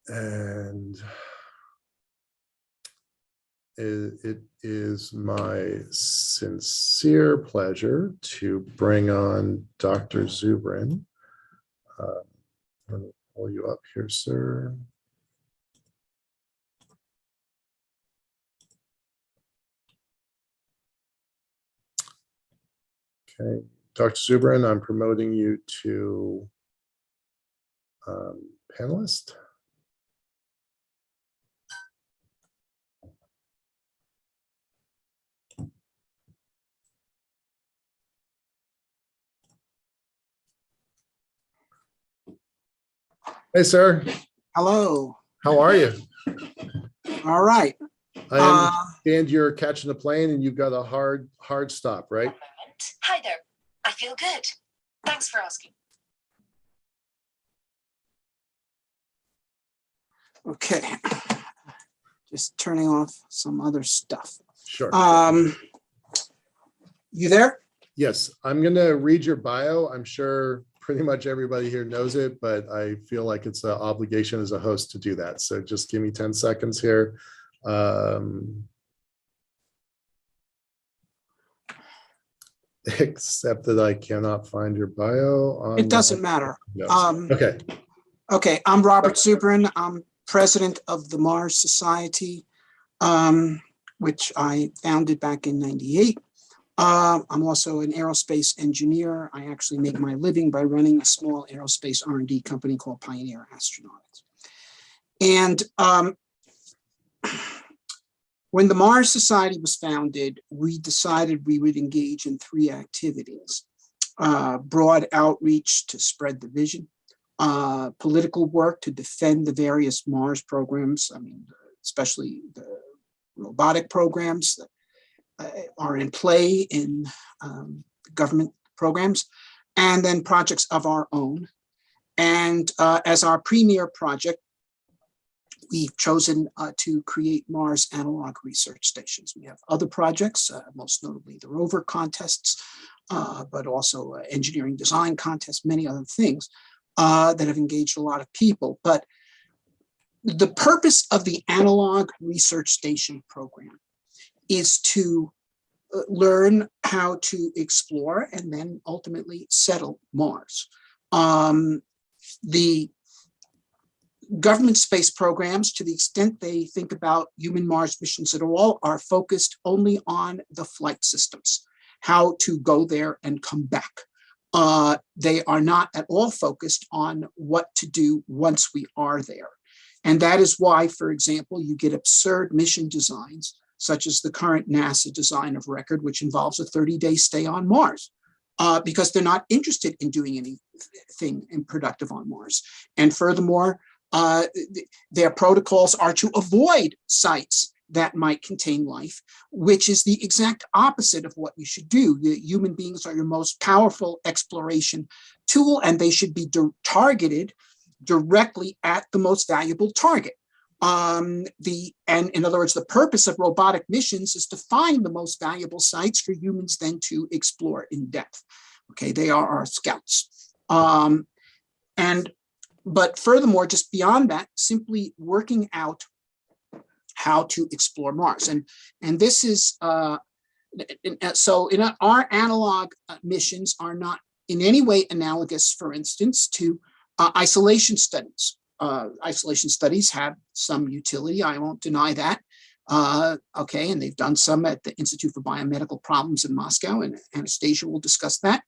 And it is my sincere pleasure to bring on Dr. Zubrin. Let me pull you up here, sir. Okay, Dr. Zubrin, I'm promoting you to panelist. Hey, sir. Hello. How are you? All right. I understand you're catching a plane and you've got a hard stop, right? Hi there. I feel good. Thanks for asking. Okay. Just turning off some other stuff. Sure. You there? Yes, I'm going to read your bio. I'm sure pretty much everybody here knows it, but I feel like it's an obligation as a host to do that. So just give me 10 seconds here. Except that I cannot find your bio. It doesn't matter. Okay. Okay, I'm Robert Zubrin. I'm president of the Mars Society, which I founded back in '98. I'm also an aerospace engineer. I actually make my living by running a small aerospace R&D company called Pioneer Astronautics. And when the Mars Society was founded, we decided we would engage in 3 activities: broad outreach to spread the vision, political work to defend the various Mars programs, I mean, especially the robotic programs that are in play in government programs, and then projects of our own. And as our premier project, we've chosen to create Mars analog research stations. We have other projects, most notably the Rover contests, but also engineering design contests, many other things that have engaged a lot of people. But the purpose of the analog research station program is to learn how to explore and then ultimately settle Mars. The government space programs, to the extent they think about human Mars missions at all, are focused only on the flight systems, how to go there and come back. They are not at all focused on what to do once we are there. And that is why, for example, you get absurd mission designs, such as the current NASA design of record, which involves a 30-day stay on Mars, because they're not interested in doing anything productive on Mars. And furthermore, their protocols are to avoid sites that might contain life, which is the exact opposite of what you should do. The human beings are your most powerful exploration tool, and they should be targeted directly at the most valuable target. And in other words, the purpose of robotic missions is to find the most valuable sites for humans then to explore in depth. Okay, they are our scouts. But furthermore, just beyond that, simply working out how to explore Mars. And this is, so our analog missions are not in any way analogous, for instance, to isolation studies. Isolation studies have some utility, I won't deny that. Okay, and they've done some at the Institute for Biomedical Problems in Moscow, and Anastasia will discuss that.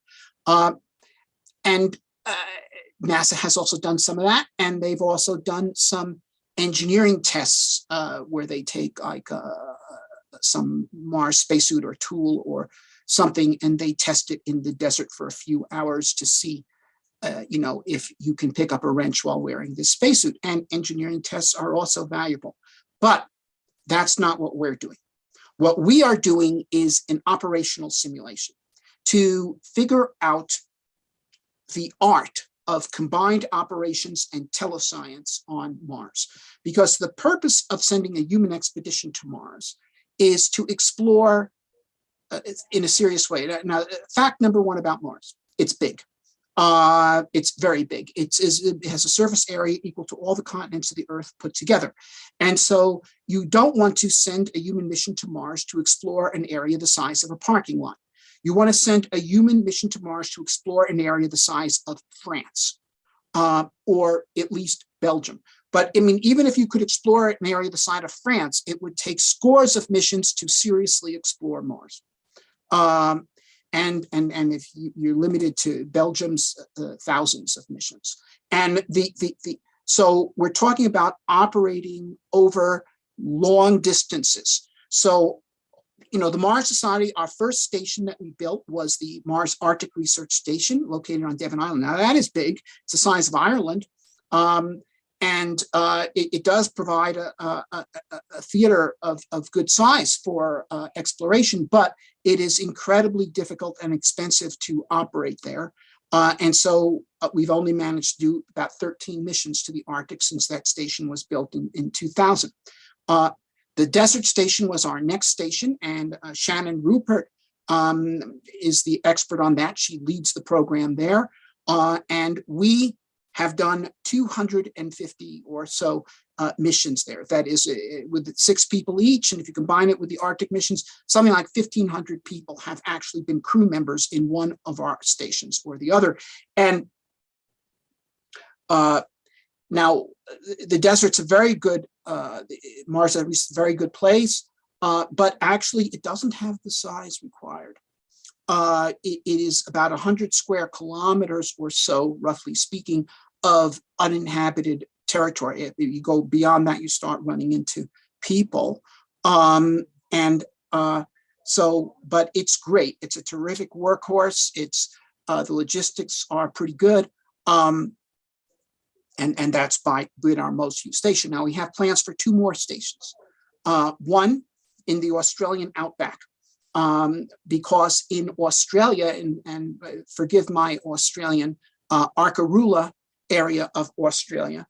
NASA has also done some of that, and they've also done some engineering tests where they take like some Mars spacesuit or tool or something, and they test it in the desert for a few hours to see if you can pick up a wrench while wearing this spacesuit. And engineering tests are also valuable, but that's not what we're doing. What we are doing is an operational simulation to figure out the art of combined operations and telescience on Mars. Because the purpose of sending a human expedition to Mars is to explore in a serious way. Now, fact number one about Mars, it's big. It's very big. It has a surface area equal to all the continents of the Earth put together. And so you don't want to send a human mission to Mars to explore an area the size of a parking lot. You want to send a human mission to Mars to explore an area the size of France, or at least Belgium. But I mean, even if you could explore an area the size of France, it would take scores of missions to seriously explore Mars. And if you're limited to Belgium's thousands of missions. And so we're talking about operating over long distances. So, the Mars Society, our first station that we built was the Mars Arctic Research Station located on Devon Island. Now that is big. It's the size of Ireland. It does provide a theater of good size for exploration, but it is incredibly difficult and expensive to operate there. And so we've only managed to do about 13 missions to the Arctic since that station was built in 2000. The Desert Station was our next station, and Shannon Rupert is the expert on that. She leads the program there. And we have done 250 or so missions there. That is with 6 people each. And if you combine it with the Arctic missions, something like 1,500 people have actually been crew members in one of our stations or the other. And now the desert's a very good, Mars is a very good place, but actually it doesn't have the size required. It is about 100 square kilometers or so, roughly speaking, of uninhabited territory. If you go beyond that, you start running into people. But it's great. It's a terrific workhorse. It's the logistics are pretty good. And that's been our most used station. Now we have plans for 2 more stations. One in the Australian outback, because in Australia, and forgive my Australian, ARCAROOLA area of Australia,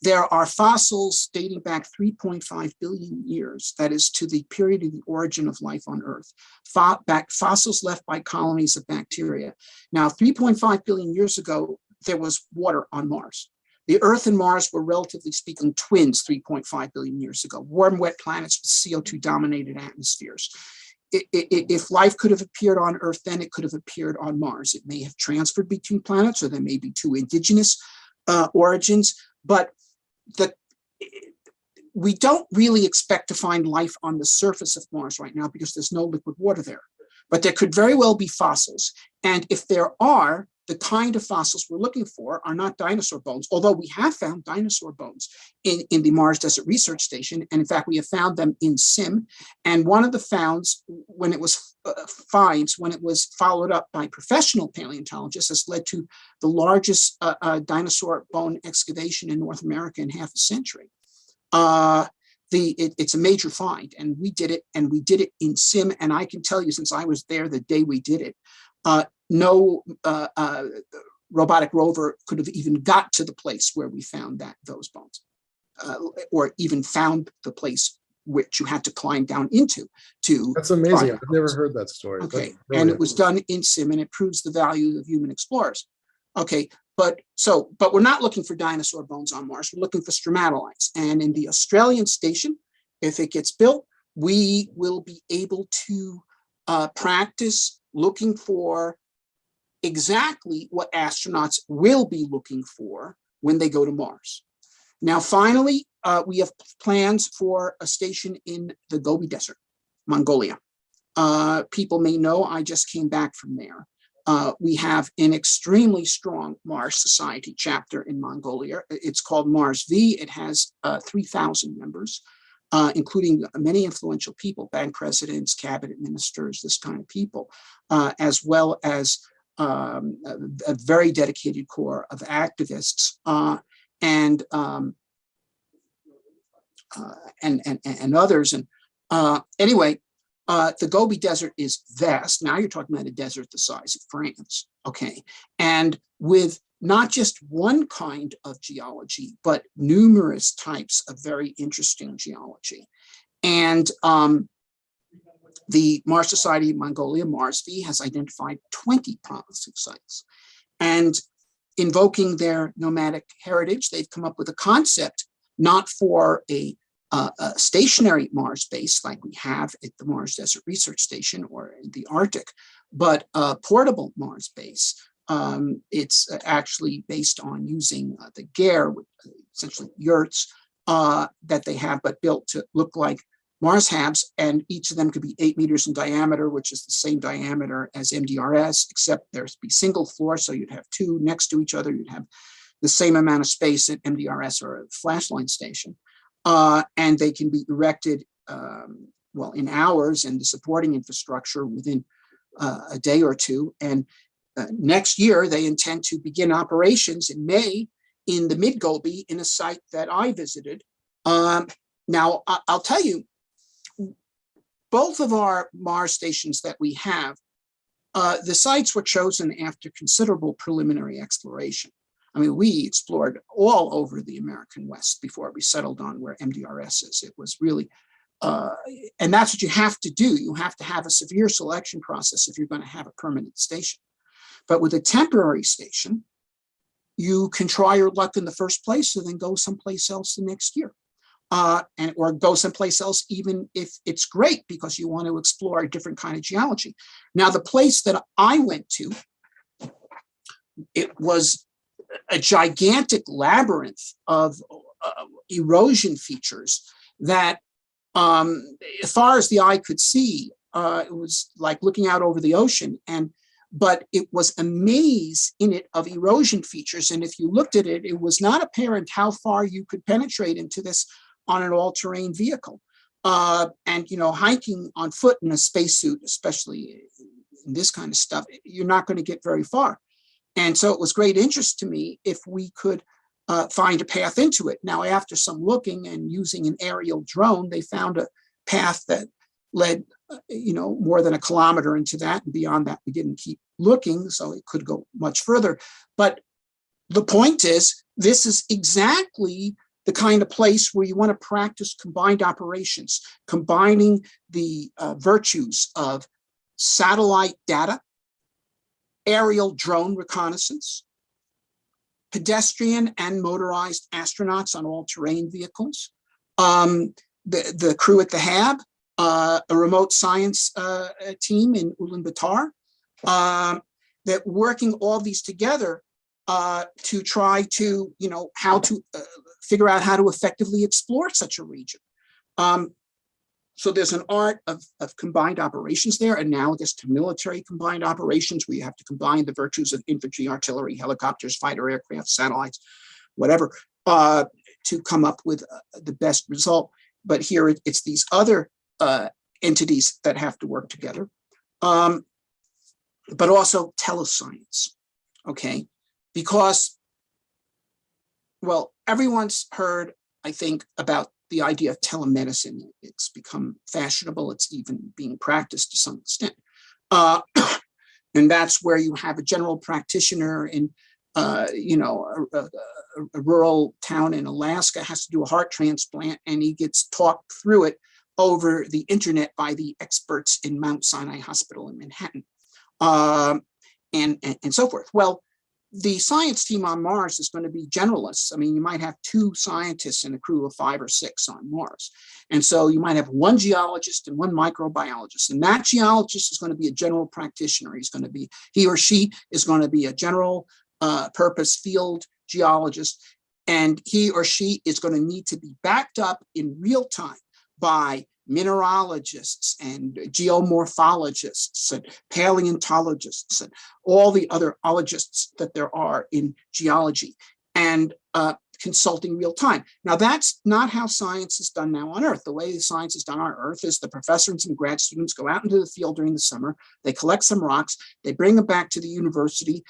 There are fossils dating back 3.5 billion years, that is to the period of the origin of life on Earth, fossils left by colonies of bacteria. Now, 3.5 billion years ago, there was water on Mars. The Earth and Mars were, relatively speaking, twins 3.5 billion years ago, warm, wet planets with CO2-dominated atmospheres. If life could have appeared on Earth, then it could have appeared on Mars. It may have transferred between planets, or there may be two indigenous origins, but we don't really expect to find life on the surface of Mars right now because there's no liquid water there. But there could very well be fossils. And if there are, the kind of fossils we're looking for are not dinosaur bones, although we have found dinosaur bones in the Mars Desert Research Station. And in fact, we have found them in SIM. And one of the finds, when it was followed up by professional paleontologists, has led to the largest dinosaur bone excavation in North America in half a century. It's a major find, and we did it in SIM. And I can tell you, since I was there the day we did it, no robotic rover could have even got to the place where we found those bones, or even found the place which you had to climb down into to. That's amazing. I've never heard that story. Okay, and it was done in SIM, and it proves the value of human explorers. Okay, but we're not looking for dinosaur bones on Mars. We're looking for stromatolites, and in the Australian station, if it gets built, we will be able to practice looking for exactly what astronauts will be looking for when they go to Mars. Now, finally, we have plans for a station in the Gobi Desert, Mongolia. People may know I just came back from there. We have an extremely strong Mars Society chapter in Mongolia. It's called Mars V. It has 3,000 members, including many influential people, bank presidents, cabinet ministers, this kind of people, as well as a very dedicated core of activists and others. And anyway, the Gobi Desert is vast. Now you're talking about a desert the size of France, okay? And with not just one kind of geology, but numerous types of very interesting geology. And the Mars Society of Mongolia, Mars V, has identified 20 promising sites. And invoking their nomadic heritage, they've come up with a concept not for a stationary Mars base like we have at the Mars Desert Research Station or in the Arctic, but a portable Mars base. It's actually based on using the GARE, essentially yurts that they have, but built to look like Mars habs, and each of them could be 8 meters in diameter, which is the same diameter as MDRS, except there's be single floor, so you'd have two next to each other. You'd have the same amount of space at MDRS or a flashline station. And they can be erected, in hours, and the supporting infrastructure within a day or two. And next year, they intend to begin operations in May in the Mid-Gobi in a site that I visited. Now, I'll tell you, both of our Mars stations that we have, the sites were chosen after considerable preliminary exploration. I mean, we explored all over the American West before we settled on where MDRS is. It was really, and that's what you have to do. You have to have a severe selection process if you're going to have a permanent station. But with a temporary station, you can try your luck in the first place and then go someplace else the next year. Or go someplace else even if it's great because you want to explore a different kind of geology. Now, the place that I went to, it was a gigantic labyrinth of erosion features that, as far as the eye could see, it was like looking out over the ocean. But it was a maze in it of erosion features. And if you looked at it, it was not apparent how far you could penetrate into this on an all-terrain vehicle. And, hiking on foot in a spacesuit, especially in this kind of stuff, you're not going to get very far. And so it was great interest to me if we could find a path into it. Now, after some looking and using an aerial drone, they found a path that led, more than a kilometer into that. And beyond that, we didn't keep looking, so it could go much further. But the point is, this is exactly the kind of place where you want to practice combined operations, combining the virtues of satellite data, aerial drone reconnaissance, pedestrian and motorized astronauts on all-terrain vehicles, the crew at the HAB, a remote science team in Ulaanbaatar, that working all these together to try to, how to figure out how to effectively explore such a region. So there's an art of combined operations there, analogous to military combined operations, where you have to combine the virtues of infantry, artillery, helicopters, fighter aircraft, satellites, whatever, to come up with the best result. But here it's these other entities that have to work together, but also telescience, okay? Because, well, everyone's heard, I think, about the idea of telemedicine. It's become fashionable. It's even being practiced to some extent. And that's where you have a general practitioner in, a rural town in Alaska has to do a heart transplant, and he gets talked through it over the internet by the experts in Mount Sinai Hospital in Manhattan, and so forth. Well, the science team on Mars is going to be generalists. I mean, you might have 2 scientists in a crew of 5 or 6 on Mars. And so you might have 1 geologist and 1 microbiologist. And that geologist is going to be a general practitioner. He or she is going to be a general purpose field geologist. And he or she is going to need to be backed up in real time by mineralogists and geomorphologists and paleontologists and all the other ologists that there are in geology, and consulting real time. Now, that's not how science is done now on Earth. The way science is done on Earth is the professors and grad students go out into the field during the summer, they collect some rocks, they bring them back to the university,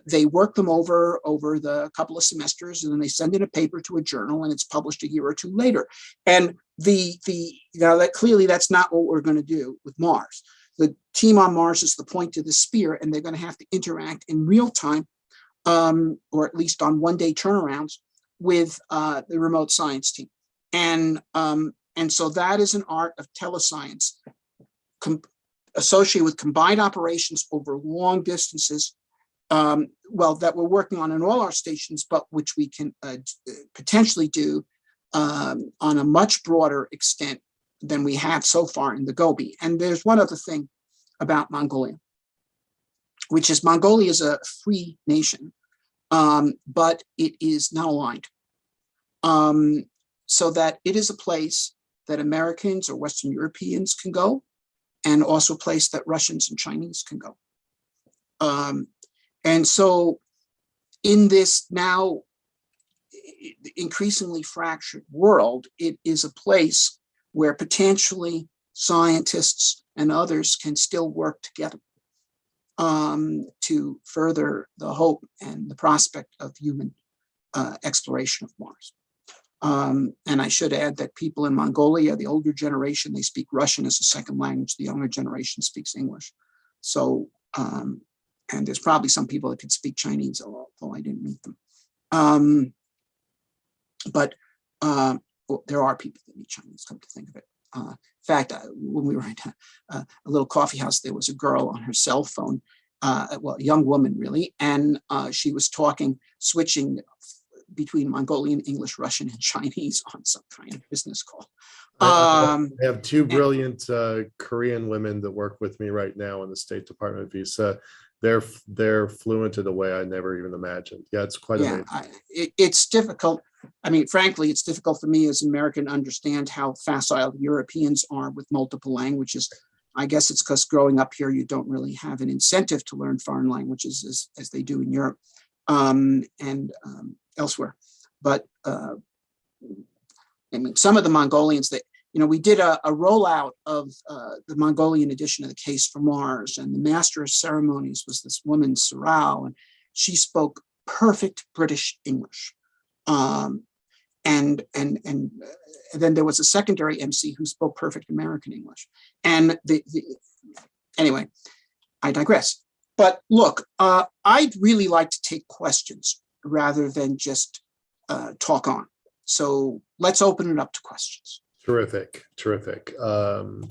they work them over the couple of semesters, and then they send in a paper to a journal, and it's published a year or 2 later. And that clearly that's not what we're going to do with Mars. The team on Mars is the point of the spear, and they're going to have to interact in real time, or at least on 1-day turnarounds with the remote science team. And so that is an art of telescience associated with combined operations over long distances, that we're working on in all our stations, but which we can potentially do on a much broader extent than we have so far in the Gobi. And there's one other thing about Mongolia, which is Mongolia is a free nation, but it is not aligned. So that it is a place that Americans or Western Europeans can go, and also a place that Russians and Chinese can go. And so in this now increasingly fractured world, it is a place where potentially scientists and others can still work together to further the hope and the prospect of human exploration of Mars. And I should add that people in Mongolia, the older generation, they speak Russian as a second language. The younger generation speaks English. So, and there's probably some people that could speak Chinese, although I didn't meet them. But there are people that speak Chinese, come to think of it. In fact, when we were in a little coffee house, there was a girl on her cell phone, a young woman really, and she was switching between Mongolian, English, Russian, and Chinese on some kind of business call. I have 2 brilliant Korean women that work with me right now in the State Department visa. They're fluent in a way I never even imagined. Yeah, it's quite amazing. It's difficult. I mean, frankly, it's difficult for me as an American to understand how facile Europeans are with multiple languages. I guess it's because growing up here, you don't really have an incentive to learn foreign languages as they do in Europe and elsewhere. But I mean, some of the Mongolians that, we did a rollout of the Mongolian edition of The Case for Mars, and the master of ceremonies was this woman, Sarao, and she spoke perfect British English. And then there was a secondary MC who spoke perfect American English. And anyway, I digress. But look, I'd really like to take questions rather than just talk on. So let's open it up to questions. Terrific, terrific. From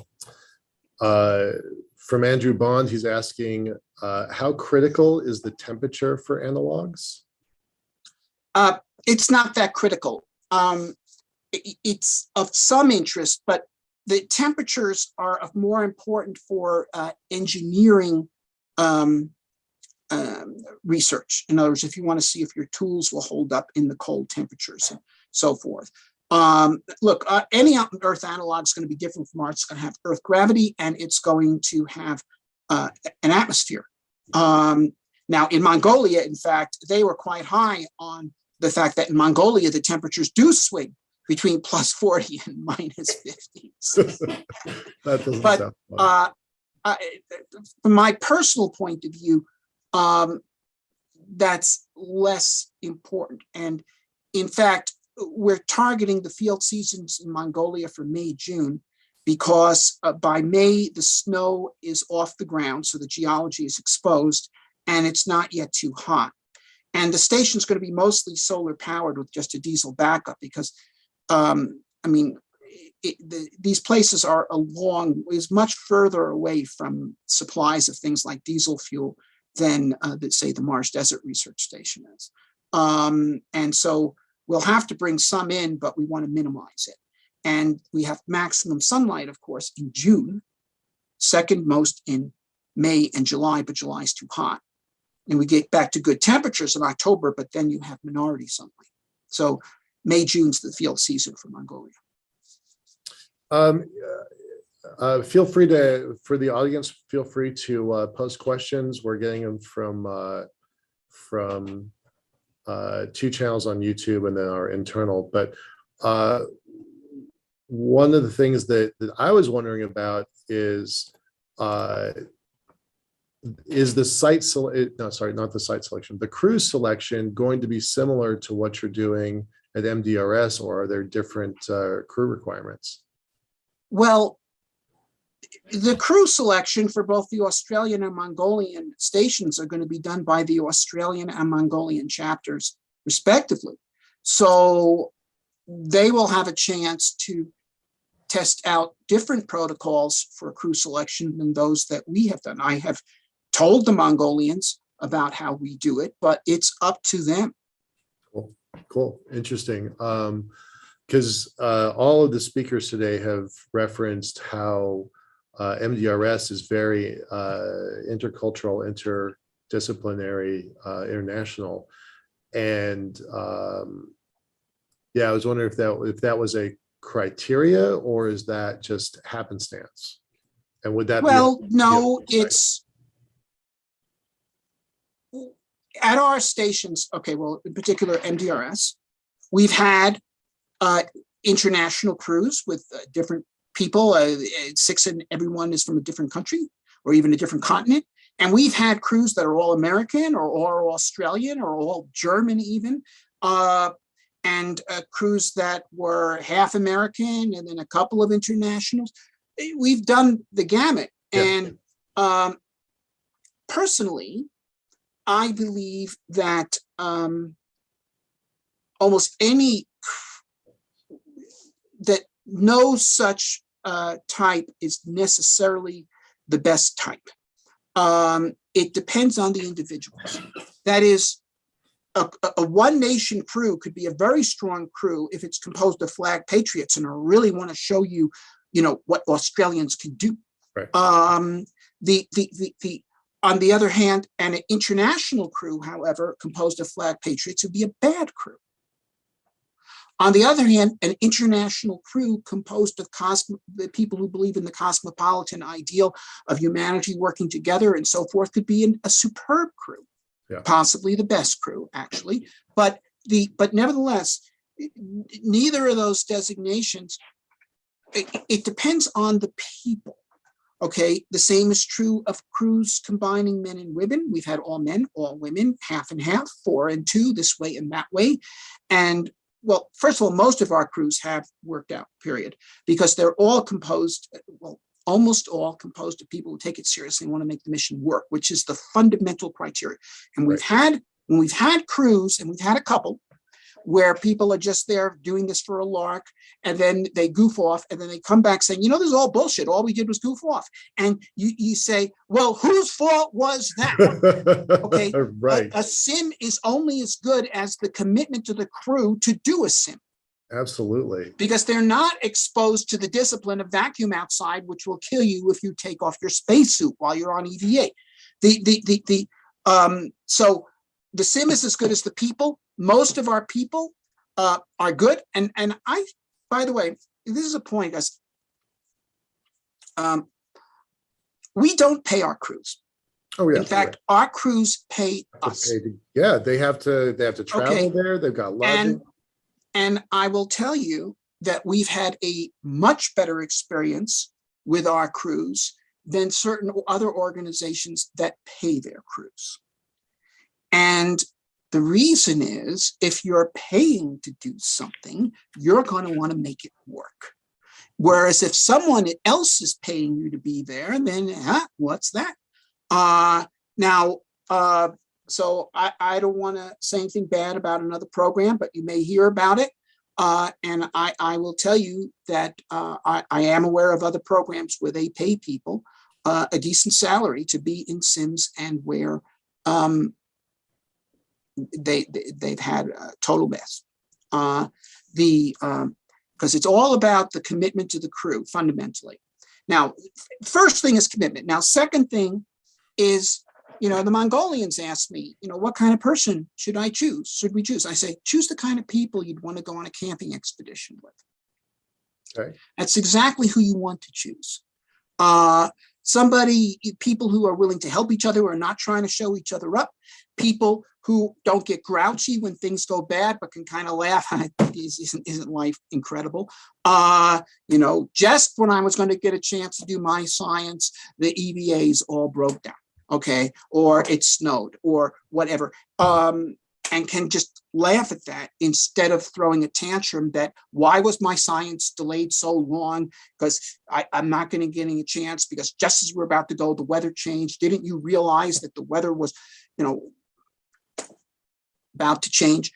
Andrew Bond, he's asking, how critical is the temperature for analogs? It's not that critical. It's of some interest, but the temperatures are of more important for engineering research. In other words, if you want to see if your tools will hold up in the cold temperatures and so forth. Look, any Earth analog is going to be different from ours. It's going to have Earth gravity, and it's going to have an atmosphere. Now, in Mongolia, in fact, they were quite high on the fact that in Mongolia, the temperatures do swing between plus 40 and minus 50. That doesn't But sound fun. from my personal point of view, that's less important. And in fact, we're targeting the field seasons in Mongolia for May, June, because by May, the snow is off the ground, so the geology is exposed, and it's not yet too hot. And the station's going to be mostly solar powered with just a diesel backup because, these places are is much further away from supplies of things like diesel fuel than, say, the Mars Desert Research Station is. And so we'll have to bring some in, but we want to minimize it. And we have maximum sunlight, of course, in June, second most in May and July, but July is too hot. And we get back to good temperatures in October, but then you have minority sunlight. So May, June's the field season for Mongolia. Feel free to, for the audience, feel free to post questions. We're getting them from two channels on YouTube and then our internal. But one of the things that I was wondering about is the site the cruise selection going to be similar to what you're doing at MDRS, or are there different crew requirements? Well, the crew selection for both the Australian and Mongolian stations are going to be done by the Australian and Mongolian chapters, respectively. So they will have a chance to test out different protocols for crew selection than those that we have done. I have told the Mongolians about how we do it, but it's up to them. Cool. Interesting. Because all of the speakers today have referenced how MDRS is very intercultural, interdisciplinary, international. And I was wondering if that was a criteria, or is that just happenstance? And would that no, it's at our stations. Okay, well, in particular, MDRS, we've had international crews with different people, 6 and everyone is from a different country or even a different continent. And we've had crews that are all American or all Australian or all German even, and crews that were half American and then a couple of internationals. We've done the gamut. Yeah. And personally, I believe that almost any, that no such type is necessarily the best type. It depends on the individuals. That is, a one nation crew could be a very strong crew if it's composed of flag patriots and really want to show you, what Australians can do. Right. On the other hand, an international crew, however, composed of flag patriots would be a bad crew. On the other hand, an international crew composed of the people who believe in the cosmopolitan ideal of humanity working together and so forth could be a superb crew, possibly the best crew, actually. But nevertheless, neither of those designations, it depends on the people. Okay, the same is true of crews combining men and women. We've had all men, all women, half and half, 4 and 2, this way and that way. And well, first of all, most of our crews have worked out, period, because they're all composed, well, almost all composed of people who take it seriously and want to make the mission work, which is the fundamental criteria. And we've had When we've had crews, and we've had a couple, where people are just there doing this for a lark, and then they goof off, and then they come back saying, this is all bullshit. All we did was goof off. And you say, well, whose fault was that? Okay. Right. A sim is only as good as the commitment to the crew to do a sim. Absolutely. Because they're not exposed to the discipline of vacuum outside, which will kill you if you take off your spacesuit while you're on EVA. So the sim is as good as the people. Most of our people are good. And I, by the way, this is a point, guys. We don't pay our crews. Oh, yeah. In fact, our crews pay us. Yeah, they have to travel there. They've got lodging. And I will tell you that we've had a much better experience with our crews than certain other organizations that pay their crews. And the reason is, if you're paying to do something, you're going to want to make it work. Whereas if someone else is paying you to be there, then what's that? So I don't want to say anything bad about another program, but you may hear about it. And I will tell you that I am aware of other programs where they pay people a decent salary to be in sims, and where they've had a total mess. Because it's all about the commitment to the crew fundamentally. Now, first thing is commitment. Now, second thing is, the Mongolians asked me, what kind of person should I choose? Should we choose? I say, choose the kind of people you'd want to go on a camping expedition with. Okay. That's exactly who you want to choose. People who are willing to help each other, who are not trying to show each other up, people who don't get grouchy when things go bad, but can kind of laugh. Isn't life incredible? Just when I was going to get a chance to do my science, the EVAs all broke down. Okay, or it snowed, or whatever, and can just laugh at that instead of throwing a tantrum that, why was my science delayed so long? Because I'm not going to get a chance, because just as we're about to go, the weather changed. Didn't you realize that the weather was, about to change?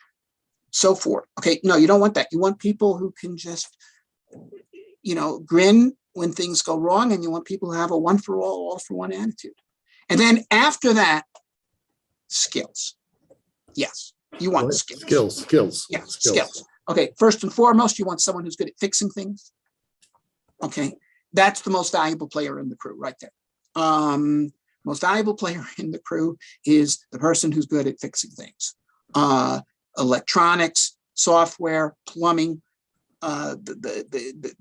So forth. Okay, no, you don't want that. You want people who can just, grin when things go wrong, and you want people who have a one for all for one attitude. And then after that, skills. Yes, you want skills. Skills. Yeah, skills. Okay, first and foremost, you want someone who's good at fixing things. Okay, that's the most valuable player in the crew right there. Most valuable player in the crew is the person who's good at fixing things. Electronics, software, plumbing, the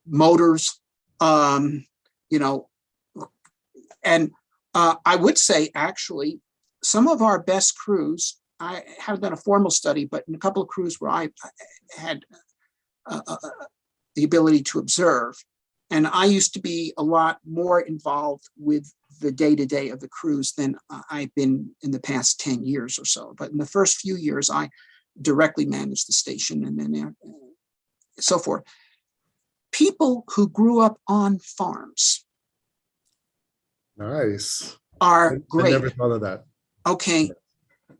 motors, and I would say, actually, some of our best crews, I haven't done a formal study, but in a couple of crews where I had the ability to observe, and I used to be a lot more involved with the day-to-day of the crews than I've been in the past 10 years or so. But in the first few years, I directly managed the station, and then so forth. People who grew up on farms. Nice. Are great. I never thought of that. Okay.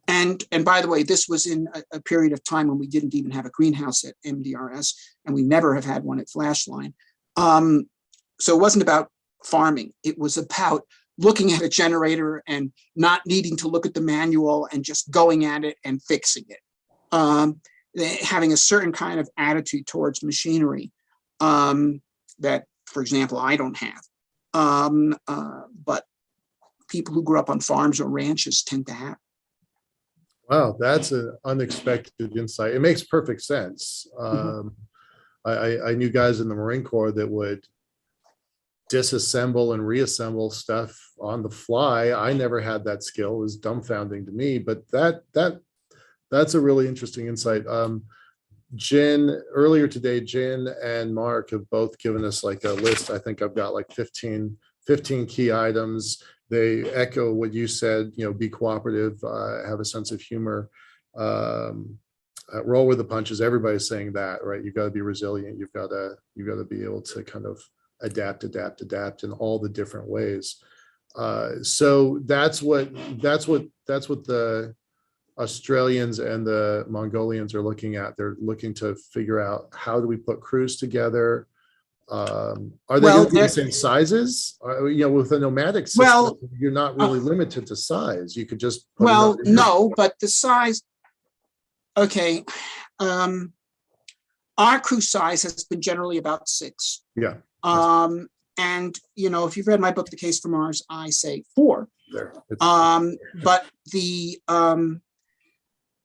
And by the way, this was in a period of time when we didn't even have a greenhouse at MDRS, and we never have had one at Flashline. So it wasn't about farming. It was about looking at a generator and not needing to look at the manual and just going at it and fixing it. Having a certain kind of attitude towards machinery that, for example, I don't have. But people who grew up on farms or ranches tend to have. Wow, that's an unexpected insight. It makes perfect sense. I knew guys in the Marine Corps that would disassemble and reassemble stuff on the fly. I never had that skill. It was dumbfounding to me, but that's a really interesting insight. Earlier today, Jen and Mark have both given us like a list. I think I've got like 15 key items. They echo what you said, be cooperative, have a sense of humor, roll with the punches. Everybody's saying that, right? You've got to be resilient. You've got to be able to kind of adapt in all the different ways. So that's what the Australians and the Mongolians are looking at. They're looking to figure out how do we put crews together. Are they Well, going to be the same sizes? With a nomadic system, Well, you're not really limited to size. You could just put it well, out in your- no, but the size, okay. Our crew size has been generally about 6. Yeah, And, if you've read my book, The Case for Mars, I say 4. there. But the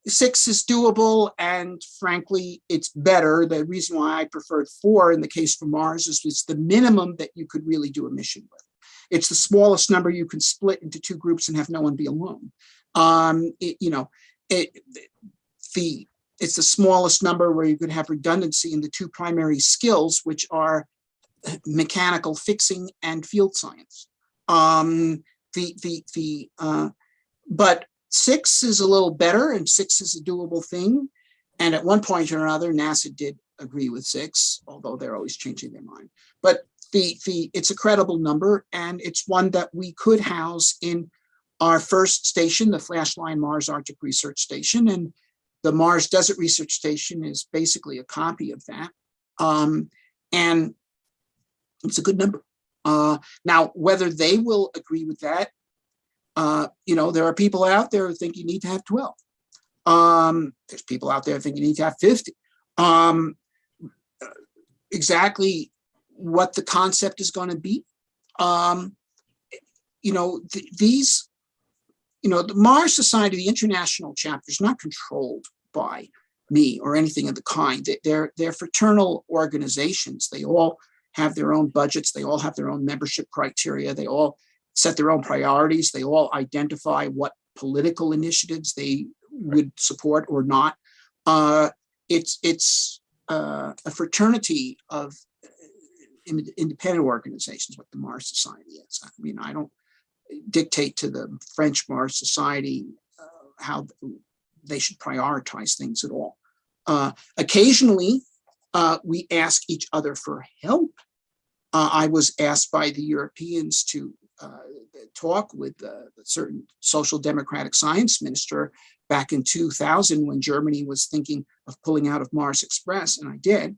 6 is doable, and frankly, it's better. The reason why I preferred 4 in The Case for Mars is it's the minimum that you could really do a mission with. It's the smallest number you can split into 2 groups and have no one be alone. It's the smallest number where you could have redundancy in the 2 primary skills, which are mechanical fixing and field science. But 6 is a little better, and 6 is a doable thing. And at one point or another, NASA did agree with 6, although they're always changing their mind. But it's a credible number, and it's one that we could house in our first station, the Flashline Mars Arctic Research Station, and the Mars Desert Research Station is basically a copy of that. And it's a good number. Now, whether they will agree with that, there are people out there who think you need to have 12. There's people out there who think you need to have 50. Exactly what the concept is going to be. The Mars Society, the international chapter, is not controlled by me or anything of the kind. They're fraternal organizations. They all have their own budgets. They all have their own membership criteria. They all set their own priorities. They all identify what political initiatives they would support or not. It's a fraternity of independent organizations, what the Mars Society is. I mean, I don't dictate to the French Mars Society how they should prioritize things at all. Occasionally, we ask each other for help. I was asked by the Europeans to talk with a certain social democratic science minister back in 2000 when Germany was thinking of pulling out of Mars Express, and I did.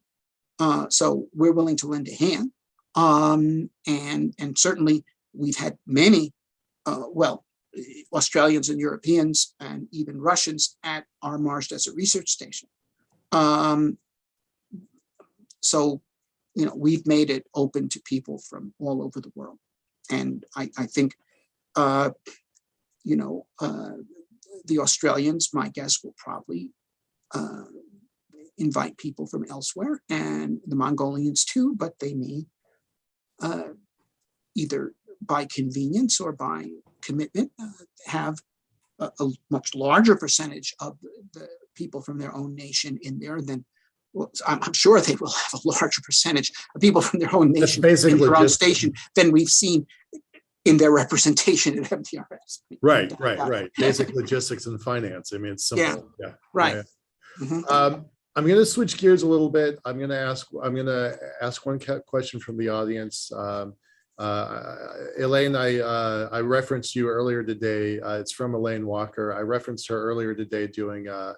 So we're willing to lend a hand. And certainly we've had many, Australians and Europeans and even Russians at our Mars Desert Research Station. So, we've made it open to people from all over the world. And I think, the Australians, my guess, will probably invite people from elsewhere, and the Mongolians too, but they may either by convenience or by commitment have a much larger percentage of the people from their own nation in there than, well, I'm sure they will have a larger percentage of people from their own nation in their own station than we've seen in their representation at MDRS. Right. Basic logistics and finance. I mean, it's simple. Yeah. Right. Yeah. Mm-hmm. I'm going to switch gears a little bit. I'm going to ask one question from the audience. Elaine, I referenced you earlier today. It's from Elaine Walker. I referenced her earlier today doing a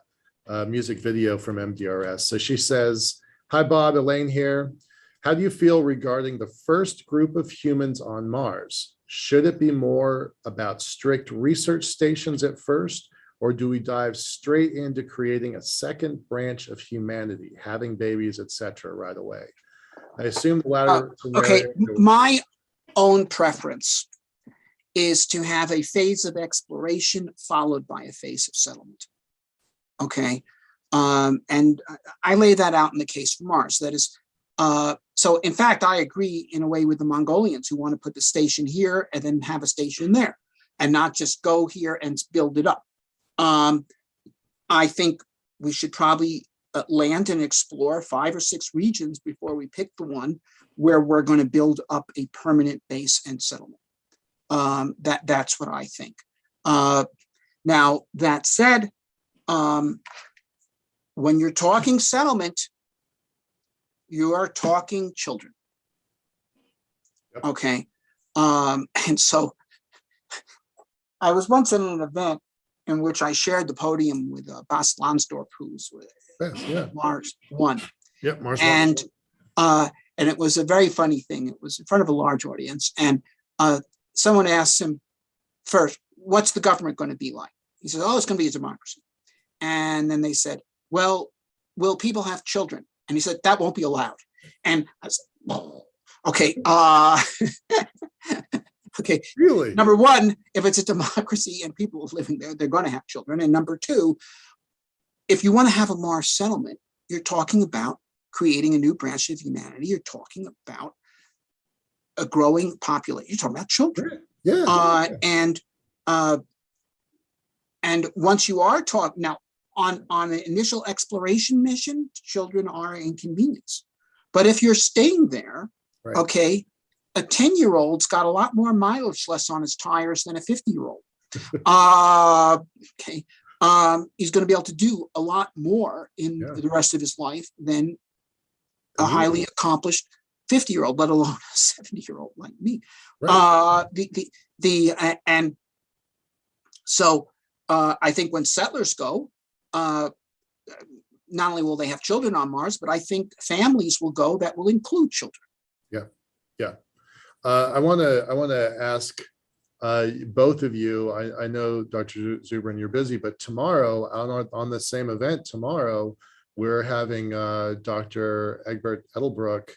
music video from MDRS. So she says, "Hi, Bob, Elaine here. How do you feel regarding the first group of humans on Mars? Should it be more about strict research stations at first, or do we dive straight into creating a second branch of humanity, having babies, etc., right away?" I assume the latter. Okay, my own preference is to have a phase of exploration followed by a phase of settlement. Okay, and I lay that out in the case for Mars. That is, so in fact, I agree in a way with the Mongolians who want to put the station here and then have a station there, and not just go here and build it up. I think we should probably land and explore 5 or 6 regions before we pick the one where we're going to build up a permanent base and settlement. That's what I think. Now, that said, when you're talking settlement, you are talking children. Okay. And so I was once in an event in which I shared the podium with Bas Lansdorp, who's with Yes, yeah. Mars One. Yep, Mars And One. and it was a very funny thing. It was in front of a large audience, and someone asked him first, "What's the government going to be like?" He said, "Oh, it's going to be a democracy." And then they said, "Well, will people have children?" And he said, "That won't be allowed." And I said, "Oh, okay." Okay. Really? Number one, if it's a democracy and people are living there, they're going to have children. And number two, if you want to have a Mars settlement, you're talking about creating a new branch of humanity. You're talking about a growing population. You're talking about children. Yeah. And once you are talking now on an initial exploration mission, children are an inconvenience. But if you're staying there, Right. okay, a 10-year-old's got a lot more mileage less on his tires than a 50-year-old. Okay. He's going to be able to do a lot more in the rest of his life than a highly accomplished 50-year-old, let alone a 70-year-old like me. Right. And so I think when settlers go, not only will they have children on Mars, but I think families will go that will include children. Yeah. I want to ask both of you. I know, Dr. Zubrin, you're busy, but tomorrow on the same event tomorrow, we're having Dr. Egbert Edelbrook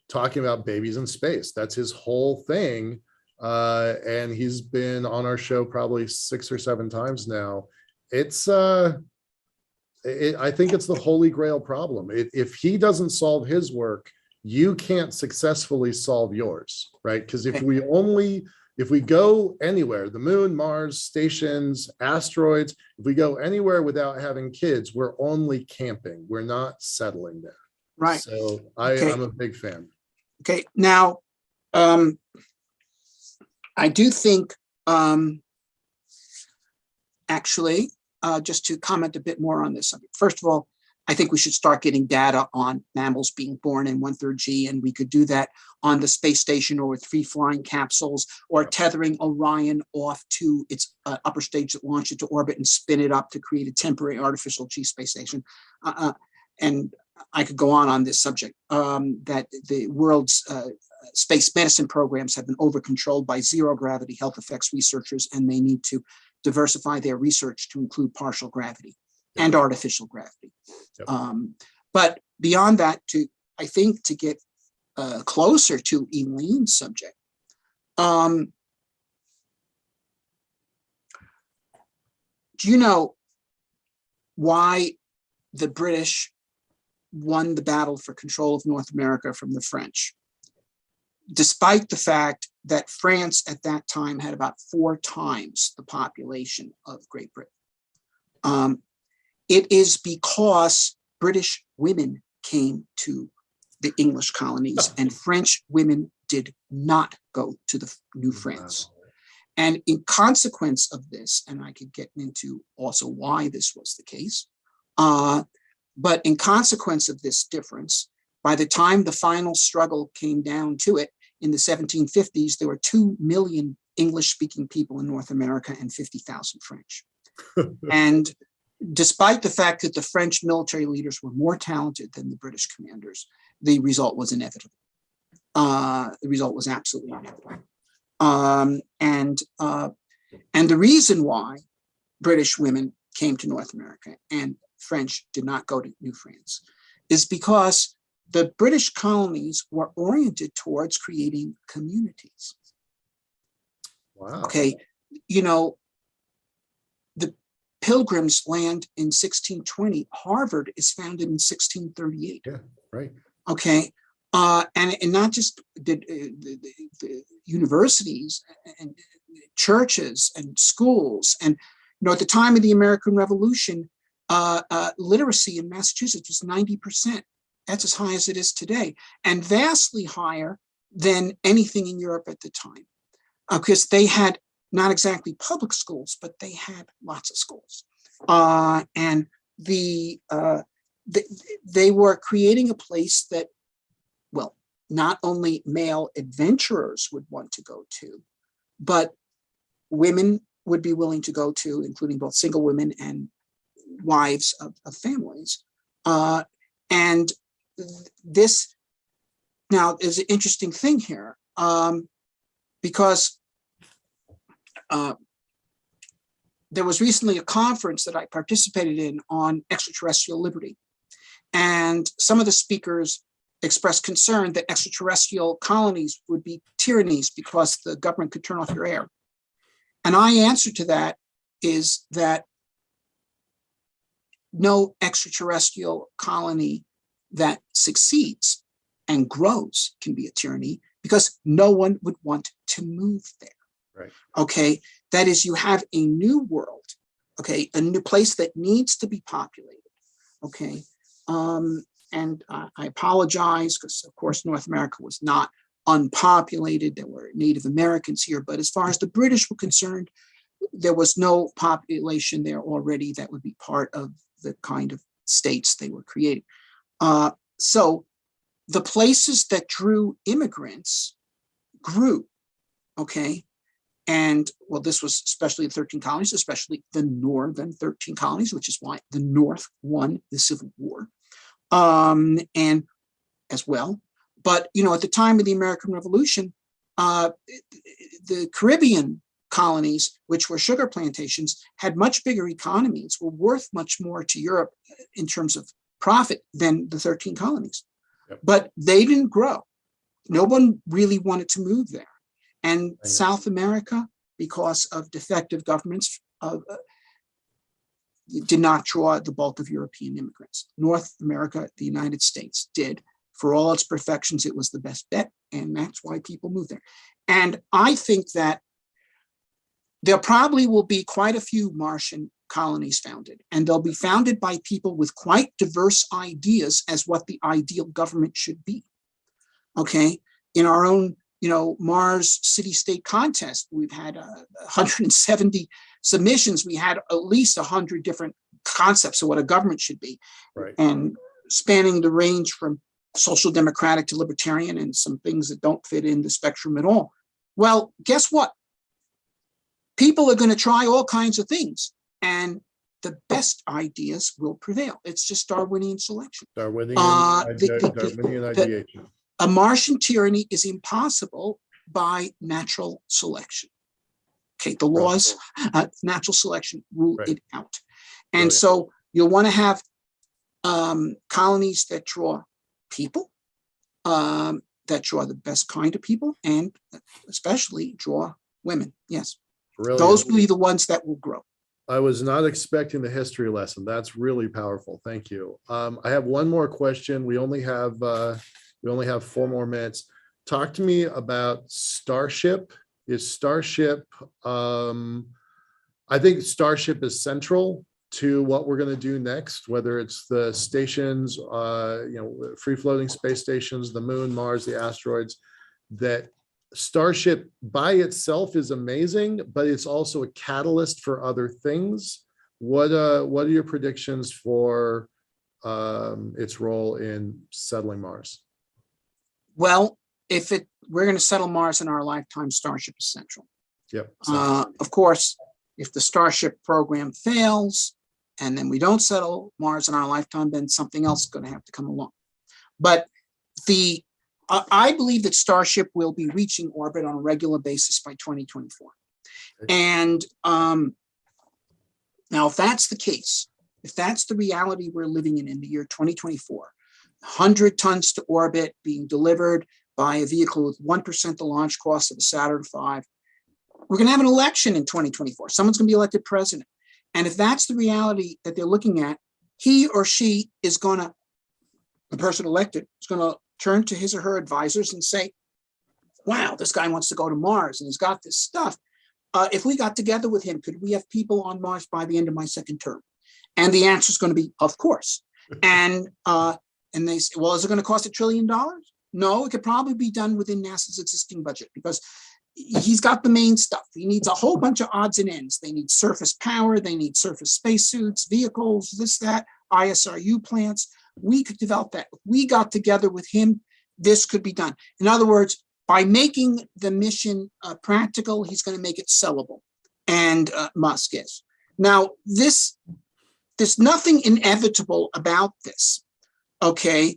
talking about babies in space. That's his whole thing. And he's been on our show probably 6 or 7 times now. It's I think it's the holy grail problem. If he doesn't solve his work, you can't successfully solve yours, right? Because if we go anywhere, the moon, Mars, stations, asteroids, if we go anywhere without having kids, we're only camping. We're not settling there. Right. So I'm a big fan. Okay. Now, I do think, actually, just to comment a bit more on this subject. First of all, I think we should start getting data on mammals being born in 1/3 G, and we could do that on the space station or with free flying capsules or tethering Orion off to its upper stage that launch it to orbit and spin it up to create a temporary artificial G space station. And I could go on this subject, that the world's space medicine programs have been over-controlled by zero gravity health effects researchers, and they need to diversify their research to include partial gravity and artificial gravity. But beyond that, I think to get closer to Elaine's subject, do you know why the British won the battle for control of North America from the French, despite the fact that France at that time had about 4 times the population of Great Britain? It is because British women came to the English colonies and French women did not go to the New France. And in consequence of this, and I could get into also why this was the case, but in consequence of this difference, by the time the final struggle came down to it in the 1750s, there were 2 million English-speaking people in North America and 50,000 French. And despite the fact that the French military leaders were more talented than the British commanders, the result was inevitable. The result was absolutely inevitable. And the reason why British women came to North America and French did not go to New France is because the British colonies were oriented towards creating communities. Wow. Okay, you know, the Pilgrims land in 1620. Harvard is founded in 1638. Yeah, right. Okay, and not just the universities and churches and schools. And you know, at the time of the American Revolution, literacy in Massachusetts was 90%. That's as high as it is today, and vastly higher than anything in Europe at the time, because they had not exactly public schools, but they had lots of schools, and they were creating a place that, well, not only male adventurers would want to go to, but women would be willing to go to, including both single women and wives of families. And this now is an interesting thing here, because there was recently a conference that I participated in on extraterrestrial liberty. And some of the speakers expressed concern that extraterrestrial colonies would be tyrannies because the government could turn off your air. And my answer to that is that no extraterrestrial colony that succeeds and grows can be a tyranny, because no one would want to move there. Right. Okay. That is, you have a new world. Okay. A new place that needs to be populated. Okay. And I apologize, because of course North America was not unpopulated. There were Native Americans here, but as far as the British were concerned, there was no population there already that would be part of the kind of states they were creating. So the places that drew immigrants grew, okay? And well, this was especially the 13 colonies, especially the northern 13 colonies, which is why the North won the Civil War, and as well. But, you know, at the time of the American Revolution, the Caribbean colonies, which were sugar plantations, had much bigger economies, were worth much more to Europe in terms of profit than the 13 colonies. Yep. But they didn't grow. No one really wanted to move there. And South America, because of defective governments, did not draw the bulk of European immigrants. North America, the United States, did. For all its perfections, it was the best bet, and that's why people moved there. And I think that there probably will be quite a few Martian colonies founded, and they'll be founded by people with quite diverse ideas as what the ideal government should be. Okay, in our own, you know, Mars city-state contest, we've had 170 submissions. We had at least 100 different concepts of what a government should be, Right. and spanning the range from social democratic to libertarian, and some things that don't fit in the spectrum at all. Well, guess what? People are going to try all kinds of things, and the best ideas will prevail. It's just Darwinian selection. Darwinian Darwinian ideation. A Martian tyranny is impossible by natural selection. Okay, the laws, natural selection rule Right. it out. And Brilliant. so you'll want to have colonies that draw people, that draw the best kind of people, and especially draw women. Yes. Brilliant. Those will be the ones that will grow. I was not expecting the history lesson. That's really powerful. Thank you. I have one more question. We only have 4 more minutes. Talk to me about Starship. Is Starship? I think Starship is central to what we're going to do next, whether it's the stations, free floating space stations, the moon, Mars, the asteroids. That Starship by itself is amazing, but it's also a catalyst for other things. What are your predictions for its role in settling Mars? Well, if we're going to settle Mars in our lifetime, Starship is central. Yep. Of course, if the Starship program fails and then we don't settle Mars in our lifetime, then something else is going to have to come along. But I believe that Starship will be reaching orbit on a regular basis by 2024. Okay. And now, if that's the case, if that's the reality we're living in the year 2024, 100 tons to orbit being delivered by a vehicle with 1% the launch cost of a Saturn V, we're going to have an election in 2024. Someone's going to be elected president. And if that's the reality that they're looking at, he or she is going to, the person elected is going to turn to his or her advisors and say, wow, this guy wants to go to Mars and he's got this stuff. If we got together with him, could we have people on Mars by the end of my second term? And the answer is going to be, of course. And they say, well, is it going to cost $1 trillion? No, it could probably be done within NASA's existing budget, because he's got the main stuff. He needs a whole bunch of odds and ends. They need surface power. They need surface spacesuits, vehicles, this, that, ISRU plants. We could develop that. If we got together with him, this could be done. In other words, by making the mission practical, he's going to make it sellable. and Musk is. Now, there's nothing inevitable about this, okay?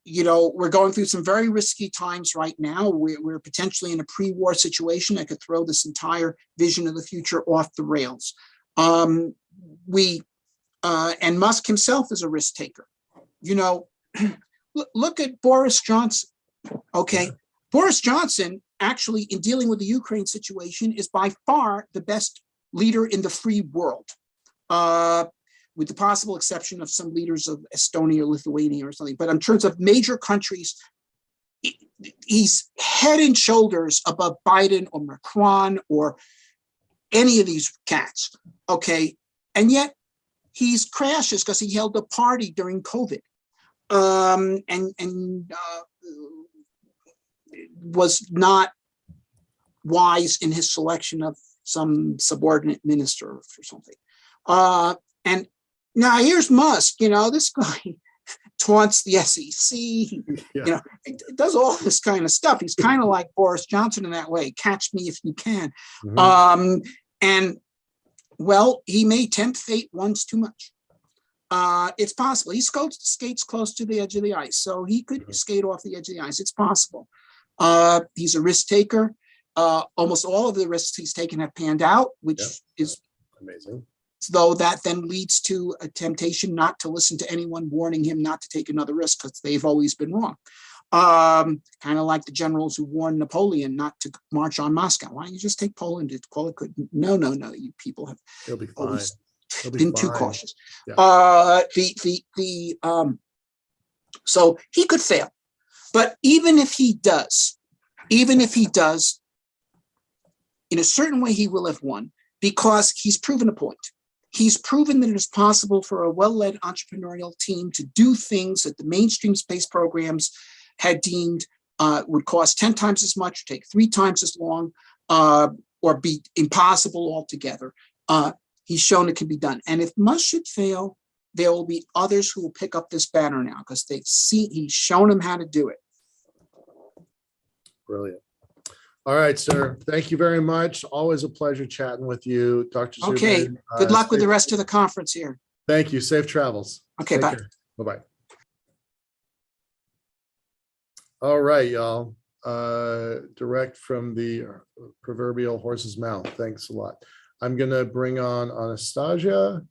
You know, we're going through some very risky times right now. We're potentially in a pre-war situation that could throw this entire vision of the future off the rails. And Musk himself is a risk taker. You know, look at Boris Johnson, okay? Boris Johnson, actually, in dealing with the Ukraine situation, is by far the best leader in the free world, with the possible exception of some leaders of Estonia or Lithuania or something. But in terms of major countries, he's head and shoulders above Biden or Macron or any of these cats, okay? And yet he's crashes because he held a party during COVID, and was not wise in his selection of some subordinate minister or something. And now here's Musk, you know, this guy taunts the SEC, you know, does all this kind of stuff. He's kind of like Boris Johnson in that way, catch me if you can. And well, he may tempt fate once too much. It's possible. He skates close to the edge of the ice, so he could skate off the edge of the ice. It's possible. He's a risk taker. Almost all of the risks he's taken have panned out, which is amazing. Though that then leads to a temptation not to listen to anyone warning him not to take another risk because they've always been wrong. Kind of like the generals who warned Napoleon not to march on Moscow. Why don't you just take Poland? To call it good? No, you people have always been too cautious. So he could fail, but even if he does, in a certain way, he will have won because he's proven a point. He's proven that it is possible for a well-led entrepreneurial team to do things that the mainstream space programs had deemed would cost 10 times as much, take 3 times as long, or be impossible altogether. He's shown it can be done. And if Musk should fail, there will be others who will pick up this banner now because he's shown them how to do it. Brilliant. All right, sir. Thank you very much. Always a pleasure chatting with you, Dr. Zubin. Okay. Good luck with the rest of the conference here. Thank you. Safe travels. Okay, Take bye. care. Bye-bye. All right, y'all. Direct from the proverbial horse's mouth. Thanks a lot. I'm going to bring on Anastasia.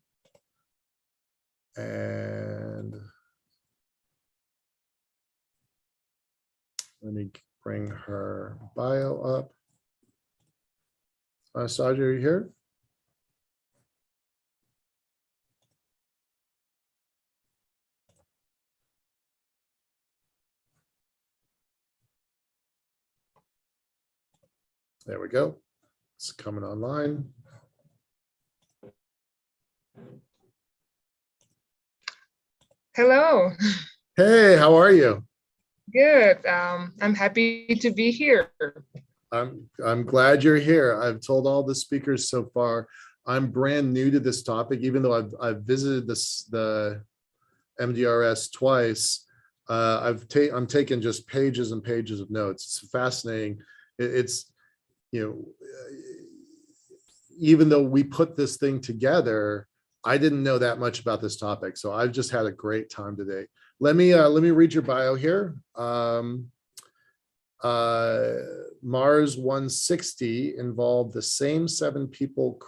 And let me bring her bio up. Anastasia, are you here? There we go. It's coming online. Hello. Hey, how are you? Good. I'm happy to be here. I'm glad you're here. I've told all the speakers so far, I'm brand new to this topic, even though I've visited the MDRS twice. I'm taking just pages and pages of notes. It's fascinating. It's, you know, even though we put this thing together, I didn't know that much about this topic. So I've just had a great time today. Let me read your bio here. Mars 160 involved the same 7 people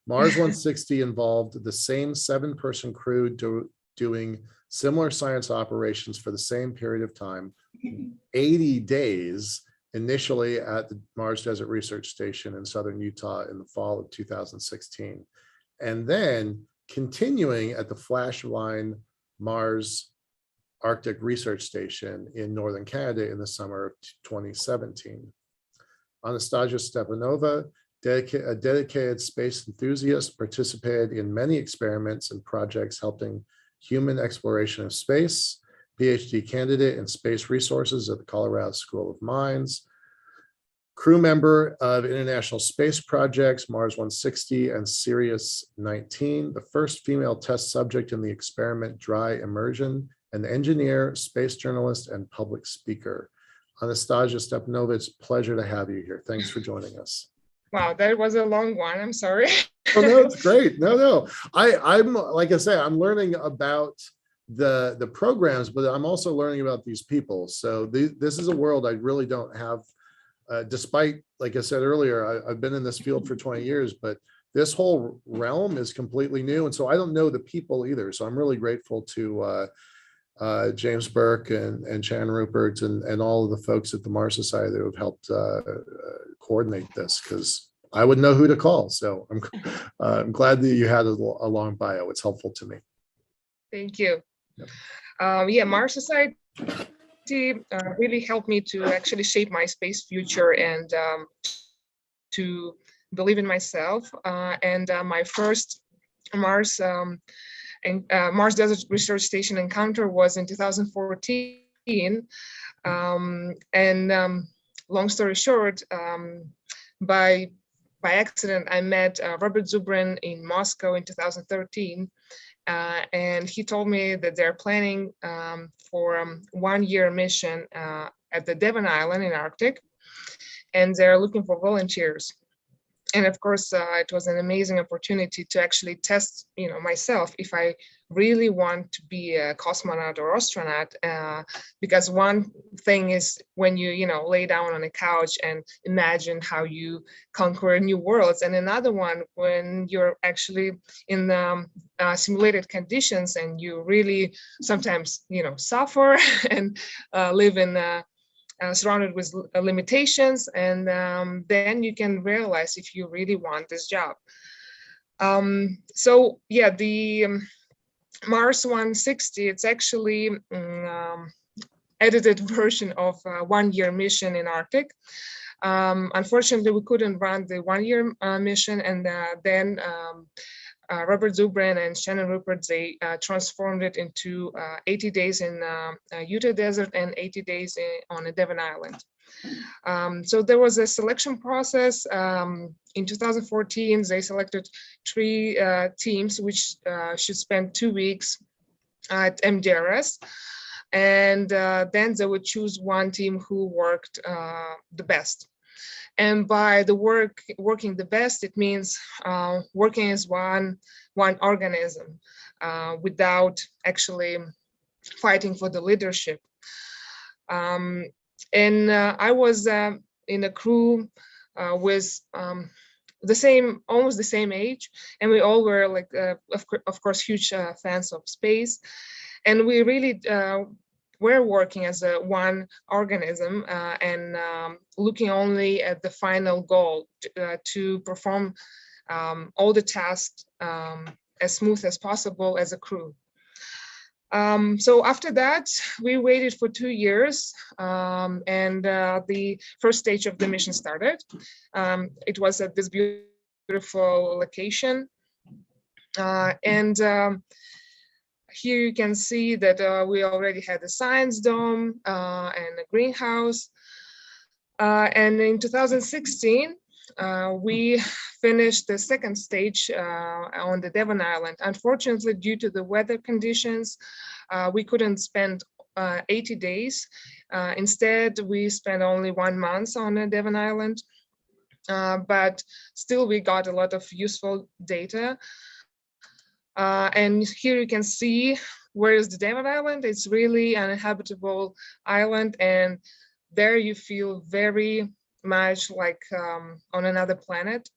Mars 160 involved the same 7-person crew doing similar science operations for the same period of time, 80 days, initially at the Mars Desert Research Station in southern Utah in the fall of 2016, and then continuing at the Flashline Mars Arctic Research Station in northern Canada in the summer of 2017. Anastasia Stepanova, a dedicated space enthusiast, participated in many experiments and projects helping human exploration of space, PhD candidate in space resources at the Colorado School of Mines, crew member of international space projects, Mars 160 and Sirius 19, the first female test subject in the experiment Dry Immersion, an engineer, space journalist, and public speaker. Anastasia Stepanova, it's a pleasure to have you here. Thanks for joining us. Wow, that was a long one. I'm sorry. Oh no, it's great. No. I'm like I say, I'm learning about the programs, but I'm also learning about these people. So this is a world I really don't have. Despite, like I said earlier, I've been in this field for 20 years, but this whole realm is completely new, and so I don't know the people either. So I'm really grateful to James Burke and Shannon Rupert and all of the folks at the Mars Society that have helped coordinate this, because I wouldn't know who to call. So I'm glad that you had a long bio. It's helpful to me. Thank you. Yep. Yeah, Mars Society really helped me to actually shape my space future and to believe in myself. And my first Mars Mars Desert Research Station encounter was in 2014. Long story short, by accident, I met Robert Zubrin in Moscow in 2013. And he told me that they're planning for a 1-year mission at the Devon Island in Arctic, and they're looking for volunteers. And of course, it was an amazing opportunity to actually test, myself if I really want to be a cosmonaut or astronaut. Because one thing is when you, lay down on a couch and imagine how you conquer new worlds, and another one when you're actually in simulated conditions and you really sometimes, suffer and live in surrounded with limitations, and then you can realize if you really want this job. So yeah, the Mars 160, it's actually edited version of a 1-year mission in Arctic. Unfortunately, we couldn't run the 1-year mission, and then Robert Zubrin and Shannon Rupert, they transformed it into 80 days in Utah Desert and 80 days on a Devon Island. So there was a selection process. In 2014, they selected 3 teams, which should spend 2 weeks at MDRS. And then they would choose one team who worked the best. And by the working the best, it means working as one organism without actually fighting for the leadership. And I was in a crew with almost the same age, and we all were like, of course, huge fans of space, and we really we're working as one organism and looking only at the final goal to perform all the tasks as smooth as possible as a crew. So after that, we waited for 2 years, and the first stage of the mission started. It was at this beautiful location. Here you can see that we already had a science dome and a greenhouse. And in 2016, we finished the second stage on the Devon Island. Unfortunately, due to the weather conditions, we couldn't spend 80 days. Instead, we spent only 1 month on the Devon Island. But still, we got a lot of useful data. And here you can see where is the Devon Island. It's really an inhabitable island, and there you feel very much like on another planet.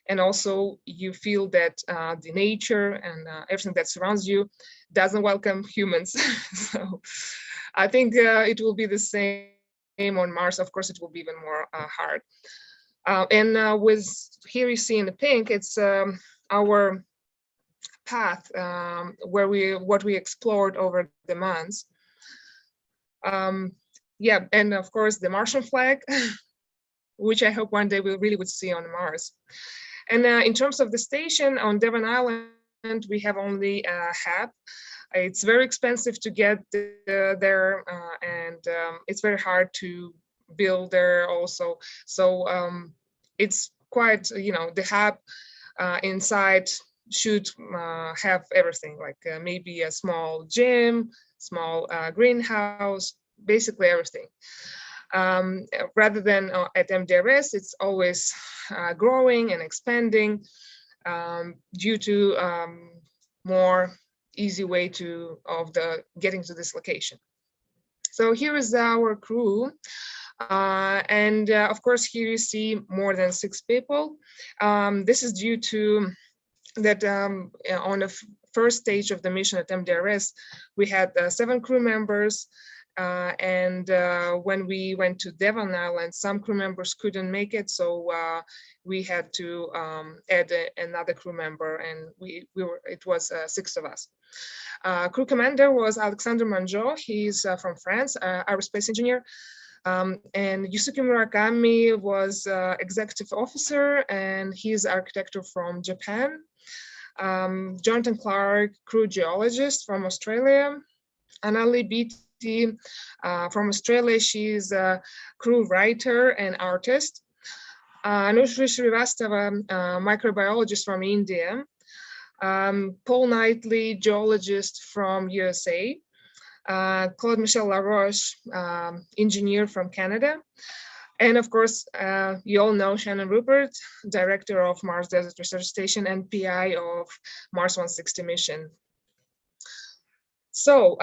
And also you feel that the nature and everything that surrounds you doesn't welcome humans. So I think it will be the same on Mars. Of course, it will be even more hard. And with here you see in the pink, it's our path what we explored over the months. Yeah, and of course the Martian flag, which I hope one day we really would see on Mars. And in terms of the station on Devon Island, we have only a HAB. It's very expensive to get there, and it's very hard to build there also. So it's quite, the HAB inside should have everything, like maybe a small gym, small greenhouse, basically everything. Rather than at MDRS, it's always growing and expanding due to more easy way of getting to this location. So here is our crew. And of course, here you see more than 6 people. This is due to that on the first stage of the mission at MDRS, we had 7 crew members. And when we went to Devon Island, some crew members couldn't make it, so we had to add another crew member, and it was 6 of us. Crew commander was Alexander Manjot. He's from France, aerospace engineer. And Yusuke Murakami was executive officer, and he's architect from Japan. Jonathan Clark, crew geologist from Australia. Anali Beatty from Australia, she's a crew writer and artist. Anushri Srivastava, microbiologist from India. Paul Knightley, geologist from USA. Claude Michel Laroche, engineer from Canada. And of course, you all know Shannon Rupert, director of Mars Desert Research Station and PI of Mars 160 mission. So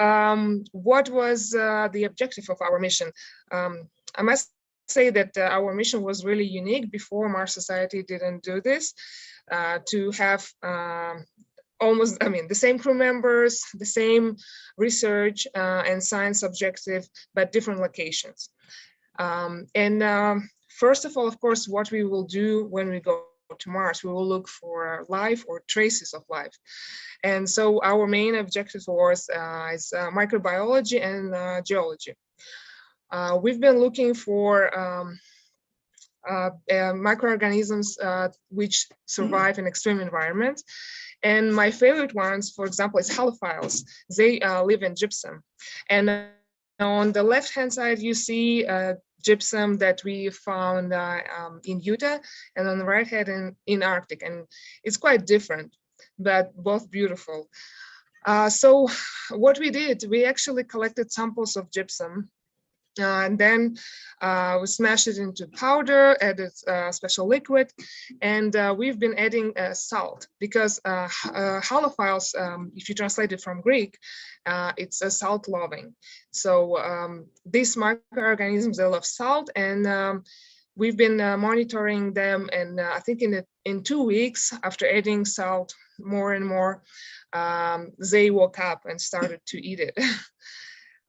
what was the objective of our mission? I must say that our mission was really unique. Before, Mars Society didn't do this, to have almost, the same crew members, the same research and science objective, but different locations. First of all, of course, what we will do when we go to Mars, we will look for life or traces of life. And so our main objective was is microbiology and geology. We've been looking for microorganisms which survive in extreme environments. And my favorite ones, for example, is halophiles. They live in gypsum. And on the left-hand side, you see gypsum that we found in Utah, and on the right hand in Arctic. And it's quite different, but both beautiful. So what we did, we actually collected samples of gypsum, and then we smashed it into powder, added special liquid, and we've been adding salt, because halophiles, if you translate it from Greek, it's a salt loving. So these microorganisms, they love salt, and we've been monitoring them, and I think in 2 weeks after adding salt more and more, they woke up and started to eat it.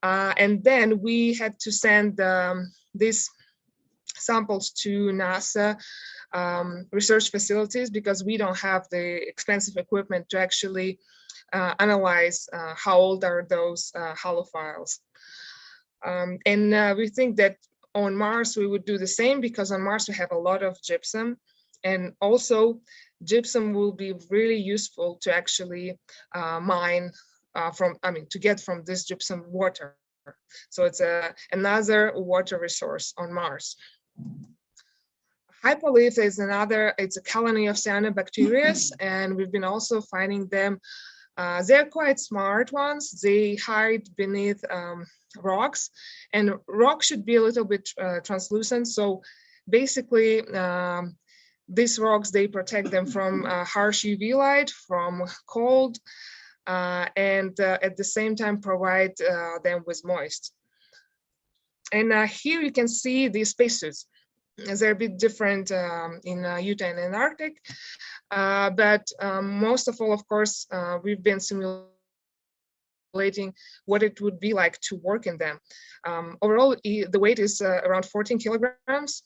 And then we had to send these samples to NASA research facilities, because we don't have the expensive equipment to actually analyze how old are those halophiles. And we think that on Mars we would do the same, because on Mars we have a lot of gypsum, and also gypsum will be really useful to actually mine to get from this gypsum water. So it's another water resource on Mars. Hypolith is it's a colony of cyanobacteria, and we've been also finding them. They're quite smart ones. They hide beneath rocks, and rocks should be a little bit translucent. So basically, these rocks, they protect them from harsh UV light, from cold, and at the same time provide them with moist. And here you can see these spacesuits. They're a bit different in Utah and in Arctic, but most of all, of course, we've been simulating what it would be like to work in them. Overall, the weight is around 14 kilograms.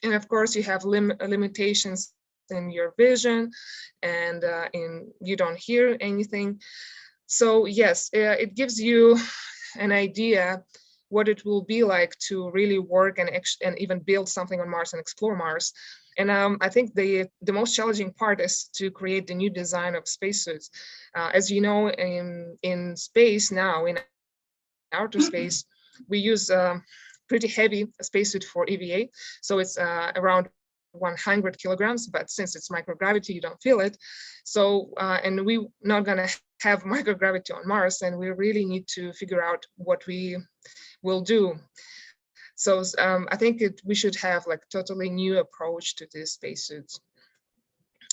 And of course, you have limitations in your vision, and you don't hear anything. So yes, it gives you an idea what it will be like to really work and even build something on Mars and explore Mars. And I think the most challenging part is to create the new design of spacesuits. As you know, in space now, in outer space, we use pretty heavy spacesuit for EVA. So it's around 100 kilograms, but since it's microgravity, you don't feel it. So, and we're not gonna have microgravity on Mars, and we really need to figure out what we will do. So I think we should have like totally new approach to these spacesuits.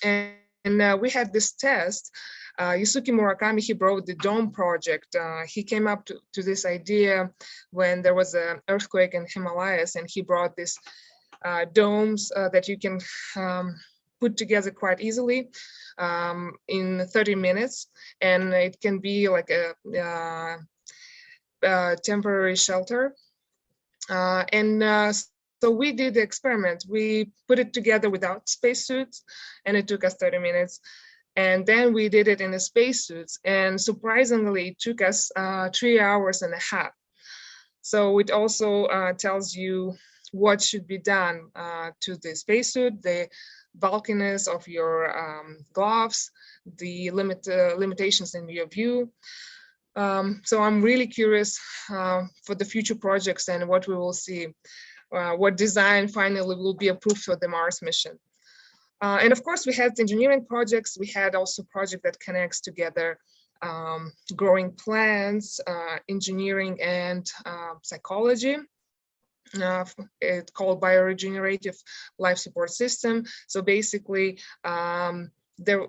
And we had this test. Yusuke Murakami, he brought the dome project. He came up to this idea when there was an earthquake in Himalayas, and he brought this domes that you can put together quite easily in 30 minutes. And it can be like a temporary shelter. So we did the experiment. We put it together without spacesuits, and it took us 30 minutes. And then we did it in the spacesuits, and surprisingly, it took us 3 hours and a half. So it also tells you what should be done to the spacesuit, the bulkiness of your gloves, the limitations in your view. So I'm really curious for the future projects and what we will see, what design finally will be approved for the Mars mission. And of course, we had engineering projects. We had also a project that connects together growing plants, engineering, and psychology. It's called bioregenerative life support system. So basically, they've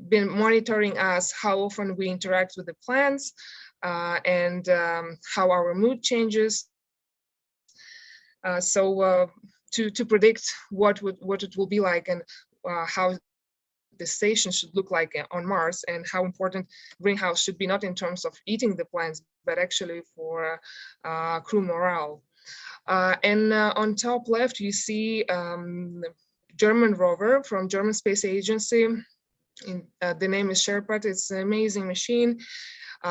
been monitoring us, how often we interact with the plants, and how our mood changes. To predict what it will be like, and how the station should look like on Mars, and how important greenhouse should be, not in terms of eating the plants, but actually for crew morale. And on top left, you see German rover from German Space Agency. The name is Sherpa. It's an amazing machine.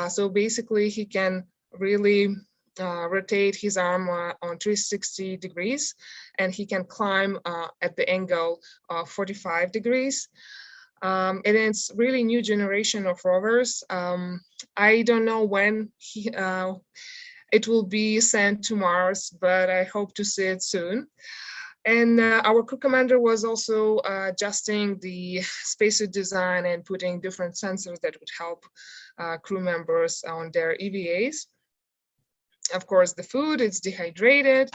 So basically, he can really rotate his arm on 360 degrees, and he can climb at the angle of 45 degrees. And it's really new generation of rovers. I don't know when it will be sent to Mars, but I hope to see it soon. And our crew commander was also adjusting the spacesuit design and putting different sensors that would help crew members on their EVAs. Of course, the food is dehydrated.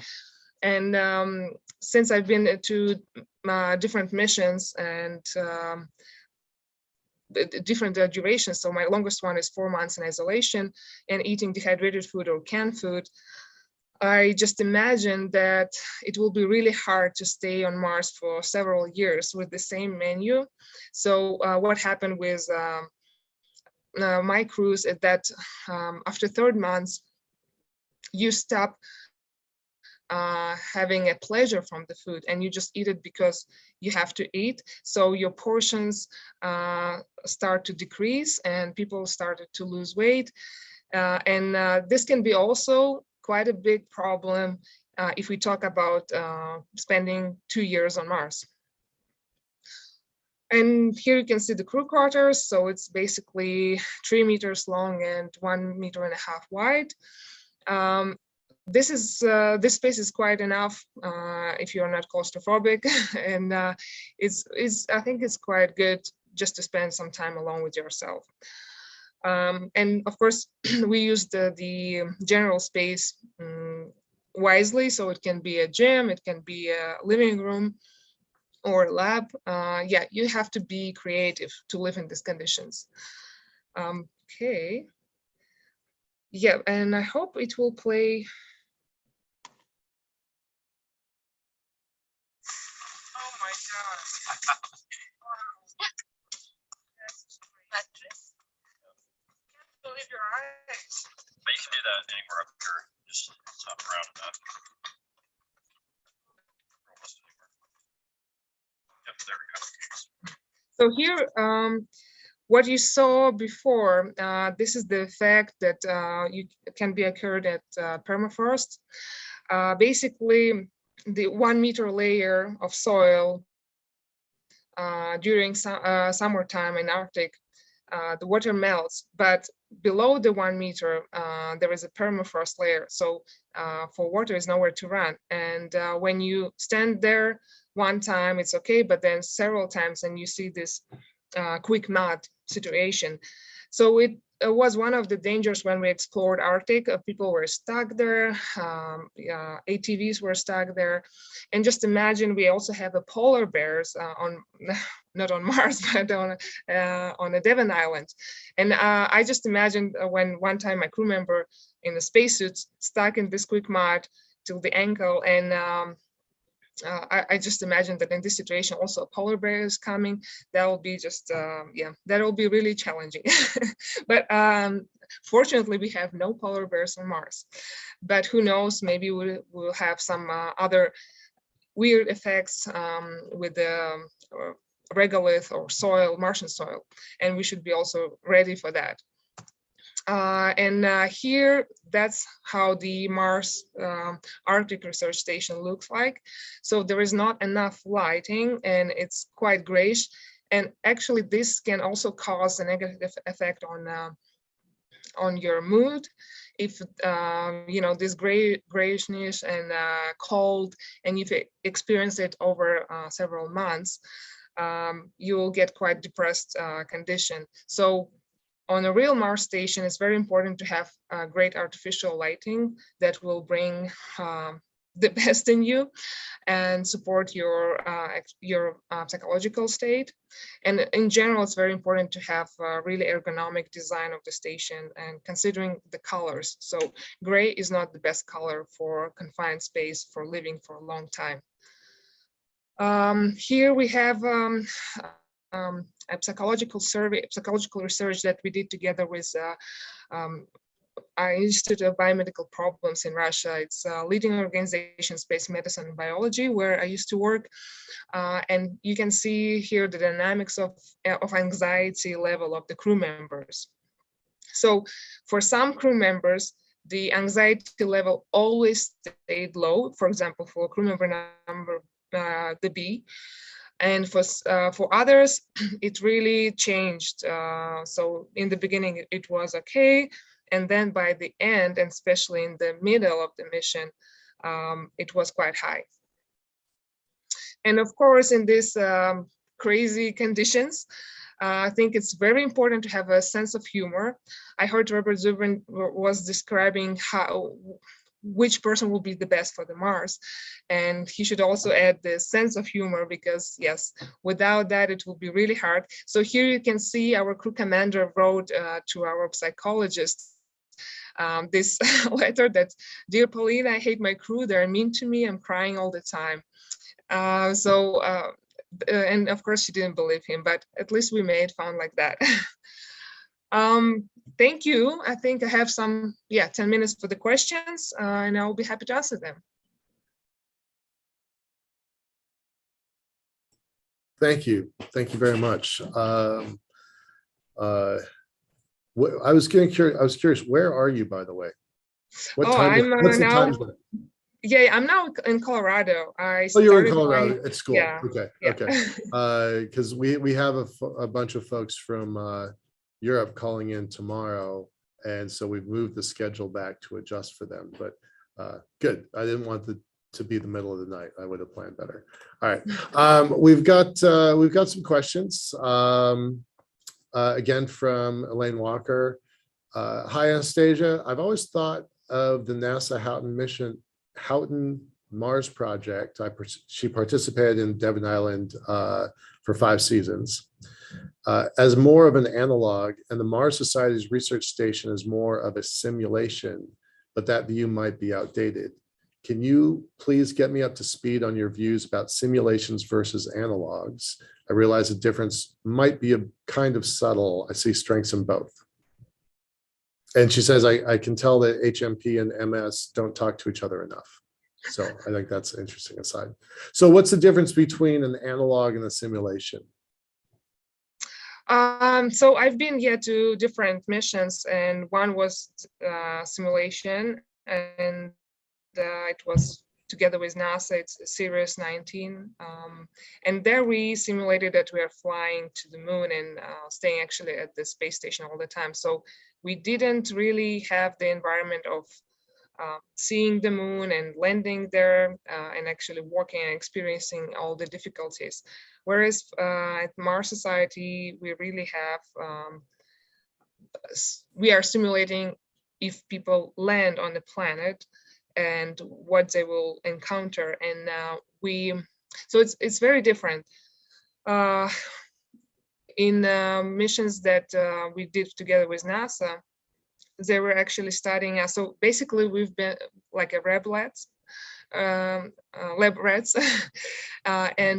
And since I've been to different missions and different durations, so my longest one is 4 months in isolation and eating dehydrated food or canned food, I just imagine that it will be really hard to stay on Mars for several years with the same menu. So what happened with my cruise is that after 3rd months, you stop having a pleasure from the food, and you just eat it because you have to eat. So your portions start to decrease, and people started to lose weight. And this can be also quite a big problem if we talk about spending 2 years on Mars. And here you can see the crew quarters. So it's basically 3 meters long and 1.5 meters wide. This space is quite enough if you're not claustrophobic, and I think it's quite good just to spend some time alone with yourself. And of course, we use the general space wisely, so it can be a gym, it can be a living room or a lab. Yeah, you have to be creative to live in these conditions. Okay. Yeah, and I hope it will play. Oh my God. Can't believe your eyes. But you can do that anywhere up here, just top around enough. Almost anywhere. Yep, there we go. So here, what you saw before, this is the effect that can be occurred at permafrost. Basically, the 1 meter layer of soil during summertime in Arctic, the water melts, but below the 1 meter, there is a permafrost layer. So for water is nowhere to run. And when you stand there one time, it's okay, but then several times and you see this quick melt situation. So was one of the dangers when we explored Arctic. People were stuck there, ATVs were stuck there. And just imagine, we also have a polar bears on, not on Mars, but on a Devon Island. And I just imagined when one time my crew member in the spacesuit stuck in this quick mud till the ankle, and I just imagined that in this situation also a polar bear is coming. That will be just, yeah, that will be really challenging. But fortunately, we have no polar bears on Mars. But who knows, maybe we'll have some other weird effects with the regolith or soil, Martian soil, and we should be also ready for that. Here, that's how the Mars Arctic Research Station looks like. So there is not enough lighting and it's quite grayish. And actually this can also cause a negative effect on your mood. If, you know, this grayishness and cold, and if you experience it over several months, you will get quite depressed condition. So on a real Mars station, it's very important to have great artificial lighting that will bring the best in you and support your psychological state. And in general, it's very important to have a really ergonomic design of the station and considering the colors. So gray is not the best color for confined space for living for a long time. Here we have a psychological survey, psychological research that we did together with Institute of Biomedical Problems in Russia. It's a leading organization, Space Medicine and Biology, where I used to work. And you can see here the dynamics of anxiety level of the crew members. So for some crew members, the anxiety level always stayed low. For example, for crew member number the B. And for others, it really changed. So in the beginning, it was okay. And then by the end, and especially in the middle of the mission, it was quite high. And of course, in these crazy conditions, I think it's very important to have a sense of humor. I heard Robert Zubrin was describing which person will be the best for the Mars. And he should also add the sense of humor, because yes, without that, it will be really hard. So here you can see our crew commander wrote to our psychologist this letter that, "Dear Pauline, I hate my crew. They're mean to me. I'm crying all the time." And of course she didn't believe him, but at least we made fun like that. Thank you. I think I have some, 10 minutes for the questions, and I'll be happy to answer them. Thank you. Thank you very much. I was getting curious. I was curious. Where are you, by the way? What time? What's the time zone? Yeah, I'm now in Colorado. You're in Colorado at school. Yeah, Okay. yeah. Okay. Because we have a bunch of folks from Europe calling in tomorrow, and so we've moved the schedule back to adjust for them. But good. I didn't want to be the middle of the night. I would have planned better. All right. We've got some questions. Again from Elaine Walker. Hi, Anastasia. I've always thought of the NASA Houghton Mars project. She participated in Devon Island for 5 seasons as more of an analog, and the Mars Society's research station is more of a simulation, but that view might be outdated. Can you please get me up to speed on your views about simulations versus analogs? I realize the difference might be a kind of subtle. I see strengths in both. And she says, I can tell that HMP and MS don't talk to each other enough. So I think that's an interesting aside. So what's the difference between an analog and a simulation? So I've been to different missions, and one was simulation, and it was together with NASA. It's Sirius 19, and there we simulated that we are flying to the moon and staying actually at the space station all the time. So we didn't really have the environment of seeing the moon and landing there and actually walking and experiencing all the difficulties. Whereas at Mars Society, we really have we are simulating if people land on the planet and what they will encounter. And so it's very different. In missions that we did together with NASA, they were actually studying us. So basically we've been like a lab rats. And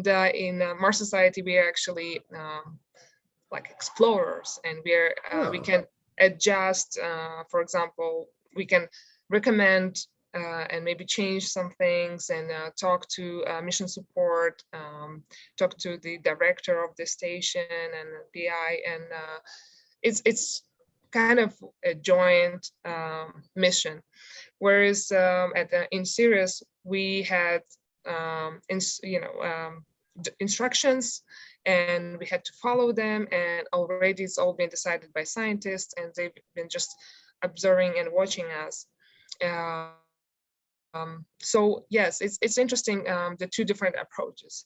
in Mars Society, we are actually like explorers, and we can adjust. For example, we can recommend and maybe change some things, and talk to mission support, talk to the director of the station and the PI, and it's kind of a joint mission. Whereas in Sirius, we had instructions, and we had to follow them, and already it's all been decided by scientists, and they've been just observing and watching us. So yes, it's interesting, the two different approaches.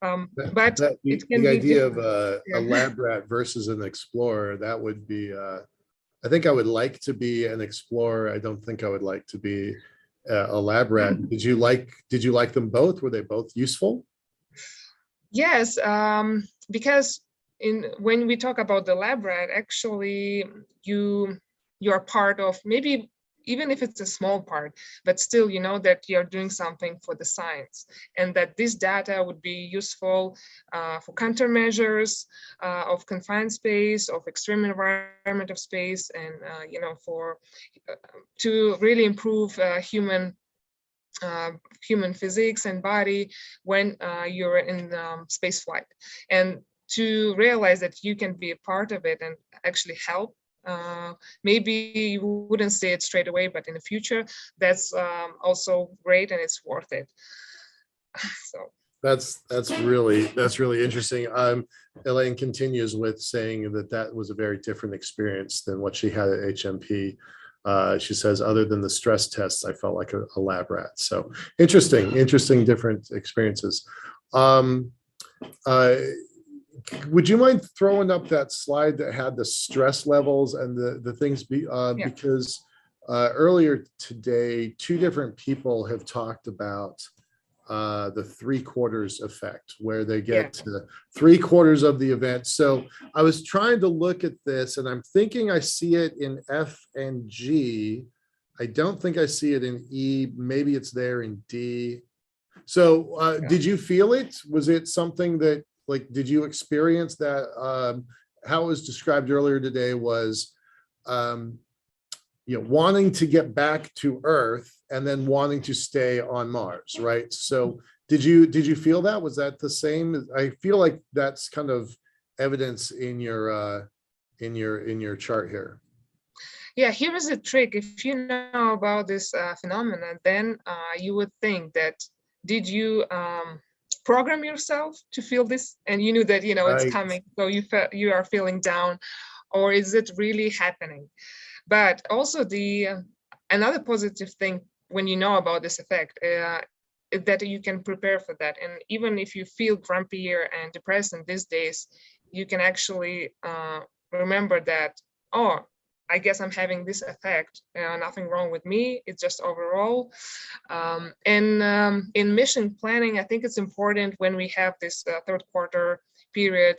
But it can the be idea different. of a lab rat versus an explorer, that would be, I think I would like to be an explorer. I don't think I would like to be a lab rat. Did you like them both? Were they both useful? Yes, because when we talk about the lab rat, actually you are part of, maybe even if it's a small part, but still you know that you're doing something for the science, and that this data would be useful for countermeasures of confined space, of extreme environment of space, and for to really improve human physics and body when you're in space flight, and to realize that you can be a part of it and actually help. Maybe you wouldn't say it straight away, but in the future, that's also great, and it's worth it. So that's really interesting. Elaine continues with saying that was a very different experience than what she had at HMP. She says, other than the stress tests, I felt like a lab rat. So interesting, different experiences. Would you mind throwing up that slide that had the stress levels and the things because earlier today, two different people have talked about the 3/4 effect, where they get to 3/4 of the event. So I was trying to look at this, and I'm thinking I see it in F and G. I don't think I see it in E. Maybe it's there in D. So did you feel it? Was it something that, like, did you experience that? How it was described earlier today was, wanting to get back to Earth and then wanting to stay on Mars, right? So did you feel that? Was that the same? I feel like that's kind of evidence in your chart here. Yeah, here is a trick. If you know about this phenomenon, then you would think that, did you program yourself to feel this, and you knew that it's coming, so you are feeling down, or is it really happening? But also another positive thing when you know about this effect is that you can prepare for that, and even if you feel grumpier and depressed in these days, you can actually remember that, oh, I guess I'm having this effect. Nothing wrong with me. It's just overall. And in mission planning, I think it's important when we have this third quarter period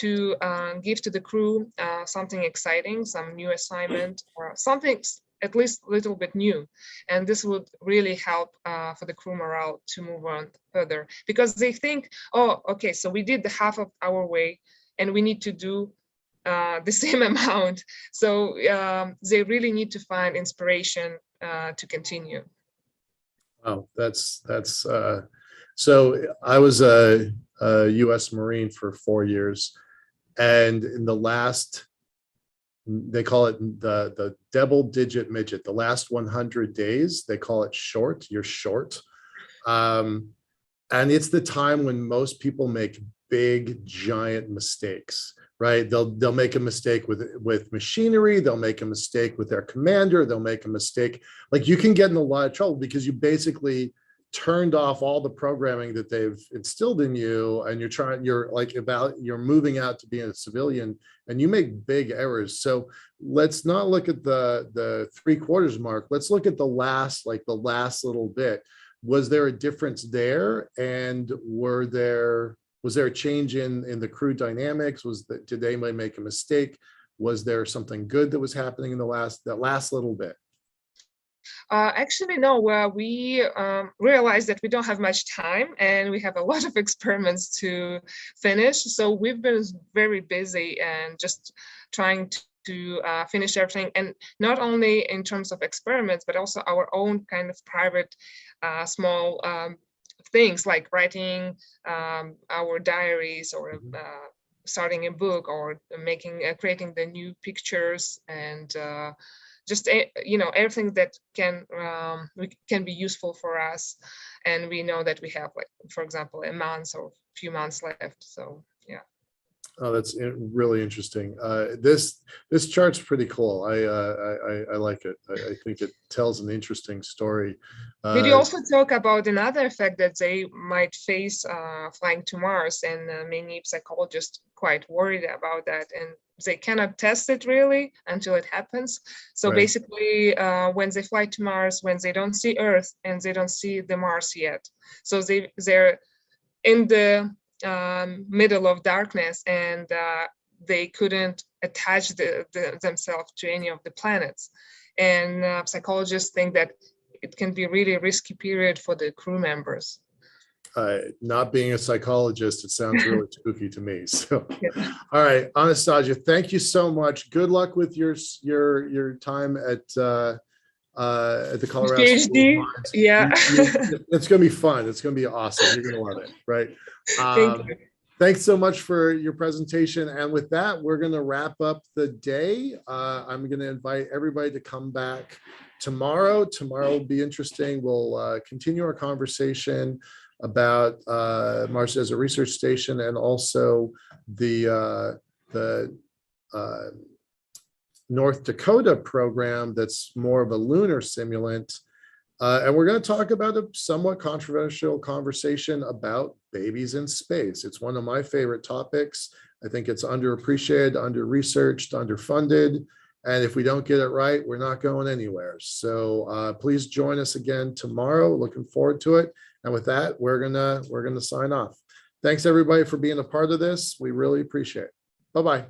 to give to the crew something exciting, some new assignment, or something at least a little bit new. And this would really help for the crew morale to move on further, because they think, oh, okay, so we did the half of our way and we need to do the same amount. So they really need to find inspiration to continue. Oh, that's so I was a U.S. Marine for 4 years, and in the last, they call it the double-digit midget, the last 100 days, they call it short. You're short, and it's the time when most people make big, giant mistakes. Right? They'll make a mistake with machinery. They'll make a mistake with their commander. They'll make a mistake. Like, you can get in a lot of trouble because you basically turned off all the programming that they've instilled in you, and you're moving out to being a civilian, and you make big errors. So let's not look at the 3/4 mark. Let's look at the last little bit. Was there a difference there? And was there a change in the crew dynamics? Did they make a mistake? Was there something good that was happening in that last little bit? Actually, no. We realized that we don't have much time and we have a lot of experiments to finish. So we've been very busy and just trying to finish everything. And not only in terms of experiments, but also our own kind of private small things like writing our diaries or starting a book or creating the new pictures and just everything that can be useful for us. And we know that we have, like, for example, a month or a few months left. So yeah. Oh, that's really interesting. This chart's pretty cool. I like it. I think it tells an interesting story. Did you also talk about another effect that they might face flying to Mars, and many psychologists quite worried about that, and they cannot test it really until it happens. So Right. basically, when they fly to Mars, when they don't see Earth and they don't see the Mars yet, so they're in the middle of darkness, and they couldn't attach themselves to any of the planets. And psychologists think that it can be a really risky period for the crew members. Not being a psychologist, it sounds really spooky to me. So, Yeah. all right, Anastasia, thank you so much. Good luck with your time at the Colorado School of PhD. Mines. Yeah. It's going to be fun. It's going to be awesome. You're going to love it, right? Thank you. Thanks so much for your presentation. And with that, we're going to wrap up the day. I'm going to invite everybody to come back tomorrow. Tomorrow will be interesting. We'll continue our conversation about Mars as a research station, and also the North Dakota program that's more of a lunar simulant. And we're going to talk about a somewhat controversial conversation about babies in space. It's one of my favorite topics. I think it's underappreciated, under-researched, underfunded. And if we don't get it right, we're not going anywhere. So please join us again tomorrow. Looking forward to it. And with that, we're gonna sign off. Thanks everybody for being a part of this. We really appreciate it. Bye-bye.